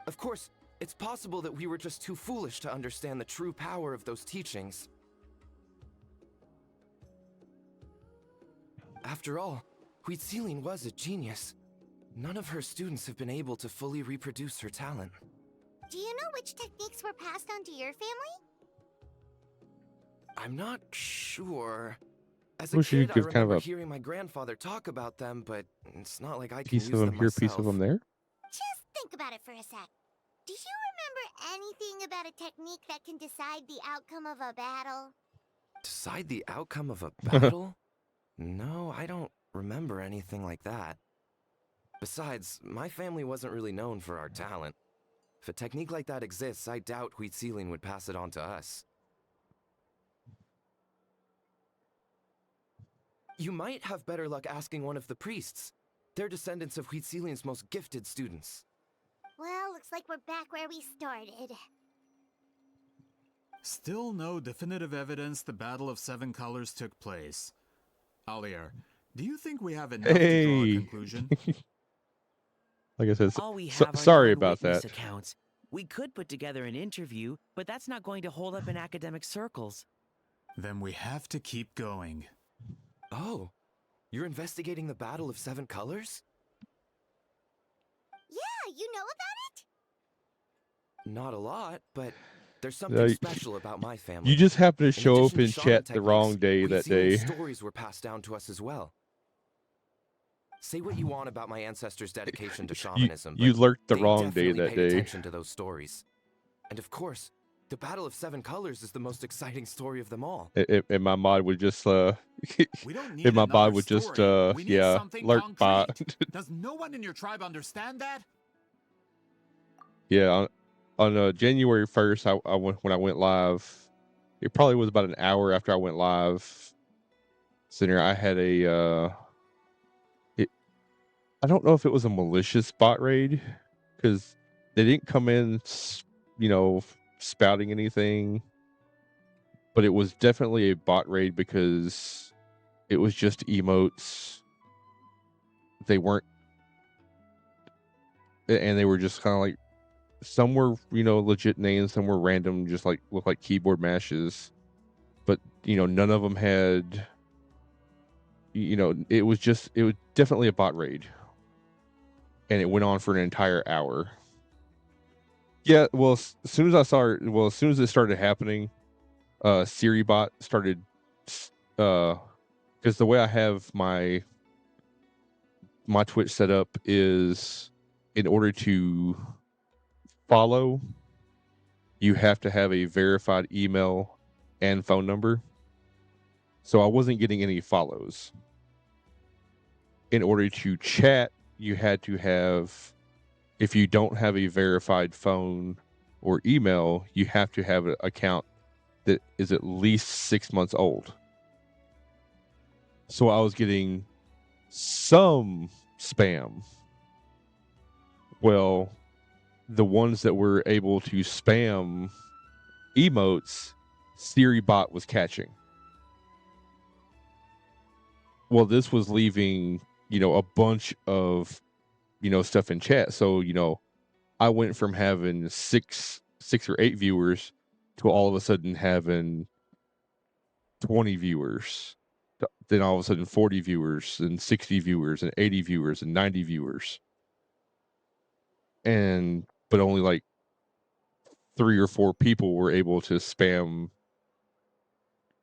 S20: Of course, it's possible that we were just too foolish to understand the true power of those teachings. After all, Citlali was a genius. None of her students have been able to fully reproduce her talent.
S4: Do you know which techniques were passed on to your family?
S20: I'm not sure. As a
S2: Wish you
S20: kid, I
S2: could give kind of
S20: remember
S2: a
S20: hearing my grandfather talk about them, but it's not like I can
S2: piece
S20: use
S2: of them
S20: them
S2: here, piece of
S20: myself.
S2: them there.
S4: Just think about it for a sec. Do you remember anything about a technique that can decide the outcome of a battle?
S20: Decide the outcome of a battle? No, I don't remember anything like that. Besides, my family wasn't really known for our talent. If a technique like that exists, I doubt Citlali would pass it on to us. You might have better luck asking one of the priests. They're descendants of Citlali's most gifted students.
S4: Well, looks like we're back where we started.
S18: Still no definitive evidence the Battle of Seven Colors took place. Alier, do you think we have enough to draw a conclusion?
S2: Like I said,
S19: All we have are
S2: sorry about
S19: non-witness
S2: that.
S19: accounts. We could put together an interview, but that's not going to hold up in academic circles.
S18: Then we have to keep going.
S20: Oh, you're investigating the Battle of Seven Colors?
S4: Yeah, you know about it?
S20: Not a lot, but there's something
S2: you-
S20: special about my family.
S2: You just happen to
S20: In
S2: show up
S20: addition to
S2: in
S20: shaman
S2: chat the wrong
S20: techniques,
S2: day that
S20: Citlali's
S2: day.
S20: stories were passed down to us as well. Say what you want about my ancestors' dedication to shamanism,
S2: you
S20: but
S2: lurked the
S20: they
S2: wrong day
S20: definitely
S2: that
S20: paid
S2: day.
S20: attention to those stories. And of course, the Battle of Seven Colors is the most exciting story of them all.
S2: And my mod would just
S18: We don't need
S2: and my mod
S18: another
S2: would just
S18: story. We need
S2: yeah,
S18: something
S2: lurk by.
S18: concrete. Does no one in your tribe understand that?
S2: Yeah, on January 1st, I went when I went live. It probably was about an hour after I went live. Center, I had a I don't know if it was a malicious bot raid because they didn't come in, you know, spouting anything, but it was definitely a bot raid because it was just emotes. They weren't, and they were just kind of like, some were, you know, legit names, some were random, just like look like keyboard mashes, but you know, none of them had, you know, it was definitely a bot raid. And it went on for an entire hour. Yeah, well, as soon as it started happening, SiriBot started, because the way I have my Twitch set up is in order to follow, you have to have a verified email and phone number. So I wasn't getting any follows. In order to chat, you had to have, if you don't have a verified phone or email, you have to have an account that is at least 6 months old. So I was getting some spam. Well, the ones that were able to spam emotes, SiriBot was catching. Well, this was leaving, a bunch of, stuff in chat. So, I went from having six or 8 viewers to all of a sudden having 20 viewers. Then all of a sudden 40 viewers and 60 viewers and 80 viewers and 90 viewers. But only like 3 or 4 people were able to spam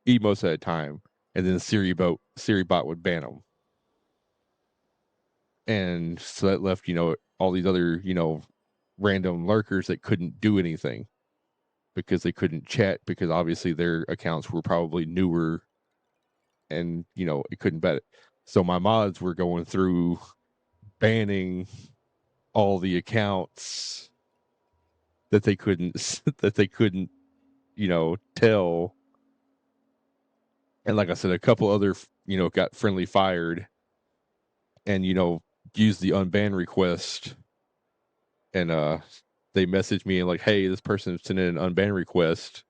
S2: emotes at a time. And then SiriBot would ban them. And so that left, all these other, random lurkers that couldn't do anything because they couldn't chat, because obviously their accounts were probably newer and, it couldn't bet it. So my mods were going through banning all the accounts that they couldn't, tell. And like I said, a couple other, got friendly fired and, used the unban request. And they messaged me and like, hey, this person sent in an unban request.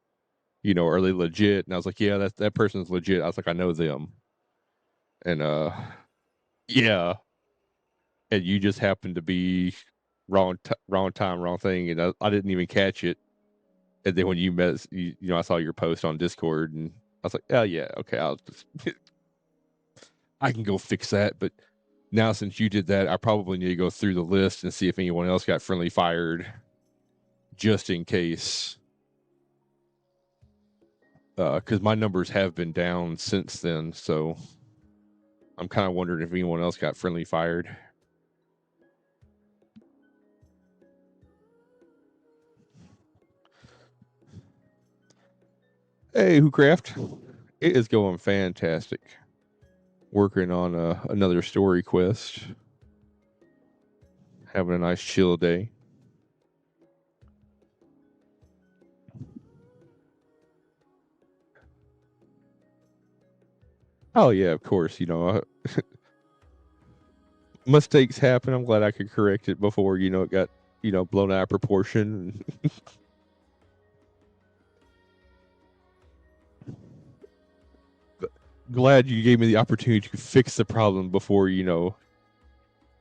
S2: Are they legit? And I was like, yeah, that person's legit. I was like, I know them. And yeah. And you just happened to be wrong time, wrong thing. And I didn't even catch it. And then when you I saw your post on Discord and I was like, oh yeah, okay, I'll just I can go fix that. But now since you did that, I probably need to go through the list and see if anyone else got friendly fired, just in case. Because my numbers have been down since then, so I'm kind of wondering if anyone else got friendly fired. Hey, WhoCraft. It is going fantastic. Working on another story quest. Having a nice chill day. Oh yeah, of course. Mistakes happen. I'm glad I could correct it before it got blown out of proportion. Glad you gave me the opportunity to fix the problem before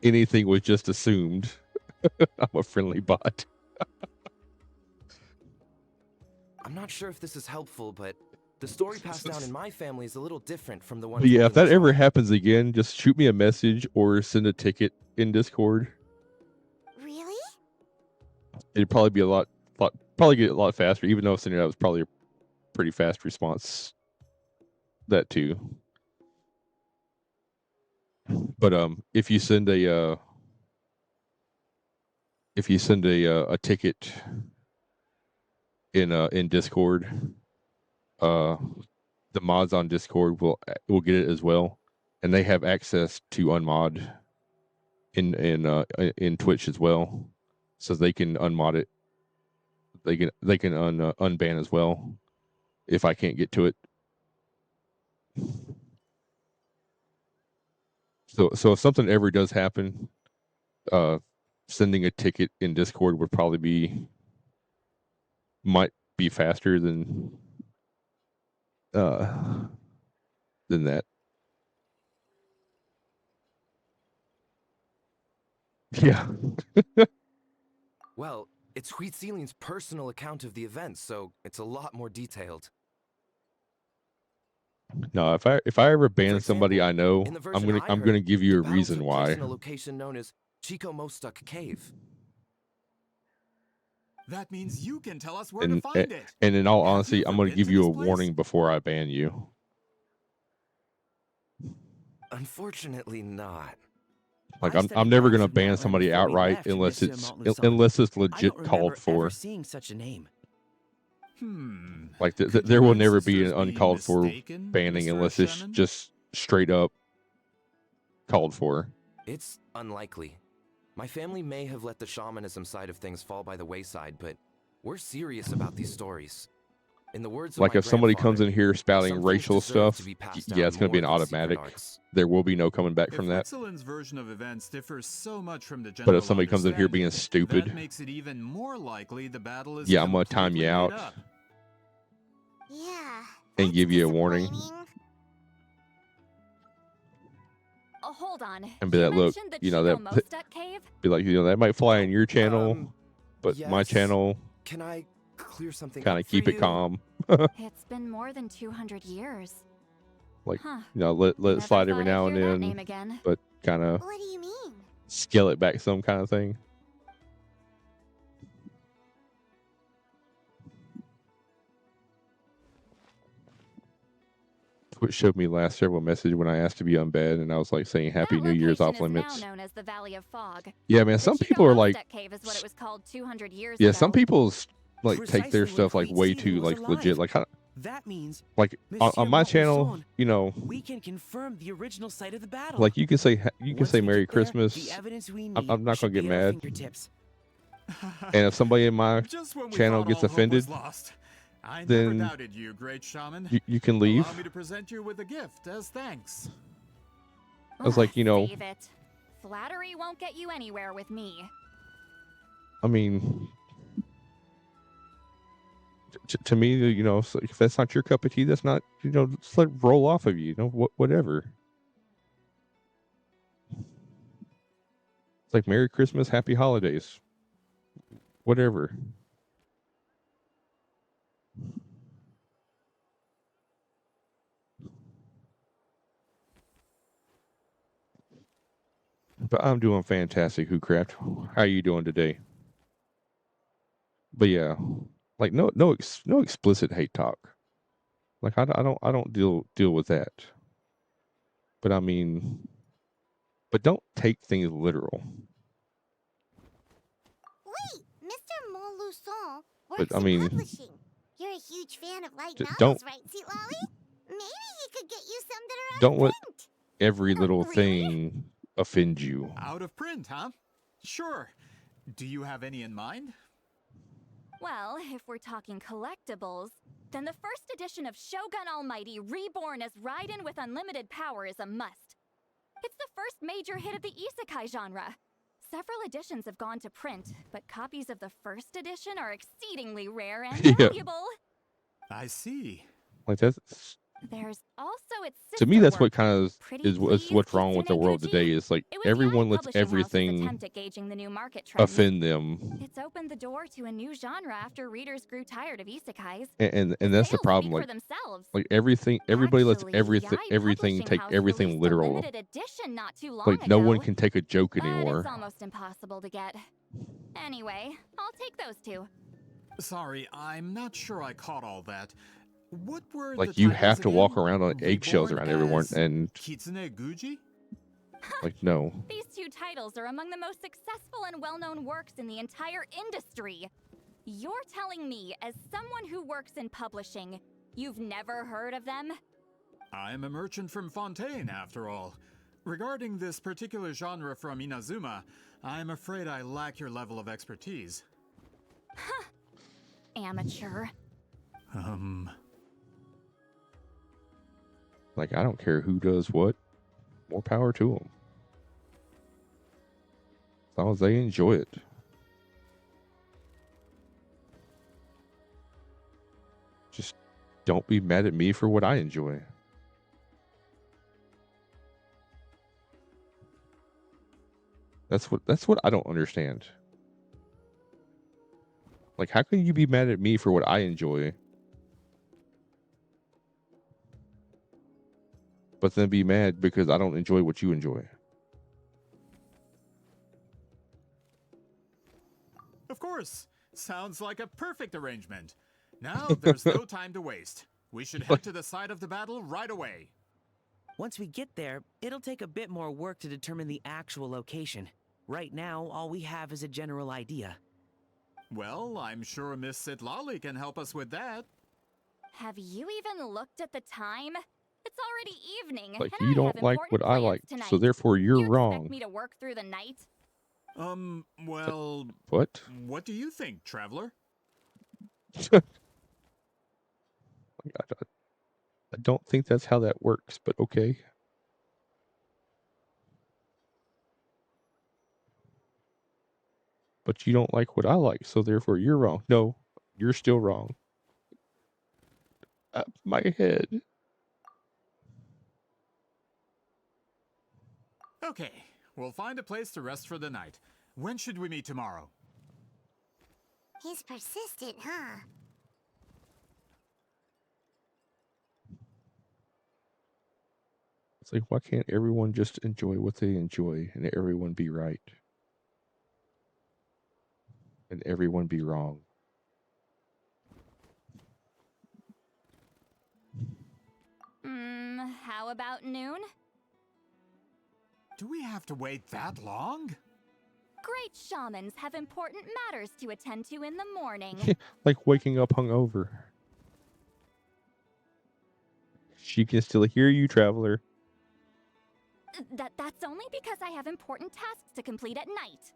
S2: anything was just assumed. I'm a friendly bot.
S20: I'm not sure if this is helpful, but the story passed down in my family is a little different from the one.
S2: But yeah,
S20: told
S2: if that
S20: in the
S2: ever
S20: tribe.
S2: happens again, just shoot me a message or send a ticket in Discord.
S4: Really?
S2: It'd probably be probably get a lot faster, even though sending it out was probably a pretty fast response. That too. But if you send a ticket in Discord, the mods on Discord will get it as well, and they have access to unmod in Twitch as well, so they can unmod it. They can unban as well if I can't get to it. So if something ever does happen, sending a ticket in Discord would probably might be faster than that. Yeah.
S20: Well, it's Citlali's personal account of the event, so it's a lot more detailed.
S2: No, if I ever ban somebody I know,
S20: In the
S2: I'm
S20: version
S2: gonna
S20: heard,
S2: give you a
S20: the battle
S2: reason
S20: took place
S2: why.
S20: in a location known as Chico Mostuk Cave.
S18: That means you can tell us where to find it.
S2: And in all
S18: Have
S2: honesty,
S18: you
S2: I'm
S18: ever
S2: gonna
S18: been
S2: give
S18: to
S2: you
S18: this
S2: a
S18: place?
S2: warning before I ban you.
S20: Unfortunately not.
S2: Like
S19: I
S2: I'm
S19: studied
S2: never
S19: maps
S2: gonna
S19: of
S2: ban
S19: Natlan
S2: somebody
S19: before we
S2: outright
S19: left in
S2: unless
S19: Missia
S2: it's
S19: Montluson. I
S2: legit
S19: don't remember
S2: called
S19: ever
S2: for.
S19: seeing such a name.
S2: Like
S18: Could
S2: there
S18: your
S2: will never be an
S18: ancestors be
S2: uncalled for
S18: mistaken,
S2: banning
S18: Mr.
S2: unless it's
S18: Sherman?
S2: just straight up called for.
S20: It's unlikely. My family may have let the shamanism side of things fall by the wayside, but we're serious about these stories. In the words of
S2: Like
S20: my
S2: if somebody comes
S20: grandfather,
S2: in here spouting
S20: some things
S2: racial
S20: deserve
S2: stuff,
S20: to be passed
S2: yeah,
S20: down
S2: it's gonna be
S20: more
S2: an
S20: than secret
S2: automatic.
S20: arts.
S2: There will be no coming back
S18: If
S2: from that.
S18: Ritzelin's version of events differs so much from the
S2: But
S18: general
S2: if somebody comes in here being
S18: understanding,
S2: stupid,
S18: that makes it even more likely the battle is
S2: yeah, I'm gonna time
S18: completely
S2: you
S18: made
S2: out
S18: up.
S4: Yeah.
S2: and give you a warning
S3: Hold on.
S2: and be
S3: You
S2: like, look,
S3: mentioned the
S2: you know
S3: Chico
S2: that
S3: Mostek cave?
S2: be like, you know, that might fly in your channel, but my
S20: yes.
S2: channel
S20: Can I clear something
S2: kind
S20: up
S2: of
S20: for
S2: keep it
S20: you?
S2: calm.
S3: It's been more than 200 years.
S2: Like,
S3: Huh.
S2: you know, let it
S3: Never
S2: slide every
S3: thought I'd
S2: now and
S3: hear that
S2: then,
S3: name again.
S2: but kind of
S4: What do you mean?
S2: scale it back some kind of thing. Twitch showed me last several message when I asked to be on bed, and I was like saying Happy New Year's off limits.
S3: Now known as the Valley of Fog.
S2: Yeah, man, some people are like,
S3: Cave is what it was called 200 years
S2: yeah,
S3: ago.
S2: some people like take their
S19: Precisely when
S2: stuff like way
S19: Huitzilopochtli
S2: too
S19: was
S2: like
S19: alive.
S2: legit. Like,
S19: That means,
S2: like on my channel, you know,
S19: we can confirm the original site of the battle.
S2: like you can say
S19: Once we
S2: Merry
S19: get there,
S2: Christmas.
S19: the evidence we
S2: I'm
S19: need
S2: not gonna
S19: should
S2: get
S19: be at our
S2: mad.
S19: fingertips.
S2: And if somebody in my
S18: Just when we
S2: channel
S18: thought
S2: gets
S18: all hope was
S2: offended,
S18: lost, I never
S2: then
S18: doubted you, great shaman.
S2: you can leave.
S18: Allow me to present you with a gift as thanks.
S2: I was like, you know,
S3: Save it. Flattery won't get you anywhere with me.
S2: I mean, to me, you know, if that's not your cup of tea, that's not, you know, just let it roll off of you, you know, whatever. It's like Merry Christmas, Happy Holidays, whatever. But I'm doing fantastic, Hoocraft. How are you doing today? But yeah, like no explicit hate talk. Like I don't deal with that. But I mean, but don't take things literal.
S4: Wait, Mr. Montluson
S2: But
S4: works
S2: I
S4: in
S2: mean,
S4: publishing. You're a huge fan of light
S2: don't
S4: novels, right, Citlali? Maybe he could get you some that are out
S2: don't
S4: of
S2: let
S4: print.
S2: every little thing offend you.
S18: Out of print, huh? Sure. Do you have any in mind?
S3: Well, if we're talking collectibles, then the first edition of Shogun Almighty Reborn as Raiden with Unlimited Power is a must. It's the first major hit of the isekai genre. Several editions have gone to print, but copies of the first edition are exceedingly rare and
S2: Yeah.
S3: valuable.
S18: I see.
S2: Like that's
S3: There's also its
S2: to me,
S3: sister
S2: that's what
S3: work,
S2: kind of
S3: Pretty
S2: is
S3: Please
S2: what's wrong with the
S3: Kitsune
S2: world
S3: Gucci.
S2: today. Is like
S3: It was the
S2: everyone lets
S3: Publishing House's
S2: everything
S3: attempt at gauging the new market trends.
S2: offend them,
S3: It's opened the door to a new genre after readers grew tired of isekais.
S2: and that's the problem.
S3: speak
S2: Like
S3: for themselves.
S2: like everything, everybody lets
S3: Actually,
S2: everything
S3: Yai
S2: everything
S3: Publishing
S2: take
S3: House
S2: everything
S3: released a
S2: literal.
S3: limited edition not too long
S2: Like no
S3: ago,
S2: one can take a joke
S3: but
S2: anymore.
S3: it's almost impossible to get. Anyway, I'll take those two.
S18: Sorry, I'm not sure I caught all that. What were
S2: Like
S18: the
S2: you
S18: titles
S2: have to
S18: again?
S2: walk around on eggshells
S18: Reborn
S2: around everyone,
S18: as
S2: and
S18: Kitsune Guji?
S2: like no.
S3: These two titles are among the most successful and well-known works in the entire industry. You're telling me, as someone who works in publishing, you've never heard of them?
S18: I'm a merchant from Fontaine, after all. Regarding this particular genre from Inazuma, I'm afraid I lack your level of expertise.
S3: Amateur.
S2: Like I don't care who does what. More power to them. As long as they enjoy it. Just don't be mad at me for what I enjoy. That's what I don't understand. Like how can you be mad at me for what I enjoy? But then be mad because I don't enjoy what you enjoy.
S18: Of course. Sounds like a perfect arrangement. Now there's no time to waste. We should head to the site of the battle right away.
S19: Once we get there, it'll take a bit more work to determine the actual location. Right now, all we have is a general idea.
S18: Well, I'm sure Miss Citlali can help us with that.
S3: Have you even looked at the time? It's already evening,
S2: Like,
S3: and
S2: you
S3: I
S2: don't
S3: have
S2: like
S3: important
S2: what I
S3: plans
S2: like,
S3: tonight.
S2: so therefore you're
S3: you
S2: wrong.
S3: expect me to work through the night?
S18: Well...
S2: What?
S18: What do you think, Traveler?
S2: I don't think that's how that works, but okay. But you don't like what I like, so therefore you're wrong. No, you're still wrong. My head.
S18: Okay, we'll find a place to rest for the night. When should we meet tomorrow?
S4: He's persistent, huh?
S2: It's like, why can't everyone just enjoy what they enjoy and everyone be right? And everyone be wrong?
S3: How about noon?
S18: Do we have to wait that long?
S3: Great shamans have important matters to attend to in the morning.
S2: Like waking up hungover. She can still hear you, Traveler.
S3: That's only because I have important tasks to complete at night.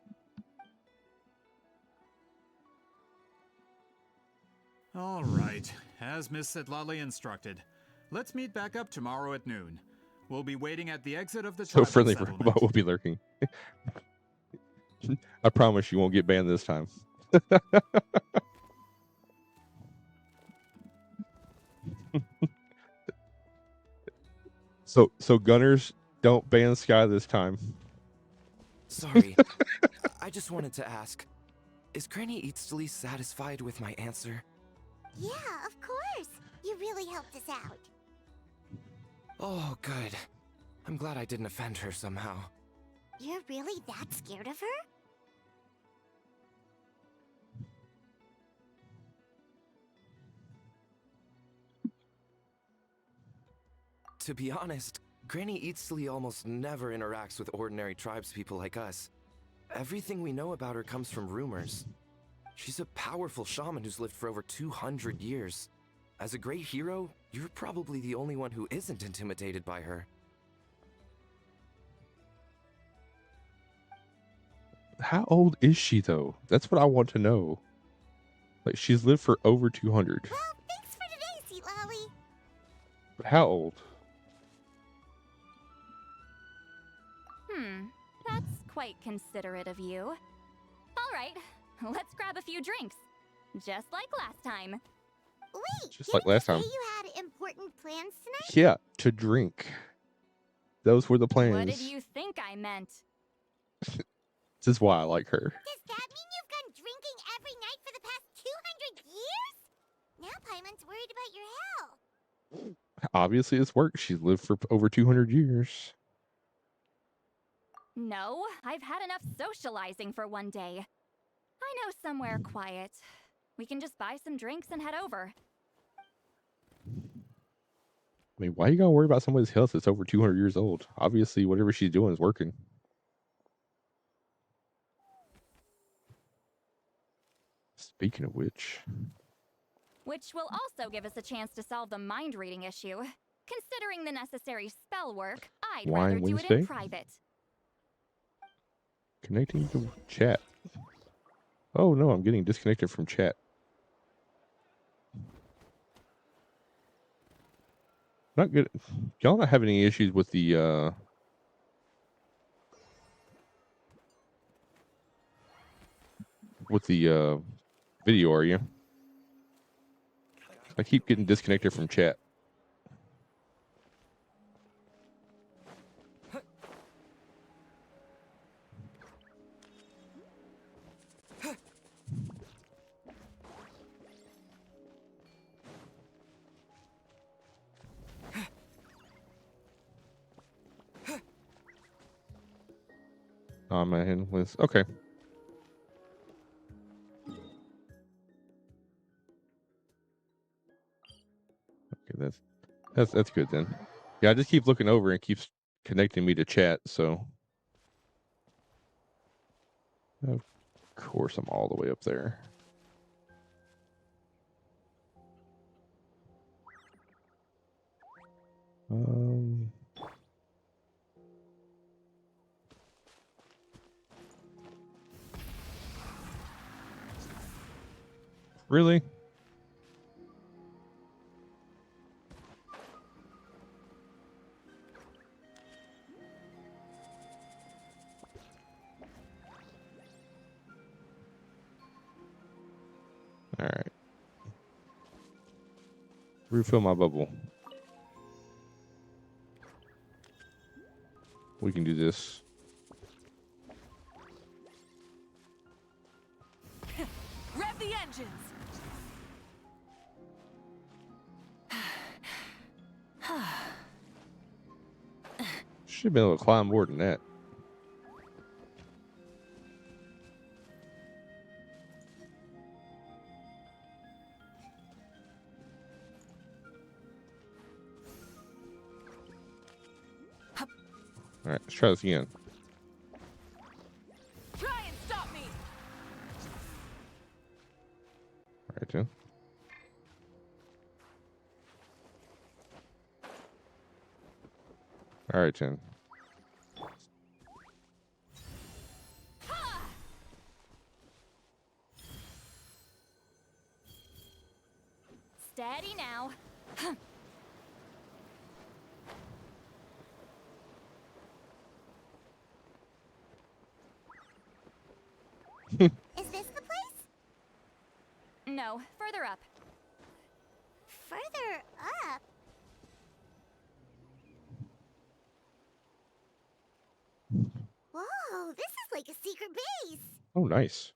S18: All right, as Miss Citlali instructed. Let's meet back up tomorrow at noon. We'll be waiting at the exit of the
S2: So
S18: tribal
S2: friendly
S18: settlement.
S2: robot will be lurking. I promise you won't get banned this time. So Gunners, don't ban Sky this time.
S20: Sorry, I just wanted to ask, is Granny Eatsley satisfied with my answer?
S4: Yeah, of course. You really helped us out.
S20: Oh, good. I'm glad I didn't offend her somehow.
S4: You're really that scared of her?
S20: To be honest, Granny Eatsley almost never interacts with ordinary tribespeople like us. Everything we know about her comes from rumors. She's a powerful shaman who's lived for over 200 years. As a great hero, you're probably the only one who isn't intimidated by her.
S2: How old is she, though? That's what I want to know. Like, she's lived for over 200.
S4: Well, thanks for today, Citlali.
S2: But how old?
S3: That's quite considerate of you. All right, let's grab a few drinks. Just like last time.
S4: Wait,
S2: Just like last time.
S4: you had important plans tonight?
S2: Yeah, to drink. Those were the plans.
S3: What did you think I meant?
S2: This is why I like her.
S4: Does that mean you've gone drinking every night for the past 200 years? Now Paimon's worried about your health.
S2: Obviously, it's worked. She's lived for over 200 years.
S3: No, I've had enough socializing for one day. I know somewhere quiet. We can just buy some drinks and head over.
S2: I mean, why you gotta worry about somebody's health that's over 200 years old? Obviously, whatever she's doing is working. Speaking of which...
S3: Which will also give us a chance to solve the mind reading issue. Considering the necessary spell work, I'd
S2: Wine
S3: rather do it
S2: Wednesday?
S3: in private.
S2: Connecting to chat. Oh no, I'm getting disconnected from chat. Not good. Y'all not have any issues with the video, are you? I keep getting disconnected from chat. Oh man, okay. Okay, that's good then. Yeah, I just keep looking over and it keeps connecting me to chat, so. Of course, I'm all the way up there. Really? All right. Refill my bubble. We can do this.
S5: Rev the engines!
S2: Should have been able to climb more than that. All right, let's try this again.
S5: Try and stop me!
S2: All right, Jen. All right, Jen.
S3: Steady now.
S4: Is this the place?
S3: No, further up.
S4: Further up? Whoa, this is like a secret base.
S2: Oh, nice.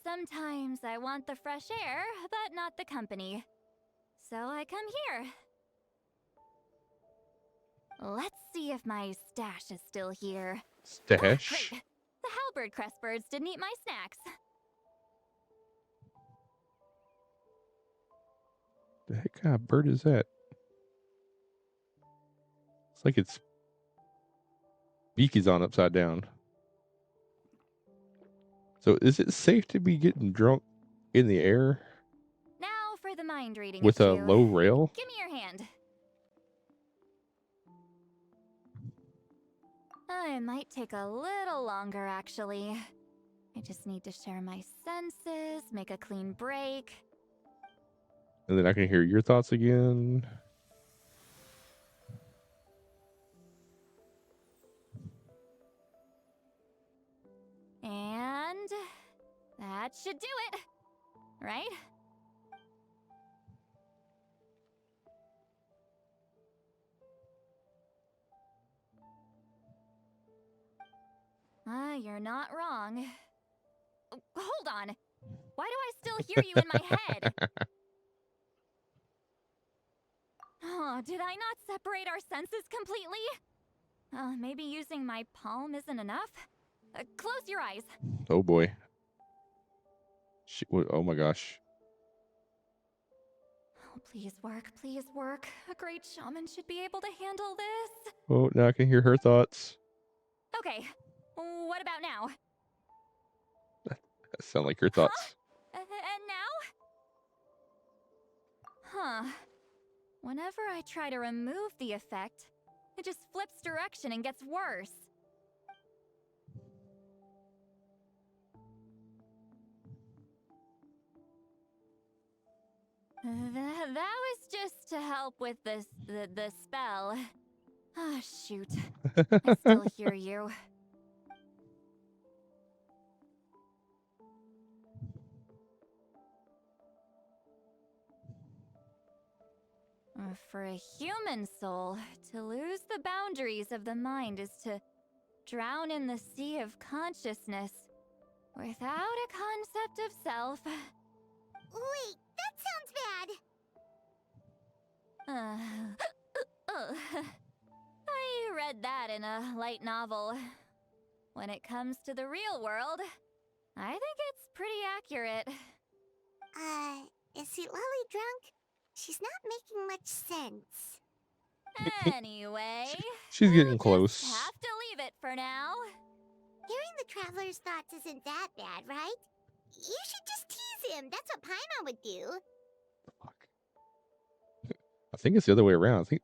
S3: Sometimes I want the fresh air, but not the company. So I come here. Let's see if my stash is still here.
S2: Stash?
S3: Great. The halberd crest birds didn't eat my snacks.
S2: The heck kind of bird is that? It's like its beak is on upside down. So is it safe to be getting drunk in the air?
S3: Now for the mind reading
S2: With a
S3: of you.
S2: low rail?
S3: Give me your hand. It might take a little longer, actually. I just need to share my senses, make a clean break.
S2: And then I can hear your thoughts again.
S3: And that should do it, right? You're not wrong. Hold on. Why do I still hear you in my head? Oh, did I not separate our senses completely? Maybe using my palm isn't enough? Close your eyes.
S2: Oh boy. Oh my gosh.
S3: Oh, please work, please work. A great shaman should be able to handle this.
S2: Oh, now I can hear her thoughts.
S3: Okay, what about now?
S2: That sound like her thoughts.
S3: And now? Huh. Whenever I try to remove the effect, it just flips direction and gets worse. That was just to help with the spell. Ah, shoot. I still hear you. For a human soul, to lose the boundaries of the mind is to drown in the sea of consciousness without a concept of self.
S4: Wait, that sounds bad.
S3: I read that in a light novel. When it comes to the real world, I think it's pretty accurate.
S4: Is Citlali drunk? She's not making much sense.
S3: Anyway,
S2: She's getting
S3: we'll
S2: close.
S3: just have to leave it for now.
S4: Hearing the traveler's thoughts isn't that bad, right? You should just tease him. That's what Paimon would do.
S2: I think it's the other way around. I think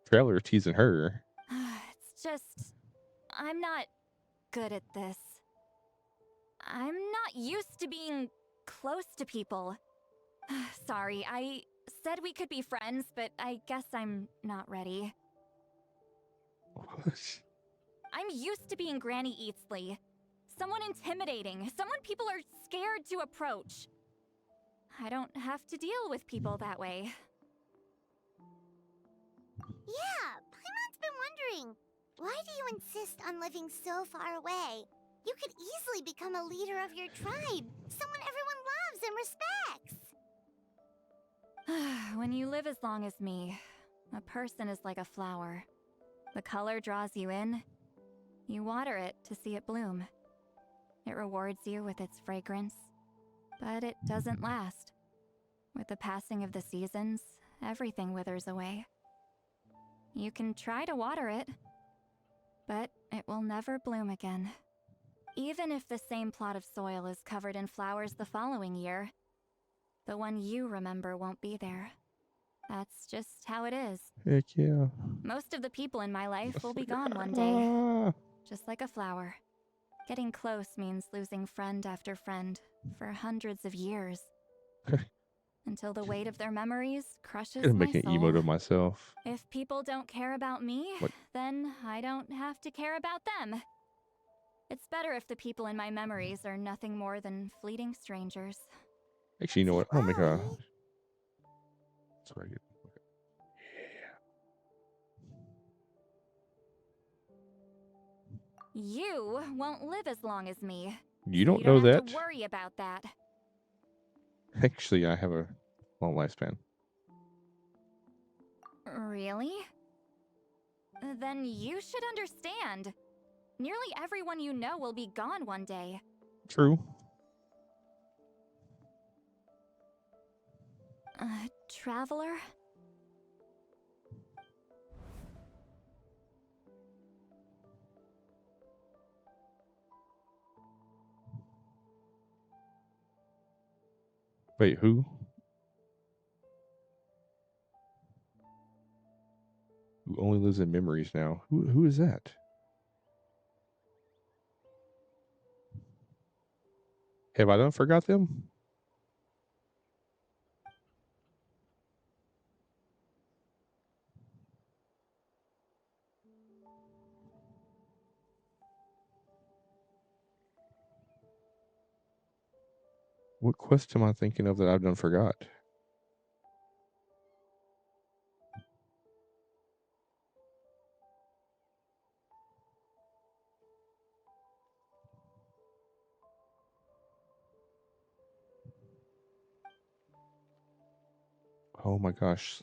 S2: Traveler is teasing her.
S3: It's just, I'm not good at this. I'm not used to being close to people. Sorry, I said we could be friends, but I guess I'm not ready. I'm used to being Granny Eatsley. Someone intimidating, someone people are scared to approach. I don't have to deal with people that way.
S4: Yeah, Paimon's been wondering. Why do you insist on living so far away? You could easily become a leader of your tribe. Someone everyone loves and respects.
S3: When you live as long as me, a person is like a flower. The color draws you in. You water it to see it bloom. It rewards you with its fragrance, but it doesn't last. With the passing of the seasons, everything withers away. You can try to water it, but it will never bloom again. Even if the same plot of soil is covered in flowers the following year, the one you remember won't be there. That's just how it is.
S2: Heck yeah.
S3: Most of the people in my life will be gone one day, just like a flower. Getting close means losing friend after friend for hundreds of years. Until the weight of their memories crushes
S2: I'm
S3: my
S2: making
S3: soul.
S2: emote of myself.
S3: If people don't care about me,
S2: What?
S3: then I don't have to care about them. It's better if the people in my memories are nothing more than fleeting strangers.
S2: Actually, you know what? I'll make a. That's what I get.
S3: You won't live as long as me.
S2: You
S3: so
S2: don't
S3: you
S2: know
S3: don't have
S2: that.
S3: to worry about that.
S2: Actually, I have a long lifespan.
S3: Really? Then you should understand. Nearly everyone you know will be gone one day.
S2: True.
S3: Traveler?
S2: Wait, who? Who only lives in memories now? Who is that? Have I done forgot them? What quest am I thinking of that I've done forgot? Oh my gosh.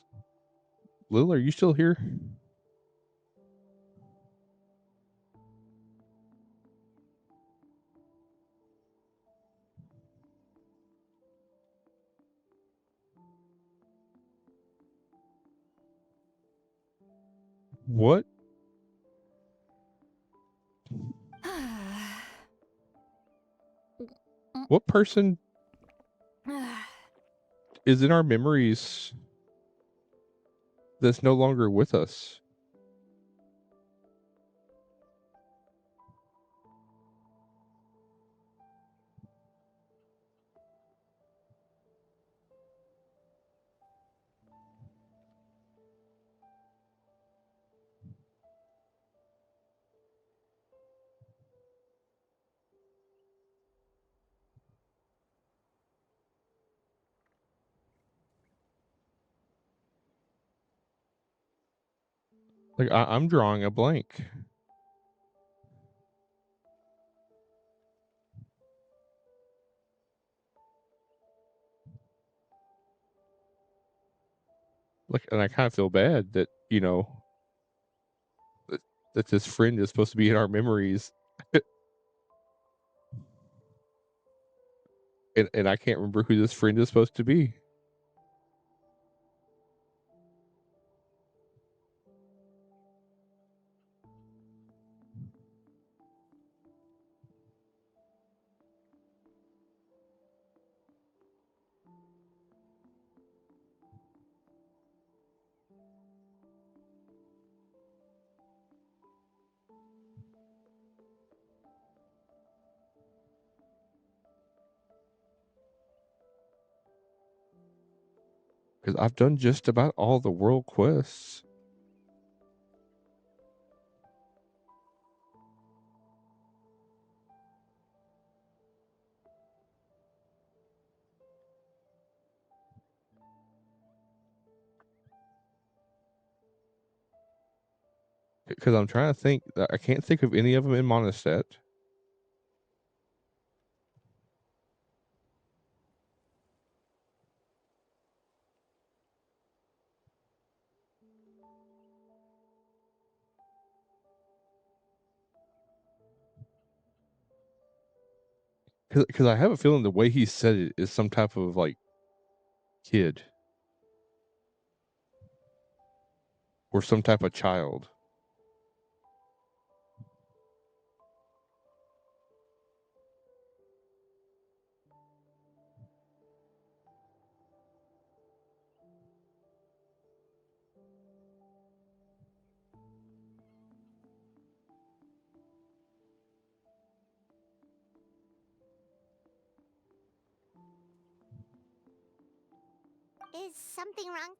S2: Lil, are you still here? What? What person is in our memories that's no longer with us? Like, I'm drawing a blank. Like, and I kind of feel bad that, you know, that this friend is supposed to be in our memories. and I can't remember who this friend is supposed to be. Because I've done just about all the world quests. Because I'm trying to think. I can't think of any of them in Monistat. Because I have a feeling the way he said it is some type of like kid or some type of child.
S4: Is something wrong?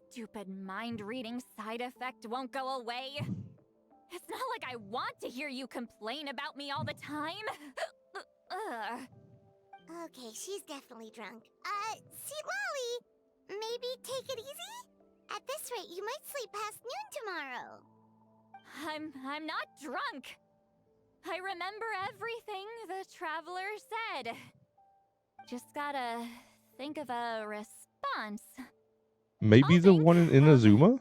S3: Stupid mind-reading side effect won't go away. It's not like I want to hear you complain about me all the time.
S4: Okay, she's definitely drunk. Citlali, maybe take it easy? At this rate, you might sleep past noon tomorrow.
S3: I'm not drunk. I remember everything the traveler said. Just gotta think of a response.
S2: Maybe the one in Inazuma?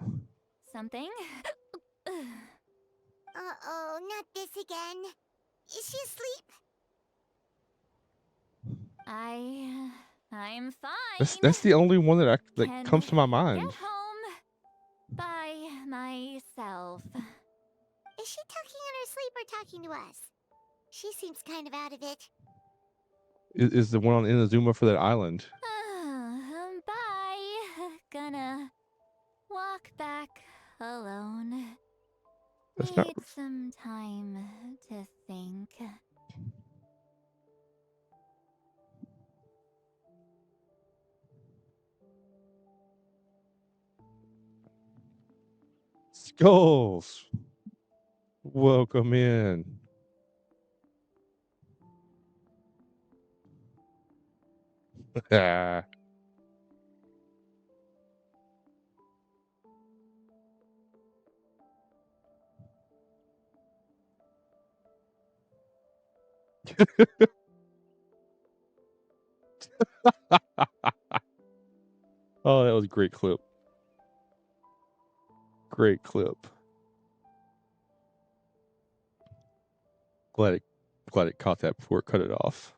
S3: Something?
S4: Uh-oh, not this again. Is she asleep?
S3: I'm fine.
S2: That's the only one that
S3: Can
S2: comes to my mind.
S3: Get home by myself.
S4: Is she talking in her sleep or talking to us? She seems kind of out of it.
S2: Is the one on Inazuma for that island?
S3: Bye. Gonna walk back alone.
S2: That's
S3: Need
S2: not.
S3: some time to think.
S2: Skulls. Welcome in. Oh, that was a great clip. Great clip. Glad it caught that before it cut it off.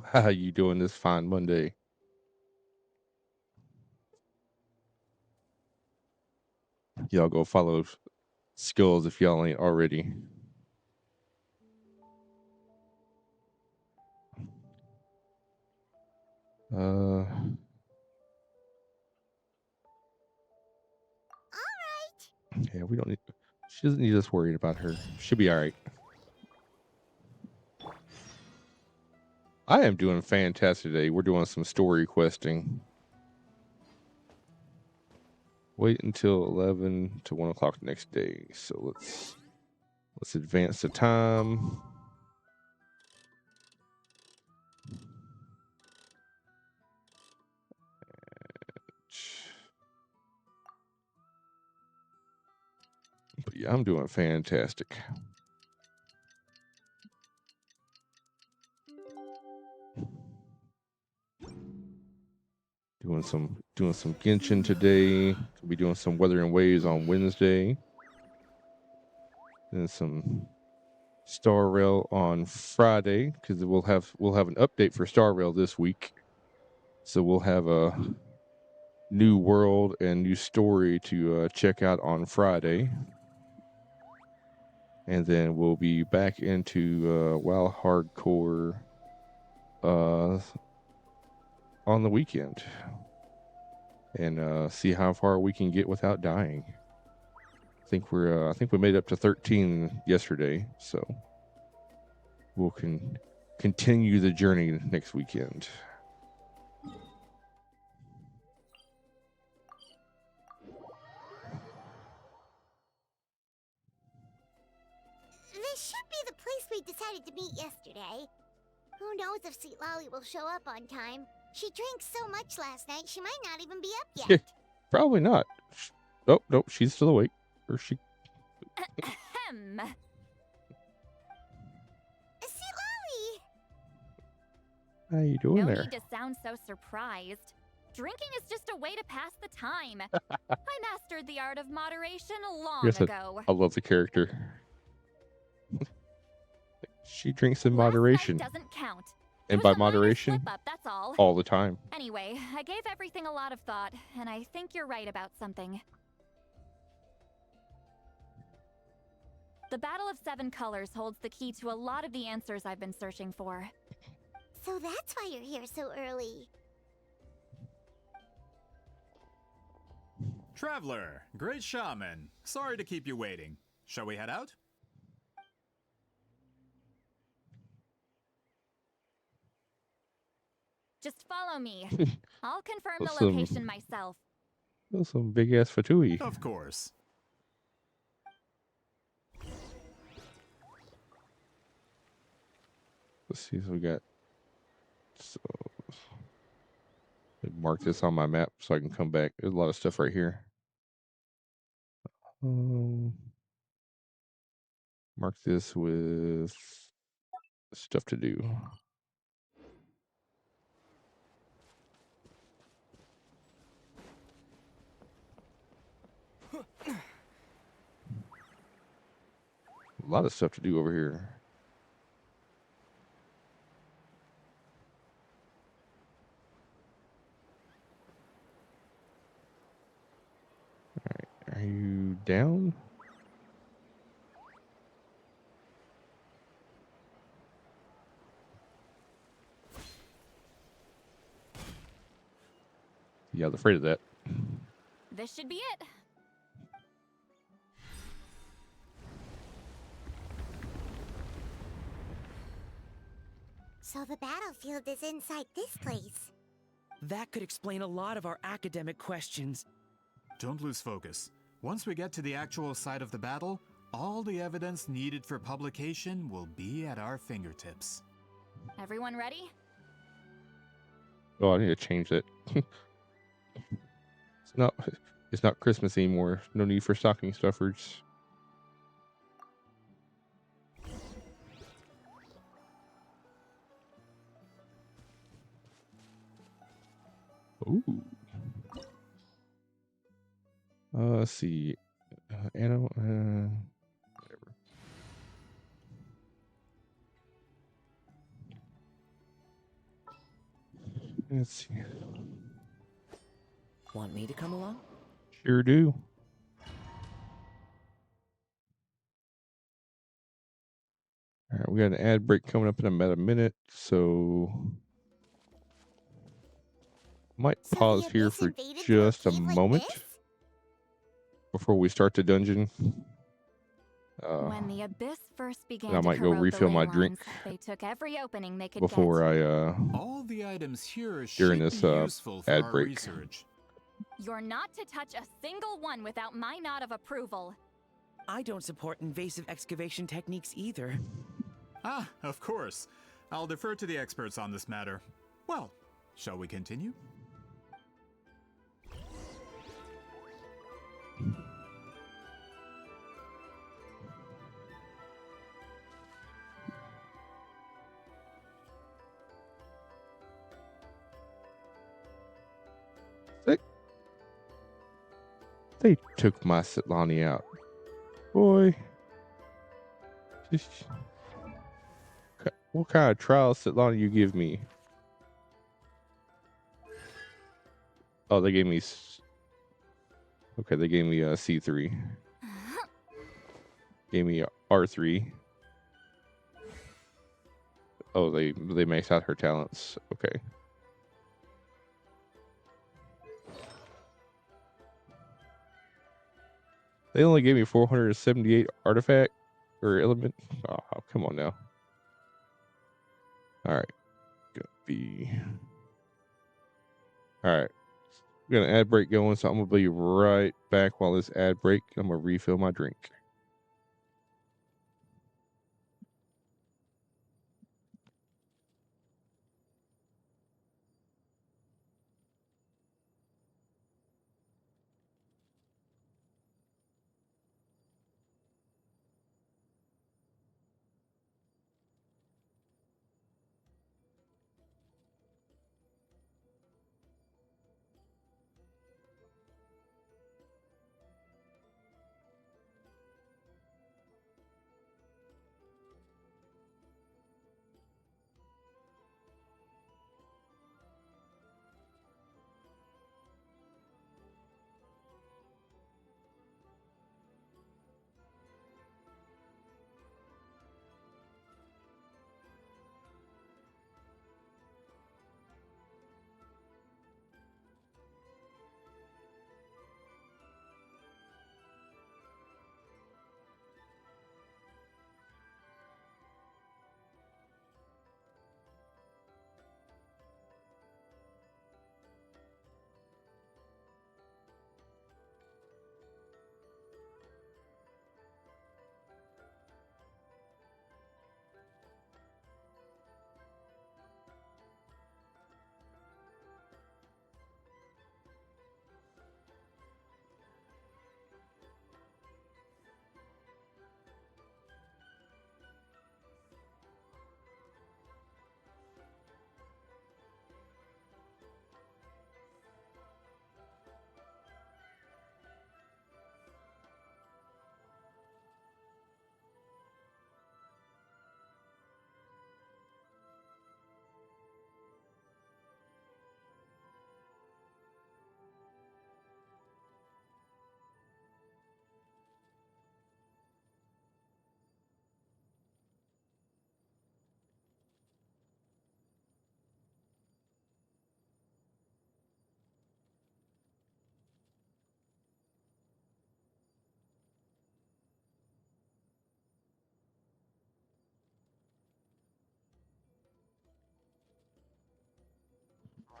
S2: How you doing this fine Monday? Y'all go follow Skulls if y'all ain't already.
S4: Alright.
S2: Yeah, we don't need. She doesn't need us worried about her. She'll be all right. I am doing fantastic today. We're doing some story questing. Wait until 11 to 1 o'clock the next day. So let's advance the time. But yeah, I'm doing fantastic. Doing some Genshin today. We'll be doing some Weather and Waves on Wednesday. Then some Star Rail on Friday, because we'll have an update for Star Rail this week. So we'll have a new world and new story to check out on Friday. And then we'll be back into WoW Hardcore on the weekend. And see how far we can get without dying. I think we made it up to 13 yesterday, so we'll continue the journey next weekend.
S4: This should be the place we decided to meet yesterday. Who knows if Citlali will show up on time? She drank so much last night, she might not even be up yet.
S2: Probably not. Oh, no, she's still awake. Or she...
S3: Ahem.
S4: Citlali!
S2: How you doing
S3: No
S2: there?
S3: need to sound so surprised. Drinking is just a way to pass the time. I mastered the art of moderation long ago.
S2: I love the character. She drinks in
S3: Last
S2: moderation.
S3: night doesn't count.
S2: And by moderation,
S3: Slip up, that's all.
S2: all the time.
S3: Anyway, I gave everything a lot of thought, and I think you're right about something. The Battle of Seven Colors holds the key to a lot of the answers I've been searching for.
S4: So that's why you're here so early.
S18: Traveler, great shaman. Sorry to keep you waiting. Shall we head out?
S3: Just follow me. I'll confirm the
S2: Awesome.
S3: location myself.
S2: That's some big ass fatui.
S18: Of course.
S2: Let's see what we got. So, mark this on my map so I can come back. There's a lot of stuff right here. Mark this with stuff to do. A lot of stuff to do over here. All right, are you down? Yeah, I was afraid of that.
S3: This should be it.
S4: So the battlefield is inside this place.
S19: That could explain a lot of our academic questions.
S18: Don't lose focus. Once we get to the actual site of the battle, all the evidence needed for publication will be at our fingertips.
S3: Everyone ready?
S2: Oh, I need to change that. It's not Christmas anymore. No need for stocking stuffers. Ooh. Let's see. Whatever. Let's see.
S19: Want me to come along?
S2: Sure do. All right, we got an ad break coming up in about a minute, so might pause here for just a moment before we start the dungeon.
S3: When the abyss first began
S2: I
S3: to
S2: might go
S3: corrode
S2: refill
S3: the
S2: my
S3: ley
S2: drink
S3: lines, they took every opening they could
S2: before
S3: get.
S18: All the items here
S2: during
S18: should
S2: this
S18: be useful for
S2: ad
S18: our
S2: break.
S18: research.
S3: You're not to touch a single one without my nod of approval.
S19: I don't support invasive excavation techniques either.
S18: Ah, of course. I'll defer to the experts on this matter. Well, shall we continue?
S2: They took my Citlali out. Boy. What kind of trial Citlali you give me? Oh, they gave me... Okay, they gave me a C3. Gave me a R3. Oh, they maxed out her talents. Okay. They only gave me 478 artifact or element. Oh, come on now. All right. Gonna be. All right. We got an ad break going, so I'm gonna be right back while this ad break. I'm gonna refill my drink.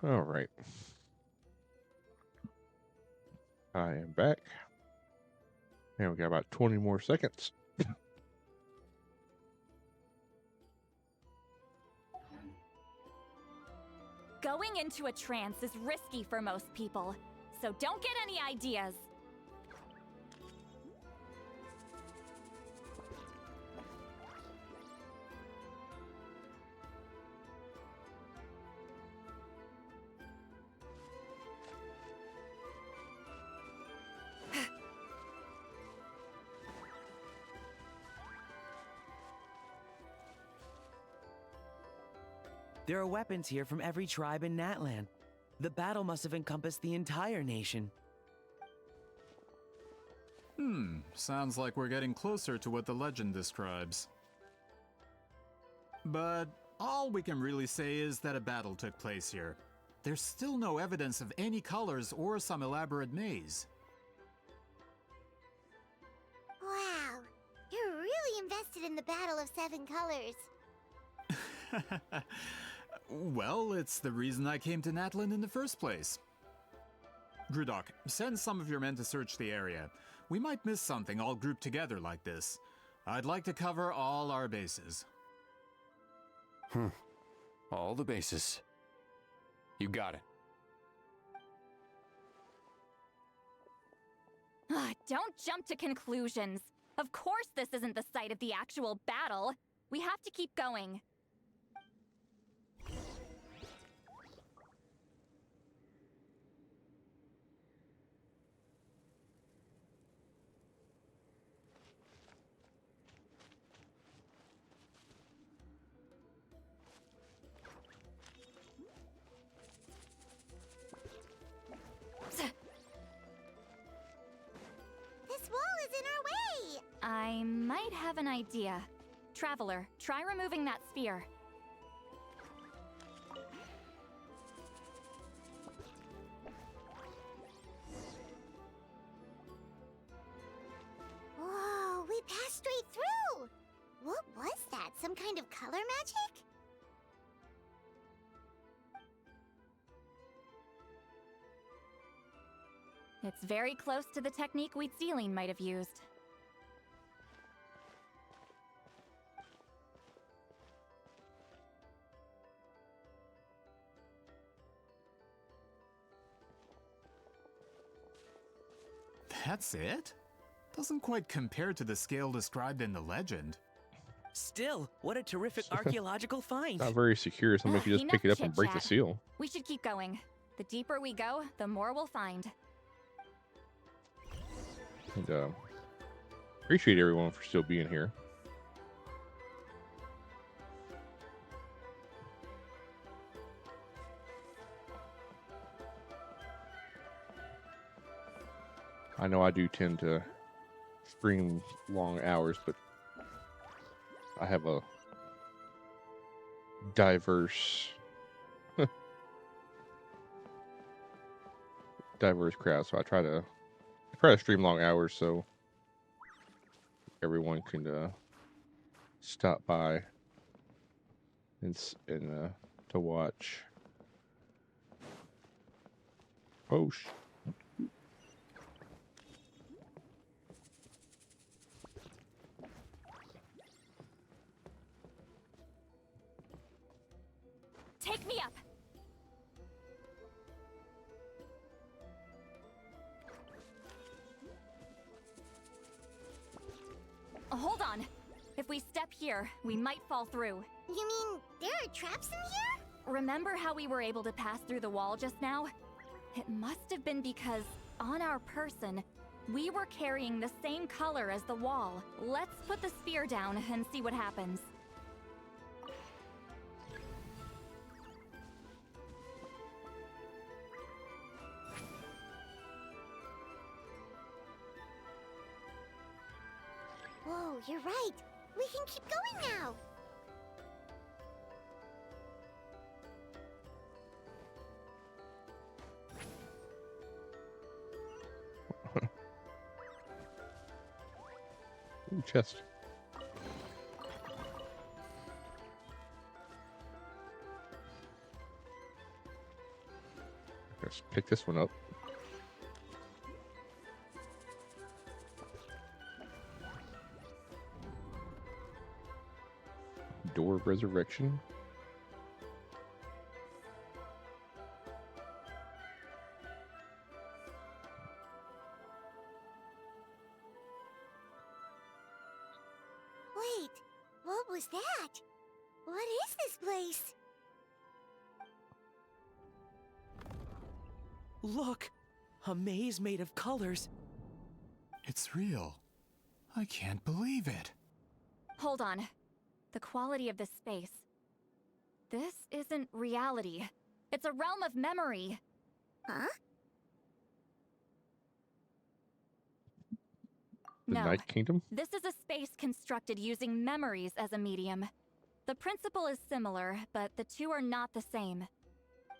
S2: All right. I am back. And we got about 20 more seconds.
S3: Going into a trance is risky for most people, so don't get any ideas.
S19: There are weapons here from every tribe in Natlan. The battle must have encompassed the entire nation.
S18: Sounds like we're getting closer to what the legend describes. But all we can really say is that a battle took place here. There's still no evidence of any colors or some elaborate maze.
S4: Wow, you're really invested in the Battle of Seven Colors.
S18: Well, it's the reason I came to Natlan in the first place. Grudok, send some of your men to search the area. We might miss something all grouped together like this. I'd like to cover all our bases.
S17: All the bases. You got it.
S3: Don't jump to conclusions. Of course this isn't the site of the actual battle. We have to keep going.
S4: This wall is in our way!
S3: I might have an idea. Traveler, try removing that sphere.
S4: Whoa, we passed straight through! What was that? Some kind of color magic?
S3: It's very close to the technique Citlali might have used.
S18: That's it? Doesn't quite compare to the scale described in the legend.
S19: Still, what a terrific archaeological find.
S2: Not very secure, so if you just pick it up and break the
S3: chit-chat.
S2: seal.
S3: We should keep going. The deeper we go, the more we'll find.
S2: And appreciate everyone for still being here. I know I do tend to stream long hours, but I have a diverse crowd, so I try to stream long hours so everyone can stop by and to watch. Oh
S3: Take me up! Hold on. If we step here, we might fall through.
S4: You mean there are traps in here?
S3: Remember how we were able to pass through the wall just now? It must have been because, on our person, we were carrying the same color as the wall. Let's put the sphere down and see what happens.
S4: Whoa, you're right. We can keep going now.
S2: Ooh, chest. Let's pick this one up. Door of Resurrection.
S4: Wait, what was that? What is this place?
S19: Look! A maze made of colors.
S18: It's real. I can't believe it.
S3: Hold on. The quality of this space. This isn't reality. It's a realm of memory.
S4: Huh?
S2: The
S3: No.
S2: Night Kingdom?
S3: This is a space constructed using memories as a medium. The principle is similar, but the two are not the same.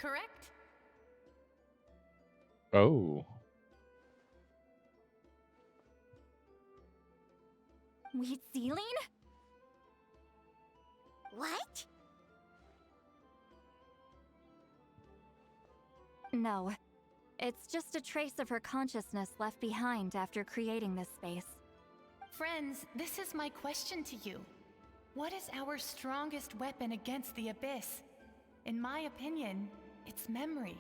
S7: Correct?
S2: Oh.
S3: Citlali?
S4: What?
S3: No. It's just a trace of her consciousness left behind after creating this space.
S13: Friends, this is my question to you. What is our strongest weapon against the Abyss? In my opinion, it's memory.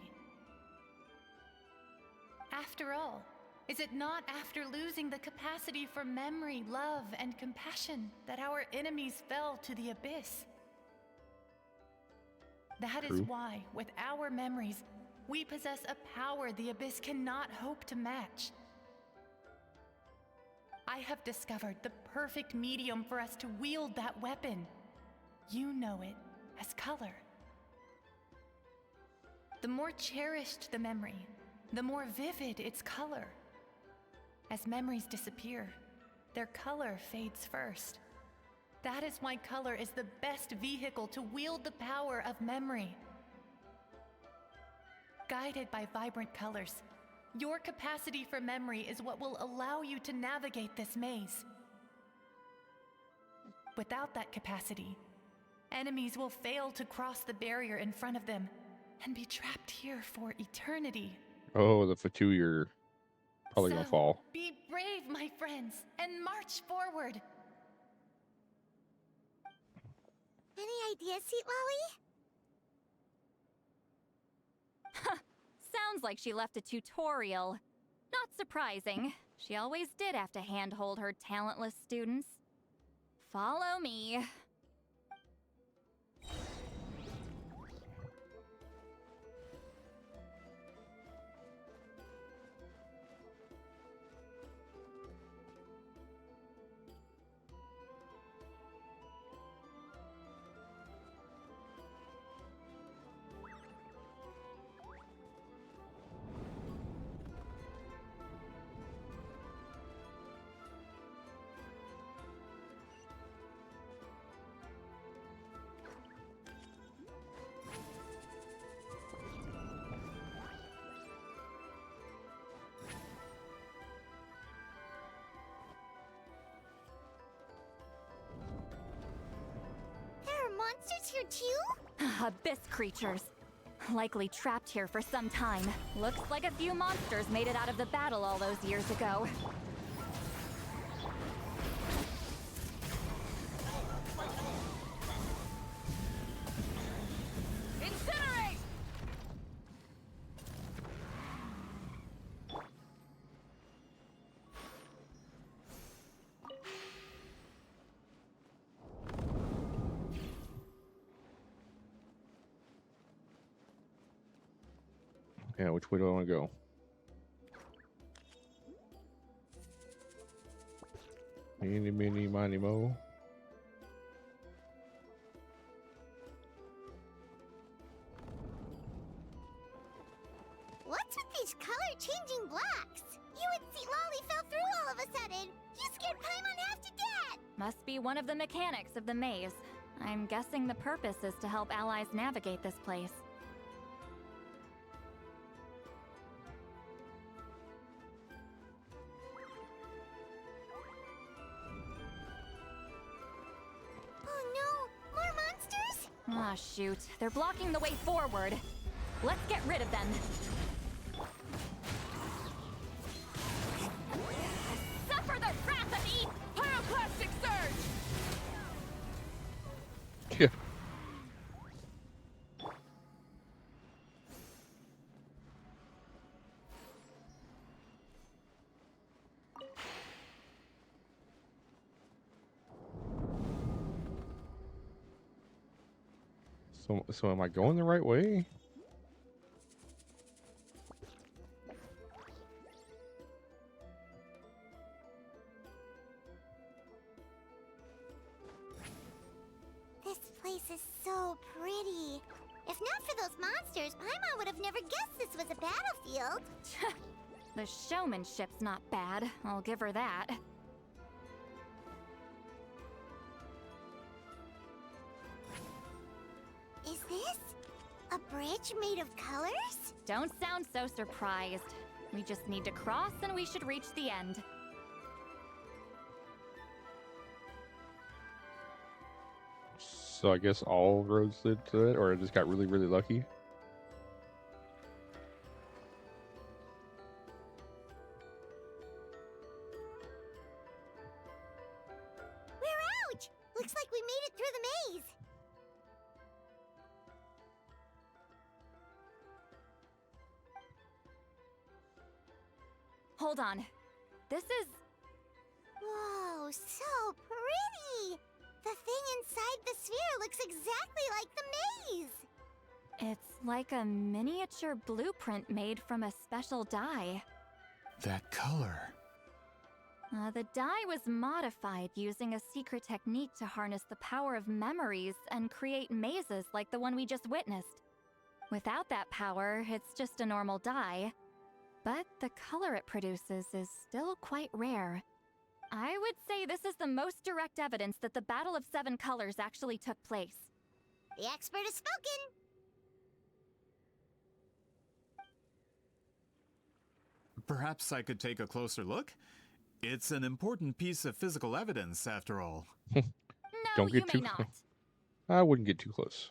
S13: After all, is it not after losing the capacity for memory, love, and compassion that our enemies fell to the Abyss? That is
S2: True.
S13: why, with our memories, we possess a power the Abyss cannot hope to match. I have discovered the perfect medium for us to wield that weapon. You know it as color. The more cherished the memory, the more vivid its color. As memories disappear, their color fades first. That is why color is the best vehicle to wield the power of memory. Guided by vibrant colors, your capacity for memory is what will allow you to navigate this maze. Without that capacity, enemies will fail to cross the barrier in front of them and be trapped here for eternity.
S2: Oh, the Fatui are Probably gonna fall.
S13: Be brave, my friends, and march forward.
S4: Any ideas, Citlali?
S3: Sounds like she left a tutorial. Not surprising. She always did have to handhold her talentless students. Follow me.
S4: Monsters here too?
S3: Abyss creatures. Likely trapped here for some time. Looks like a few monsters made it out of the battle all those years ago.
S7: Incinerate!
S2: Yeah, which way do I want to go? Eeny, meeny, miny, mo.
S4: What's with these color-changing blocks? You and Citlali fell through all of a sudden. You scared Paimon half to death.
S3: Must be one of the mechanics of the maze. I'm guessing the purpose is to help allies navigate this place. Ah, shoot. They're blocking the way forward. Let's get rid of them. Suffer the wrath of Eve! Pyroclastic surge!
S2: Yeah. So am I going the right way?
S4: This place is so pretty. If not for those monsters, Paimon would have never guessed this was a battlefield.
S3: The showmanship's not bad, I'll give her that.
S4: Is this a bridge made of colors?
S3: Don't sound so surprised. We just need to cross and we should reach the end.
S2: So I guess all roads lead to it, or I just got really, really lucky.
S4: We're out! Looks like we made it through the maze.
S3: Hold on. This is...
S4: Whoa, so pretty! The thing inside the sphere looks exactly like the maze!
S3: It's like a miniature blueprint made from a special dye.
S18: That color.
S3: The dye was modified using a secret technique to harness the power of memories and create mazes like the one we just witnessed. Without that power, it's just a normal dye. But the color it produces is still quite rare. I would say this is the most direct evidence that the Battle of Seven Colors actually took place.
S4: The expert has spoken!
S18: Perhaps I could take a closer look? It's an important piece of physical evidence, after all.
S3: No,
S2: Don't get
S3: you
S2: too
S3: may
S2: close.
S3: not.
S2: I wouldn't get too close.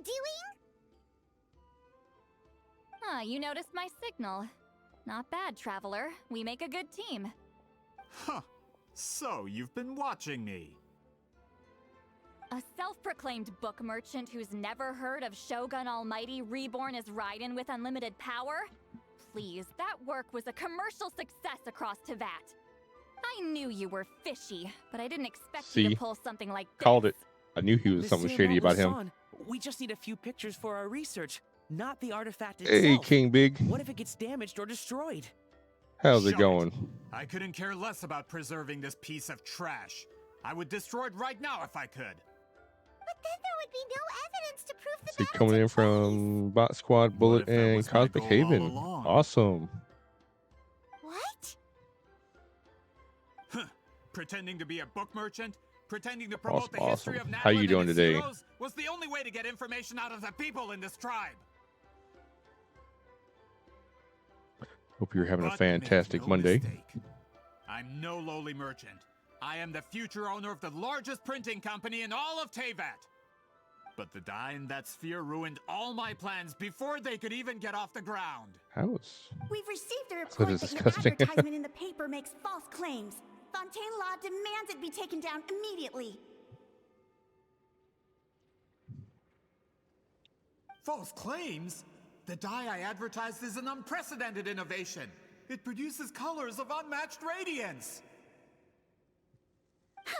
S4: you doing?
S3: Ah, you noticed my signal. Not bad, Traveler. We make a good team.
S18: Huh. So, you've been watching me.
S3: A self-proclaimed book merchant who's never heard of Shogun Almighty reborn as Raiden with unlimited power? Please, that work was a commercial success across Teyvat. I knew you were fishy, but I didn't expect you to pull something like this.
S2: Called it. I knew he was something shady about him.
S19: We just need a few pictures for our research, not the artifact
S2: Hey,
S19: itself.
S2: King Big.
S19: What if it gets damaged or destroyed?
S2: How's it going?
S18: I couldn't care less about preserving this piece of trash. I would destroy it right now if I could.
S4: But then there would be no evidence to prove the
S2: See, coming in from Bot Squad, Bullet, and Cosmic Haven. Awesome.
S4: What?
S18: Huh. Pretending to be a book merchant? Pretending to promote
S2: Awesome,
S18: the history
S2: awesome.
S18: of
S2: How you
S18: Natlan
S2: doing
S18: and its
S2: today?
S18: heroes was the only way to get information out of the people in this tribe.
S2: Hope you're having a
S18: But
S2: fantastic
S18: make no
S2: Monday.
S18: mistake, I'm no lowly merchant. I am the future owner of the largest printing company in all of Teyvat. But the dye in that sphere ruined all my plans before they could even get off the ground.
S2: How is...
S14: We've received a
S2: That
S14: report
S2: is
S14: that your
S2: disgusting.
S14: advertisement in the paper makes false claims. Fontaine Law demands it be taken down immediately.
S18: False claims? The dye I advertised is an unprecedented innovation. It produces colors of unmatched radiance.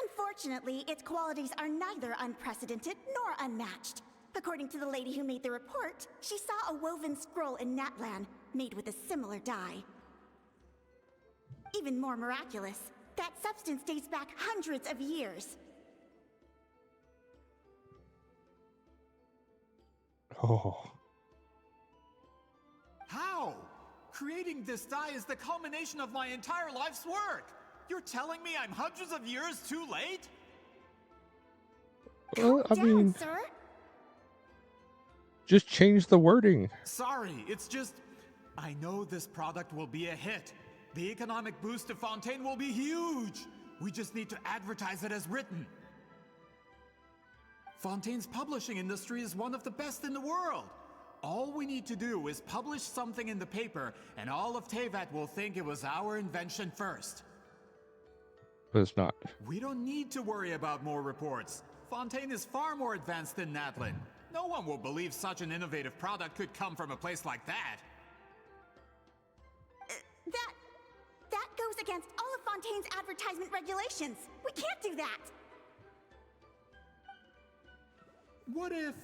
S14: Unfortunately, its qualities are neither unprecedented nor unmatched. According to the lady who made the report, she saw a woven scroll in Natlan made with a similar dye. Even more miraculous, that substance dates back hundreds of years.
S2: Oh.
S18: How? Creating this dye is the culmination of my entire life's work. You're telling me I'm hundreds of years too late?
S2: I mean, just change the wording.
S18: Sorry, it's just... I know this product will be a hit. The economic boost to Fontaine will be huge. We just need to advertise it as written. Fontaine's publishing industry is one of the best in the world. All we need to do is publish something in the paper, and all of Teyvat will think it was our invention first.
S2: But it's not.
S18: We don't need to worry about more reports. Fontaine is far more advanced than Natlan. No one will believe such an innovative product could come from a place like that.
S14: That goes against all of Fontaine's advertisement regulations. We can't do that.
S18: What if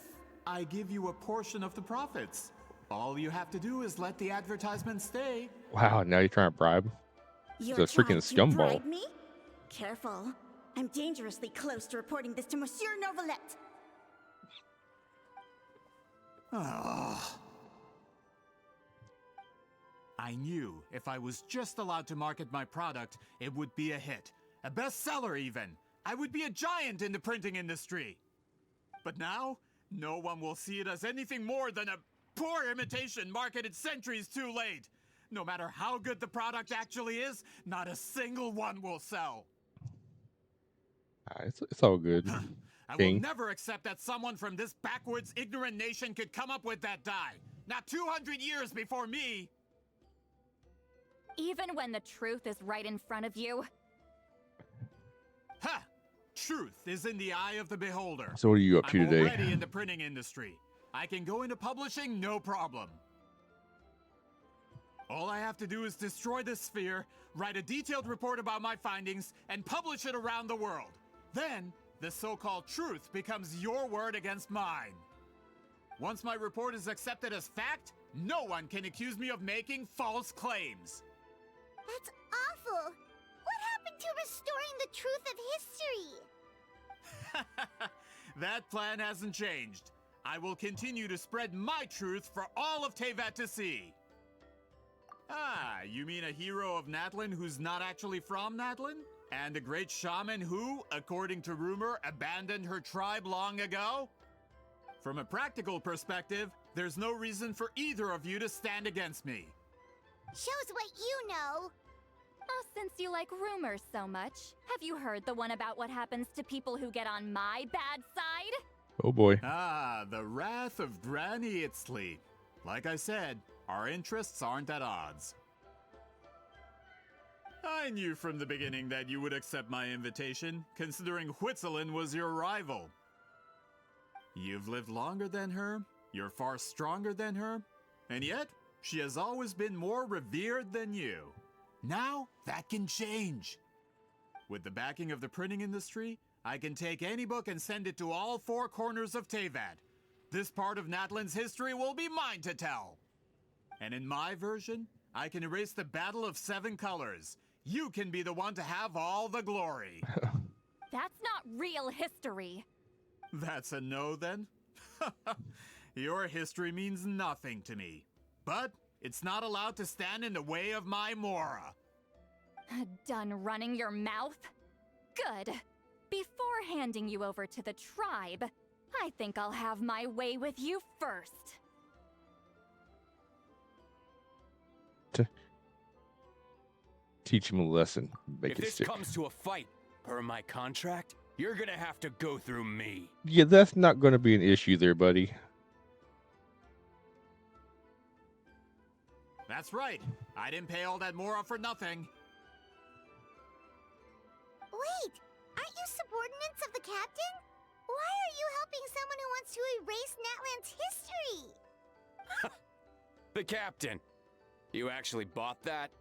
S18: I give you a portion of the profits? All you have to do is let the advertisement stay.
S2: Wow, now you're trying to bribe? He's a freaking
S14: trying to
S2: scumball.
S14: bribe me? Careful. I'm dangerously close to reporting this to Monsieur Novelette.
S18: I knew if I was just allowed to market my product, it would be a hit. A bestseller even. I would be a giant in the printing industry. But now, no one will see it as anything more than a poor imitation marketed centuries too late. No matter how good the product actually is, not a single one will sell.
S2: It's all good.
S18: I will
S2: King.
S18: never accept that someone from this backwoods, ignorant nation could come up with that dye. Not 200 years before me.
S3: Even when the truth is right in front of you.
S18: Ha! Truth is in the eye of the beholder.
S2: So what are you up to
S18: I'm
S2: today?
S18: already in the printing industry. I can go into publishing, no problem. All I have to do is destroy this sphere, write a detailed report about my findings, and publish it around the world. Then, the so-called truth becomes your word against mine. Once my report is accepted as fact, no one can accuse me of making false claims.
S4: That's awful. What happened to restoring the truth of history?
S18: That plan hasn't changed. I will continue to spread my truth for all of Teyvat to see. Ah, you mean a hero of Natlan who's not actually from Natlan? And a great shaman who, according to rumor, abandoned her tribe long ago? From a practical perspective, there's no reason for either of you to stand against me.
S4: Shows what you know.
S3: Oh, since you like rumors so much, have you heard the one about what happens to people who get on my bad side?
S2: Oh boy.
S18: Ah, the wrath of Granny Citlali. Like I said, our interests aren't at odds. I knew from the beginning that you would accept my invitation, considering Whitzelin was your rival. You've lived longer than her, you're far stronger than her, and yet, she has always been more revered than you. Now, that can change. With the backing of the printing industry, I can take any book and send it to all four corners of Teyvat. This part of Natlan's history will be mine to tell. And in my version, I can erase the Battle of Seven Colors. You can be the one to have all the glory.
S3: That's not real history.
S18: That's a no, then? Your history means nothing to me. But it's not allowed to stand in the way of my Mora.
S3: Done running your mouth? Good. Before handing you over to the tribe, I think I'll have my way with you first.
S2: Teach him a lesson. Make
S17: If
S2: it
S17: this
S2: stick.
S17: comes to a fight, per my contract, you're gonna have to go through me.
S2: Yeah, that's not going to be an issue there, buddy.
S18: That's right. I didn't pay all that Mora for nothing.
S4: Wait, aren't you subordinates of the captain? Why are you helping someone who wants to erase Natlan's history?
S17: The captain. You actually bought that?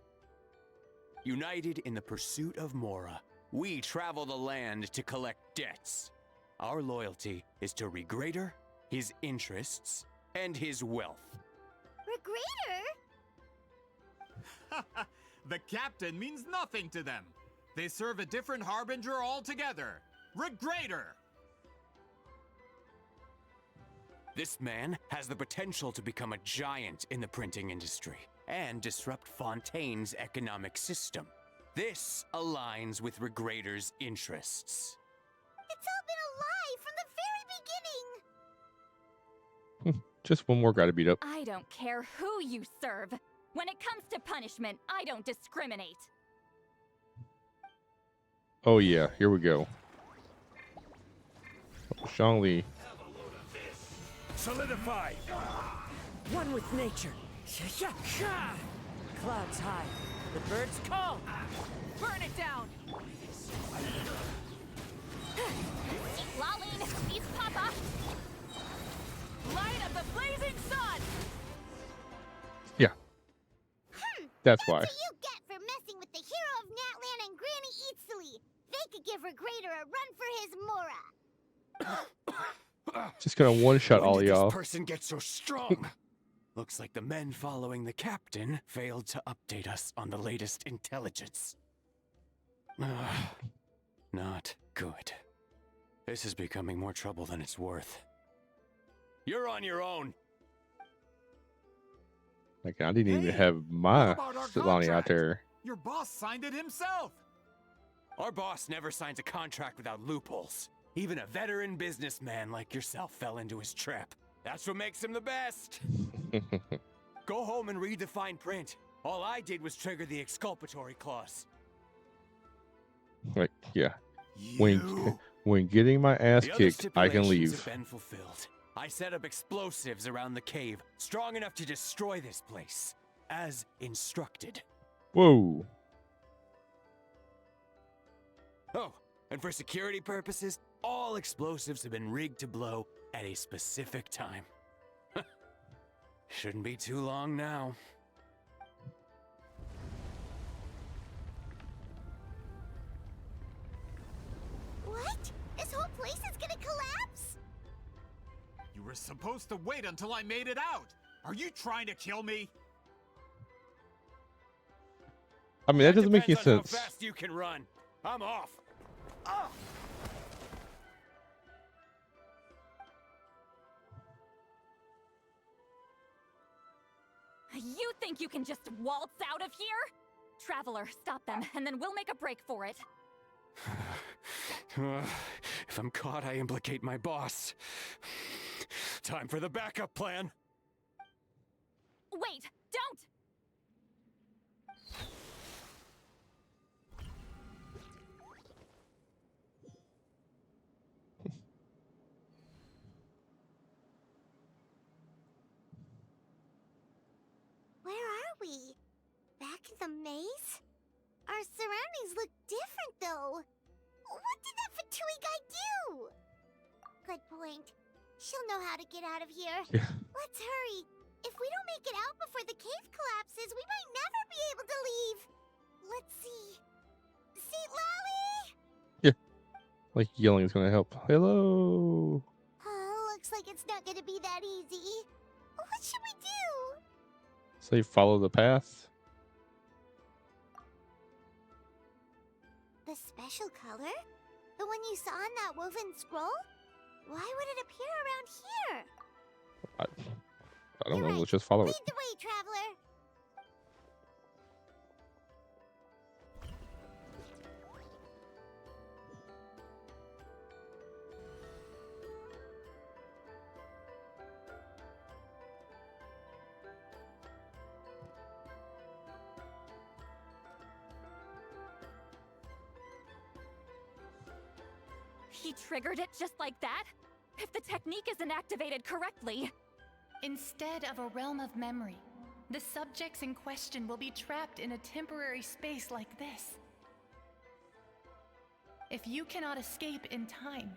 S17: United in the pursuit of Mora, we travel the land to collect debts. Our loyalty is to Regrader, his interests, and his wealth.
S4: Regrader?
S18: The captain means nothing to them. They serve a different harbinger altogether. Regrader!
S17: This man has the potential to become a giant in the printing industry and disrupt Fontaine's economic system. This aligns with Regrader's interests.
S4: It's all been a lie from the very beginning.
S2: Just one more guy to beat up.
S3: I don't care who you serve. When it comes to punishment, I don't discriminate.
S2: Oh yeah, here we go. Shangli.
S10: Solidify!
S19: One with nature. Clouds high. The birds call.
S5: Burn it down!
S3: Citlali, peace papa!
S5: Light of the blazing sun!
S2: Yeah. That's why.
S4: What you get for messing with the hero of Natlan and Granny Citlali? They could give Regrader a run for his Mora.
S2: Just gonna one-shot all
S17: When did
S2: y'all.
S17: this person get so strong? Looks like the men following the captain failed to update us on the latest intelligence. Not good. This is becoming more trouble than it's worth. You're on your own.
S2: Like I didn't even have my
S18: about our
S2: Citlali out
S18: contract?
S2: there.
S18: Your boss signed it himself.
S17: Our boss never signs a contract without loopholes. Even a veteran businessman like yourself fell into his trap. That's what makes him the best. Go home and read the fine print. All I did was trigger the exculpatory clause.
S2: Like, yeah. When getting my ass
S17: The other
S2: kicked, I can
S17: stipulations
S2: leave.
S17: have been fulfilled. I set up explosives around the cave, strong enough to destroy this place, as instructed.
S2: Whoa.
S17: Oh, and for security purposes, all explosives have been rigged to blow at a specific time. Shouldn't be too long now.
S4: What? This whole place is gonna collapse?
S18: You were supposed to wait until I made it out. Are you trying to kill me?
S2: I mean, that doesn't make any
S17: Depends on
S2: sense.
S17: how fast you can run. I'm off.
S3: You think you can just waltz out of here? Traveler, stop them, and then we'll make a break for it.
S17: If I'm caught, I implicate my boss. Time for the backup plan.
S3: Wait, don't!
S4: at the maze. Our surroundings look different, though. What did that Fatui guy do? Good point. She'll know how to get out of here.
S2: Yeah.
S4: Let's hurry. If we don't make it out before the cave collapses, we might never be able to leave. Let's see. Citlali!
S2: Yeah. Like yelling is gonna help. Hello.
S4: Looks like it's not gonna be that easy. What should we do?
S2: Say follow the path.
S4: The special color? The one you saw in that woven scroll? Why would it appear around here?
S2: I don't know. Let's just follow it.
S4: Lead the way, traveler.
S3: He triggered it just like that? If the technique isn't activated correctly.
S13: Instead of a realm of memory, the subjects in question will be trapped in a temporary space like this. If you cannot escape in time,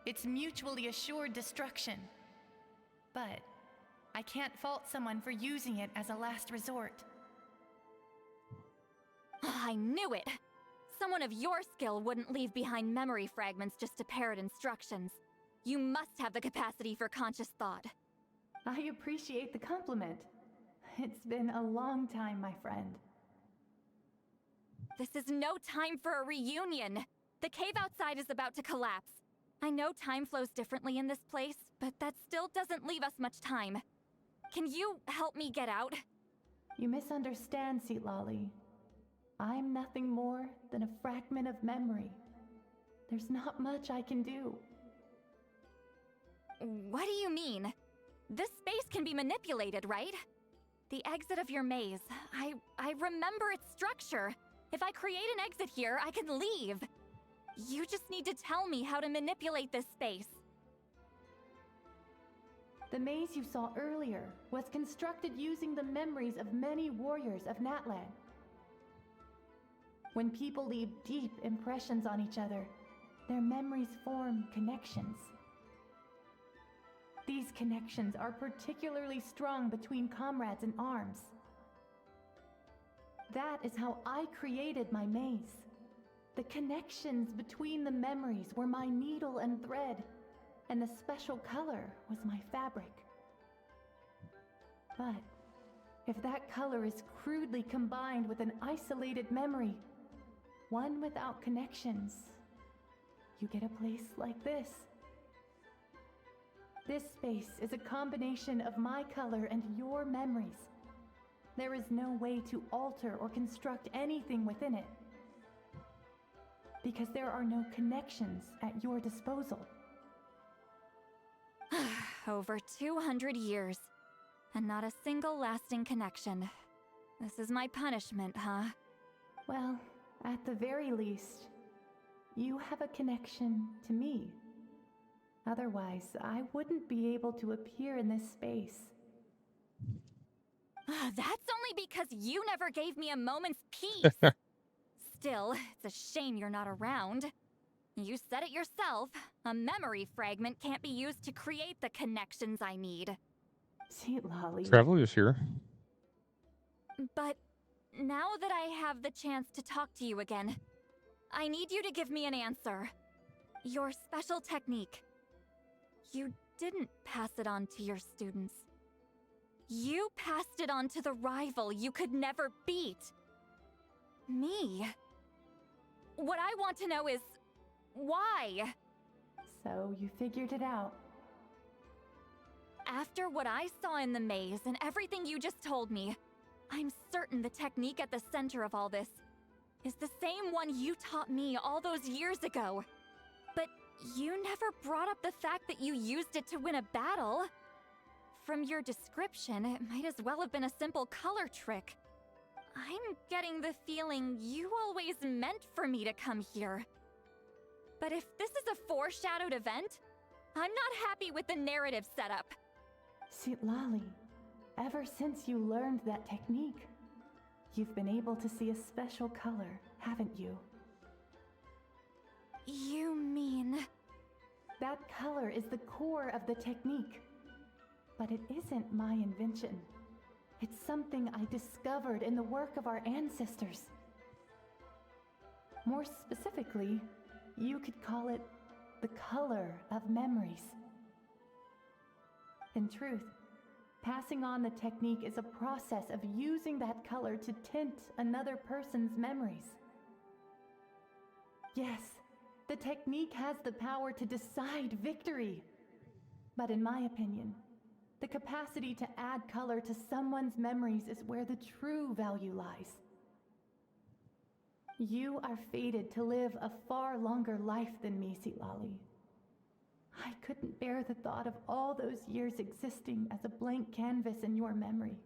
S13: it's mutually assured destruction. But I can't fault someone for using it as a last resort.
S3: I knew it! Someone of your skill wouldn't leave behind memory fragments just to parrot instructions. You must have the capacity for conscious thought.
S13: I appreciate the compliment. It's been a long time, my friend.
S3: This is no time for a reunion. The cave outside is about to collapse. I know time flows differently in this place, but that still doesn't leave us much time. Can you help me get out?
S13: You misunderstand, Citlali. I'm nothing more than a fragment of memory. There's not much I can do.
S3: What do you mean? This space can be manipulated, right? The exit of your maze. I remember its structure. If I create an exit here, I can leave. You just need to tell me how to manipulate this space.
S13: The maze you saw earlier was constructed using the memories of many warriors of Natlan. When people leave deep impressions on each other, their memories form connections. These connections are particularly strong between comrades in arms. That is how I created my maze. The connections between the memories were my needle and thread, and the special color was my fabric. But if that color is crudely combined with an isolated memory, one without connections, you get a place like this. This space is a combination of my color and your memories. There is no way to alter or construct anything within it, because there are no connections at your disposal.
S3: Over 200 years, and not a single lasting connection. This is my punishment, huh?
S13: Well, at the very least, you have a connection to me. Otherwise, I wouldn't be able to appear in this space.
S3: That's only because you never gave me a moment's peace. Still, it's a shame you're not around. You said it yourself. A memory fragment can't be used to create the connections I need.
S13: Citlali.
S2: Traveler's here.
S3: But now that I have the chance to talk to you again, I need you to give me an answer. Your special technique. You didn't pass it on to your students. You passed it on to the rival you could never beat. Me. What I want to know is, why?
S13: So you figured it out.
S3: After what I saw in the maze and everything you just told me, I'm certain the technique at the center of all this is the same one you taught me all those years ago. But you never brought up the fact that you used it to win a battle. From your description, it might as well have been a simple color trick. I'm getting the feeling you always meant for me to come here. But if this is a foreshadowed event, I'm not happy with the narrative setup.
S13: Citlali, ever since you learned that technique, you've been able to see a special color, haven't you?
S3: You mean...
S13: That color is the core of the technique. But it isn't my invention. It's something I discovered in the work of our ancestors. More specifically, you could call it the color of memories. In truth, passing on the technique is a process of using that color to tint another person's memories. Yes, the technique has the power to decide victory. But in my opinion, the capacity to add color to someone's memories is where the true value lies. You are fated to live a far longer life than me, Citlali. I couldn't bear the thought of all those years existing as a blank canvas in your memory.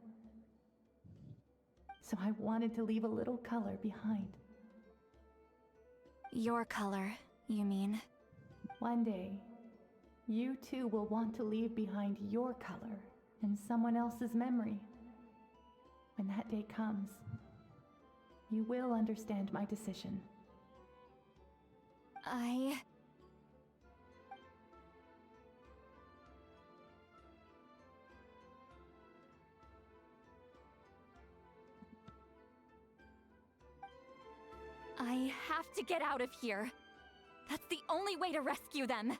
S13: So I wanted to leave a little color behind.
S3: Your color, you mean?
S13: One day, you too will want to leave behind your color in someone else's memory. When that day comes, you will understand my decision.
S3: I have to get out of here. That's the only way to rescue them.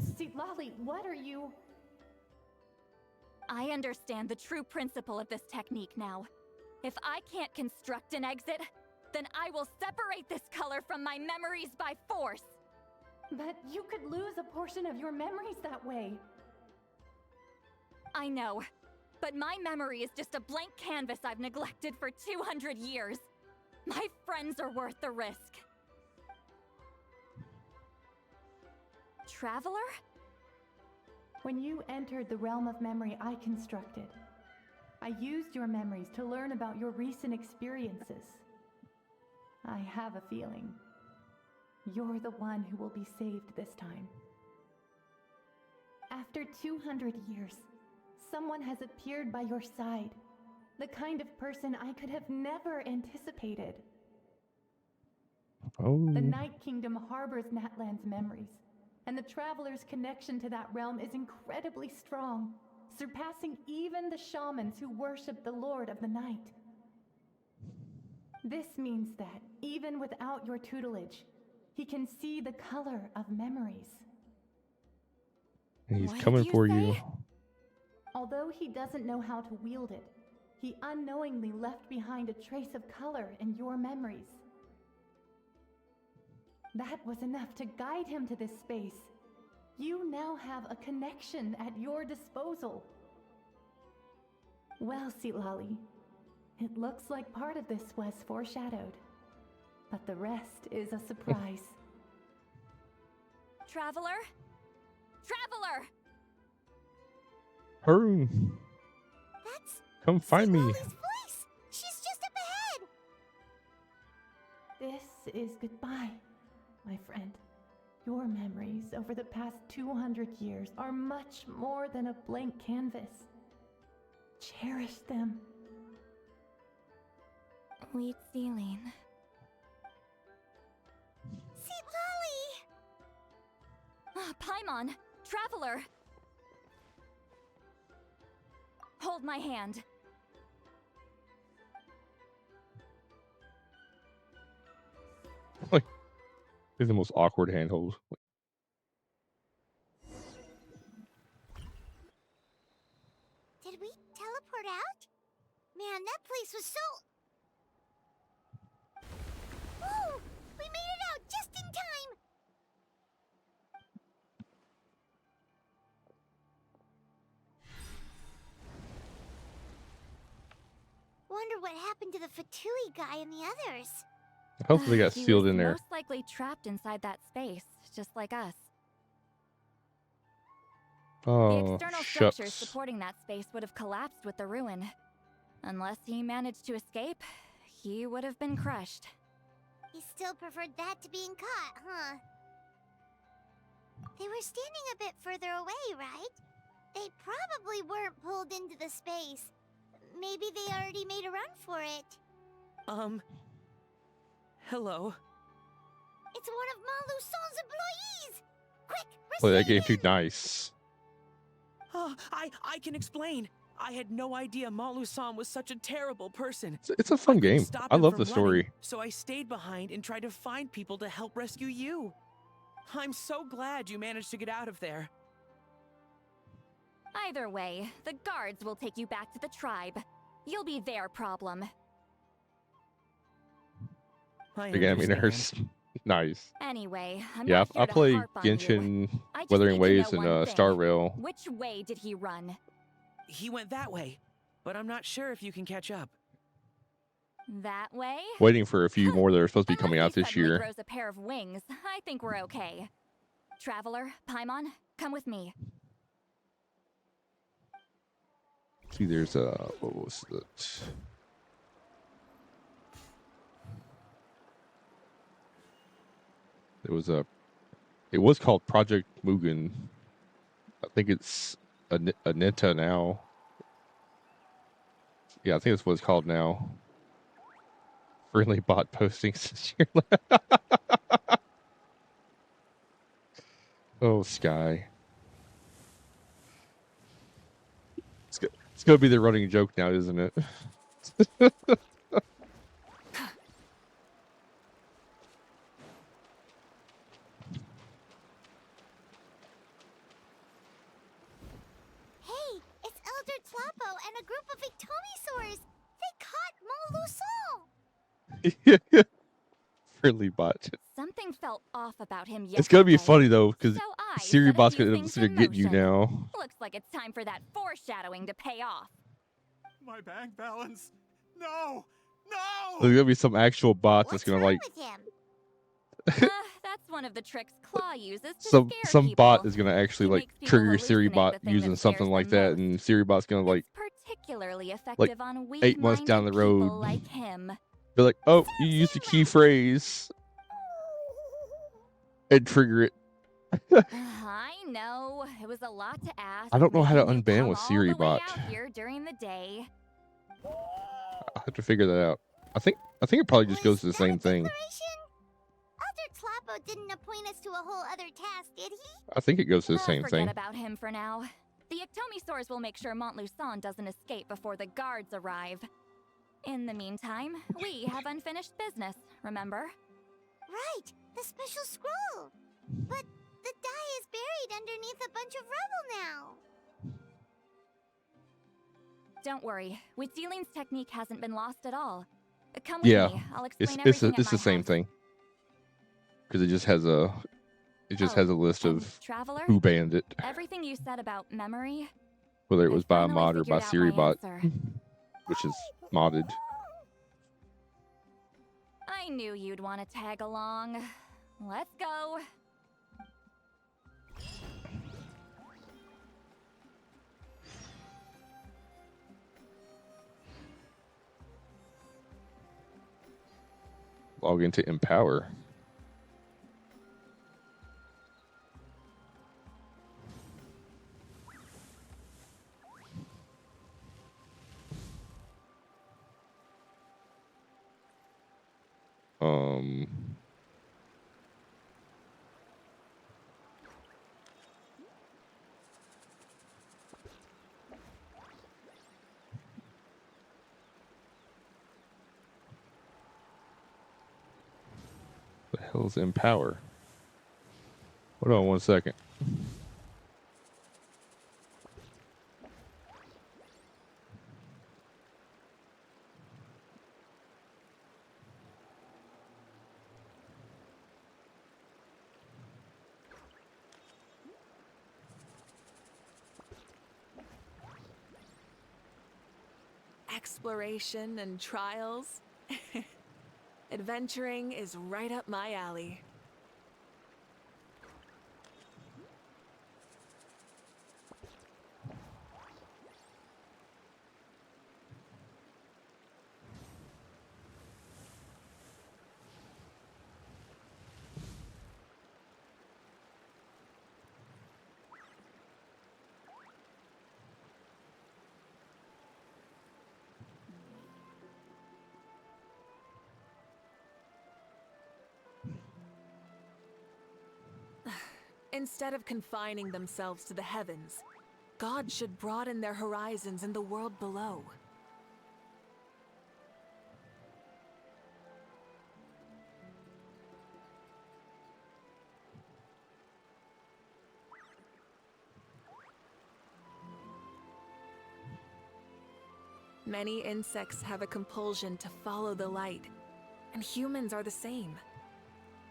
S13: Citlali, what are you...
S3: I understand the true principle of this technique now. If I can't construct an exit, then I will separate this color from my memories by force.
S13: But you could lose a portion of your memories that way.
S3: I know, but my memory is just a blank canvas I've neglected for 200 years. My friends are worth the risk. Traveler?
S13: When you entered the realm of memory I constructed, I used your memories to learn about your recent experiences. I have a feeling you're the one who will be saved this time. After 200 years, someone has appeared by your side, the kind of person I could have never anticipated.
S2: Oh.
S13: The Night Kingdom harbors Natlan's memories, and the Traveler's connection to that realm is incredibly strong, surpassing even the shamans who worship the Lord of the Night. This means that, even without your tutelage, he can see the color of memories.
S2: And he's coming for you.
S13: Although he doesn't know how to wield it, he unknowingly left behind a trace of color in your memories. That was enough to guide him to this space. You now have a connection at your disposal. Well, Citlali, it looks like part of this was foreshadowed, but the rest is a surprise.
S3: Traveler? Traveler!
S2: Hurry! Come find me.
S4: Voice! She's just up ahead!
S13: This is goodbye, my friend. Your memories over the past 200 years are much more than a blank canvas. Cherish them.
S3: Wheat ceiling.
S4: Citlali!
S3: Paimon! Traveler! Hold my hand.
S2: Like, these are the most awkward handholds.
S4: Did we teleport out? Man, that place was so... Whoa! We made it out just in time! Wonder what happened to the Fatui guy and the others.
S2: Hopefully they got
S3: He
S2: sealed
S3: was
S2: in there.
S3: most likely trapped inside that space, just like us. The
S2: Oh,
S3: external structures
S2: shucks.
S3: supporting that space would have collapsed with the ruin. Unless he managed to escape, he would have been crushed.
S4: He still preferred that to being caught, huh? They were standing a bit further away, right? They probably weren't pulled into the space. Maybe they already made a run for it.
S19: Hello.
S4: It's one of Maluson's employees! Quick,
S2: Play that game too nice.
S19: Oh, I can explain. I had no idea Malu-san was such a terrible person.
S2: It's a fun game.
S19: Stop
S2: I
S19: him
S2: love
S19: from
S2: the story.
S19: running, so I stayed behind and tried to find people to help rescue you. I'm so glad you managed to get out of there.
S3: Either way, the guards will take you back to the tribe. You'll be their problem.
S2: Again, I mean, there's nice.
S3: Anyway, I'm
S2: Yeah,
S3: not here
S2: I
S3: to
S2: play
S3: harp on you.
S2: Genshin,
S3: I just
S2: Wuthering
S3: need to
S2: Waves,
S3: know
S2: and
S3: one thing.
S2: Star Rail.
S3: Which way did he run?
S19: He went that way, but I'm not sure if you can catch up.
S3: That way?
S2: Waiting for a few more that are supposed to be coming out this
S3: Suddenly
S2: year.
S3: grows a pair of wings. I think we're okay. Traveler, Paimon, come with me.
S2: See, there's a what was that? There was a. It was called Project Mugen. I think it's Anita now. Yeah, I think that's what it's called now. Friendly bot postings. Oh, Sky. It's gonna be the running joke now, isn't it?
S4: Hey, it's Elder Tlapo and a group of Victomisaurs! They caught Malu-san!
S2: Friendly bot.
S3: Something felt off about him yesterday.
S2: It's gonna be funny though, because
S3: So I
S2: Siri
S3: set a
S2: bot's
S3: few
S2: gonna
S3: things
S2: consider
S3: in
S2: getting you
S3: motion.
S2: now.
S3: Looks like it's time for that foreshadowing to pay off.
S18: My bank balance. No! No!
S2: There's gonna be some actual bot that's gonna like
S3: That's one of the tricks Claw uses to
S2: some
S3: scare people.
S2: bot is gonna actually like trigger Siri bot using something like that, and Siri bot's gonna like
S3: Particularly effective on
S2: 8 months down the road
S3: people like him.
S2: be like, oh, you used the key phrase and trigger it.
S3: I know it was a lot to ask.
S2: I don't know how to
S3: making you
S2: unban
S3: come
S2: with
S3: all
S2: Siri
S3: the way
S2: bot.
S3: out here during the day.
S2: I have to figure that out. I think it probably just goes to the same thing.
S4: Elder Tlapo didn't appoint us to a whole other task, did he?
S2: I think it goes to the same
S3: Forget
S2: thing.
S3: about him for now. The Ectomisaurs will make sure Montluçon doesn't escape before the guards arrive. In the meantime, we have unfinished business, remember?
S4: Right, the special scroll. But the die is buried underneath a bunch of rubble now.
S3: Don't worry, Witzeline's technique hasn't been lost at all. Come with
S2: Yeah,
S3: me. I'll explain
S2: it's
S3: everything at
S2: the
S3: my
S2: same
S3: house.
S2: thing because it just has a list of
S3: Traveler,
S2: who banned it,
S3: everything you said about memory,
S2: whether it was by a
S3: finally
S2: mod or by
S3: figured out
S2: Siri
S3: my
S2: bot,
S3: answer.
S2: which is modded.
S3: I knew you'd want to tag along. Let's go.
S2: Log into Empower. The hell's Empower? Hold on one second.
S5: Exploration and trials. Adventuring is right up my alley. Instead of confining themselves to the heavens, gods should broaden their horizons in the world below. Many insects have a compulsion to follow the light, and humans are the same.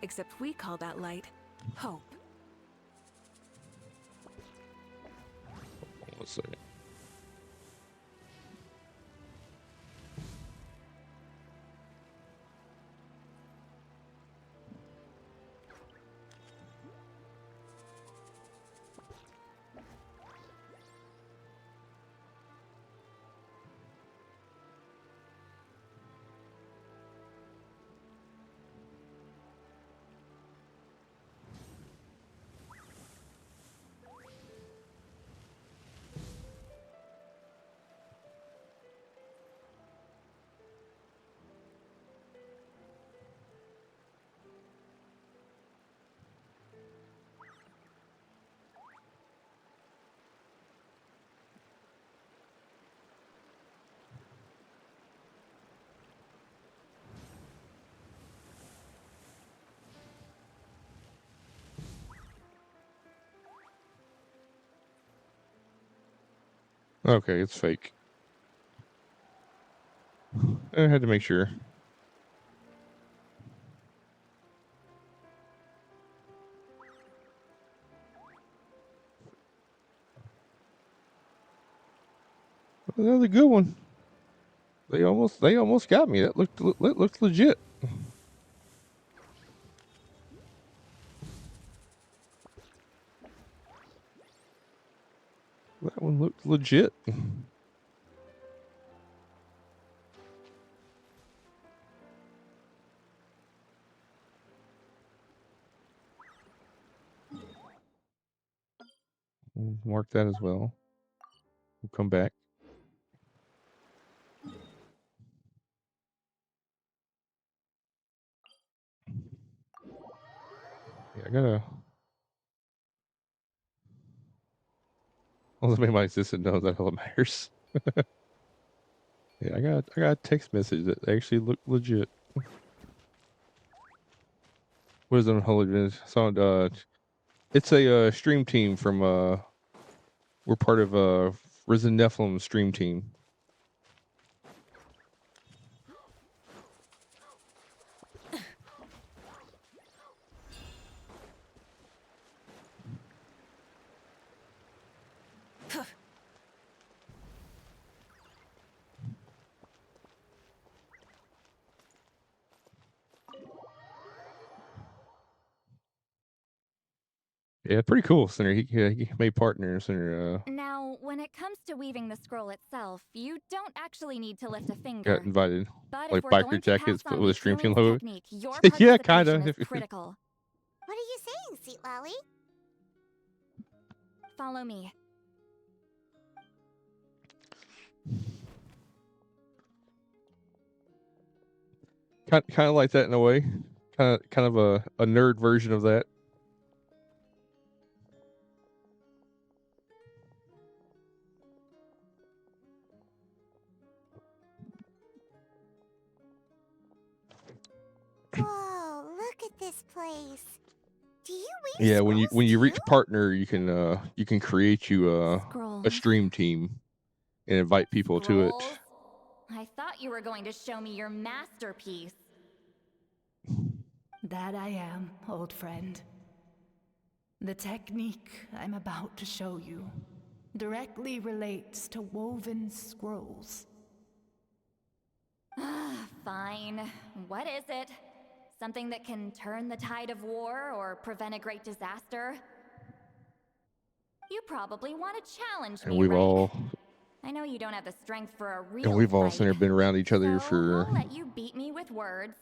S5: Except we call that light hope.
S2: One second. Okay, it's fake. I had to make sure. Another good one. They almost got me. That looked legit. That one looked legit. We'll mark that as well. We'll come back. Yeah, I gotta. Well, maybe my assistant knows that all that matters. Yeah, I got a text message that actually looked legit. What is it on Holy Saw it's a stream team from we're part of Risen Nephilim stream team. Yeah, pretty cool. Center, he made partners. Center
S3: Now, when it comes to weaving the scroll itself, you don't actually need to lift a
S2: got
S3: finger.
S2: invited,
S3: But
S2: like
S3: if we're
S2: biker
S3: going to
S2: jackets,
S3: pass
S2: but
S3: on
S2: with a
S3: this
S2: stream team
S3: healing
S2: logo.
S3: technique, your
S2: Yeah,
S3: participation
S2: kinda.
S3: is critical.
S4: What are you saying, Citlali?
S3: Follow me.
S2: Kind of like that in a way. Kind of a nerd version of that.
S4: Whoa, look at this place. Do you
S2: Yeah, when you reach partner, you can create you a
S3: Scrolls.
S2: stream team and invite people to it.
S3: Scrolls? I thought you were going to show me your masterpiece.
S13: That I am, old friend. The technique I'm about to show you directly relates to woven scrolls.
S3: Fine. What is it? Something that can turn the tide of war or prevent a great disaster? You probably want to challenge
S2: And
S3: me,
S2: we've
S3: right?
S2: all
S3: I know you don't have the strength for a real
S2: and we've all
S3: fight,
S2: been around each other
S3: so I'll let you beat me with words.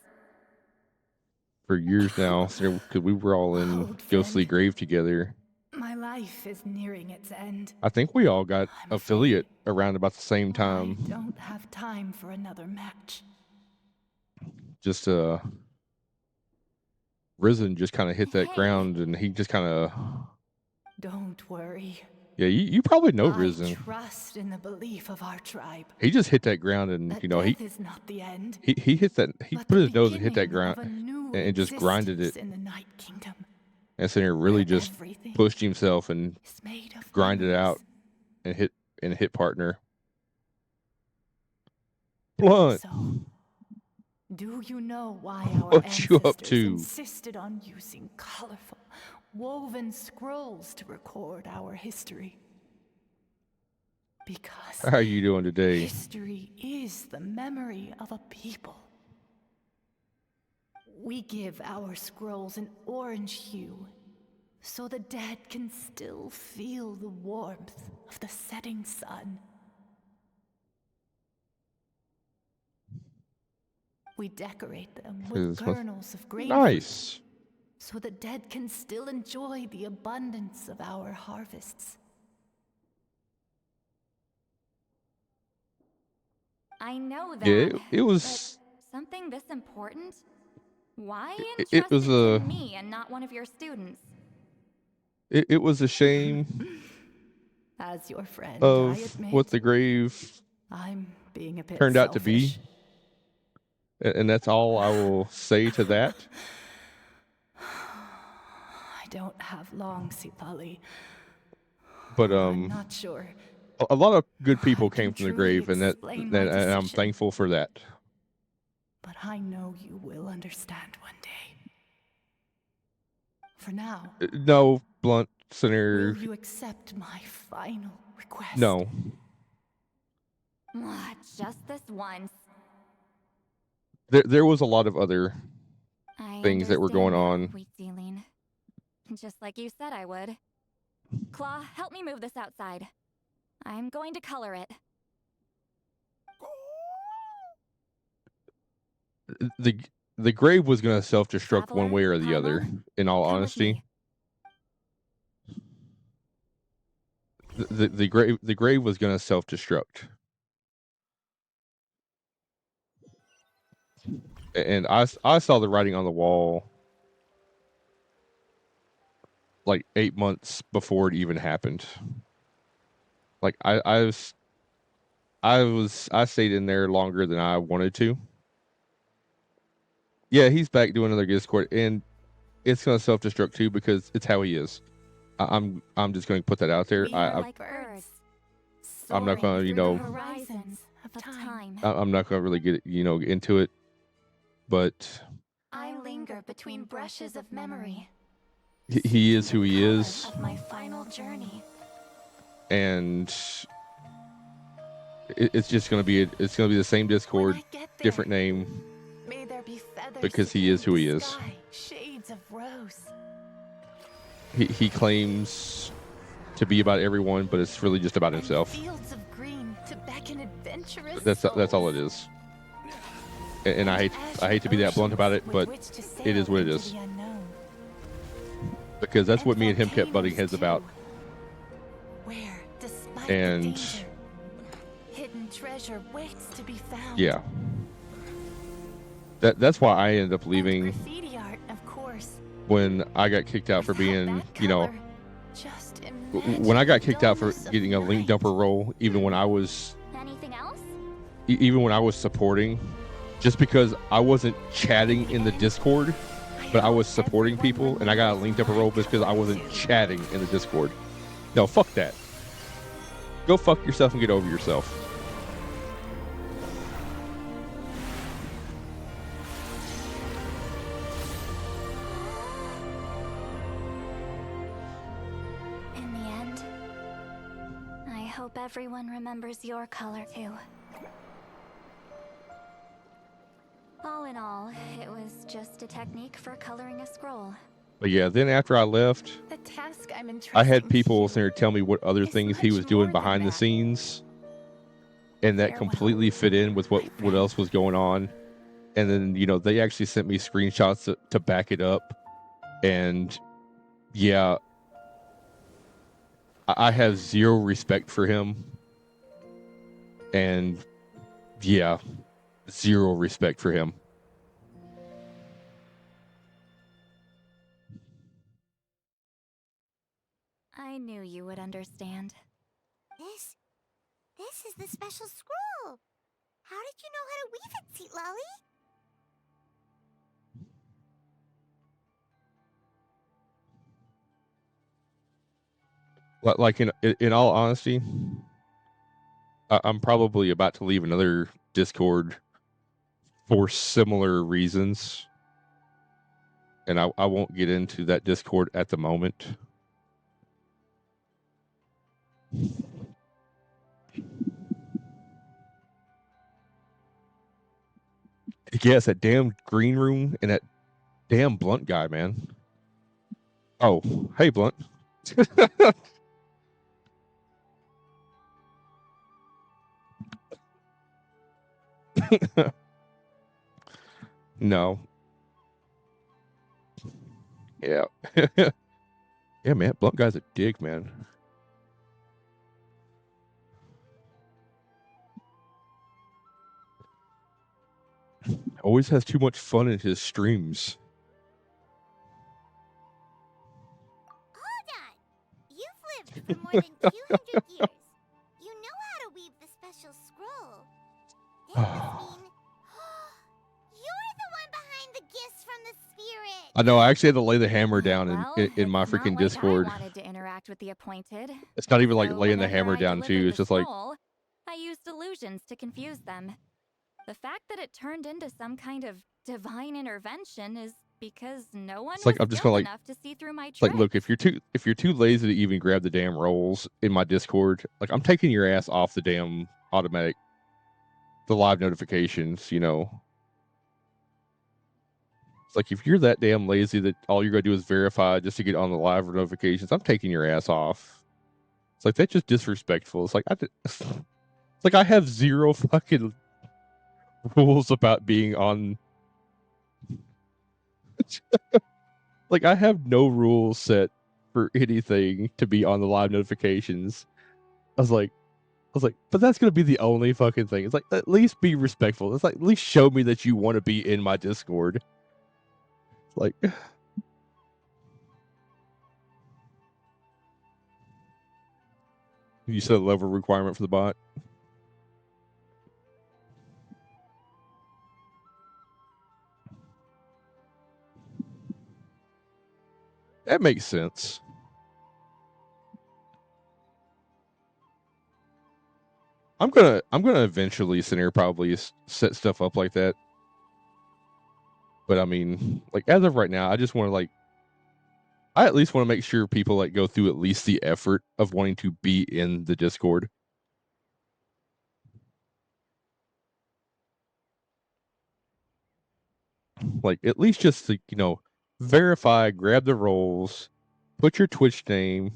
S2: for years now. Because we were all in
S13: Old
S2: Ghostly
S13: friend.
S2: Grave together.
S13: My life is nearing its end.
S2: I think we all got affiliate around about the same time.
S13: I don't have time for another match.
S2: Just Risen just kind of hit that ground, and he just kind of.
S13: Don't worry.
S2: Yeah, you probably know Risen.
S13: I trust in the belief of our tribe.
S2: He just hit that ground, and
S13: That
S2: you know
S13: death is not the end,
S2: he hit that. He
S13: but
S2: put
S13: the
S2: his nose and hit that
S13: beginning
S2: ground,
S13: of a new
S2: and just grinded it.
S13: existence in the Night Kingdom.
S2: And so he really just
S13: everything
S2: pushed himself and
S13: made of
S2: grinded out and hit partner. Blunt.
S13: Do you know why our
S2: What you up
S13: ancestors
S2: to?
S13: insisted on using colorful, woven scrolls to record our history? Because
S2: How are you doing today?
S13: history is the memory of a people. We give our scrolls an orange hue, so the dead can still feel the warmth of the setting sun. We decorate them with kernels of grain
S2: nice.
S13: fruit, so the dead can still enjoy the abundance of our harvests.
S3: I know that.
S2: Yeah, it was.
S3: But something this important? Why
S2: It
S3: entrust
S2: was
S3: it
S2: a.
S3: to me and not one of your students?
S2: It was a shame.
S13: As your friend,
S2: Of
S13: I admit,
S2: what the grave
S13: I'm being a bit
S2: turned out to
S13: selfish.
S2: be. And that's all I will say to that.
S13: I don't have long, Citlali.
S2: But
S13: I'm not sure.
S2: a lot of good people came from the
S13: truly
S2: grave, and
S13: explain my
S2: and I'm
S13: decision.
S2: thankful for that.
S13: But I know you will understand one day. For now,
S2: No, Blunt Center.
S13: will you accept my final request?
S2: No.
S3: Just this once.
S2: There was a lot of other
S3: I
S2: things that were going on.
S3: Wheat Celine. Just like you said I would. Claw, help me move this outside. I'm going to color it.
S2: The grave was going to self-destruct one way or the other, in all
S3: Come with
S2: honesty. The grave was going to self-destruct. And I saw the writing on the wall like 8 months before it even happened. Like I stayed in there longer than I wanted to. Yeah, he's back doing another Discord, and it's gonna self-destruct too because it's how he is. I'm just going to put that out there.
S3: We are like birds.
S2: I'm not going to, you know,
S3: Horizons of time.
S2: I'm not going to really get, you know, into it, but
S3: I linger between brushes of memory.
S2: he is who he is,
S3: Of my final journey.
S2: and it's just going to be the same Discord, different name,
S13: May there be feathers
S2: because he is who he is.
S13: sky, shades of rose.
S2: He claims to be about everyone, but it's really just about himself.
S13: Fields of green to beckon adventurous
S2: That's all it is. And I hate to be that blunt about it, but it is what it is. Because that's what me and him kept butting heads about.
S13: Where, despite
S2: And
S13: the danger, hidden treasure waits to be found.
S2: yeah, that's why I ended up leaving
S13: Graffiti art, of course.
S2: when I got kicked out for being, you know, when I got kicked out for getting a link dumper role, even when I was
S3: Anything else?
S2: even when I was supporting, just because I wasn't chatting in the Discord, but I was supporting people, and I got a link dumper role because I wasn't chatting in the Discord. No, fuck that. Go fuck yourself and get over yourself.
S3: In the end, I hope everyone remembers your color too. All in all, it was just a technique for coloring a scroll.
S2: But yeah, then after I left,
S13: The task I'm
S2: I
S13: entrusting
S2: had people there tell me what other things he was doing behind the scenes, and that completely fit in with what else was going on. And then, you know, they actually sent me screenshots to back it up. And yeah, I have zero respect for him. And yeah, zero respect for him.
S3: knew you would understand.
S4: This is the special scroll. How did you know how to weave it, Citlali?
S2: Like in all honesty, I'm probably about to leave another Discord for similar reasons, and I won't get into that Discord at the moment. Yes, that damn green room and that damn Blunt guy, man. Oh, hey, Blunt. No. Yeah. Yeah, man. Blunt guy's a dick, man. Always has too much fun in his streams.
S4: Hold on! You've lived for more than 200 years. You know how to weave the special scroll. That must mean... You're the one behind the gifts from the spirit!
S2: I know. I actually had to lay the hammer down
S3: Well,
S2: in my
S3: it's not
S2: freaking
S3: like
S2: Discord.
S3: I wanted to interact with the appointed.
S2: It's not even like
S3: So
S2: laying the
S3: whenever
S2: hammer
S3: I
S2: down, too.
S3: delivered
S2: It's
S3: the
S2: just like,
S3: scroll, I used illusions to confuse them. The fact that it turned into some kind of divine intervention is because no one
S2: it's like
S3: was
S2: I'm just
S3: skilled
S2: gonna like,
S3: enough to see through my
S2: it's like,
S3: trick.
S2: look, if you're too lazy to even grab the damn rolls in my Discord, like I'm taking your ass off the damn automatic, the live notifications, you know. It's like if you're that damn lazy that all you're gonna do is verify just to get on the live notifications, I'm taking your ass off. It's like that's just disrespectful. It's like it's like I have zero fucking rules about being on. Like I have no rules set for anything to be on the live notifications. I was like, but that's gonna be the only fucking thing. It's like at least be respectful. It's like at least show me that you want to be in my Discord. Like, you set a level requirement for the bot. That makes sense. I'm gonna eventually sit here probably set stuff up like that. But I mean, like as of right now, I just want to like, I at least want to make sure people like go through at least the effort of wanting to be in the Discord. Like at least just to, you know, verify, grab the roles, put your Twitch name,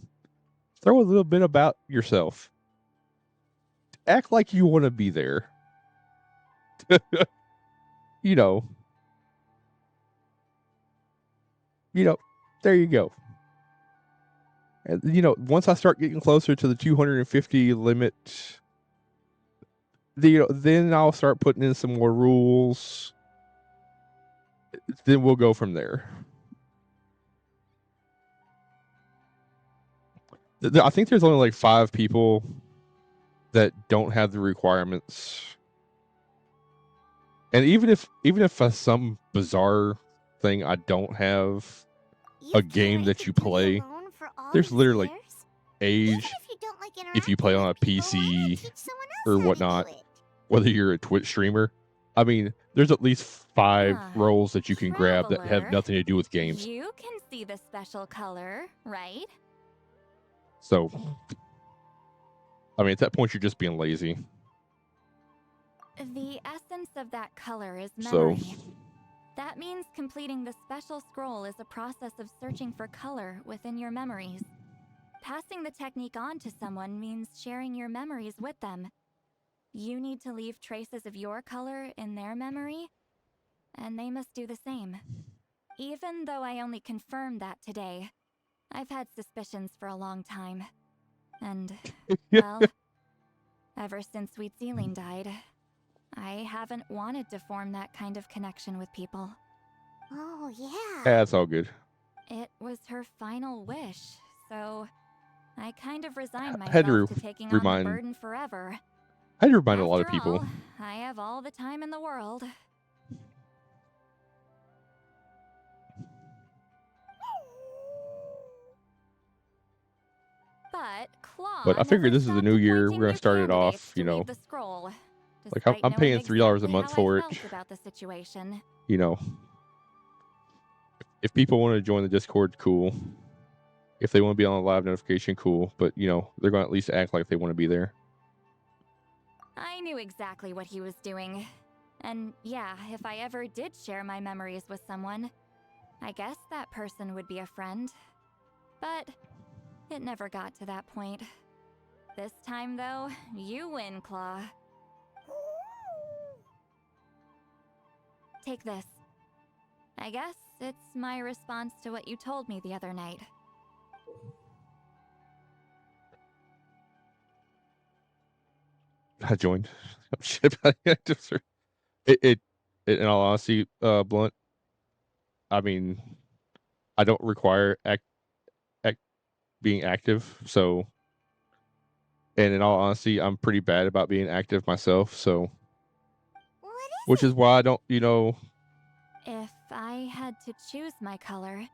S2: throw a little bit about yourself. Act like you want to be there. You know, there you go. And you know, once I start getting closer to the 250 limit, then I'll start putting in some more rules. Then we'll go from there. I think there's only like 5 people that don't have the requirements. And even if for some bizarre thing I don't have a game that you play, there's literally like age if you play on a PC or whatnot, whether you're a Twitch streamer. I mean, there's at least 5 roles that you can grab that have nothing to do with games.
S3: You can see the special color, right?
S2: So, I mean, at that point, you're just being lazy.
S3: The essence of that color is
S2: So,
S3: memory. That means completing the special scroll is a process of searching for color within your memories. Passing the technique on to someone means sharing your memories with them. You need to leave traces of your color in their memory, and they must do the same. Even though I only confirmed that today, I've had suspicions for a long time. And, well, ever since Sweet Celine died, I haven't wanted to form that kind of connection with people.
S4: Oh, yeah.
S2: That's all good.
S3: It was her final wish, so I kind of resigned
S2: I had
S3: myself
S2: to
S3: to taking on the
S2: remind
S3: burden forever.
S2: I had to remind a lot of
S3: After
S2: people.
S3: all, I have all the time in the world. But Claw
S2: But I
S3: never
S2: figured this is the
S3: stopped
S2: new year.
S3: appointing
S2: We're gonna
S3: new
S2: start it
S3: candidates
S2: off,
S3: to leave the scroll,
S2: like
S3: despite
S2: I'm
S3: knowing
S2: paying $3 a
S3: exactly
S2: month
S3: how
S2: for
S3: I
S2: it.
S3: felt about the situation.
S2: You know, if people want to join the Discord, cool. If they want to be on a live notification, cool. But you know, they're going to at least act like they want to be there.
S3: I knew exactly what he was doing. And yeah, if I ever did share my memories with someone, I guess that person would be a friend. But it never got to that point. This time, though, you win, Claw. Take this. I guess it's my response to what you told me the other night.
S2: I joined. Shit about it. In all honesty, Blunt. I mean, I don't require being active, so. And in all honesty, I'm pretty bad about being active myself, so. Which is why I don't, you know.
S3: If I had to choose my color,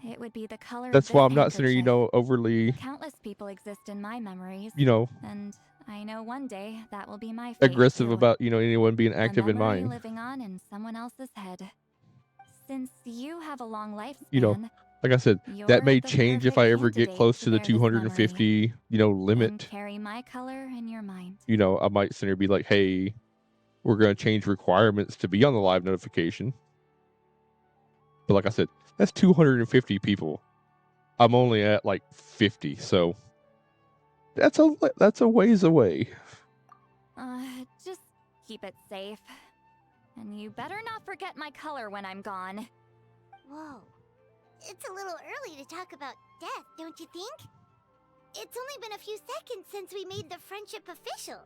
S3: it would be the color
S2: That's
S3: of
S2: why
S3: this
S2: I'm not sitting, you know, overly.
S3: Countless people exist in my memories.
S2: You know.
S3: And I know one day that will be my fate
S2: Aggressive
S3: too.
S2: about, you know, anyone being active
S3: a
S2: in
S3: memory
S2: mine.
S3: living on in someone else's head. Since you have a long lifespan,
S2: You know, like I said, that may change if I ever get close to the 250, you know, limit.
S3: And carry my color in your mind.
S2: You know, I might sit there and be like, hey, we're going to change requirements to be on the live notification. But like I said, that's 250 people. I'm only at like 50, so that's a ways away.
S3: Just keep it safe. And you better not forget my color when I'm gone.
S4: Whoa. It's a little early to talk about death, don't you think? It's only been a few seconds since we made the friendship official.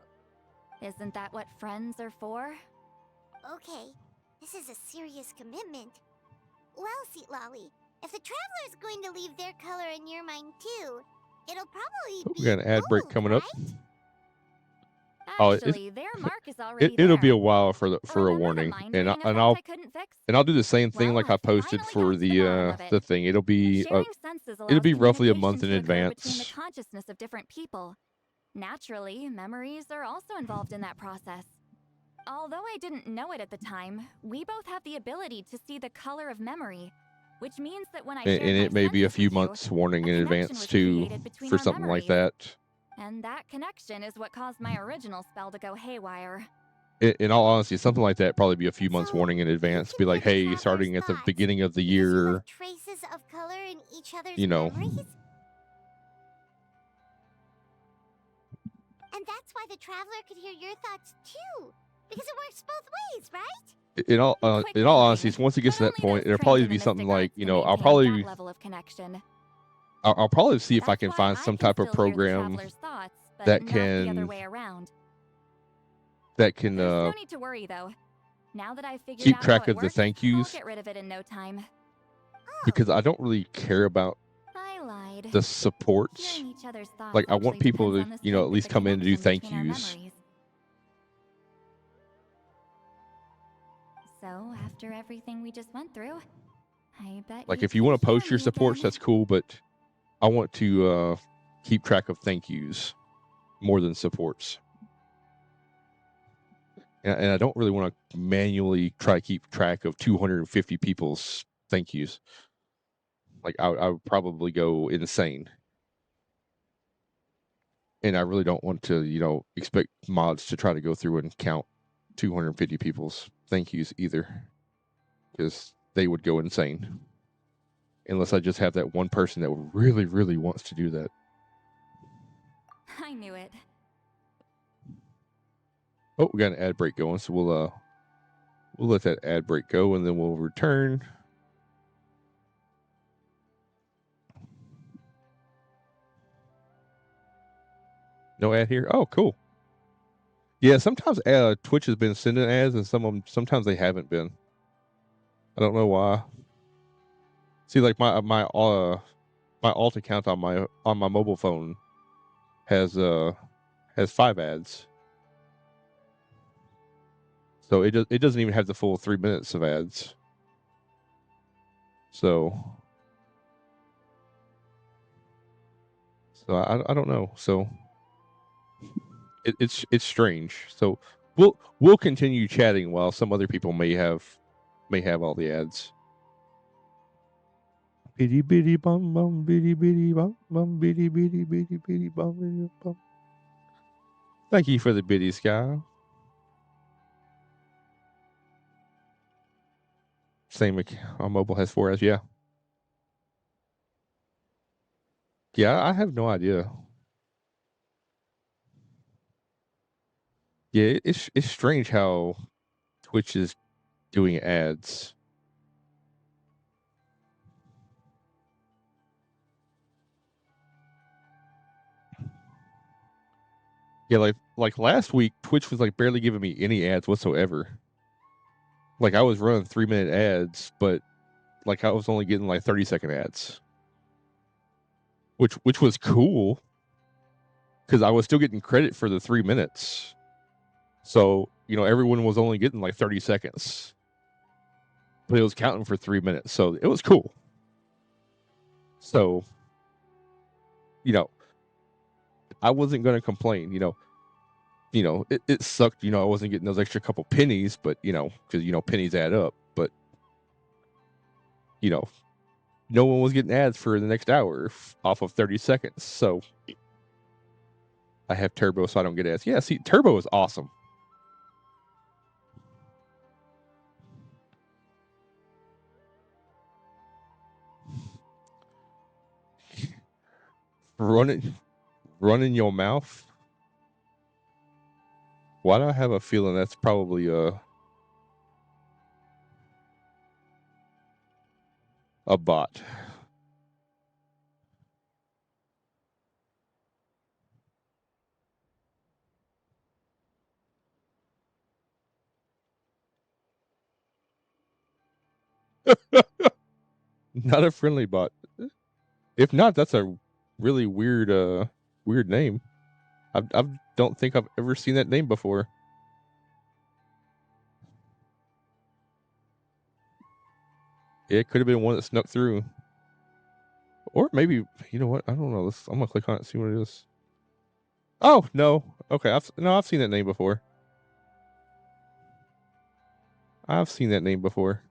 S3: Isn't that what friends are for?
S4: Okay, this is a serious commitment. Well, Citlali, if the Traveler's going to leave their color in your mind too, it'll probably be
S2: We got an ad break coming up.
S3: Actually, their mark is already
S2: it'll
S3: there.
S2: be a while for a warning, and I'll do the same thing like I posted for the thing. It'll be roughly a month in
S3: Between the
S2: advance.
S3: consciousness of different people. Naturally, memories are also involved in that process. Although I didn't know it at the time, we both have the ability to see the color of memory, which means that when I shared
S2: And
S3: my
S2: it may be a
S3: senses
S2: few
S3: with you,
S2: months warning in
S3: connection
S2: advance
S3: was
S2: too
S3: created between
S2: for
S3: our
S2: something like
S3: memories.
S2: that.
S3: And that connection is what caused my original spell to go haywire.
S2: In all honesty, something like that probably be a few months warning in advance. Be like, hey, starting at the beginning of the year,
S4: Traces of color in each other's
S2: you know.
S4: memories? And that's why the Traveler could hear your thoughts too, because it works both ways, right?
S2: In all honesty, once it gets to that point, it'll probably be something like, you know, I'll probably
S3: Level of connection.
S2: I'll probably see if I can find some type of program that can
S3: No need to worry though. Now that I've figured
S2: keep
S3: out
S2: track
S3: how it
S2: of the
S3: works,
S2: thank
S3: I'll
S2: yous,
S3: get rid of it in no time.
S2: because I don't really care about
S3: I lied.
S2: the supports.
S3: Hearing each other's thoughts
S2: Like I want
S3: actually
S2: people
S3: depends
S2: to,
S3: on the
S2: you know, at
S3: strength of
S2: least
S3: the
S2: come in to do
S3: connection
S2: thank
S3: between our
S2: yous.
S3: memories. So, after everything we just went through, I bet
S2: Like if you want to post your supports, that's cool, but I want to keep track of thank yous more than supports. And I don't really want to manually try to keep track of 250 people's thank yous. Like I would probably go insane. And I really don't want to, you know, expect mods to try to go through and count 250 people's thank yous either, because they would go insane. Unless I just have that one person that really, really wants to do that.
S3: I knew it.
S2: Oh, we got an ad break going, so we'll let that ad break go, and then we'll return. No ad here. Oh, cool. Yeah, sometimes Twitch has been sending ads, and sometimes they haven't been. I don't know why. See, like my alt account on my mobile phone has 5 ads. So it doesn't even have the full 3 minutes of ads. So I don't know. So it's strange. So we'll continue chatting while some other people may have all the ads. Bitty bitty bum bum bitty bitty bum bum bitty bitty bitty bitty bum bitty bum. Thank you for the bitty, Sky. Same on mobile has 4 ads. Yeah. Yeah, I have no idea. Yeah, it's strange how Twitch is doing ads. Yeah, like last week, Twitch was like barely giving me any ads whatsoever. Like I was running 3-minute ads, but like I was only getting like 30-second ads, which was cool because I was still getting credit for the 3 minutes. So everyone was only getting like 30 seconds, but it was counting for 3 minutes, so it was cool. So I wasn't gonna complain. It sucked. I wasn't getting those extra couple pennies, but because pennies add up. But no one was getting ads for the next hour off of 30 seconds. So I have Turbo, so I don't get ads. Yeah, see, Turbo is awesome. Running your mouth. Why do I have a feeling that's probably a bot? Not a friendly bot. If not, that's a really weird name. I don't think I've ever seen that name before. It could have been one that snuck through. Or maybe, you know what? I don't know. I'm going to click on it and see what it is. Oh, no. Okay, I've seen that name before. I've seen that name before.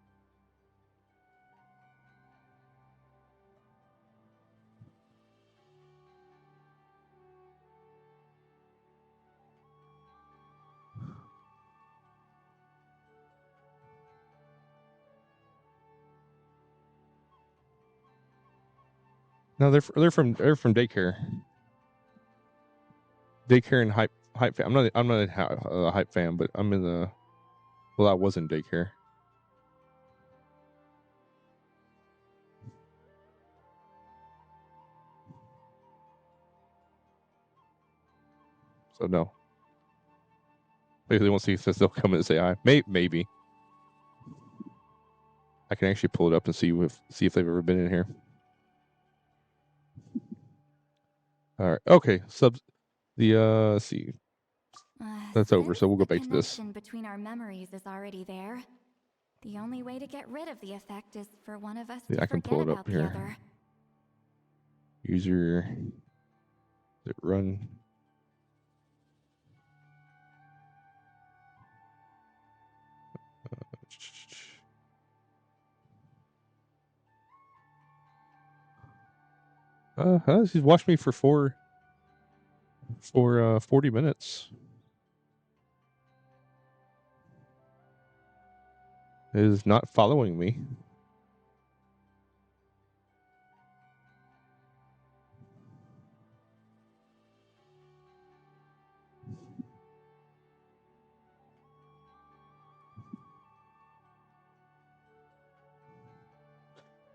S2: No, they're from daycare. Daycare and hype fan. I'm not a hype fan, but I'm in the. Well, I was in daycare. So no. Maybe they won't see if they'll come in and say hi. Maybe. I can actually pull it up and see if they've ever been in here. All right. Okay. Let's see. That's over. So we'll go back to this.
S3: The connection between our memories is already there. The only way to get rid of the effect is for one of us to
S2: I can
S3: forget
S2: pull it
S3: about
S2: up
S3: the
S2: here.
S3: other.
S2: User. Does it run? He's watched me for 40 minutes. It is not following me.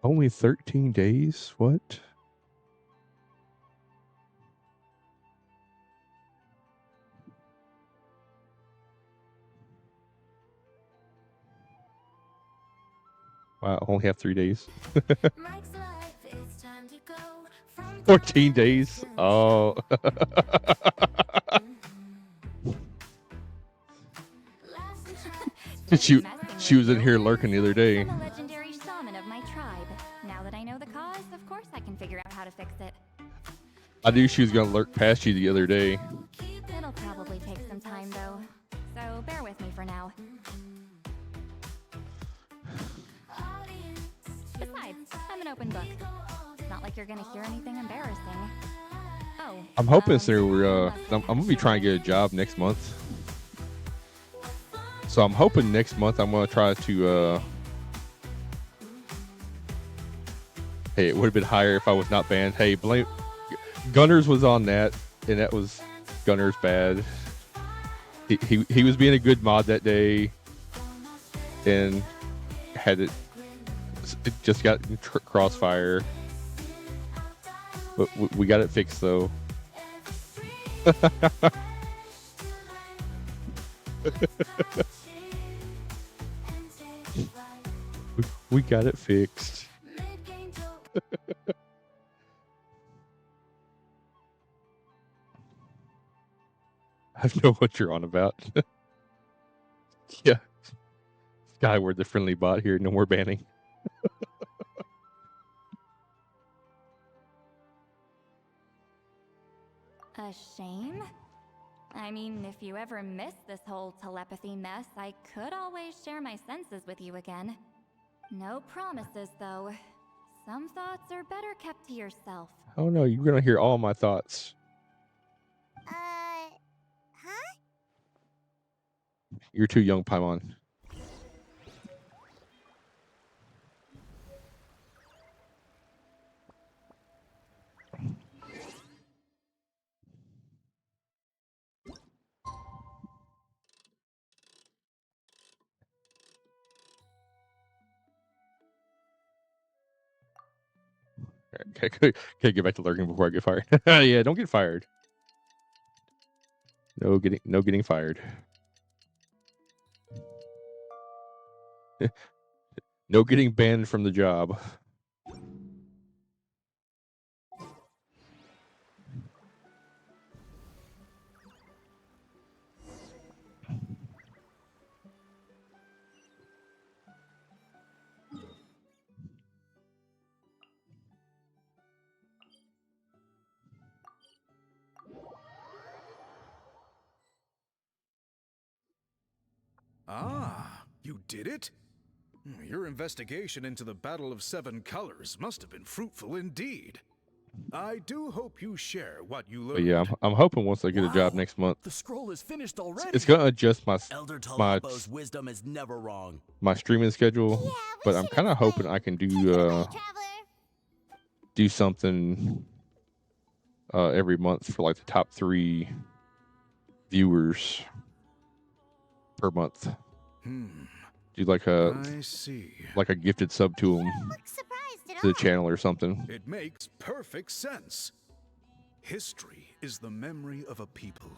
S2: Only 13 days? What? Wow, only have 3 days.
S1: Mike's life, it's time to go.
S2: 14 days. Oh. she was in here lurking the other day.
S3: I'm a legendary shaman of my tribe. Now that I know the cause, of course I can figure out how to fix it.
S2: I knew she was gonna lurk past you the other day.
S3: It'll probably take some time though, so bear with me for now. Besides, I'm an open book. It's not like you're gonna hear anything embarrassing. Oh,
S2: I'm hoping I'm gonna be trying to get a job next month. So I'm hoping next month I'm gonna try to hey, it would have been higher if I was not banned. Hey, blame Gunners was on that, and that was Gunners bad. He was being a good mod that day, and had it just got crossfire. But we got it fixed though. We got it fixed. I know what you're on about. Yeah. Skyward, the friendly bot here. No more banning.
S3: A shame? I mean, if you ever miss this whole telepathy mess, I could always share my senses with you again. No promises, though. Some thoughts are better kept to yourself.
S2: Oh no, you're gonna hear all my thoughts.
S4: Huh?
S2: You're too young, Paimon. Okay, get back to lurking before I get fired. Yeah, don't get fired. No getting fired. No getting banned from the job.
S21: Ah, you did it? Your investigation into the Battle of Seven Colors must have been fruitful indeed. I do hope you share what you learned.
S2: But yeah, I'm hoping once I get a job next month,
S11: The scroll is finished already.
S2: it's gonna adjust
S12: Elder
S2: my
S12: Talapo's wisdom is never wrong.
S2: my streaming schedule. But I'm kind of hoping I can do something every month for like the top 3 viewers per month. Do like
S21: I see.
S2: a gifted sub to them to the channel or something.
S21: It makes perfect sense. History is the memory of a people.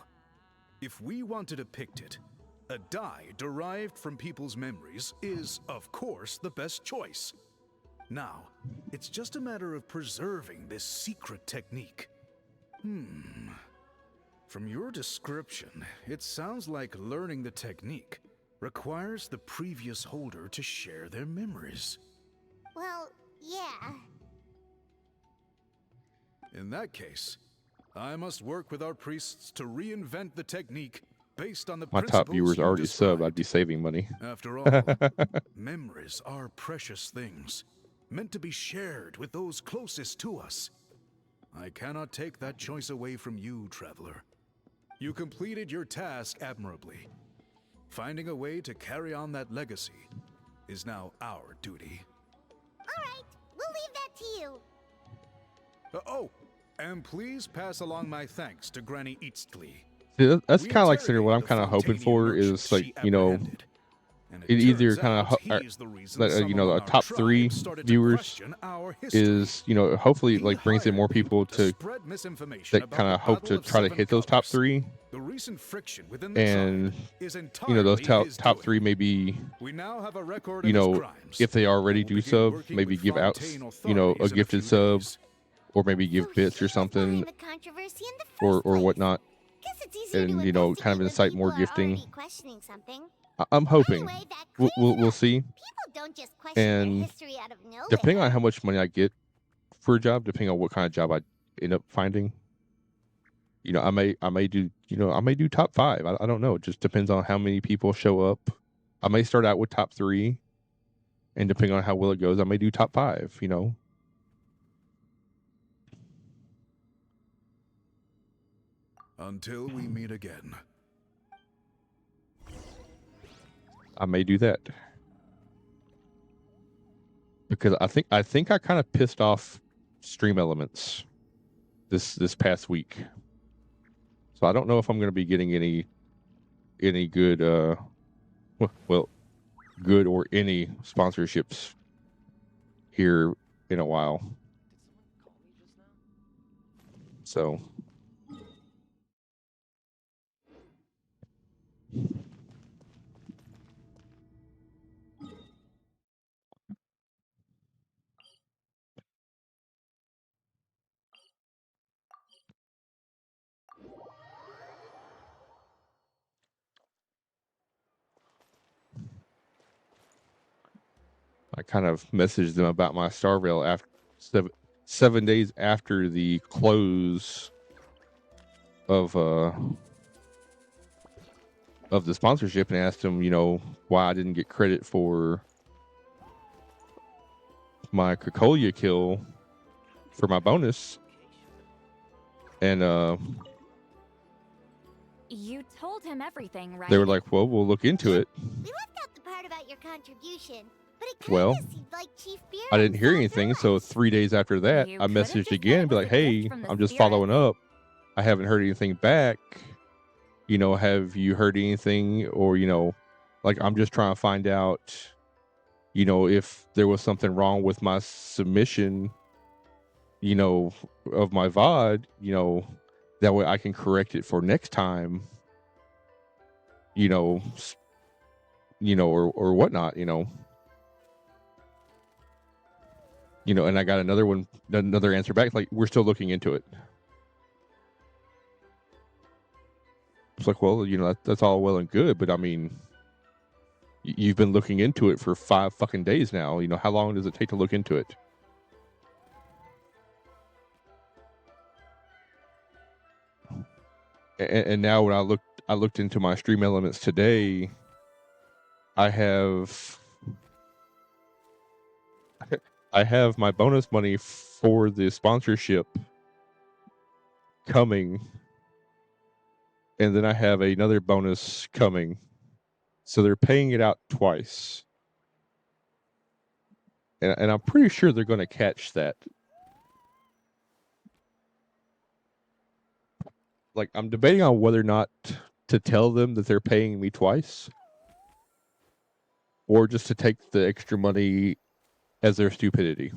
S21: If we want to depict it, a dye derived from people's memories is, of course, the best choice. Now, it's just a matter of preserving this secret technique. From your description, it sounds like learning the technique requires the previous holder to share their memories.
S4: Well, yeah.
S21: In that case, I must work with our priests to reinvent the technique based on the
S2: My top
S21: principles
S2: viewers
S21: you
S2: already
S21: described.
S2: sub. I'd be saving money.
S21: After all, memories are precious things, meant to be shared with those closest to us. I cannot take that choice away from you, Traveler. You completed your task admirably. Finding a way to carry on that legacy is now our duty.
S4: Alright, we'll leave that to you.
S21: Oh, and please pass along my thanks to Granny Citlali.
S2: See, that's kind of like what I'm kind of hoping for is like, you know, it either kind of you know, the top 3 viewers is, you know, hopefully like brings in more people to that kind of hope to try to hit those top 3. And you know, those top 3 maybe, you know, if they already do sub, maybe give out, you know, a gifted sub or maybe give bits or something,
S4: The controversy in the
S2: or whatnot,
S4: Guess it's easier to
S2: and you know, kind of
S4: investigate
S2: incite
S4: when
S2: more
S4: people are
S2: gifting.
S4: already questioning something.
S2: I'm hoping
S4: Anyway, that
S2: we'll see.
S4: People don't just question their
S2: And
S4: history out of nowhere.
S2: depending on how much money I get for a job, depending on what kind of job I end up finding, you know, I may do, you know, I may do top 5. I don't know. It just depends on how many people show up. I may start out with top 3, and depending on how well it goes, I may do top 5. You know.
S21: Until we meet again.
S2: I may do that. Because I think I kind of pissed off Stream Elements this past week. So I don't know if I'm going to be getting any good well, good or any sponsorships here in a while. So I kind of messaged them about my Starvale after 7 days after the close of the sponsorship, and asked them, you know, why I didn't get credit for my Cocolia kill for my bonus. And
S3: You told him everything, right?
S2: they were like, well, we'll look into it.
S4: We left out the part about your contribution, but it
S2: Well,
S4: seemed like Chief Beer
S2: I didn't hear anything, so 3 days after that, I messaged again and be like, hey, I'm just following up. I haven't heard anything back. You know, have you heard anything? Or, you know, like, I'm just trying to find out, you know, if there was something wrong with my submission, you know, of my VOD, you know, that way I can correct it for next time, you know, or whatnot, you know. You know, and I got another answer back, like, we're still looking into it. It's like, well, you know, that's all well and good, but I mean, you've been looking into it for 5 fucking days now. You know, how long does it take to look into it? And now when I looked into my Stream Elements today, I have my bonus money for the sponsorship coming, and then I have another bonus coming. So they're paying it out twice. And I'm pretty sure they're going to catch that. Like, I'm debating on whether or not to tell them that they're paying me twice, or just to take the extra money as their stupidity.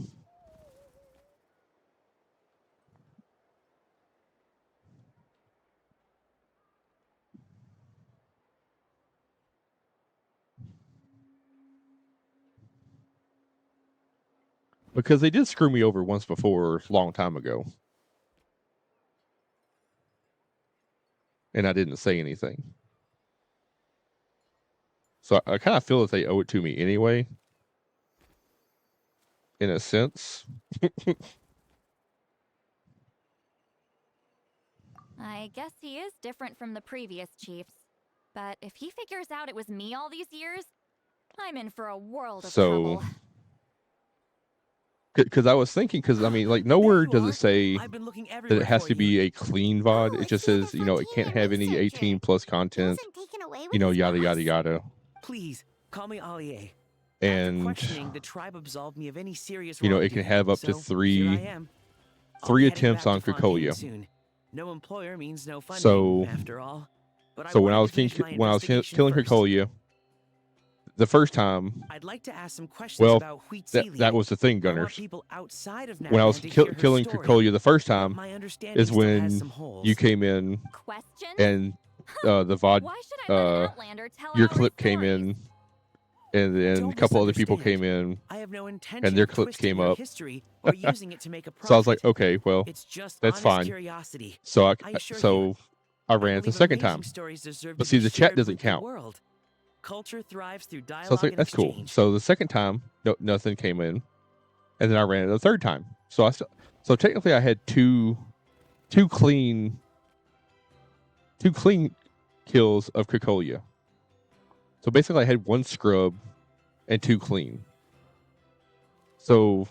S2: Because they did screw me over once before, a long time ago. And I didn't say anything. So I kind of feel that they owe it to me anyway. In a sense.
S3: I guess he is different from the previous chiefs. But if he figures out it was me all these years, I'm in for a world of trouble.
S2: Because I was thinking, because I mean, like, nowhere does it say that it has to be a clean VOD. It just says, you know, it can't have any 18 plus content, you know, yada, yada, yada.
S19: Please, call me Allier.
S2: And,
S19: Questioning, the tribe absolved me of any serious
S2: you know, it can
S19: wrongdoing,
S2: have up to
S19: so
S2: three
S19: here I am. I'll be heading
S2: attempts
S19: back
S2: on
S19: to Fontaine
S2: Cocolia.
S19: soon. No employer means no funding,
S2: So,
S19: after all. But
S2: so when I
S19: wanted
S2: was
S19: to finish my
S2: when I was
S19: investigation
S2: killing
S19: first.
S2: Cocolia the first time,
S19: I'd like to ask some questions
S2: well,
S19: about
S2: that was the thing,
S19: I want
S2: Gunners.
S19: people outside of
S2: When I was
S19: Natlan to hear her
S2: killing
S19: story,
S2: Cocolia the first
S19: but
S2: time
S19: my understanding
S2: is
S19: still has
S2: when
S19: some holes.
S2: you came in and the VOD,
S3: Why should I let an Outlander tell
S2: your
S3: our
S2: clip came in, and then a
S19: Don't
S2: couple other people
S19: misunderstand.
S2: came in,
S19: I have no
S2: and
S19: intention
S2: their
S19: of
S2: clips
S19: twisting
S2: came
S19: your
S2: up.
S19: history or using it to make a profit.
S2: So I was like, okay, well,
S19: It's just
S2: that's
S19: honest
S2: fine.
S19: curiosity.
S2: So
S19: I assure you.
S2: I
S19: I
S2: ran it the
S19: believe
S2: second
S19: amazing
S2: time.
S19: stories deserve
S2: But
S19: to
S2: see,
S19: be
S2: the chat
S19: shared
S2: doesn't
S19: with the
S2: count.
S19: world. Culture thrives through
S2: So I was
S19: dialogue
S2: like,
S19: and
S2: that's cool.
S19: exchange.
S2: So the second time, nothing came in, and then I ran it the third time. So so technically I had two clean kills of Cocolia. So basically I had one scrub and two clean. So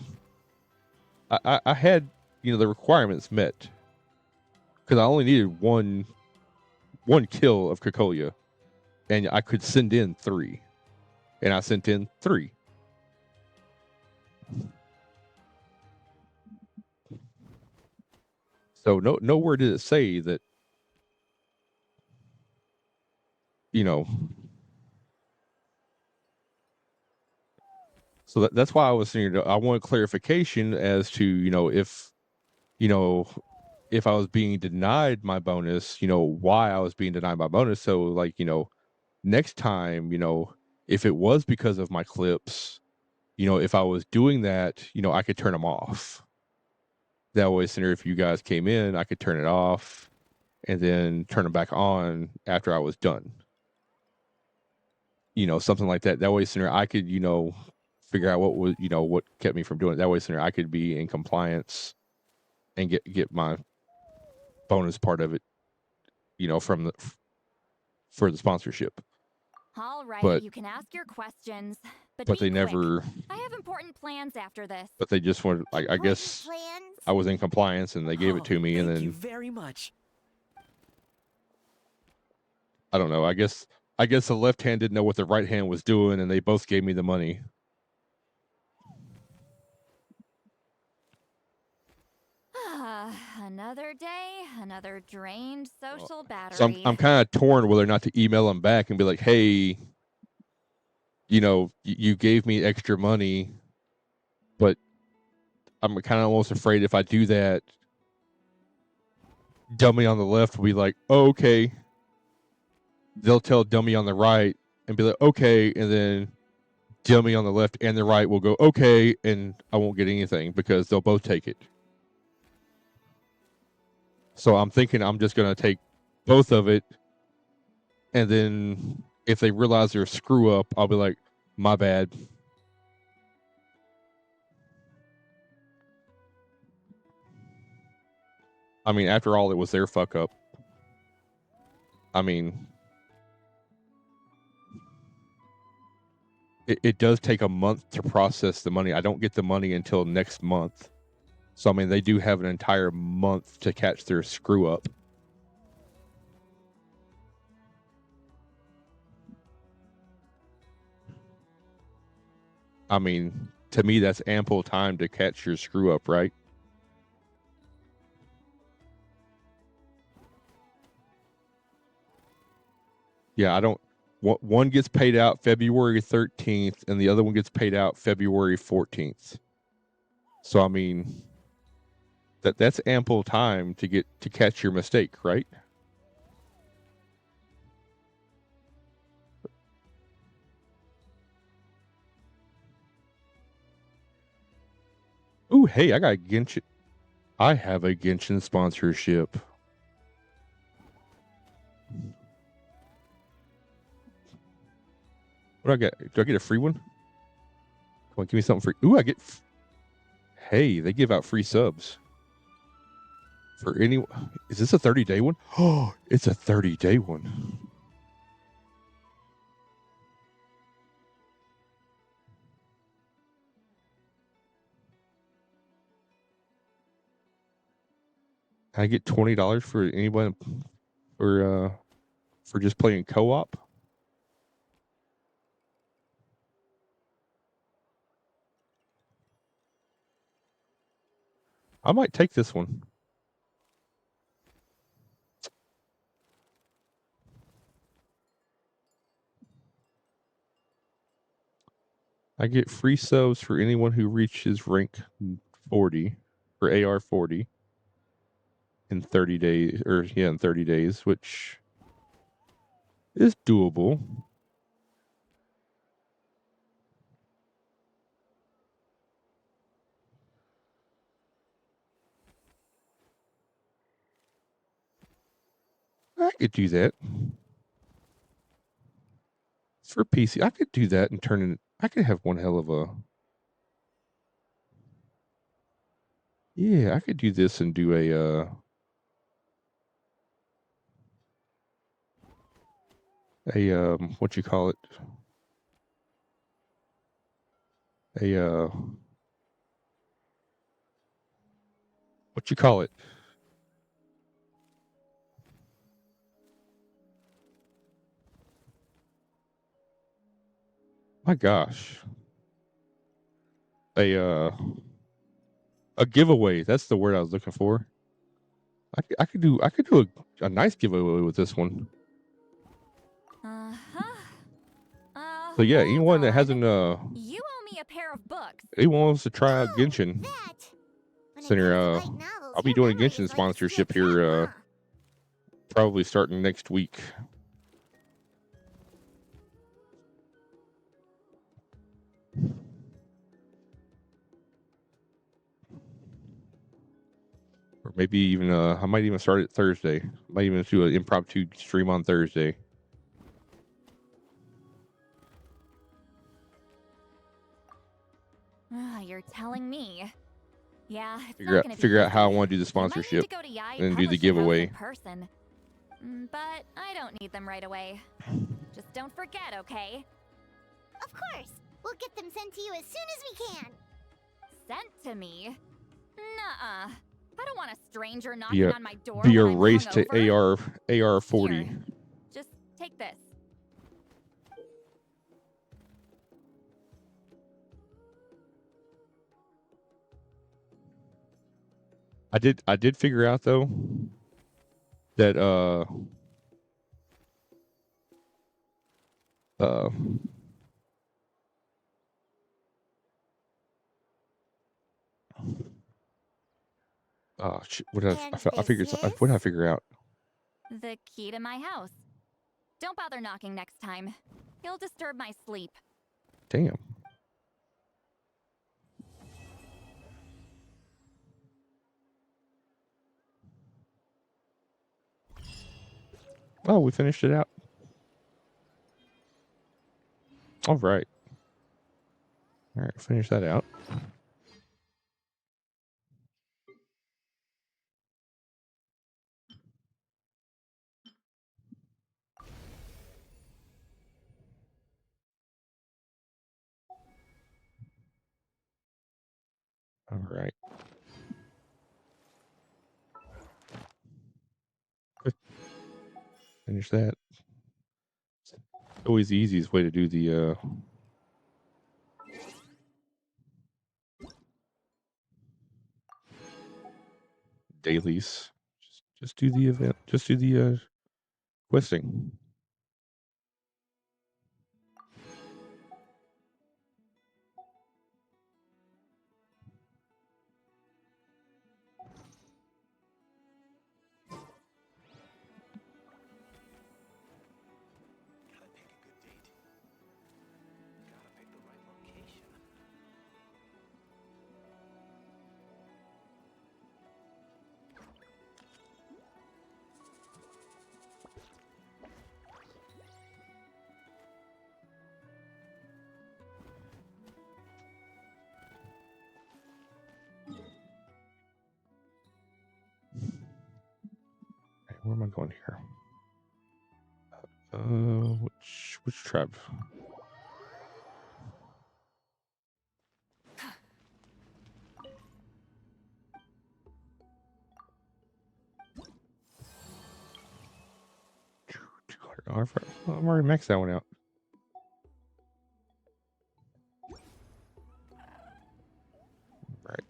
S2: I had, the requirements met, because I only needed one kill of Cocolia, and I could send in 3, and I sent in 3. So nowhere did it say that, So that's why I was saying, I want clarification as to, if I was being denied my bonus, why I was being denied my bonus. So like, next time, if it was because of my clips, if I was doing that, I could turn them off. That way, scenario, if you guys came in, I could turn it off and then turn them back on after I was done. Something like that. That way, scenario, I could, figure out what was, what kept me from doing it. That way, scenario, I could be in compliance and get my bonus part of it, from for the sponsorship.
S3: All right,
S2: But
S3: you can ask your questions, but
S2: they
S3: be quick.
S2: never.
S3: I have important plans after this.
S2: But they just wanted. I guess I was in compliance and they gave it to me, and
S19: Thank
S2: then
S19: you very much.
S2: I don't know. I guess the left hand didn't know what the right hand was doing, and they both gave me the money.
S3: Another day, another drained social battery.
S2: So I'm kind of torn whether or not to email them back and be like, hey, you gave me extra money, but I'm kind of almost afraid if I do that, dummy on the left will be like, oh, okay. They'll tell dummy on the right and be like, okay, and then dummy on the left and the right will go, okay, and I won't get anything because they'll both take it. So I'm thinking I'm just going to take both of it, and then if they realize they're a screw up, I'll be like, my bad. I mean, after all, it was their fuck up. I mean, it does take a month to process the money. I don't get the money until next month. So, I mean, they do have an entire month to catch their screw up. I mean, to me, that's ample time to catch your screw up, right? Yeah, I don't. One gets paid out February 13th, and the other one gets paid out February 14th. So, I mean, that's ample time to catch your mistake, right? Ooh, hey, I got Genshin. I have a Genshin sponsorship. What do I get? Do I get a free one? Come on, give me something free. Ooh, I get. Hey, they give out free subs for any. Is this a 30-day one? Oh, it's a 30-day one. I get $20 for anyone for just playing co-op. I might take this one. I get free subs for anyone who reaches rank 40 for AR 40 in 30 days, in 30 days, which is doable. could do that. For PC, I could do that and turn it. I could have one hell of a. Yeah, I could do this and do a. What you call it? What you call it? My gosh. A giveaway. That's the word I was looking for. I could do a nice giveaway with this one. So yeah, anyone that hasn't
S3: You owe me a pair of books.
S2: anyone wants to try out Genshin Center, I'll be doing a Genshin sponsorship here probably starting next week. Or maybe even I might even start it Thursday. Might even do an impromptu stream on Thursday.
S3: You're telling me. Yeah, it's
S2: Figure out how I want to do the sponsorship and do the giveaway.
S3: in person. But I don't need them right away. Just don't forget, okay?
S4: Of course. We'll get them sent to you as soon as we can.
S3: Sent to me? Nuh-uh. I don't want a stranger knocking on my door.
S2: Be a
S3: when I'm
S2: race to
S3: hungover.
S2: AR-40.
S3: Here, just take this.
S2: I did figure out though that what did I figured what did I figure out?
S3: The key to my house. Don't bother knocking next time. You'll disturb my sleep.
S2: Damn. Oh, we finished it out. All right. All right, finish that out. All right. Finish that. Always the easiest way to do the dailies. Just do the event. Just do the questing. Where am I going here? Which tribe? I'm already maxed that one out. Right.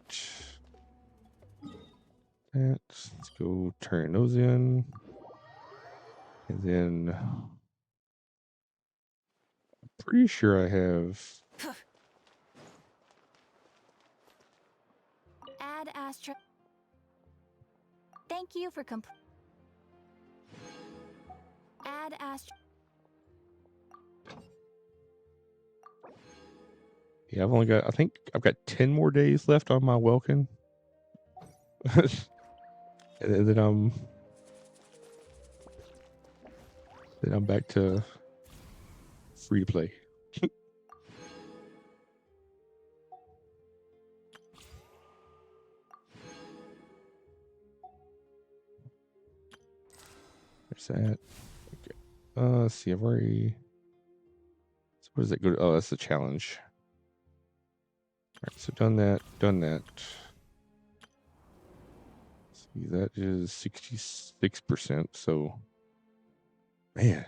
S2: Let's go turn those in. And then I'm pretty sure I have
S3: Add Astra. Thank you for Add Astra.
S2: I've only got I think I've got 10 more days left on my Welkin. And then Then I'm back to free to play. There's that. Okay. Let's see, I've already. So what does that go to? Oh, that's the challenge. Alright, so done that, done that. See, that is 66%, so man.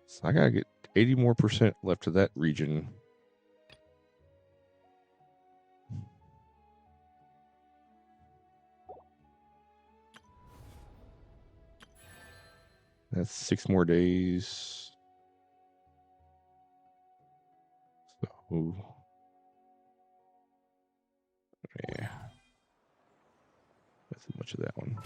S2: So I gotta get 80 more % left of that region. That's 6 more days. So yeah. That's much of that one.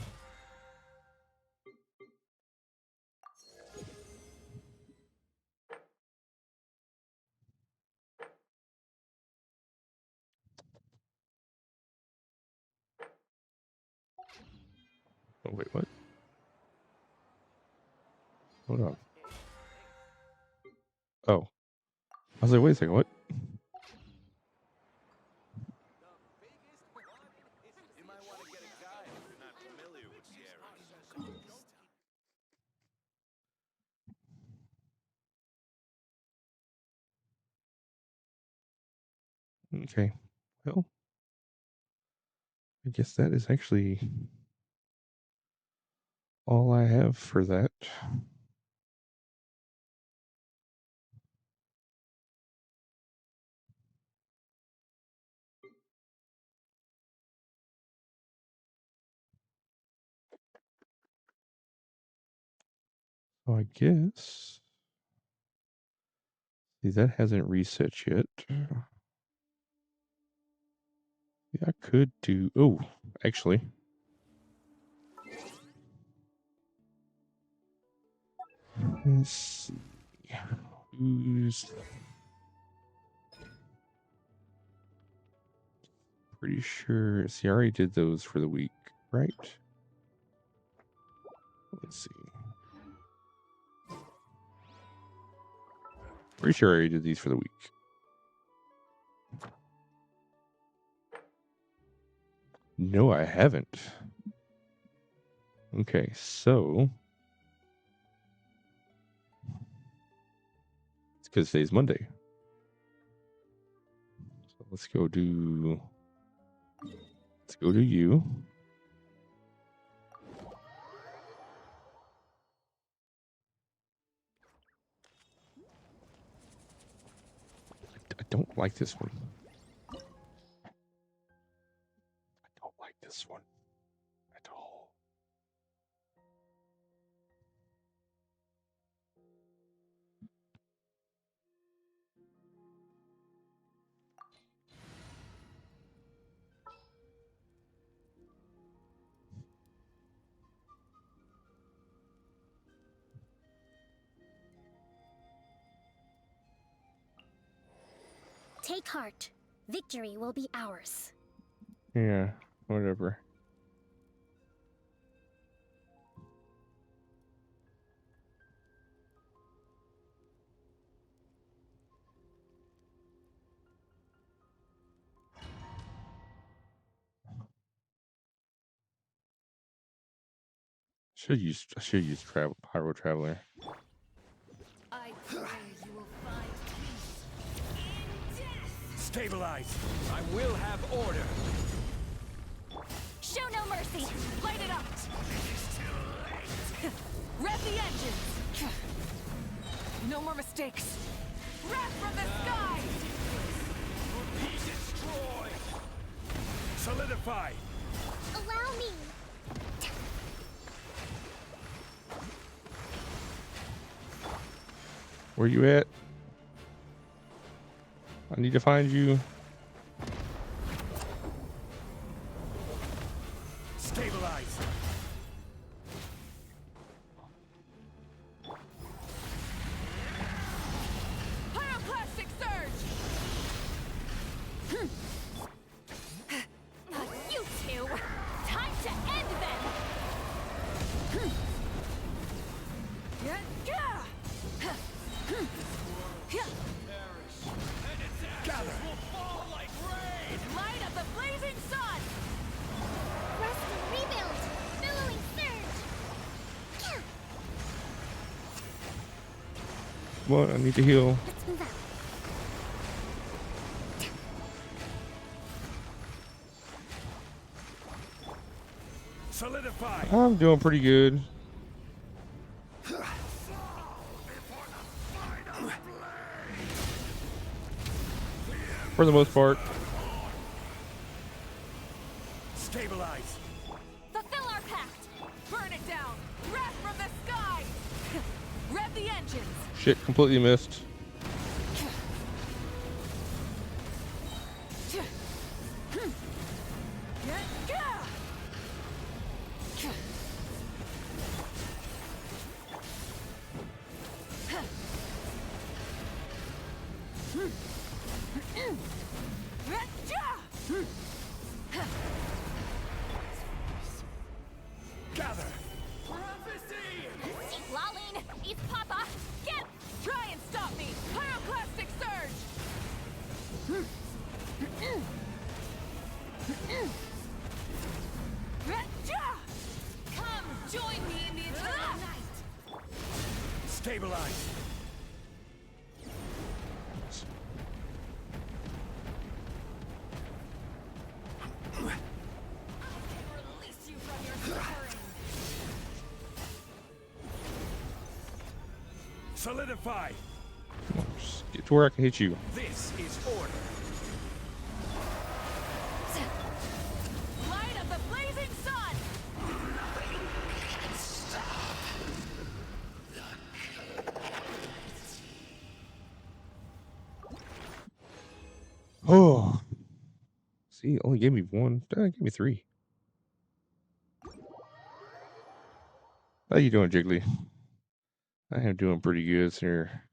S2: Oh wait, what? Hold on. Oh. I was like, wait a second, what? Okay. Well, I guess that is actually all I have for that. So I guess. See, that hasn't reset yet. Yeah, I could do. Oh, actually. Let's see. Who's. Pretty sure. See, I already did those for the week, right? Let's see. Pretty sure I already did these for the week. No, I haven't. Okay, so. It's because today's Monday. So let's go do. Let's go to you. I don't like this one. I don't like this one at all.
S4: Take heart. Victory will be ours.
S2: Yeah, whatever. I should use Pyro Traveler.
S7: I pray you will find peace in death.
S11: Stabilize! I will have order!
S3: Show no mercy! Light it up! Rev the engines!
S5: No more mistakes.
S3: Wrath from the sky!
S11: Be destroyed! Solidify!
S4: Allow me!
S2: Where you at? I need to find you.
S11: Stabilize!
S5: Pyroclastic surge!
S2: Come on, I need to heal.
S4: Let's move out.
S21: Solidify.
S2: I'm doing pretty good. For the most part.
S21: Stabilize.
S5: Fulfill our pact! Burn it down! Wrath from the sky! Rev the engines!
S2: Shit, completely missed.
S21: Gather.
S5: Citlali! Eat Papa! Get! Try and stop me! Pyroclastic surge! Come, join me in the eternal night!
S21: Stabilize.
S5: Release you from your suffering!
S21: Solidify.
S2: Just get to where I can hit you.
S21: This is order.
S5: Light of the blazing sun!
S2: Oh. See, it only gave me one. It gave me 3. How you doing, Jiggly? I am doing pretty good here.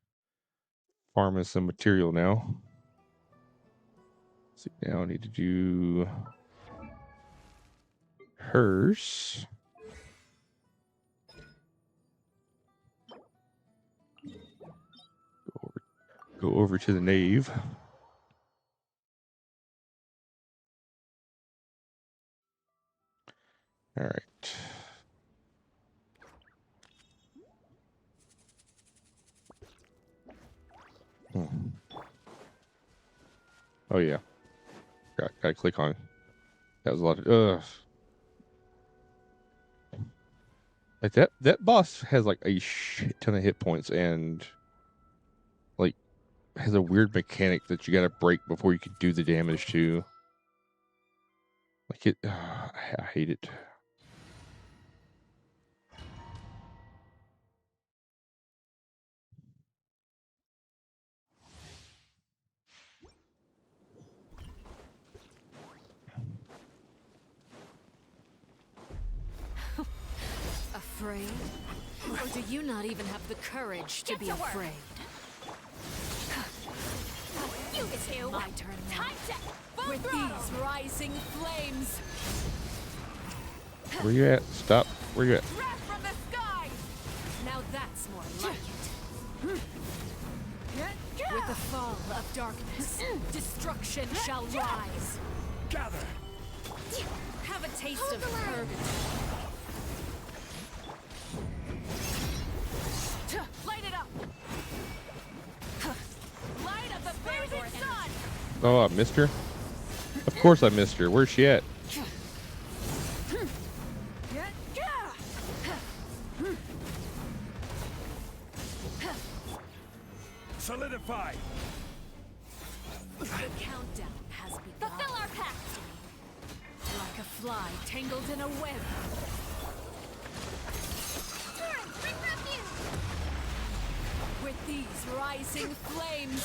S2: Farming some material now. See, now I need to do hers. Go over to the nave. All right. Oh yeah. Gotta click on it. That was a lot of like that boss has like a shit ton of hit points and like has a weird mechanic that you gotta break before you can do the damage to. Like it I hate it.
S9: Afraid? Or do you not even have the courage to be afraid?
S5: You two!
S9: My turn now.
S5: Time to full
S9: With
S5: throttle!
S9: these rising flames!
S2: Where you at? Stop. Where you at?
S5: Wrath from the sky!
S9: Now that's more like it. With the fall of darkness, destruction shall rise.
S21: Gather.
S9: Have a taste of purgatory.
S5: Light it up! Light of the blazing sun!
S2: Oh, I missed her? Of course I missed her. Where's she at?
S21: Solidify.
S9: The countdown has begun.
S5: Fulfill our pact!
S9: Like a fly tangled in a web.
S4: Turn, bring refuge!
S9: With these rising flames.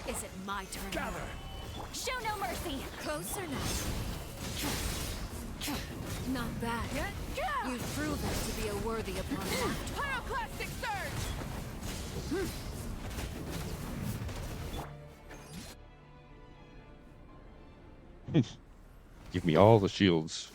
S9: Is it my turn now?
S21: Gather.
S5: Show no mercy!
S9: Closer now. Not bad. You've proven to be a worthy opponent.
S5: Pyroclastic surge!
S2: Give me all the shields.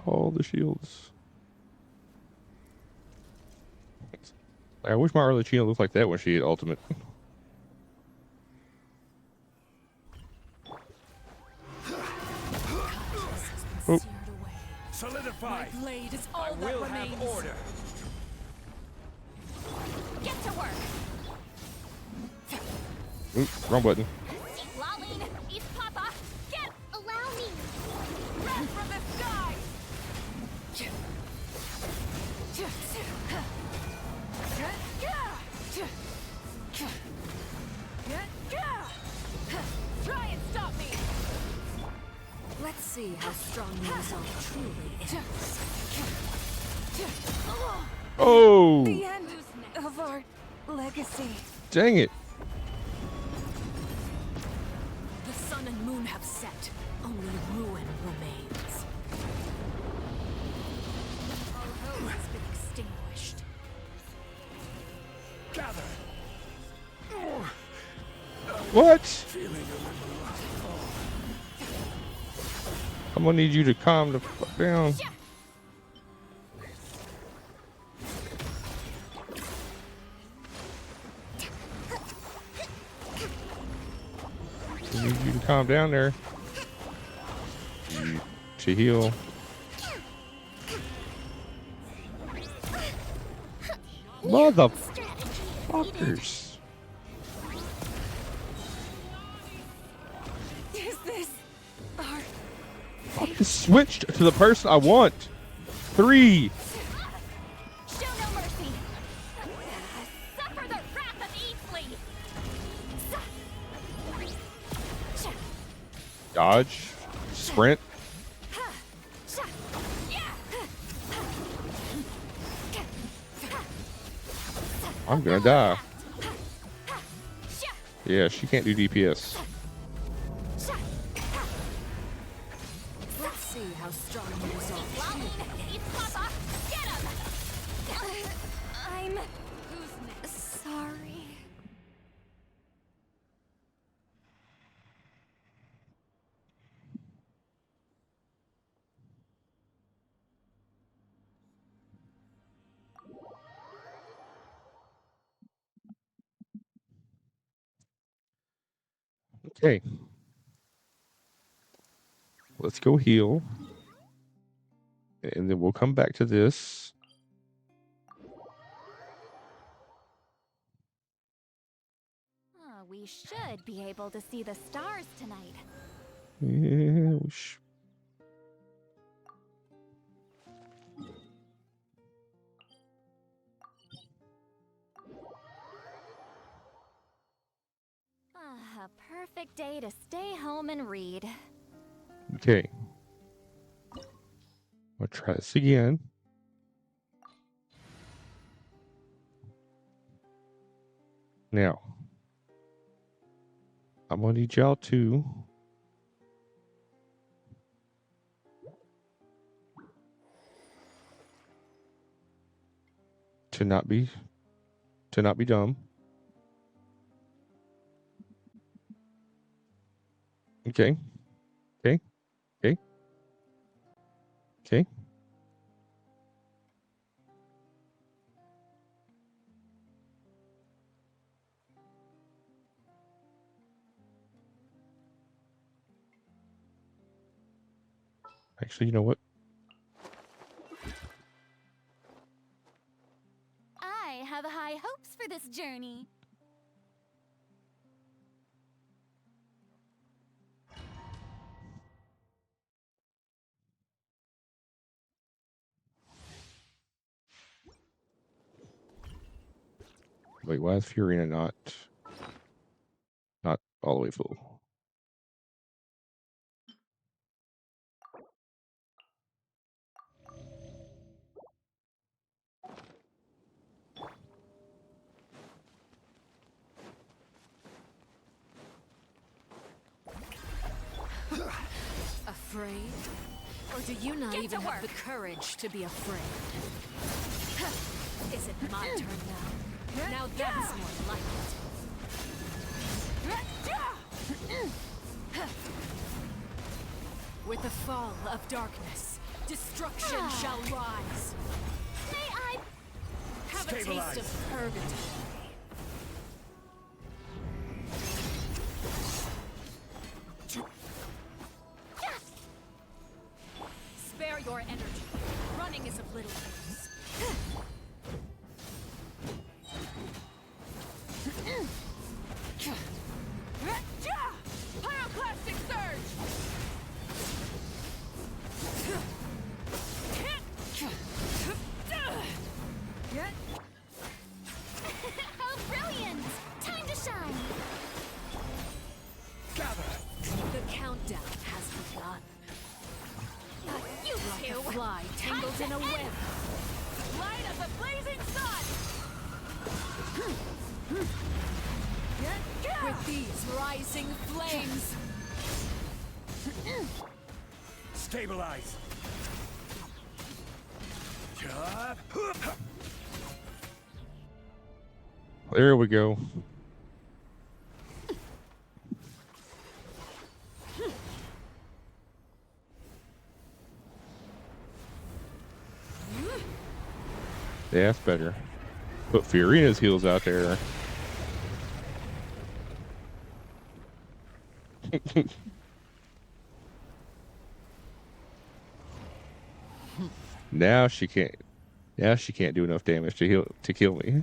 S2: all the shields. I wish my Arlecchino looked like that when she had ultimate. Oh.
S17: Solidify.
S13: My blade is all
S17: I
S13: that
S17: will
S13: remains.
S17: have order.
S3: Get to work.
S2: Oops, wrong button.
S3: Citlali, East Papa, get.
S4: Allow me.
S3: Red from the sky. Try and stop me.
S9: Let's see how strong your resolve truly is.
S2: Oh!
S5: The end of our legacy.
S2: Dang it.
S9: The sun and moon have set. Only ruin remains. Our hope has been extinguished.
S17: Gather.
S2: What? I'm gonna need you to calm the fuck down. I need you to calm down there. To heal. Motherfuckers.
S5: Is this our
S2: I just switched to the person I want. 3.
S3: Show no mercy. Suffer the wrath of Eastleigh.
S2: Dodge. Sprint. I'm gonna die. Yeah, she can't do DPS.
S9: Let's see how strong your resolve truly is.
S3: East Papa, get him. I'm sorry.
S2: Okay. Let's go heal. And then we'll come back to this.
S3: We should be able to see the stars tonight.
S2: Yeah,
S3: A perfect day to stay home and read.
S2: Okay. I'll try this again. Now, I'm gonna need y'all to not be dumb. Okay. Okay. Okay. Okay. Actually, you know what?
S3: I have high hopes for this journey.
S2: Wait, why is Fiorina not all the way full?
S9: Afraid? Or do you not even have the courage to be afraid? Is it my turn now? Now that's more like it. With the fall of darkness,
S5: Destruction shall rise.
S4: May I
S5: Have a taste of purgatory. Spare your energy. Running is of little use. Pyroclastic surge!
S4: How brilliant! Time to shine!
S5: The countdown has begun.
S4: You
S5: Like
S4: two!
S5: a fly tangled in a web. Light of the blazing sun! With these rising flames.
S11: Stabilize.
S2: There we go. Yeah, that's better. Put Fiorina's heels out there. Now she can't. Now she can't do enough damage to kill me.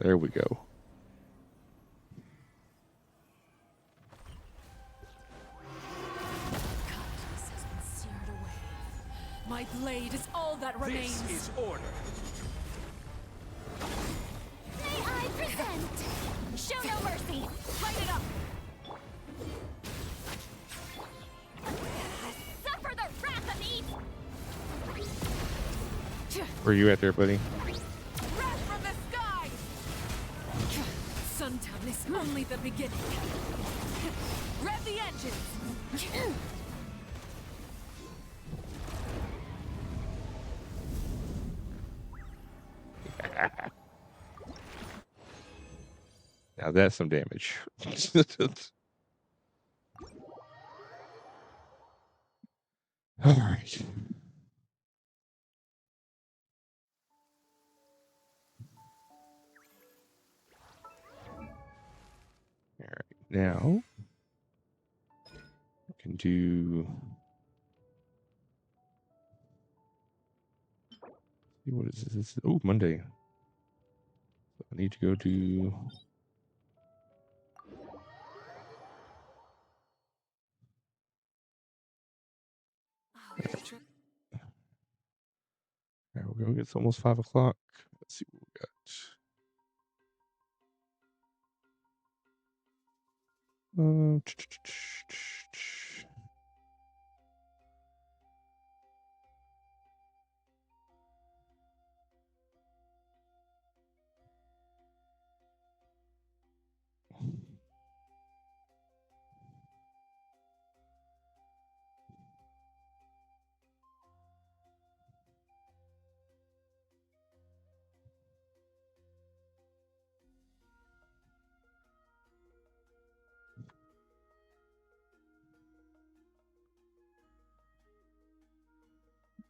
S2: There we go.
S5: Kindness has been seared away. My blade is all that remains.
S11: This is order.
S4: May I present? Show no mercy!
S5: Light it up!
S4: Suffer the wrath of Eve!
S2: Where you at there, buddy?
S5: Wrath from the skies! Suntown is only the beginning. Rev the engines!
S2: Now that's some damage. All right. All right. Now I can do. What is this? Oh, Monday. So I need to go do. All right, we're going. It's almost 5 o'clock. Let's see what we got.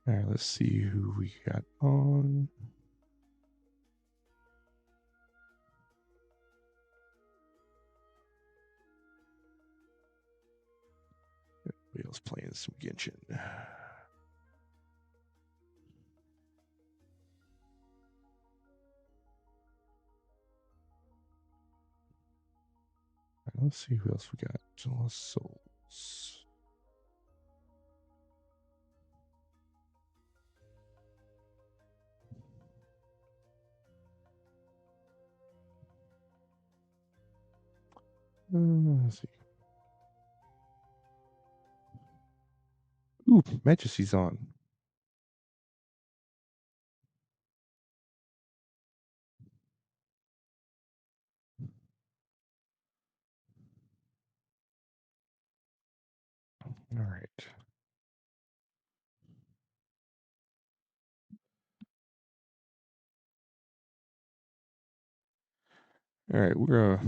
S2: All right, let's see who we got on. Everybody else playing some Genshin. Let's see who else we got. Lost Souls. Let's see. Ooh, Majesty's on. All right. All right, we're gonna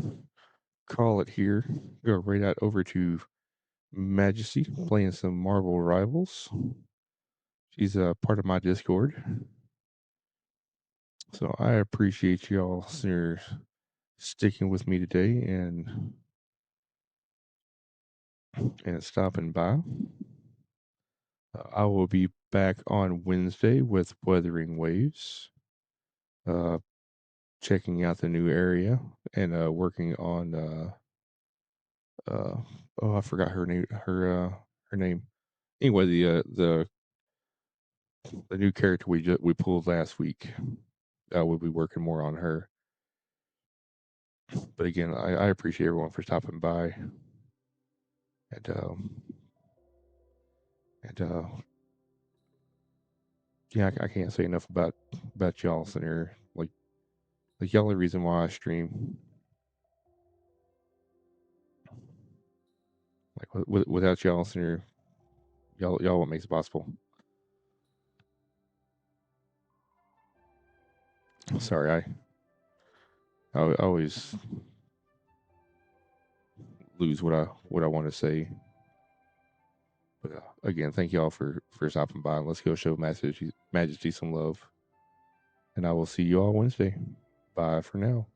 S2: call it here. Go right out over to Majesty playing some Marvel Rivals. She's a part of my Discord. So I appreciate y'all sticking with me today and stopping by. I will be back on Wednesday with Weathering Waves, checking out the new area and working on oh, I forgot her name. Her name. Anyway, the new character we pulled last week. We'll be working more on her. But again, I appreciate everyone for stopping by, and yeah, I can't say enough about y'all sitting here. Like y'all are the reason why I stream. Like without y'all sitting here, y'all what makes it possible. Sorry, I always lose what I want to say. But again, thank y'all for stopping by. Let's go show Majesty some love. And I will see you all Wednesday. Bye for now.